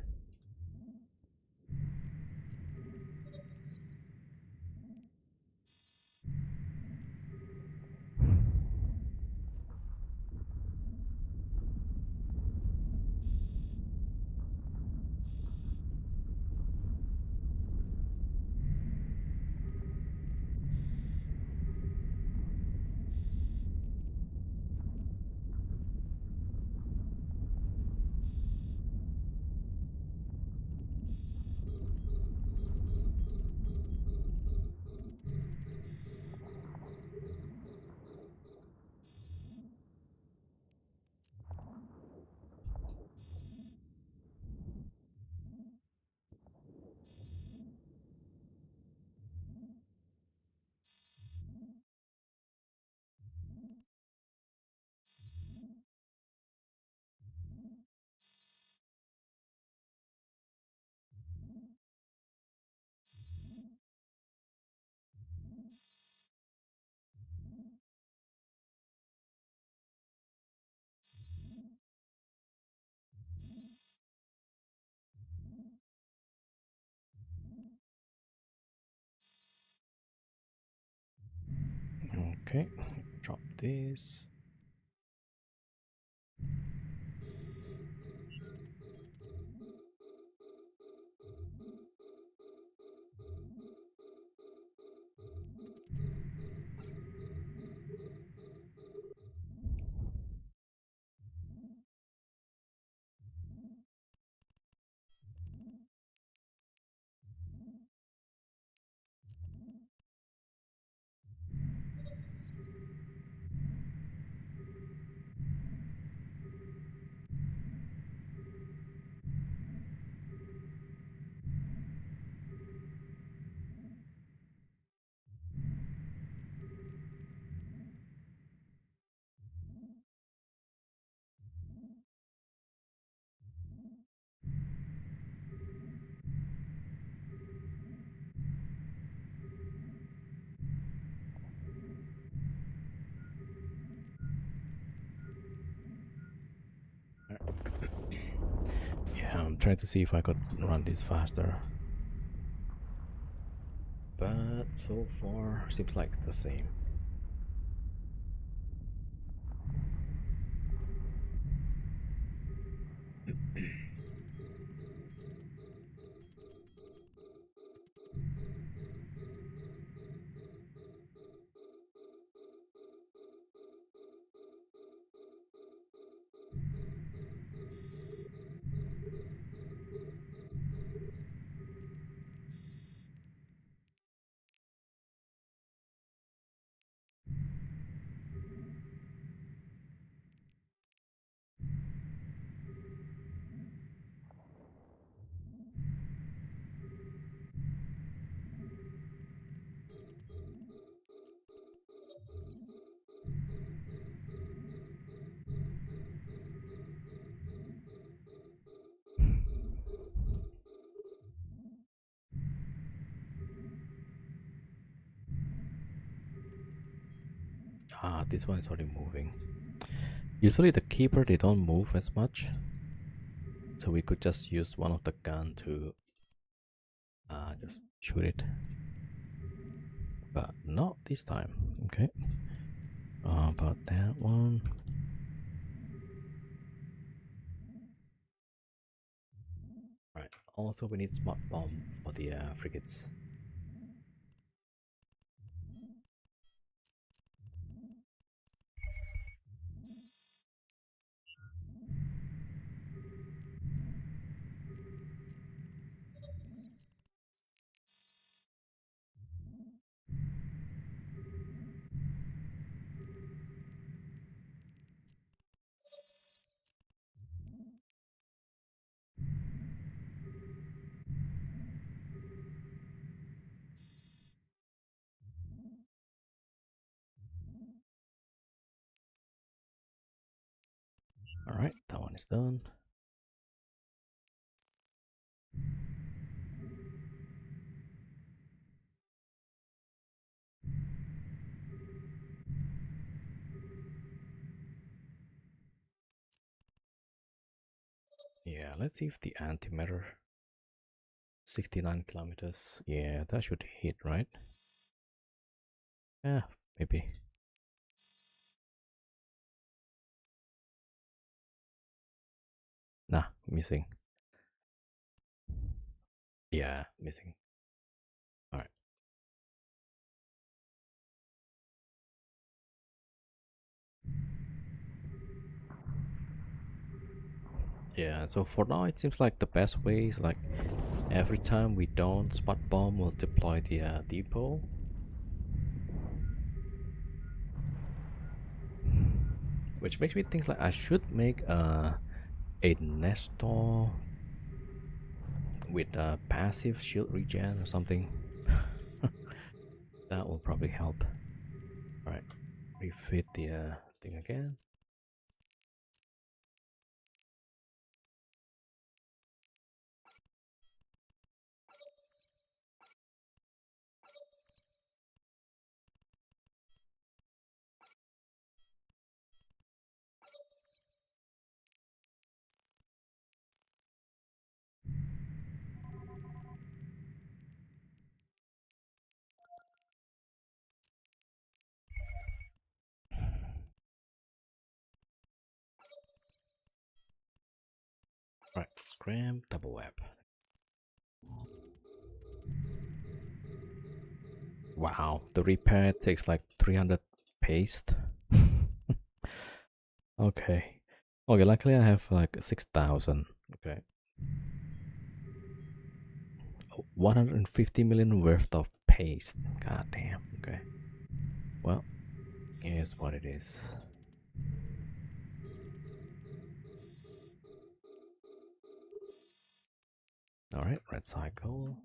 Okay, drop this. Yeah, I'm trying to see if I could run this faster. But so far, seems like the same. Ah, this one is already moving. Usually the keeper, they don't move as much. So we could just use one of the gun to just shoot it. But not this time. Okay. About that one. Right. Also, we need smart bomb for the frigates. All right, that one is done. Yeah, let's see if the antimatter 69 kilometers. Yeah, that should hit, right? Yeah, maybe. Nah, missing. Yeah, missing. All right. Yeah, so for now it seems like the best way is like every time we don't spot bomb, we'll deploy the depot. Which makes me think like I should make a Nestor with a passive shield regen or something. That will probably help. Alright, refit the thing again. Right, scram, double web. Wow, the repair takes like 300 paste. Okay. Okay, luckily I have like 6,000. Okay. 150 million worth of paste. God damn. Okay. Well, here's what it is. Alright, red cycle.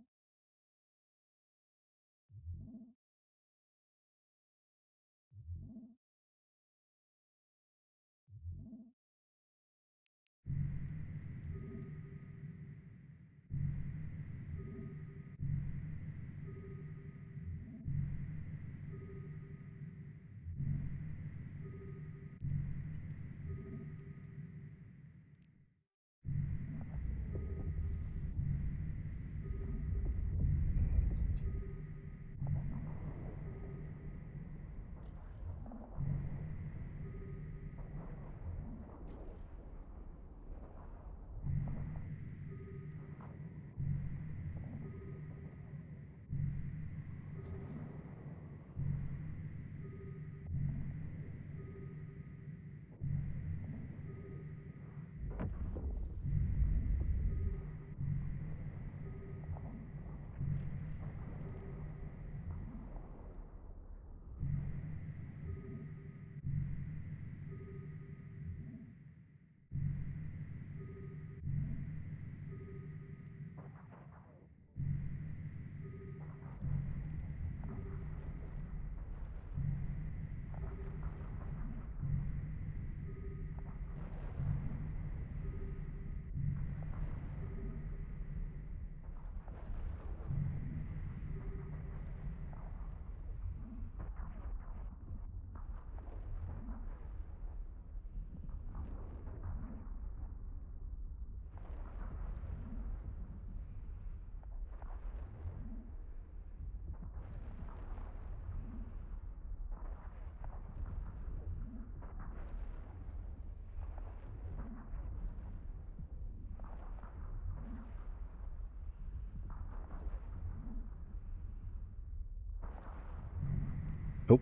Oh,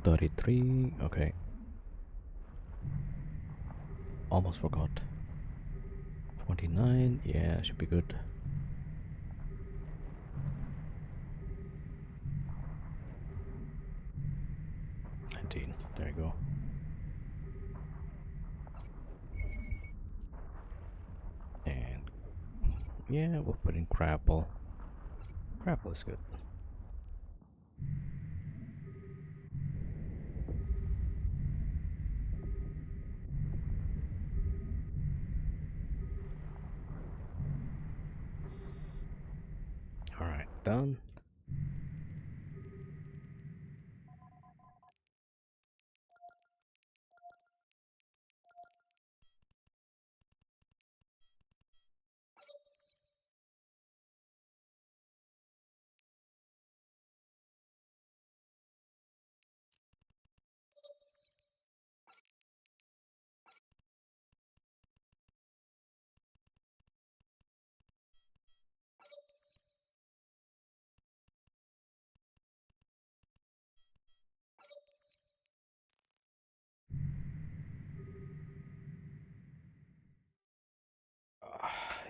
33. Okay. Almost forgot. 29. Yeah, should be good. 19. There you go. And yeah, we'll put in grapple. Grapple is good. Alright, done.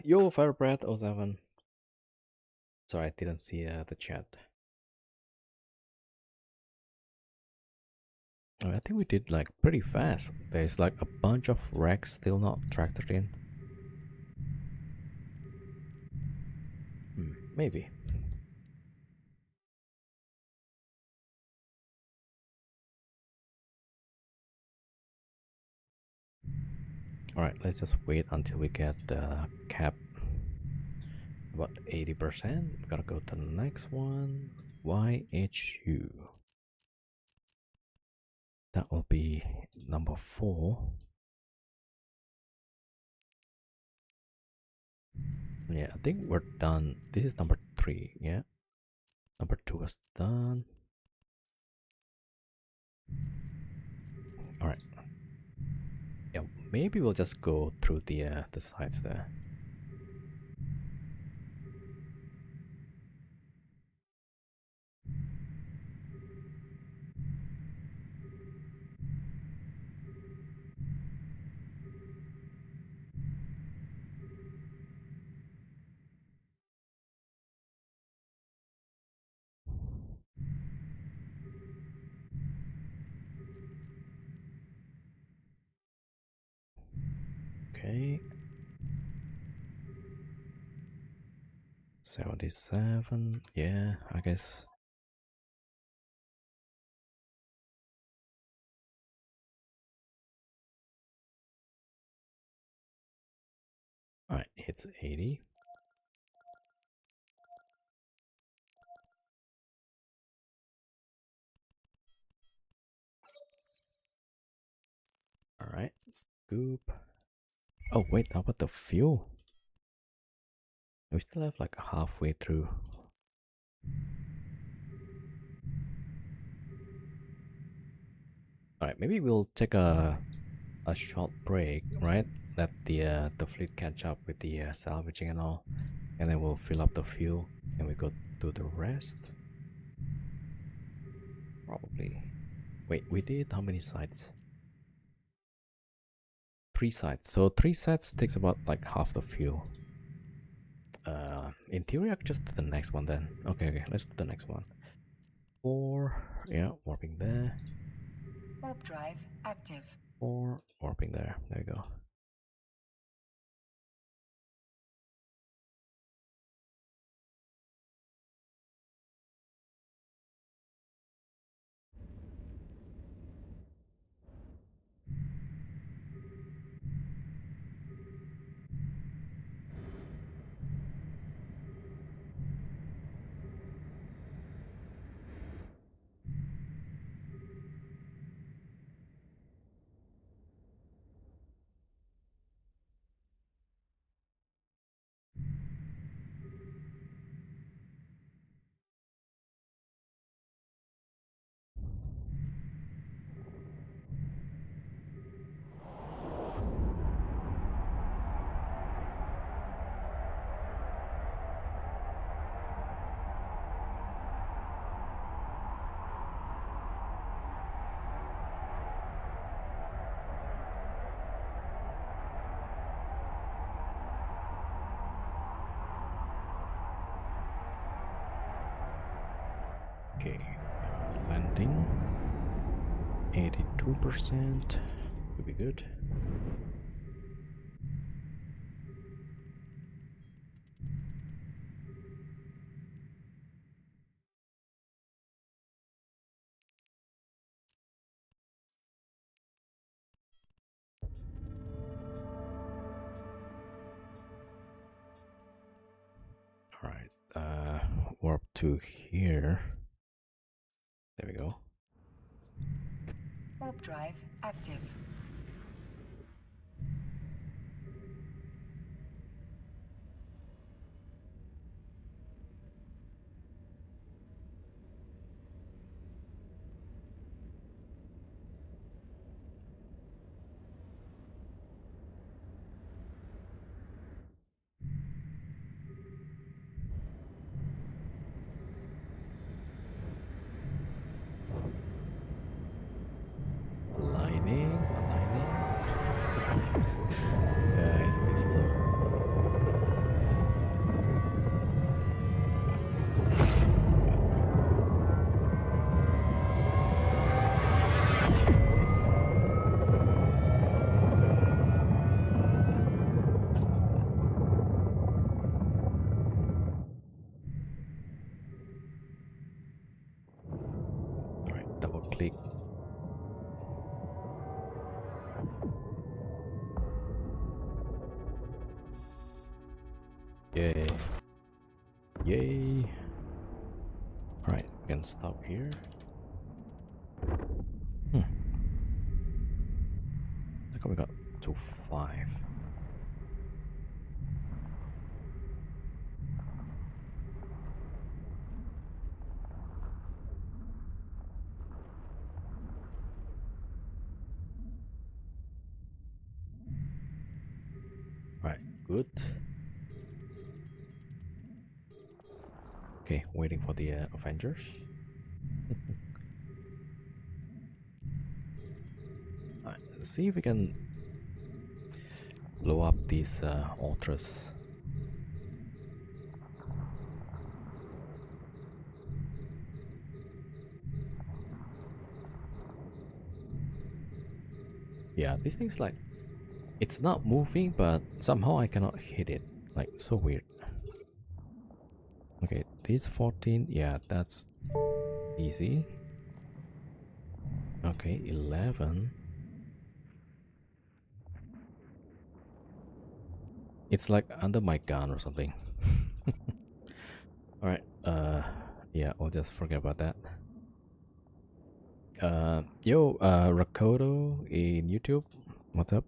Yo, Firebread07. Sorry, I didn't see the chat. Oh, I think we did like pretty fast. There's like a bunch of racks still not tractored in. Maybe. Alright, let's just wait until we get the cap about 80%. We gotta go to the next one. YHU. That will be number 4. Yeah, I think we're done. This is number 3, yeah. Number 2 was done. Alright. Yeah, maybe we'll just go through the sides there. Okay. 77. Yeah, I guess. Alright, hits 80. Alright, scoop. Oh, wait, how about the fuel? We still have like halfway through. Alright, maybe we'll take a short break, right? Let the fleet catch up with the salvaging and all. And then we'll fill up the fuel and we go do the rest. Probably. Wait, we did how many sites? 3 sites. So 3 sites takes about like half the fuel. In theory, I could just do the next one then. Okay, let's do the next one. 4, yeah, warping there. Warp drive active. 4, warping there. There we go. Okay, landing 82%. Would be good. Alright, warp to here. There we go. Warp drive active. Aligning. Yeah, it's a bit slow. Alright, double click. Yay. Yay. Alright, we can stop here. I think we got to 5. Good. Okay, waiting for the Avengers. Alright, let's see if we can blow up these ultras. Yeah, these things like it's not moving, but somehow I cannot hit it. Like so weird. Okay, this 14, yeah, that's easy. Okay, 11. It's like under my gun or something. Alright, yeah, I'll just forget about that. Yo, Rakoto in YouTube, what's up?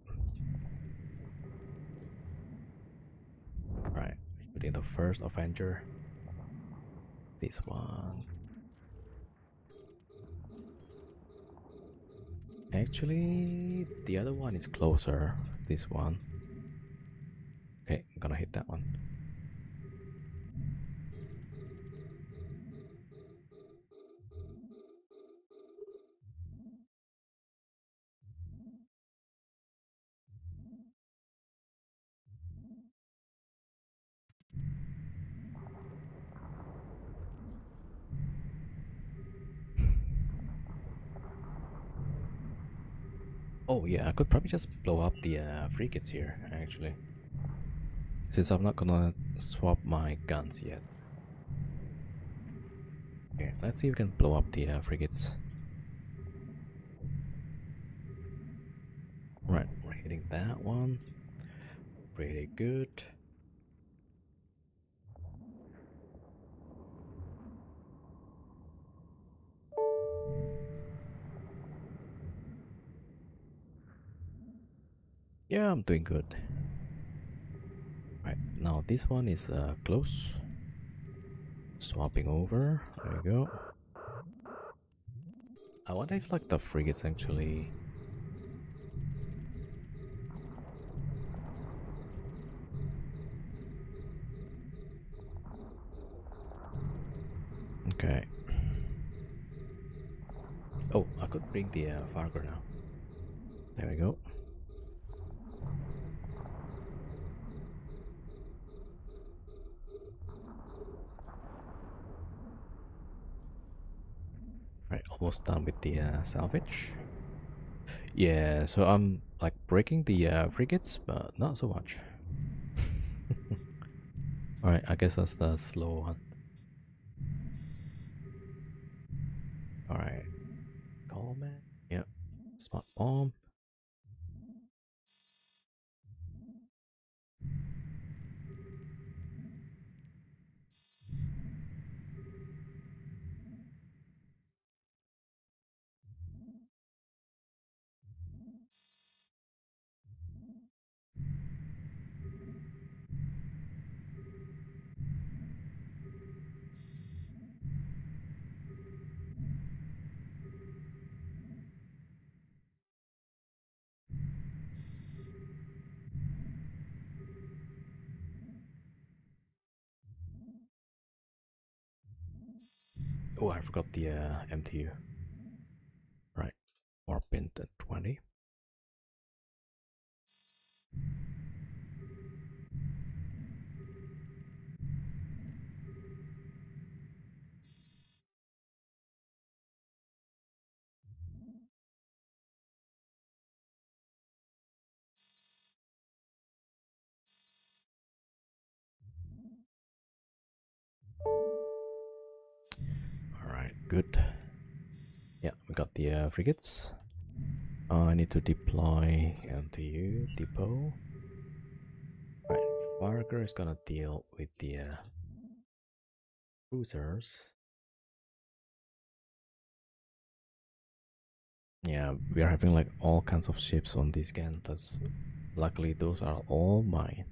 Alright, shooting the first Avenger. This one. Actually, the other one is closer. This one. Okay, I'm gonna hit that one. Oh yeah, I could probably just blow up the frigates here, actually. Since I'm not gonna swap my guns yet. Okay, let's see if we can blow up the frigates. Right, we're hitting that one. Pretty good. Yeah, I'm doing good. Right, now this one is close. Swapping over. There we go. I wonder if like the frigates actually. Okay. Oh, I could bring the Fargo now. There we go. Right, almost done with the salvage. Yeah, so I'm like breaking the frigates, but not so much. Alright, I guess that's the slow one. Alright. Coleman. Yep. Smart bomb. Oh, I forgot the MTU. Right. Warp pin at 20. Alright, good. Yeah, we got the frigates. I need to deploy MTU depot. Right, Farger is gonna deal with the cruisers. Yeah, we are having like all kinds of ships on this Gantas. Luckily, those are all mine.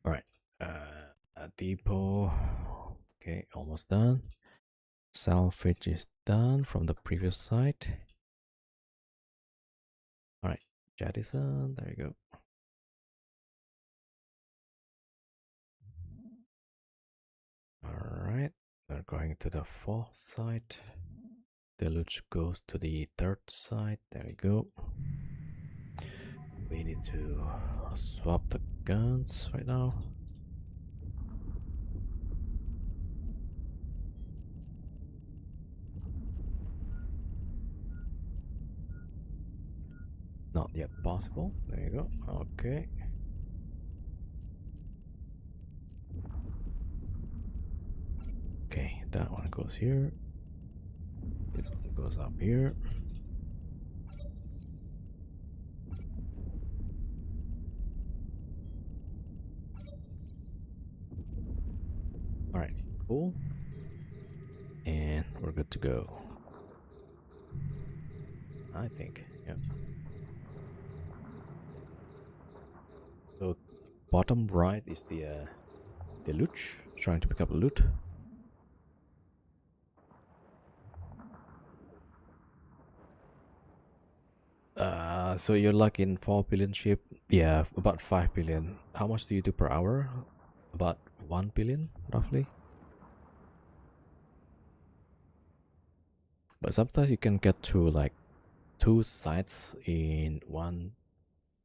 Alright, a depot. Okay, almost done. Salvage is done from the previous site. Alright, jettison, there you go. We're going to the fourth side. Deluge goes to the third side. There we go. We need to swap the guns right now. Not yet possible. There you go. Okay. Okay, that one goes here. This one goes up here. Alright, cool. And we're good to go. I think, yeah. So bottom right is the loot. Trying to pick up loot. So you're like in 4 billion ship. Yeah, about 5 billion. How much do you do per hour? About 1 billion, roughly. But sometimes you can get to like 2 sites in 1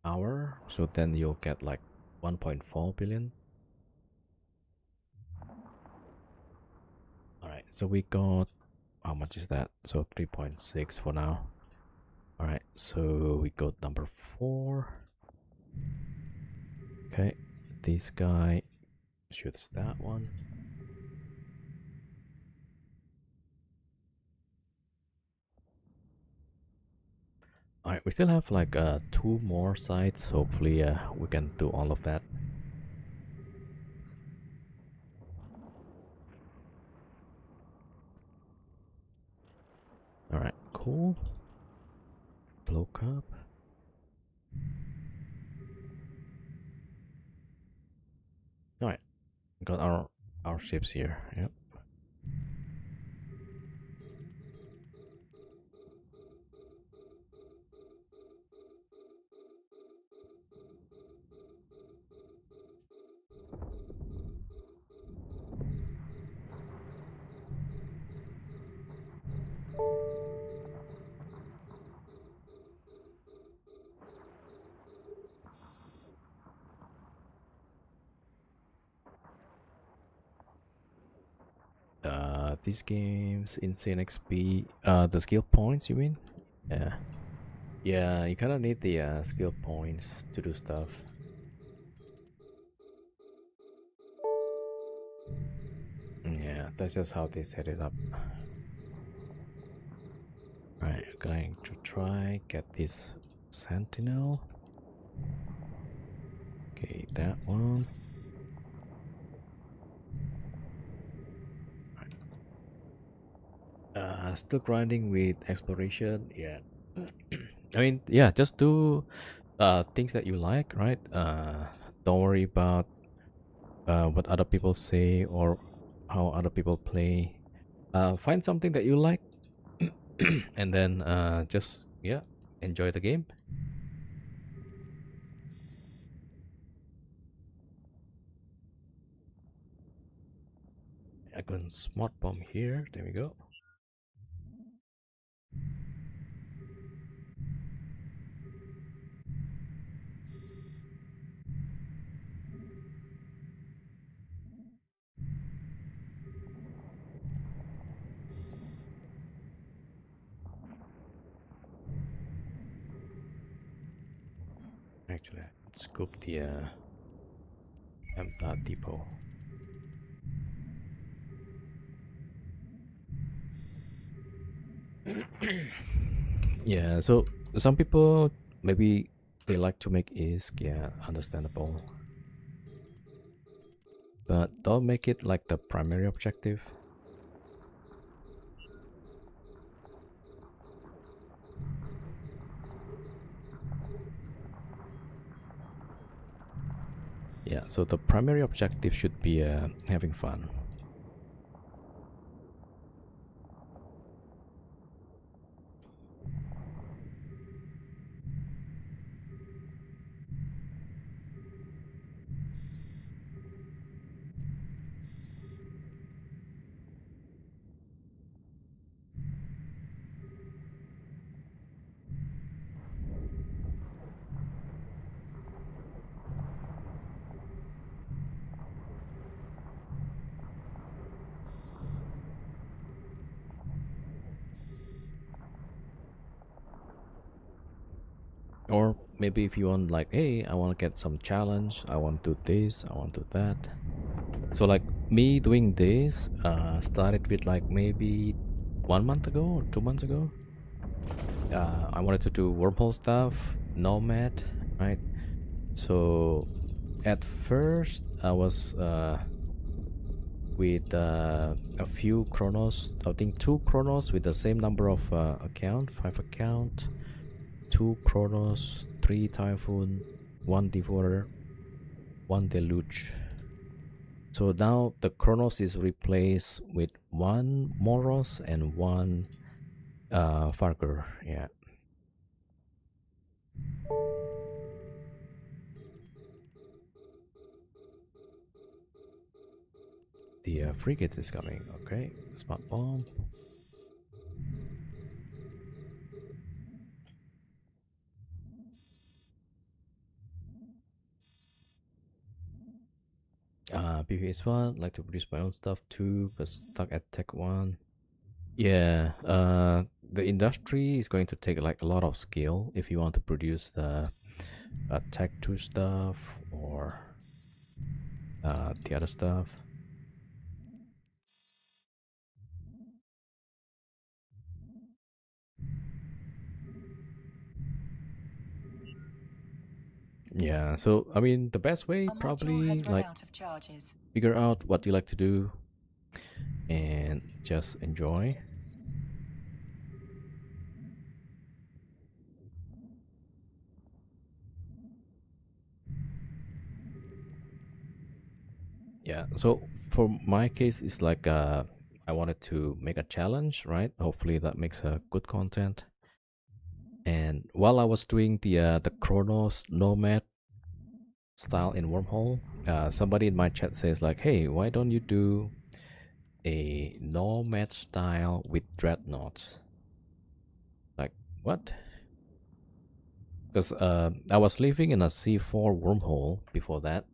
hour. So then you'll get like 1.4 billion. Alright, so we got, how much is that? So 3.6 for now. Alright, so we got number 4. Okay, this guy shoots that one. Alright, we still have like 2 more sites. Hopefully we can do all of that. Alright, cool. Blow cup. Alright, got our ships here. Yep. These games, Insane XP, the skill points, you mean? Yeah. Yeah, you kind of need the skill points to do stuff. Yeah, that's just how they set it up. Alright, going to try get this sentinel. Okay, that one. Still grinding with exploration. Yeah. I mean, yeah, just do things that you like, right? Don't worry about what other people say or how other people play. Find something that you like and then just, yeah, enjoy the game. I got a smart bomb here. There we go. Actually, scoop the depot. Yeah, so some people maybe they like to make ISK, yeah, understandable. But don't make it like the primary objective. Yeah, so the primary objective should be having fun. Or maybe if you want like, hey, I want to get some challenge, I want to do this, I want to do that. So like me doing this started with like maybe 1 month ago or 2 months ago. I wanted to do wormhole stuff, Nomad, right? So at first I was with a few chronos, I think 2 chronos with the same number of account, 5 account, 2 chronos, 3 typhoon, 1 devour, 1 deluge. So now the chronos is replaced with 1 moros and 1 farger. Yeah. The frigate is coming. Okay, smart bomb. PvS 1, like to produce my own stuff. 2, but stuck at tech 1. Yeah, the industry is going to take like a lot of skill if you want to produce the tech 2 stuff or the other stuff. Yeah, so I mean, the best way A module probably has run like out of charges. figure out what you like to do and just enjoy. Yeah, so for my case, it's like I wanted to make a challenge, right? Hopefully that makes a good content. And while I was doing the Chronos Nomad style in Wormhole, somebody in my chat says like, "Hey, why don't you do a Nomad style with Dreadnoughts?" Like, what? Because I was living in a C4 wormhole before that,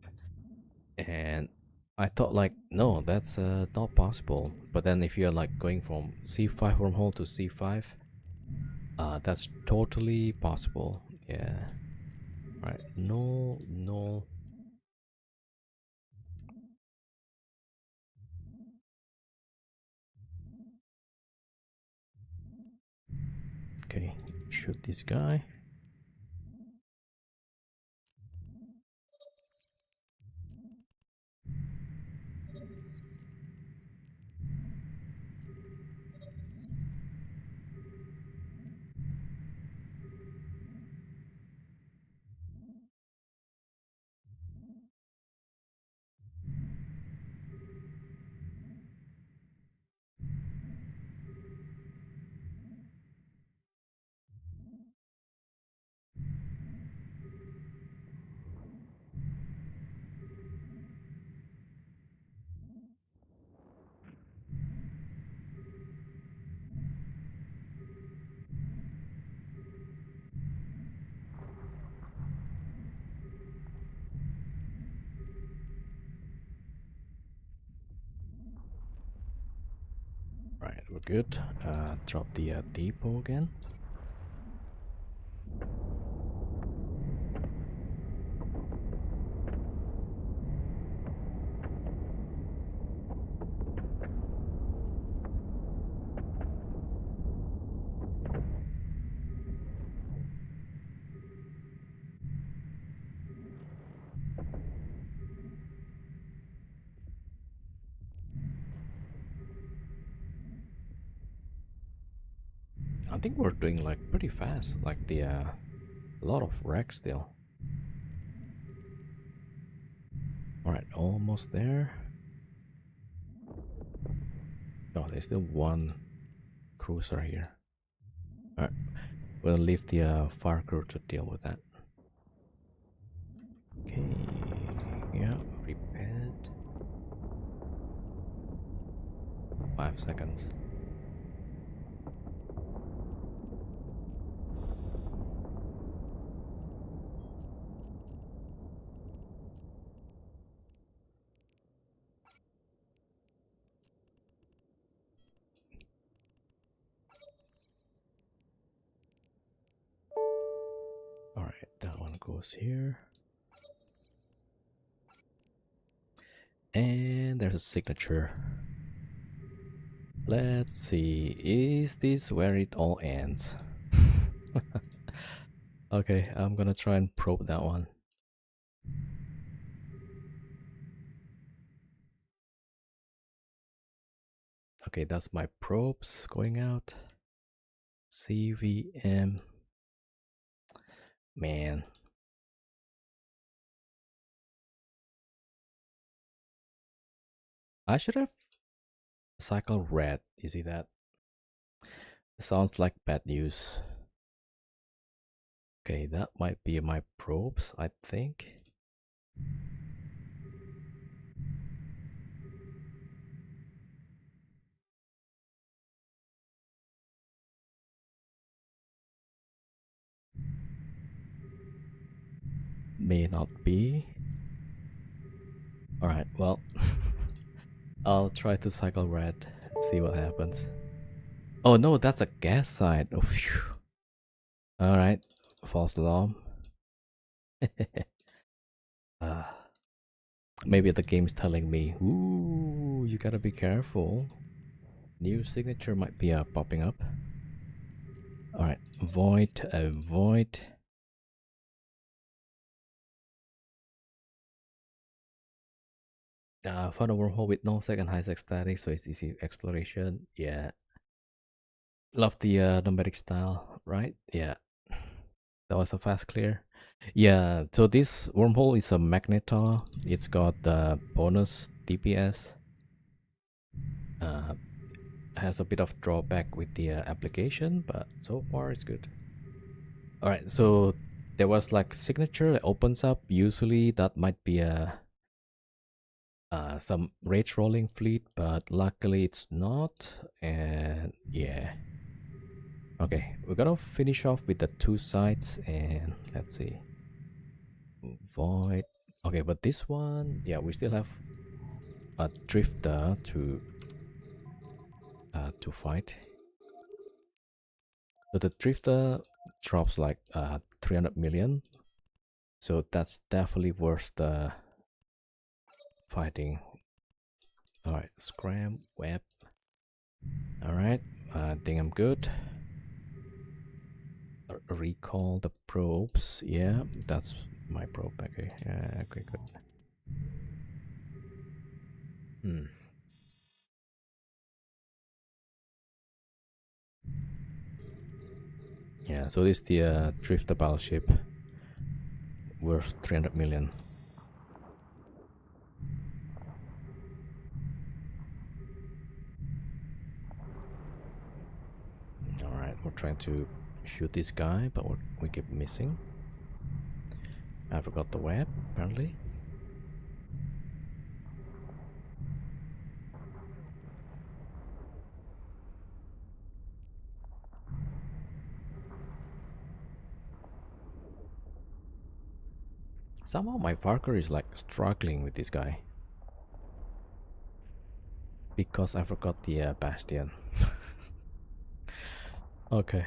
and I thought like, no, that's not possible. But then if you're like going from C5 wormhole to C5, that's totally possible. Yeah. Right. No, no. Okay, shoot this guy. Right, we're good. Drop the depot again. I think we're doing like pretty fast. Like the a lot of wrecks still. All right, almost there. Oh, there's still one cruiser here. All right, we'll leave the fire crew to deal with that. Okay, yeah, repaired. 5 seconds. All right, goes here. And there's a signature. Let's see, is this where it all ends? Okay, I'm gonna try and probe that one. Okay, that's my probes going out. CVM. Man. I should have cycled red. You see that? It sounds like bad news. Okay, that might be my probes, I think. May not be. Alright, well, I'll try to cycle red, see what happens. Oh no, that's a gas side. Oh, phew. Alright, false alarm. Maybe the game's telling me, ooh, you gotta be careful. New signature might be popping up. Alright, void, void. Found a wormhole with no second high sec static, so it's easy exploration. Yeah. Love the nomadic style, right? Yeah. That was a fast clear. Yeah, so this wormhole is a magnetar. It's got the bonus DPS. Has a bit of drawback with the application, but so far it's good. Alright, so there was like signature that opens up. Usually that might be a some rage rolling fleet, but luckily it's not. And yeah. Okay, we're gonna finish off with the two sides, and let's see. Void. Okay, but this one, yeah, we still have a drifter to fight. So the drifter drops like 300 million, so that's definitely worth the fighting. All right, scram web. All right, I think I'm good. Recall the probes. Yeah, that's my probe. Okay, yeah, okay, good. Yeah, so this is the drifter battleship worth 300 million. Alright, we're trying to shoot this guy, but we keep missing. I forgot the web, apparently. Somehow my Varker is like struggling with this guy. Because I forgot the Bastion. Okay.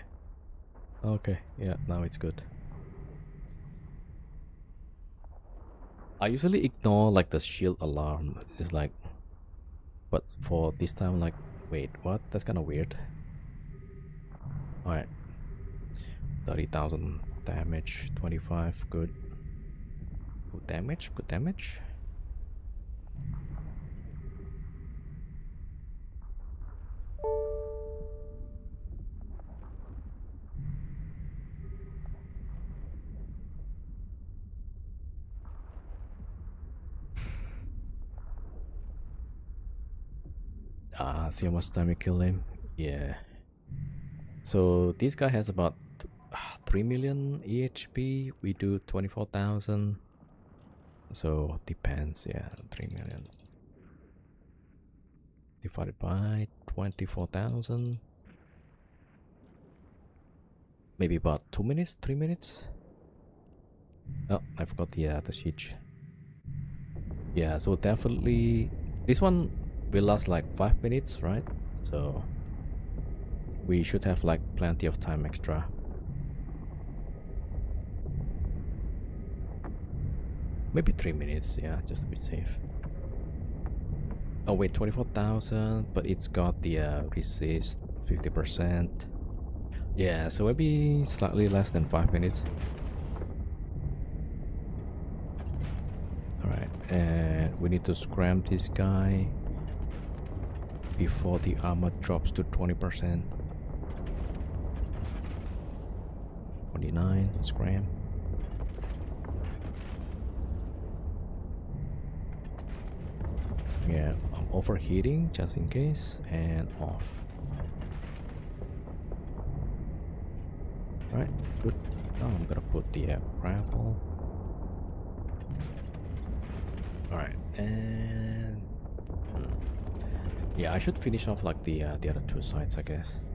Okay, yeah, now it's good. I usually ignore like the shield alarm. It's like, but for this time, like, wait, what? That's kind of weird. Alright. 30,000 damage, 25, good. Good damage, good damage. See how much time we kill him. Yeah. So this guy has about 3 million EHP. We do 24,000. So depends. Yeah, 3 million divided by 24,000. Maybe about 2 minutes, 3 minutes. Oh, I forgot the siege. Yeah, so definitely this one will last like 5 minutes, right? So we should have like plenty of time extra. Maybe 3 minutes, yeah, just to be safe. Oh wait, 24,000, but it's got the resist 50%. Yeah, so maybe slightly less than 5 minutes. Alright, and we need to scram this guy before the armor drops to 20%. 29, scram. Yeah, I'm overheating just in case, and off. Alright, good. Now I'm gonna put the grapple. Alright, and yeah, I should finish off like the other two sides, I guess.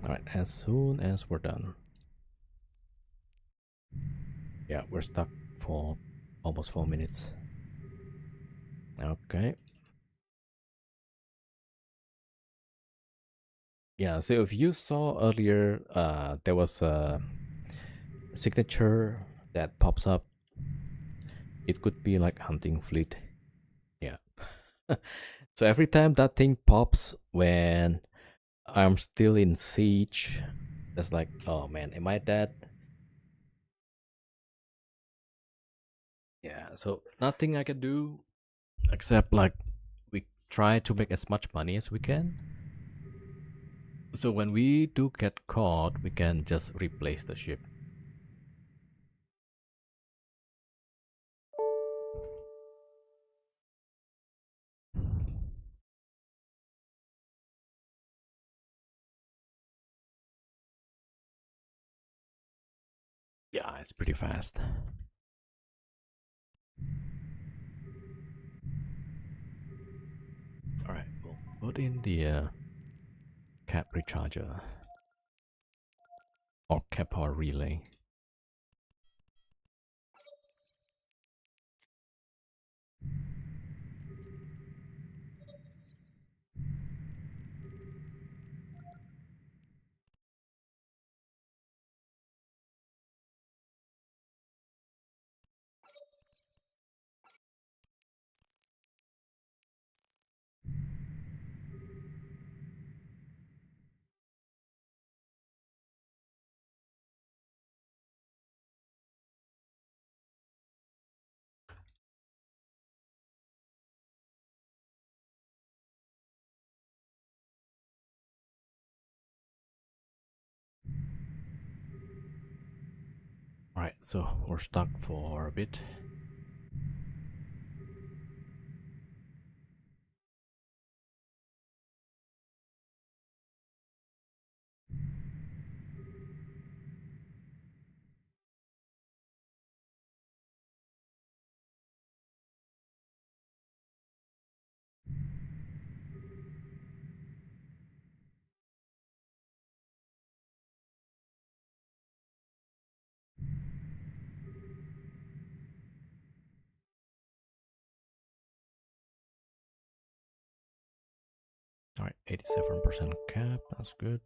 Alright, as soon as we're done. Yeah, we're stuck for almost 4 minutes. Okay. Yeah, so if you saw earlier, there was a signature that pops up. It could be like hunting fleet. Yeah. So every time that thing pops when I'm still in siege, it's like, oh man, am I dead? Yeah, so nothing I can do except like we try to make as much money as we can. So when we do get caught, we can just replace the ship. Yeah, it's pretty fast. Alright, we'll put in the cap recharger or cap power relay. Alright, so we're stuck for a bit. Alright, 87% cap, that's good.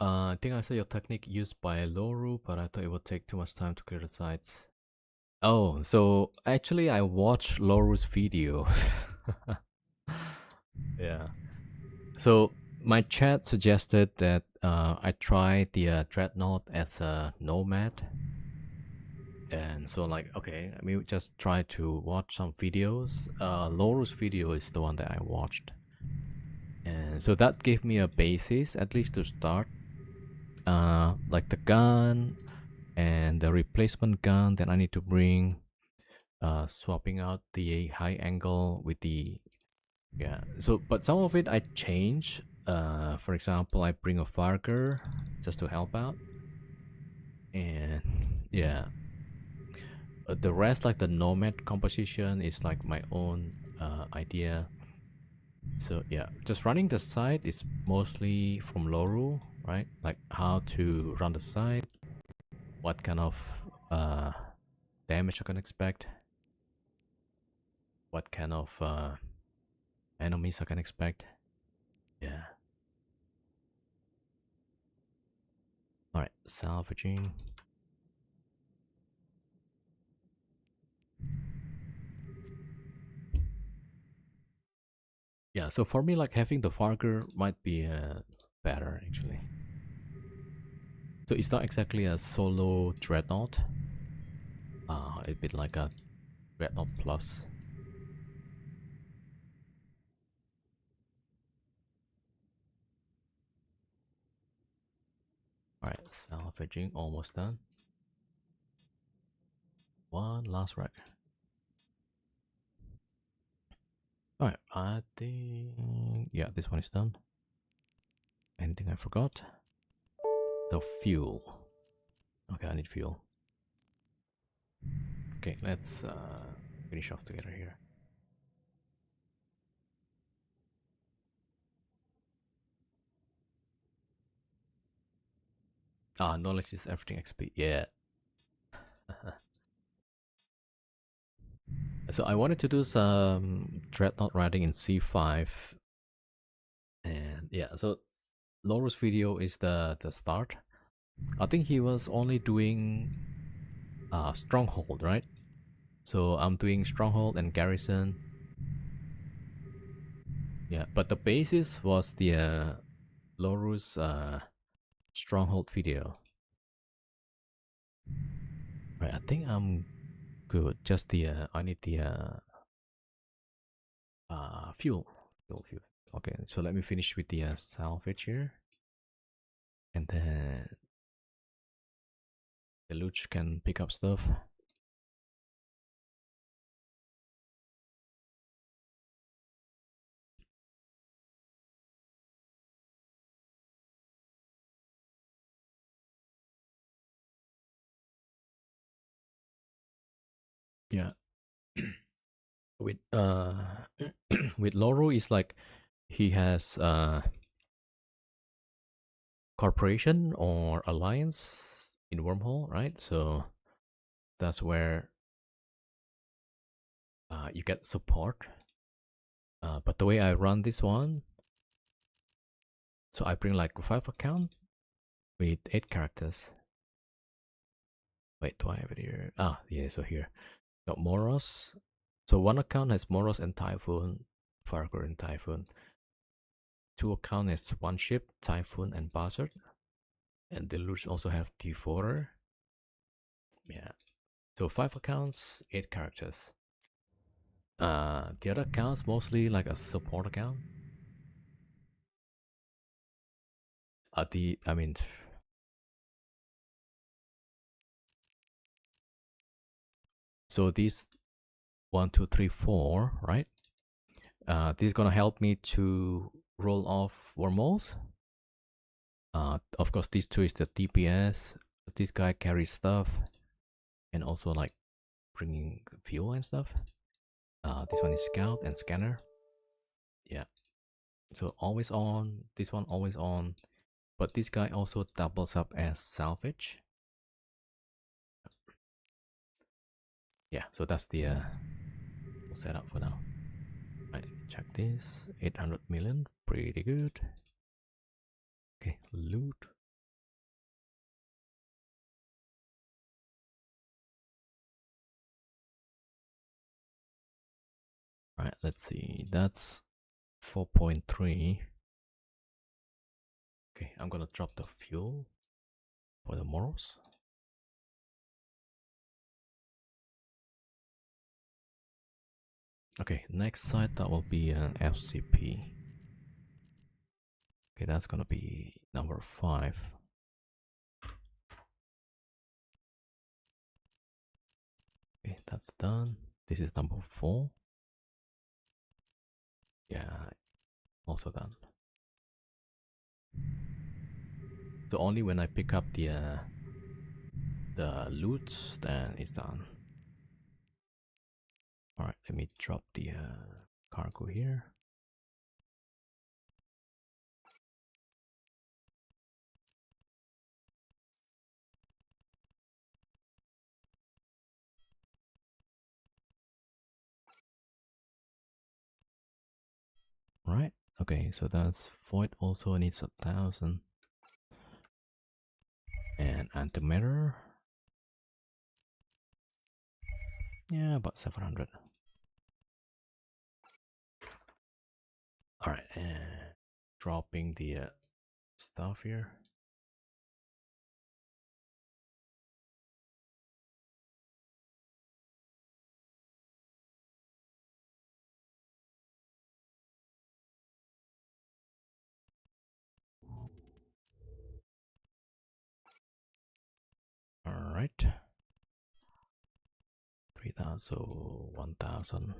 I think I saw your technique used by Loru, but I thought it would take too much time to clear the sites. Oh, so actually I watched Loru's video. Yeah. So my chat suggested that I try the Dreadnought as a Nomad. And so like, okay, I mean, just try to watch some videos. Loru's video is the one that I watched. And so that gave me a basis, at least to start. Like the gun and the replacement gun that I need to bring. Swapping out the high angle with the, yeah. So, but some of it I change. For example, I bring a Farger just to help out. And yeah. The rest, like the Nomad composition, is like my own idea. So yeah, just running the site is mostly from Loru, right? Like how to run the site, what kind of damage I can expect, what kind of enemies I can expect. Yeah. All right, salvaging. Yeah, so for me, like having the Farger might be better actually. So it's not exactly a solo dreadnought. A bit like a dreadnought plus. All right, salvaging almost done. One last rack. All right, I think yeah, this one is done. Anything I forgot? The fuel. Okay, I need fuel. Okay, let's finish off together here. Knowledge is everything XP. Yeah. So I wanted to do some dreadnought riding in C5, and yeah. So Laurel's video is the start. I think he was only doing stronghold, right? So I'm doing stronghold and garrison. Yeah, but the basis was the Laurel's stronghold video. Right, I think I'm good. Just the I need the fuel. Fuel. Okay, so let me finish with the salvage here, and then the Luch can pick up stuff. Yeah, with with Laurel is like he has corporation or alliance in Wormhole, right? So that's where you get support. But the way I run this one, so I bring like 5 account with 8 characters. Wait, do I have it here? Ah, yeah, so here. Got Moros. So one account has Moros and Typhoon, Fargo and Typhoon. 2 account has one ship, Typhoon and Buzzard. And the Loots also have Devorer. Yeah. So 5 accounts, 8 characters. The other accounts mostly like a support account. I mean, so these 1, 2, 3, 4, right? This is gonna help me to roll off wormholes. Of course, these 2 is the DPS. This guy carries stuff and also like bringing fuel and stuff. This one is scout and scanner. Yeah. So always on. This one always on. But this guy also doubles up as salvage. Yeah. So that's the setup for now. Right. Check this. 800 million. Pretty good. Okay. Loot. All right. Let's see. That's 4.3. Okay. I'm gonna drop the fuel for the morals. Okay, next site that will be an FCP. Okay, that's gonna be number 5. Okay, that's done. This is number 4. Yeah, also done. So only when I pick up the loot, then it's done. All right, let me drop the cargo here. Okay, so that's void also needs 1,000. And antimatter. Yeah, about 700. Alright, and dropping the stuff here. Alright. 3,000, 1,000.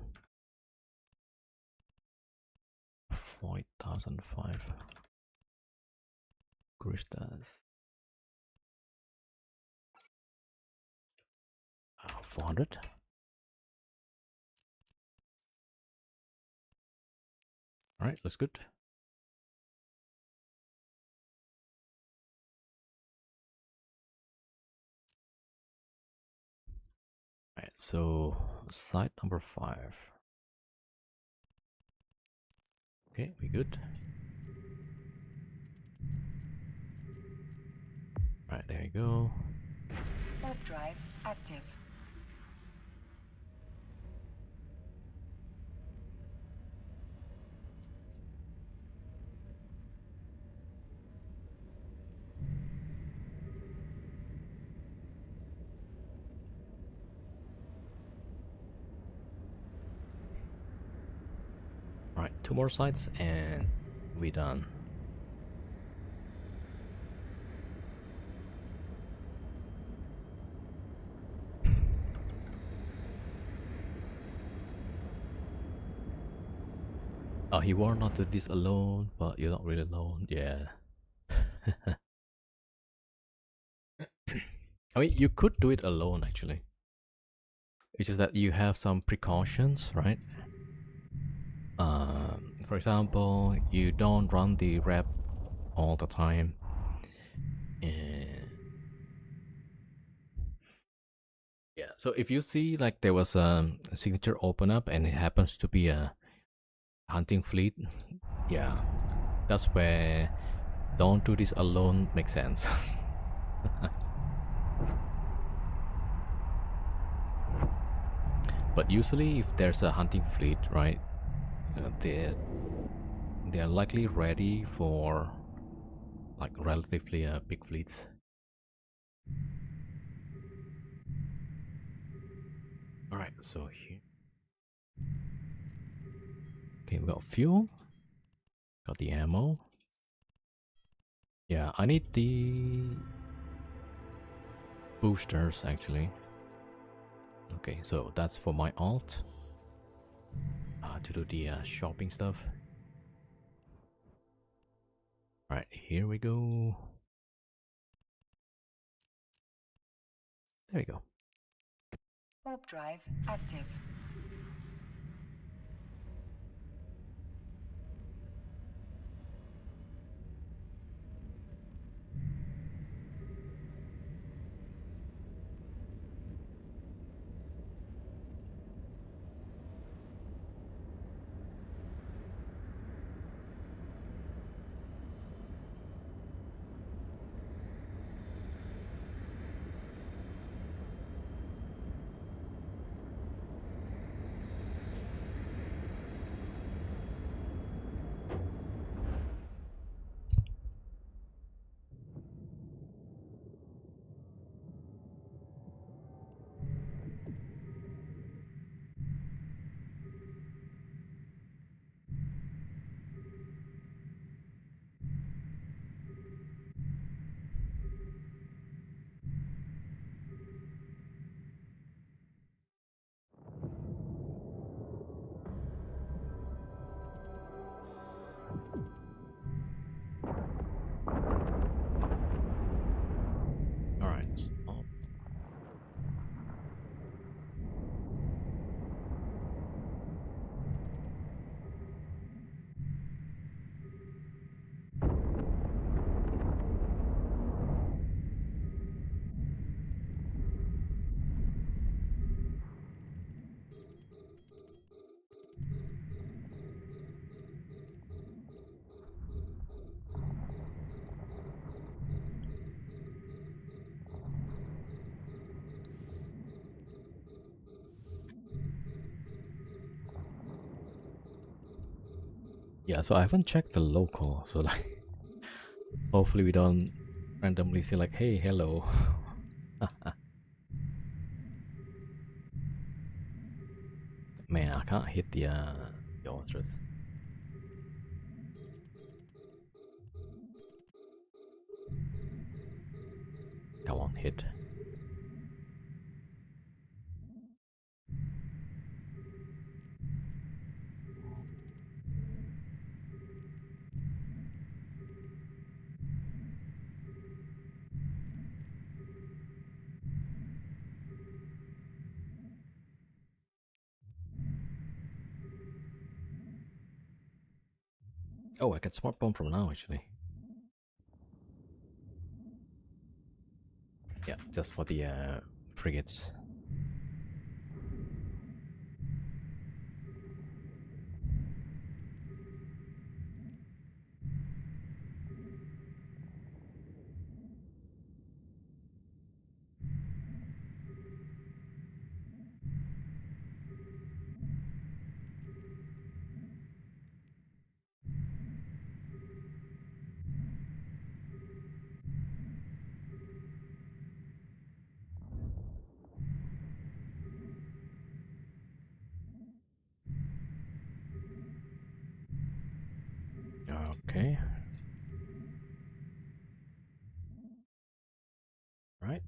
5,005. Crystals. 400. Alright, looks good. Alright, so site number 5. Okay, we good. Alright, there you go. Warp drive active. Alright, 2 more sites and we done. Oh, he warned not to do this alone, but you're not really alone. Yeah. I mean, you could do it alone actually. It's just that you have some precautions, right? For example, you don't run the rep all the time. And yeah, so if you see like there was a signature open up and it happens to be a hunting fleet, yeah, that's where don't do this alone makes sense. But usually if there's a hunting fleet, right, they're likely ready for like relatively big fleets. Alright, so here. Okay, we got fuel. Got the ammo. Yeah, I need the boosters actually. Okay, so that's for my alt. To do the shopping stuff. Alright, here we go. There we go. Warp drive active. Yeah, so I haven't checked the local, so like hopefully we don't randomly say like, hey, hello. Man, I can't hit the ostrich. Come on, hit. Oh, I get smart bomb from now actually. Yeah, just for the frigates. Okay. Right.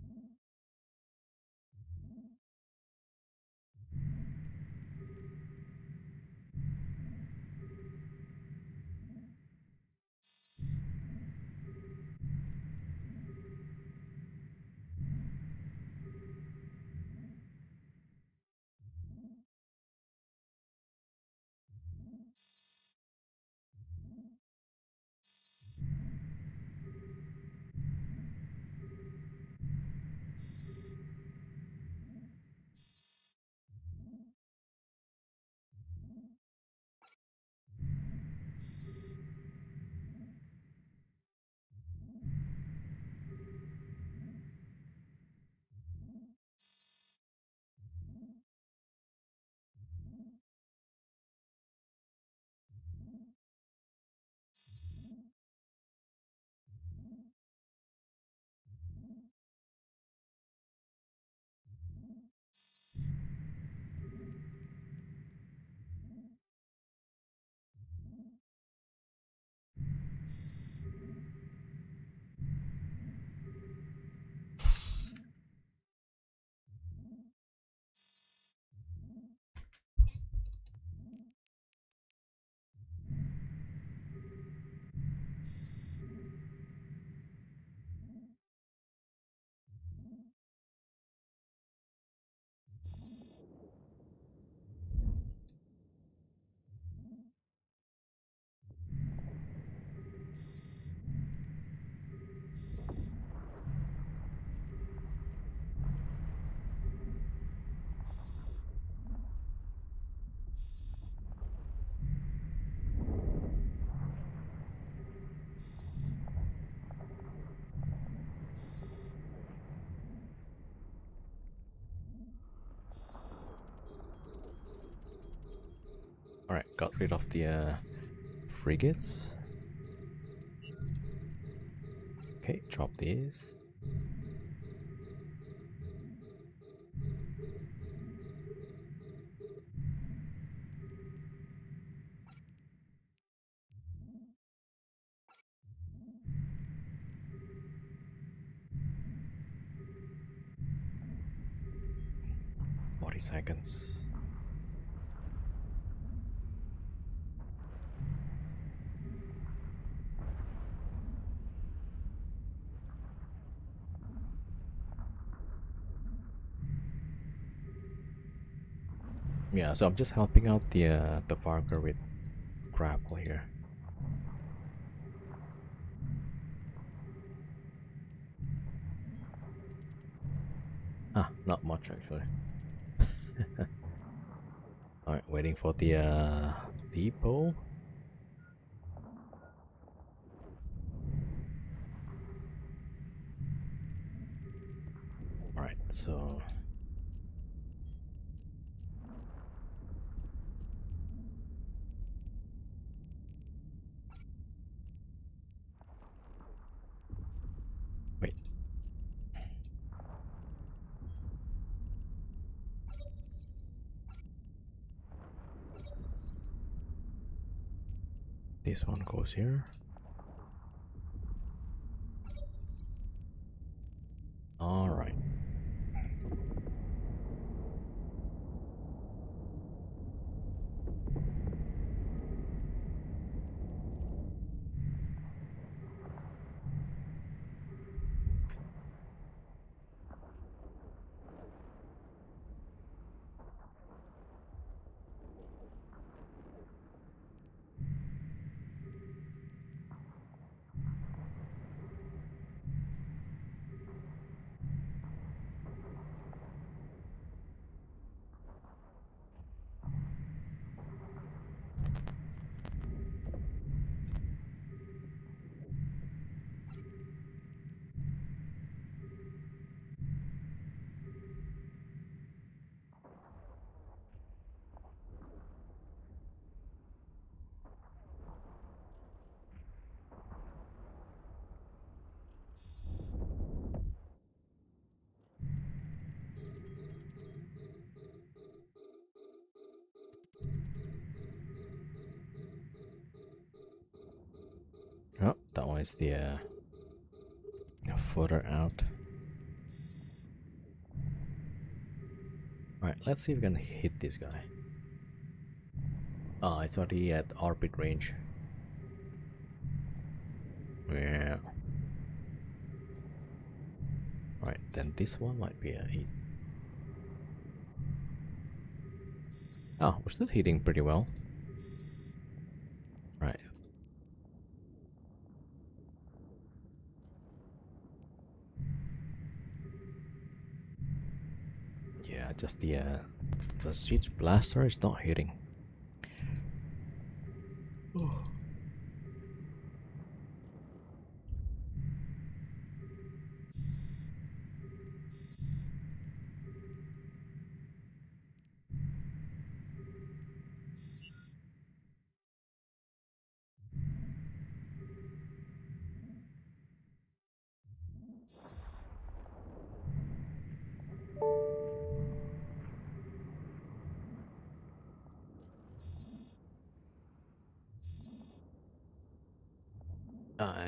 Alright, got rid of the frigates. Okay, drop these. Seconds. Yeah, so I'm just helping out the Varker with grapple here. Ah, not much actually. Alright, waiting for the depot. Alright, so Wait. This one goes here. All right. Oh, that one is the further out. Alright, let's see if we can hit this guy. Oh, it's already at orbit range. Yeah. Alright, then this one might be a easy. Oh, we're still hitting pretty well. Right. Yeah, just the siege blaster is not hitting.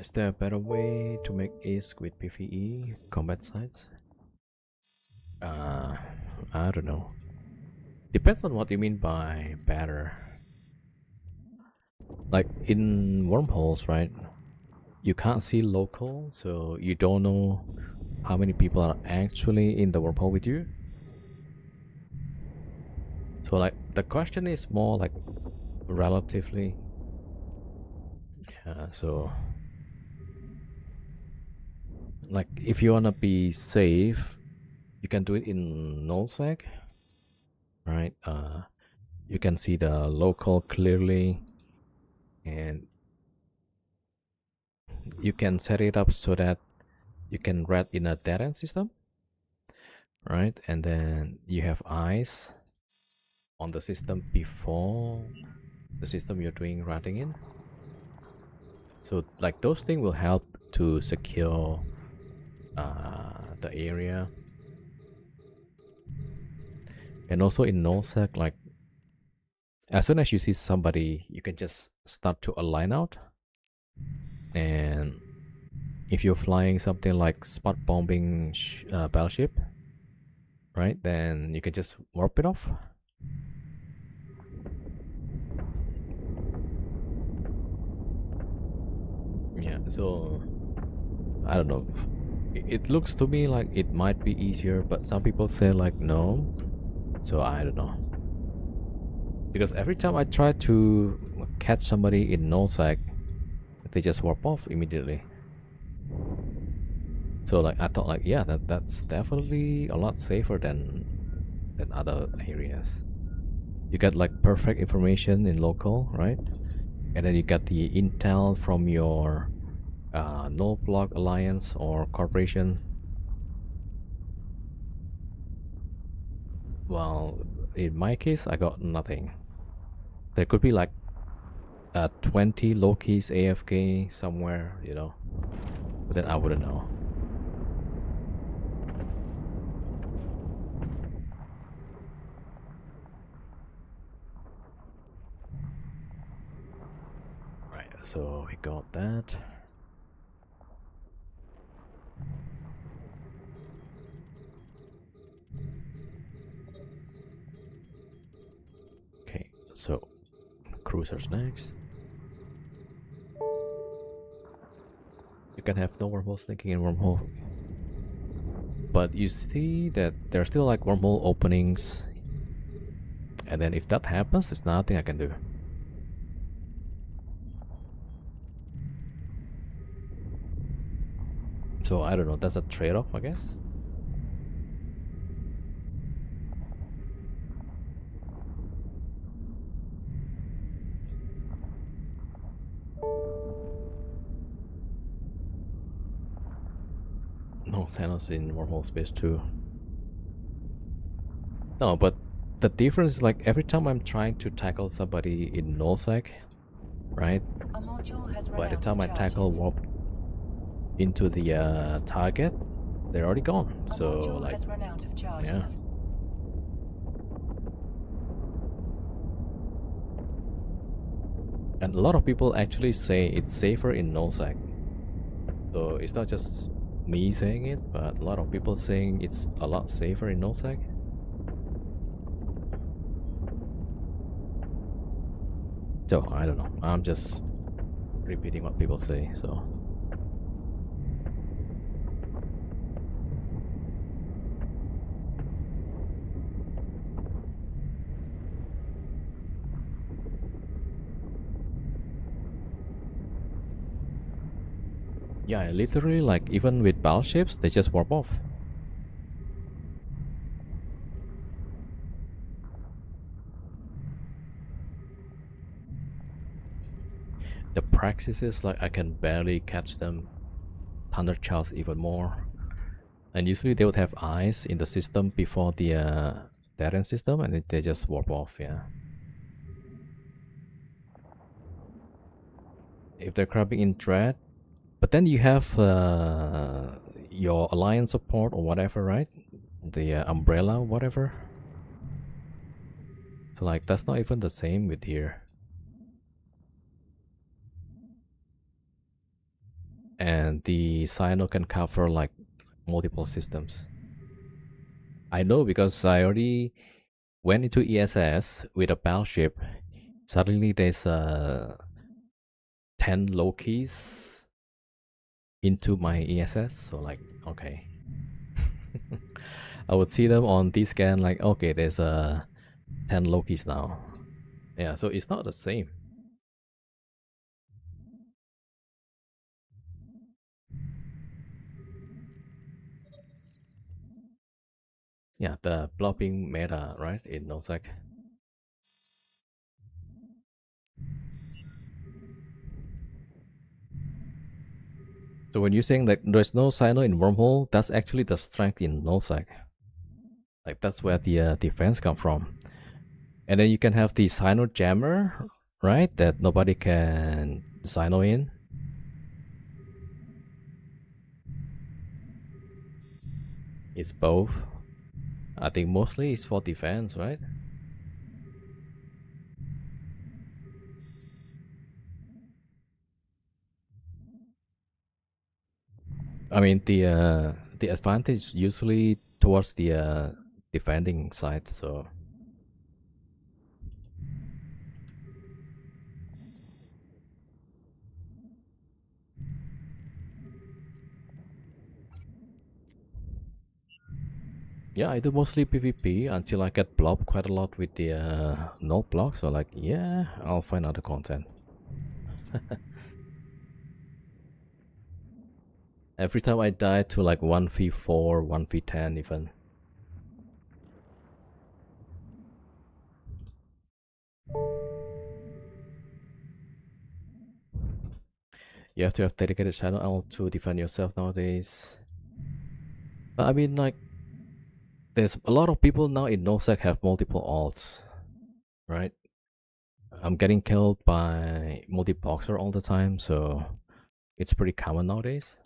Is there a better way to make ISK with PvE combat sites? I don't know. Depends on what you mean by better. Like in wormholes, right? You can't see local, so you don't know how many people are actually in the wormhole with you. So like the question is more like relatively. Yeah, so like if you wanna be safe, you can do it in nullsec, right? You can see the local clearly, and you can set it up so that you can read in a dead end system, right? And then you have eyes on the system before the system you're doing routing in. So like those things will help to secure the area. And also in nullsec, like as soon as you see somebody, you can just start to align out. And if you're flying something like spot bombing battleship, right, then you can just warp it off. Yeah, so I don't know. It looks to me like it might be easier, but some people say like no. So I don't know. Because every time I try to catch somebody in nullsec, they just warp off immediately. So like I thought like yeah, that's definitely a lot safer than other areas. You get like perfect information in local, right? And then you get the intel from your null block alliance or corporation. Well, in my case, I got nothing. There could be like 20 Lokis AFK somewhere, you know, but then I wouldn't know. so we got that. Okay, so cruisers next. You can have no wormholes thinking in wormhole. But you see that there's still like wormhole openings. And then if that happens, there's nothing I can do. So I don't know, that's a trade-off, I guess. No, Thanos in wormhole space too. No, but the difference is like every time I'm trying to tackle somebody in nullsec, right? A module has run By the out time of I tackle charges. warp into the target, they're already gone. A So module like, has run out of charges. yeah. And a lot of people actually say it's safer in nullsec. So it's not just me saying it, but a lot of people saying it's a lot safer in nullsec. So I don't know. I'm just repeating what people say. So yeah, literally like even with battleships, they just warp off. The praxis is like I can barely catch them. Thunder Charles even more. And usually they would have eyes in the system before the Terran system, and they just warp off. Yeah. If they're crabbing in dread, but then you have your alliance support or whatever, right? The umbrella, whatever. So like that's not even the same with here. And the Cyano can cover like multiple systems. I know because I already went into ESS with a battleship. Suddenly there's 10 Lokis into my ESS. So like, okay. I would see them on D-scan like, okay, there's 10 Lokis now. Yeah, so it's not the same. Yeah, the blocking meta, right, in NoSec. So when you're saying that there's no Sino in Wormhole, that's actually the strength in NoSec. Like that's where the defense come from. And then you can have the Sino Jammer, right, that nobody can Sino in. It's both. I think mostly it's for defense, right? I mean the advantage usually towards the defending side. So yeah, I do mostly PvP until I get blocked quite a lot with the no block. So like, yeah, I'll find other content. Every time I die to like 1v4, 1v10 even. You have to have dedicated shadow owl to defend yourself nowadays. But I mean, like, there's a lot of people now in NoSec have multiple alts, right? I'm getting killed by multi-boxer all the time, so it's pretty common nowadays.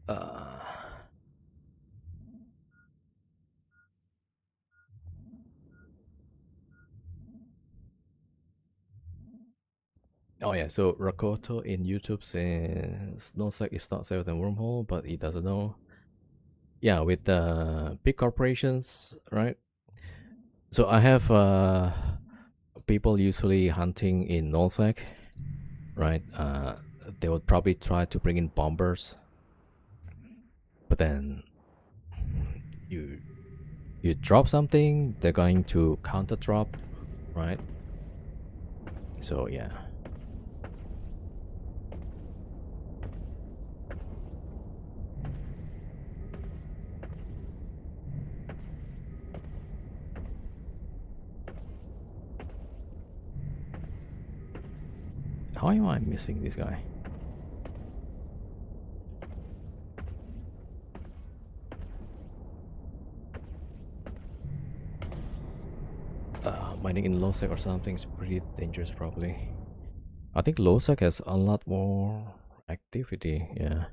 Uh, Oh yeah, so Rakoto in YouTube says NoSec is not safer than wormhole, but he doesn't know. Yeah, with the big corporations, right? So I have people usually hunting in NoSec, right? They would probably try to bring in bombers, but then you you drop something, they're going to counter drop, right? So yeah. How am I missing this guy? Mining in low sec or something is pretty dangerous probably. I think low sec has a lot more activity, yeah.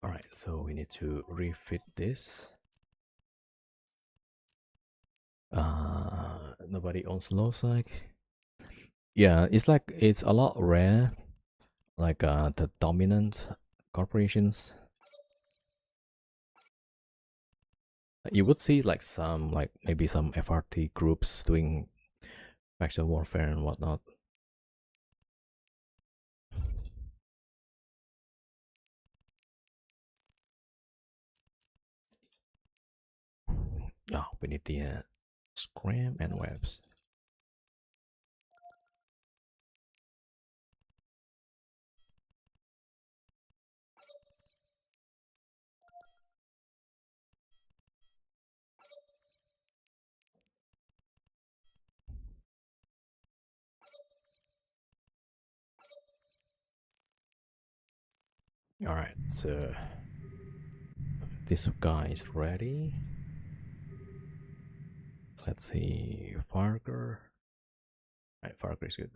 Alright, so we need to refit this. Nobody owns low sec. Yeah, it's like it's a lot rare, like the dominant corporations. You would see like some, like maybe some FRT groups doing faction warfare and whatnot. Oh, we need the scram and webs. All right, so this guy is ready. Let's see, Farger. Right, Farger is good.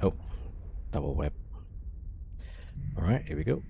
Oh, double web. All right, here we go.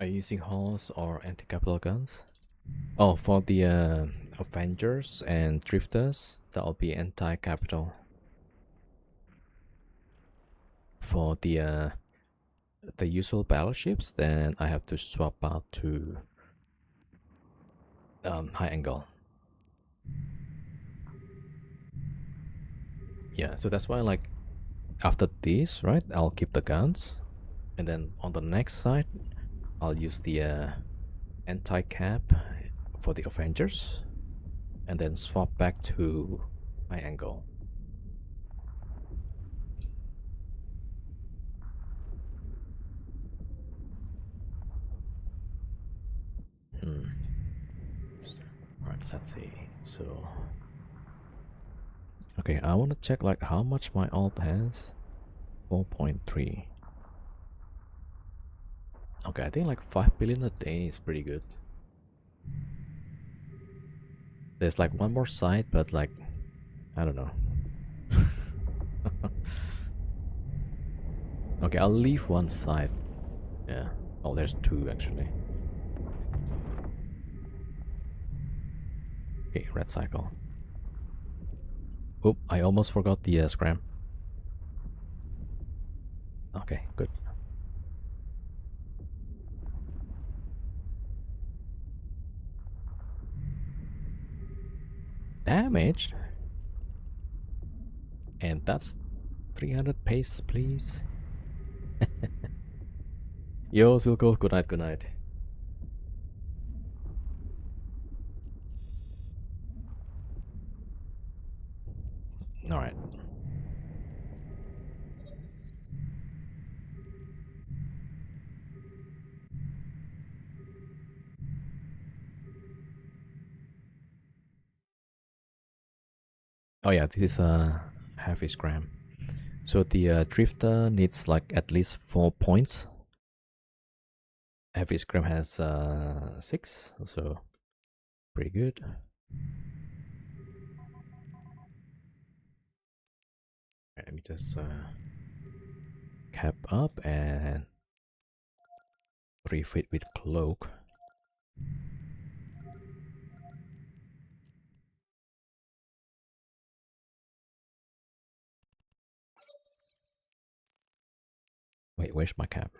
Are you using horse or anti-capital guns? Oh, for the Avengers and Drifters, that'll be anti-capital. For the usual battleships, then I have to swap out to high angle. Yeah, so that's why like after this, right, I'll keep the guns, and then on the next side, I'll use the anti-cap for the Avengers, and then swap back to high angle. Alright, let's see. So okay, I want to check like how much my alt has. 4.3. Okay, I think like 5 billion a day is pretty good. There's like one more site, but like I don't know. Okay, I'll leave one side. Yeah. Oh, there's two actually. Okay, red cycle. Oop, I almost forgot the scram. Okay, good. Damage. And that's 300 pace, please. Yo, Silco, good night, good night. Alright. Oh yeah, this is a heavy scram. So the drifter needs like at least 4 points. Heavy scram has 6, so pretty good. Let me just cap up and refit with cloak. Wait, where's my cap?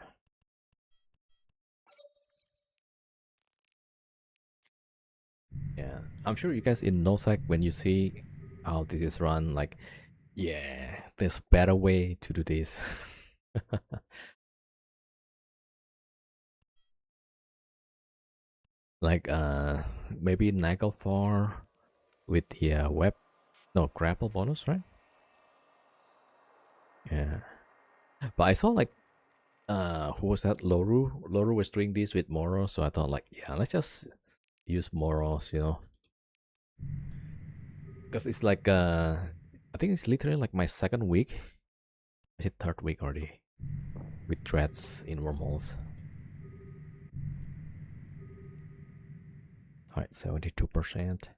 Yeah, I'm sure you guys in NoSec, when you see how this is run, like, yeah, there's better way to do this. Like, maybe Naglfar with the grapple bonus, right? Yeah. But I saw like, who was that? Loru? Loru was doing this with Moro, so I thought like, yeah, let's just use Moros, you know? Because it's like, I think it's literally like my second week. Is it third week already? With threads in wormholes. Alright, 72%.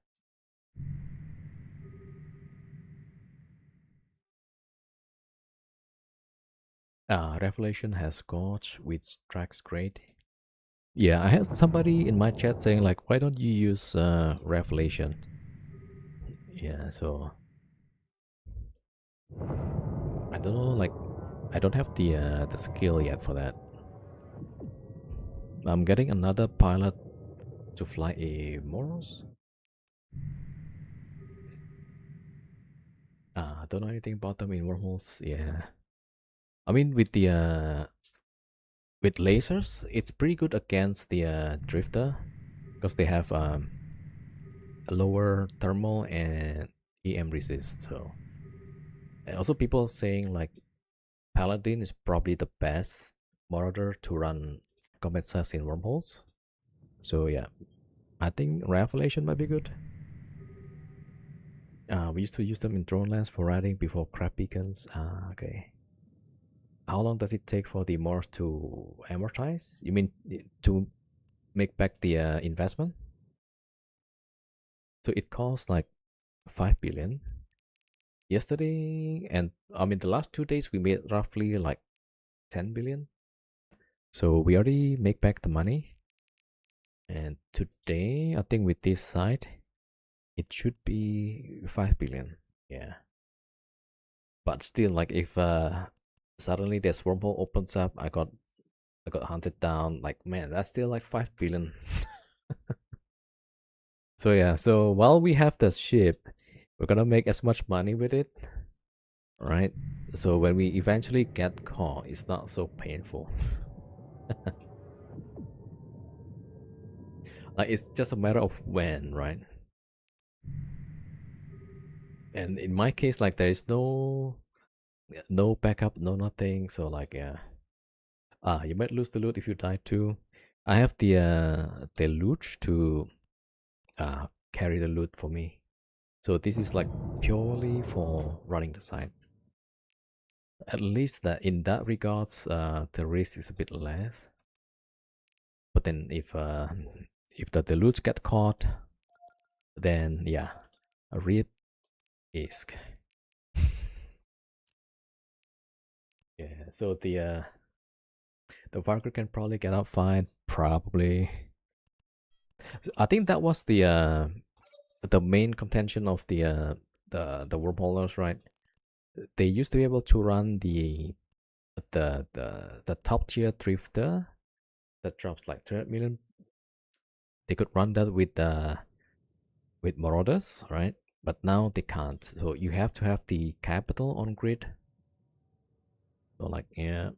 Revelation has Gorge, which tracks great. Yeah, I had somebody in my chat saying like, why don't you use Revelation? Yeah, so I don't know, like I don't have the skill yet for that. I'm getting another pilot to fly a Moros. I don't know anything about them in wormholes. Yeah, I mean with lasers, it's pretty good against the drifter because they have a lower thermal and EM resist. So, and also people saying like Paladin is probably the best marauder to run combat sets in wormholes. So yeah, I think Revelation might be good. We used to use them in drone lands for riding before crab beacons. Okay. How long does it take for the Morse to amortize? You mean to make back the investment? So it costs like 5 billion yesterday, and I mean the last 2 days we made roughly like 10 billion. So we already make back the money. And today, I think with this site, it should be 5 billion. Yeah. But still, like if suddenly this wormhole opens up, I got hunted down. Like man, that's still like 5 billion. So yeah, so while we have the ship, we're gonna make as much money with it, right? So when we eventually get caught, it's not so painful. Like it's just a matter of when, right? And in my case, like there is no backup, no nothing. So like yeah, you might lose the loot if you die too. I have the loot to carry the loot for me. So this is like purely for running the site. At least that in that regards, the risk is a bit less. But then if the deluge get caught, then yeah, a risk. Yeah. So the Varker can probably get out fine. Probably. I think that was the main contention of the wormholers, right? They used to be able to run the top tier drifter that drops like 200 million. They could run that with marauders, right? But now they can't. So you have to have the capital on grid. So like yeah.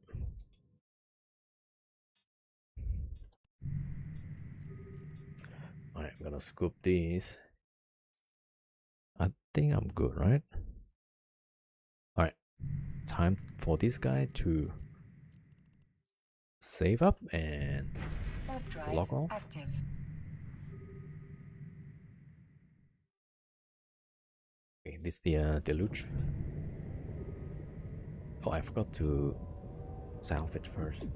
Alright, I'm gonna scoop these. I think I'm good, right? Alright. Time for this guy to save up and Warp drive log off. active. Okay, this is the deluge. Oh, I forgot to salvage first.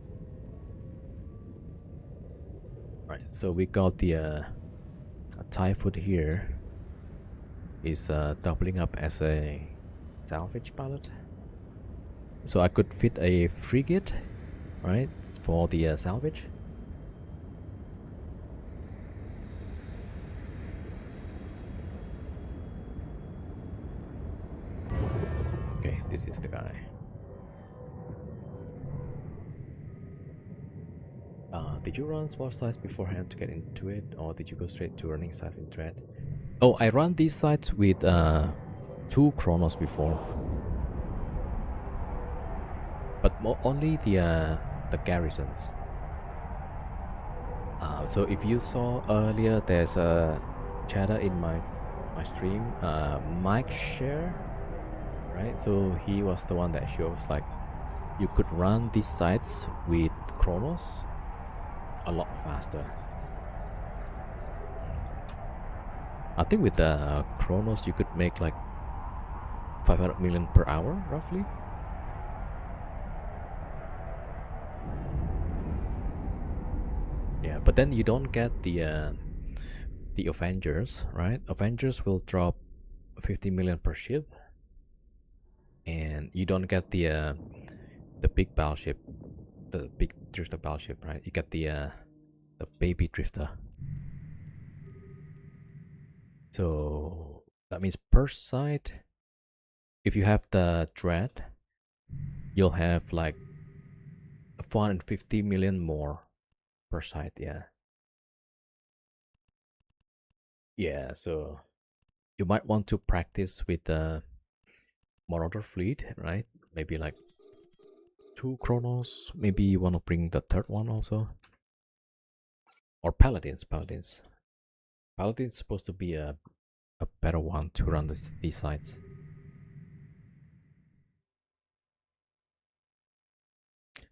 Right, so we got the Typhoon here is doubling up as a salvage pilot. So I could fit a frigate, right, for the salvage. Okay, this is the guy. Did you run small sites beforehand to get into it, or did you go straight to running sites in thread? Oh, I ran these sites with 2 chronos before, but only the garrisons. So if you saw earlier, there's a chatter in my stream, Mike Share, right? So he was the one that shows like you could run these sites with chronos a lot faster. I think with the chronos you could make like 500 million per hour roughly. Yeah, but then you don't get the Avengers, right? Avengers will drop 50 million per ship, and you don't get the big battleship, the big drifter battleship, right? You get the baby drifter. So that means per site, if you have the dread, you'll have like 450 million more per site. Yeah, so you might want to practice with the Marauder fleet, right? Maybe like 2 chronos. Maybe you want to bring the third one also, or paladins. Paladin's supposed to be a better one to run these sites.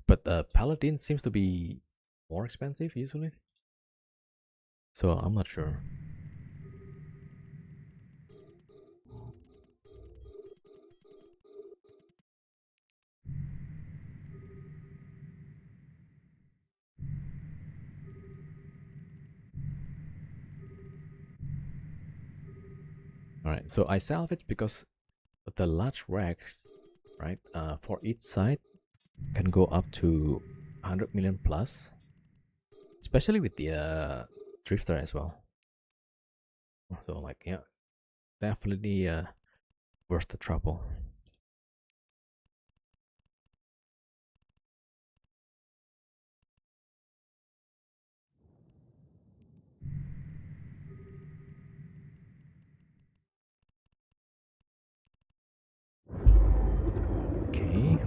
But paladin seems to be more expensive usually, so I'm not sure. Alright, so I salvage because the large racks, right, for each site can go up to 100 million plus, especially with the drifter as well. So like yeah, definitely worth the trouble. Okay,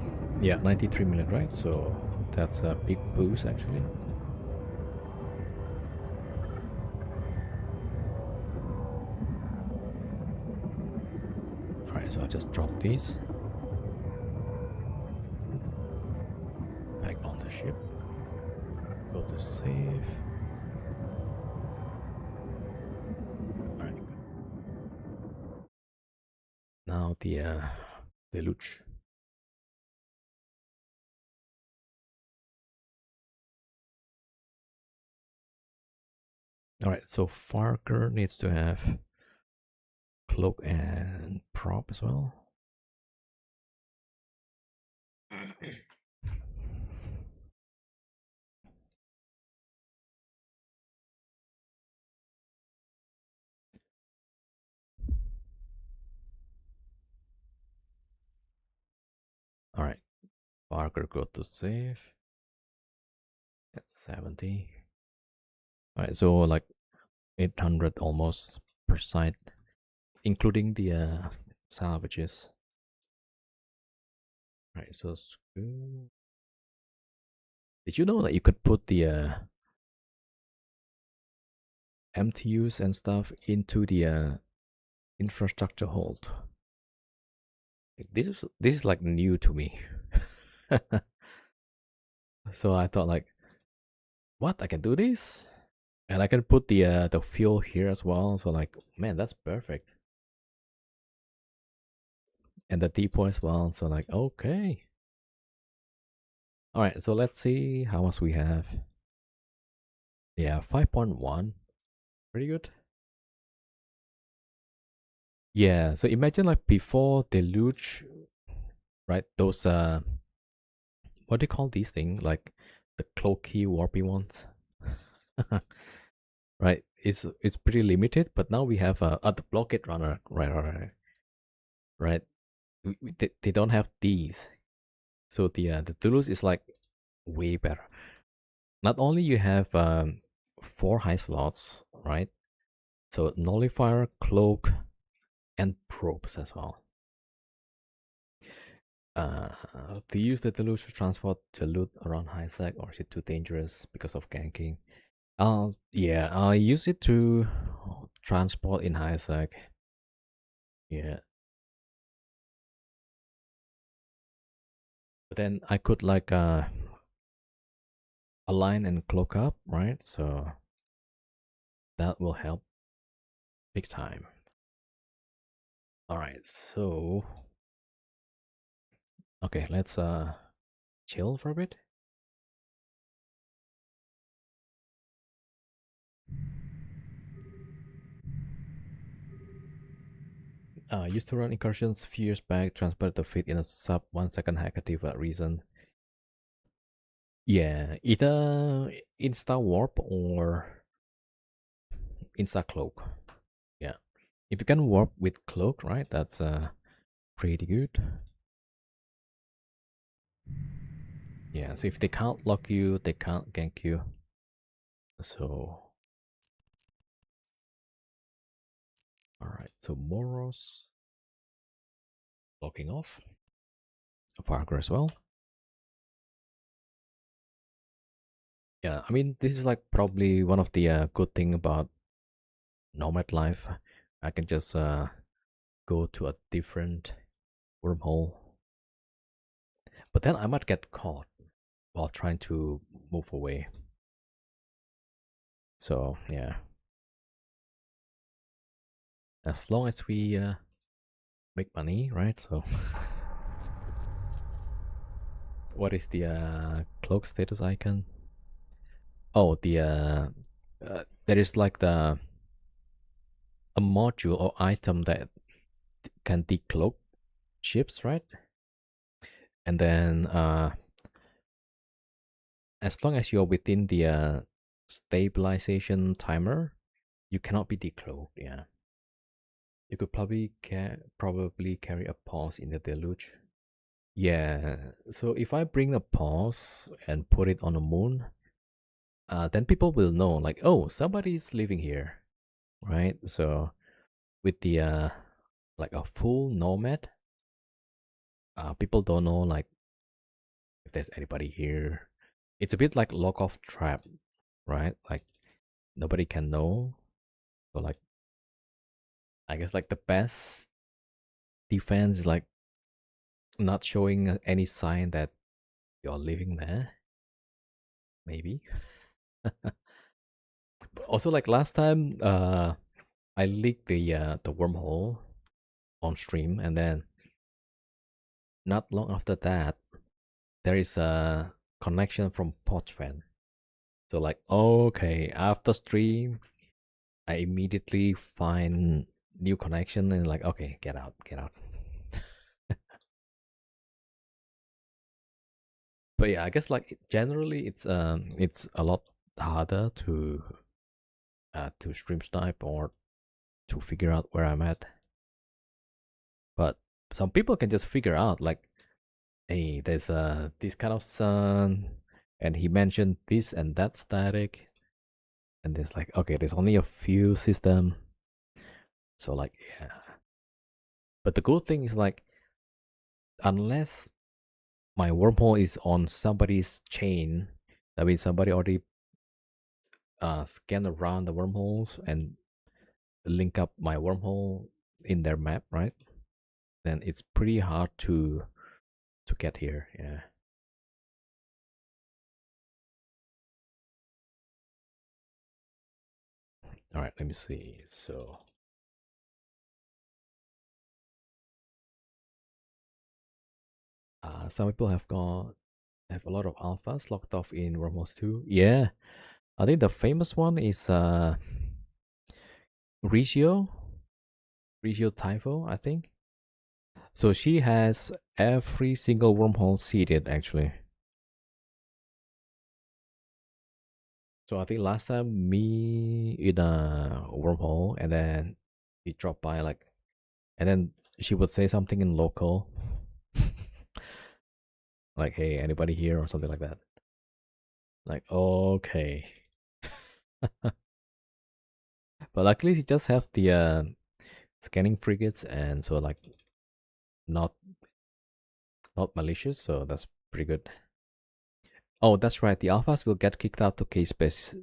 yeah, 93 million, right? So that's a big boost actually. Alright, so I just dropped these back on the ship. Go to save. Alright. Now the deluge. Alright, so Farker needs to have cloak and prop as well. Parker, go to save. That's 70. Alright, so like 800 almost per side, including the salvages. Right, so screw. Did you know that you could put the MTUs and stuff into the infrastructure hold? This is like new to me. So I thought like, what? I can do this, and I can put the fuel here as well. So like, man, that's perfect. And the depot as well. So like, okay. All right. So let's see how much we have. Yeah, 5.1. Pretty good. Yeah. So imagine like before deluge, right? Those what do you call these things? Like the cloaky warpy ones. Right. It's pretty limited, but now we have the blockade runner. Right. They don't have these. So the Toulouse is like way better. Not only you have 4 high slots, right? So nullifier, cloak, and probes as well. To use the Toulouse to transport to loot around high sec, or is it too dangerous because of ganking? Yeah, I use it to transport in high sec. Yeah, but then I could like align and cloak up, right? So that will help big time. All right, so okay, let's chill for a bit. Used to run incursions a few years back, transported the fleet in a sub 1 second hackative reason. Yeah, either insta warp or insta cloak. Yeah, if you can warp with cloak, right? That's pretty good. Yeah, so if they can't lock you, they can't gank you. So, alright, so Moros locking off. Farger as well. Yeah, I mean, this is like probably one of the good thing about Nomad life. I can just go to a different wormhole. But then I might get caught while trying to move away. So, yeah. As long as we make money, right? So, what is the cloak status icon? Oh, there is like the a module or item that can decloak ships, right? And then as long as you're within the stabilization timer, you cannot be decloaked. Yeah, you could probably carry a pause in the deluge. Yeah, so if I bring a pause and put it on the moon, then people will know like, oh, somebody's living here, right? So with the like a full nomad, people don't know like if there's anybody here. It's a bit like lock off trap, right? Like nobody can know. So like I guess like the best defense is like not showing any sign that you're living there. Maybe. Also like last time I leaked the wormhole on stream, and then not long after that there is a connection from Podfan. So like okay, after stream I immediately find new connection and like okay, get out, get out. But yeah, I guess like generally it's a lot harder to stream snipe or to figure out where I'm at. But some people can just figure out like hey, there's this kind of sun, and he mentioned this and that static, and there's like, okay, there's only a few system, so like, yeah. But the cool thing is like, unless my wormhole is on somebody's chain, that means somebody already scan around the wormholes and link up my wormhole in their map, right? Then it's pretty hard to get here. Yeah. All right, let me see. So some people have a lot of alphas locked off in wormholes too. Yeah, I think the famous one is Regio, Regio Typho, I think. So she has every single wormhole seeded actually. So I think last time me in a wormhole, and then he dropped by like, and then she would say something in local, like, "Hey, anybody here?" or something like that. Like, okay, but luckily he just have the scanning frigates, and so like not not malicious, so that's pretty good. Oh, that's right. The alphas will get kicked out to K space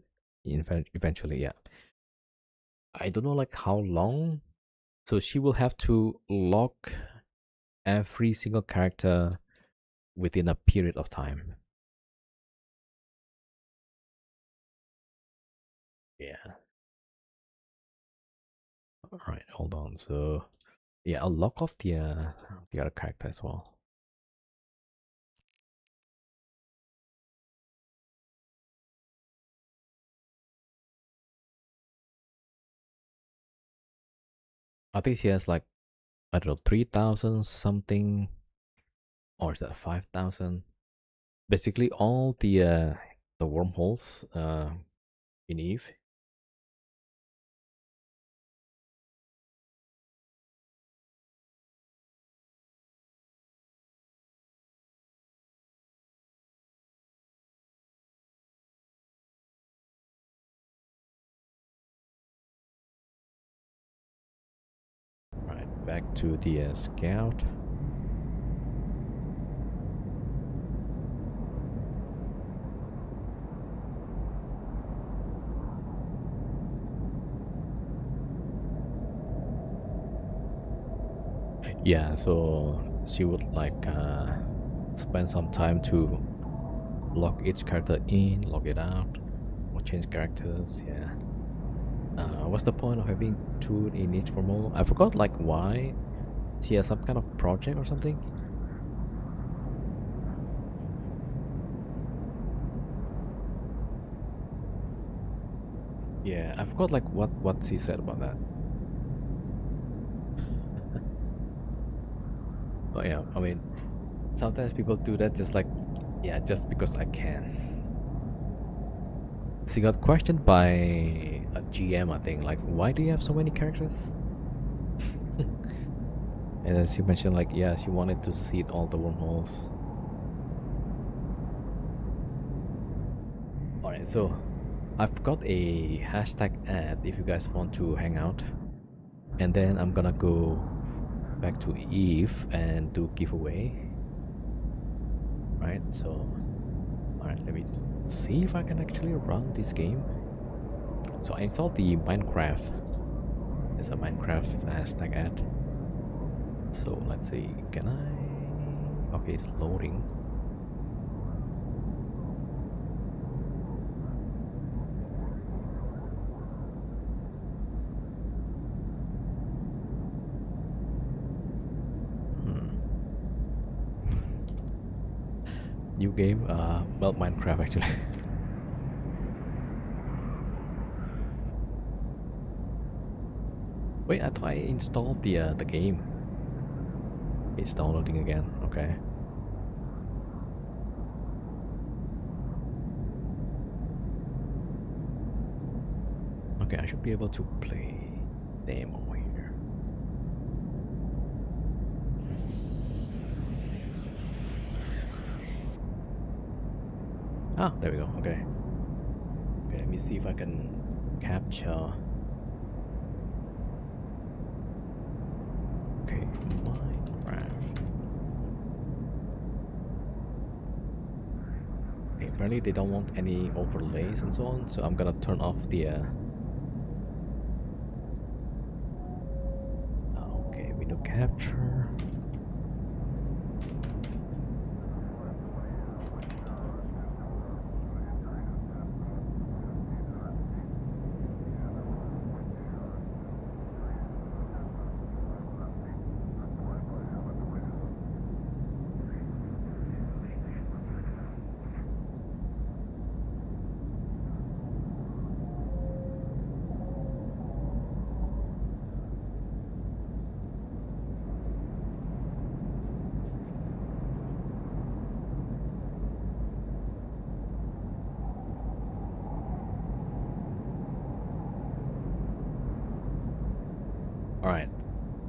eventually. Yeah, I don't know like how long. So she will have to lock every single character within a period of time. Yeah. All right. Hold on. So yeah, I'll lock off the other character as well. I think she has like, I don't know, 3,000 something, or is that 5,000? Basically, all the wormholes in Eve. Right, back to the scout. Yeah, so she would like spend some time to log each character in, log it out, or change characters. Yeah. What's the point of having two in each wormhole? I forgot like why. She has some kind of project or something. Yeah, I forgot like what she said about that. But yeah, I mean, sometimes people do that just like, yeah, just because I can. She got questioned by a GM, I think, like, why do you have so many characters? And then she mentioned like, yeah, she wanted to seed all the wormholes. Alright, so I've got a hashtag ad if you guys want to hang out. And then I'm gonna go back to Eve and do giveaway. Right, so alright, let me see if I can actually run this game. So I installed the Minecraft. It's a Minecraft hashtag ad. So let's see, can I? Okay, it's loading. New game, well, Minecraft actually. Wait, I thought I installed the game. It's downloading again. Okay. Okay, I should be able to play demo here. Ah, there we go. Okay. Okay, let me see if I can capture. Okay, Minecraft. Okay, apparently they don't want any overlays and so on, so I'm gonna turn off the okay, window capture. Alright,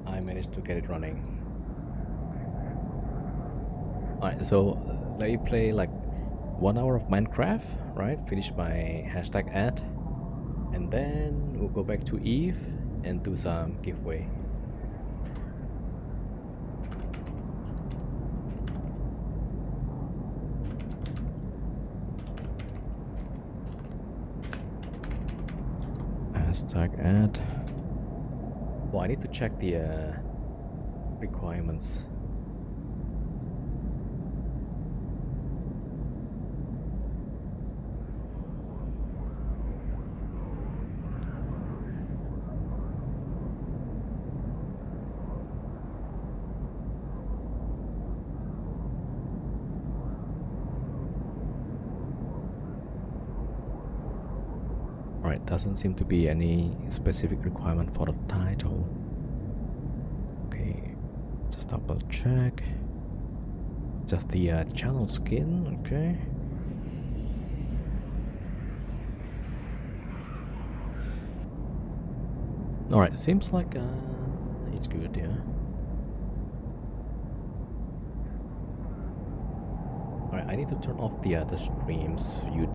I managed to get it running. Alright, so let me play like 1 hour of Minecraft, right? Finish my hashtag ad, and then we'll go back to Eve and do some giveaway. Hashtag ad. Well, I need to check the requirements. Alright, doesn't seem to be any specific requirement for the title. Okay, just double check. Just the channel skin, okay. Alright, seems like it's good, yeah. Alright, I need to turn off the streams.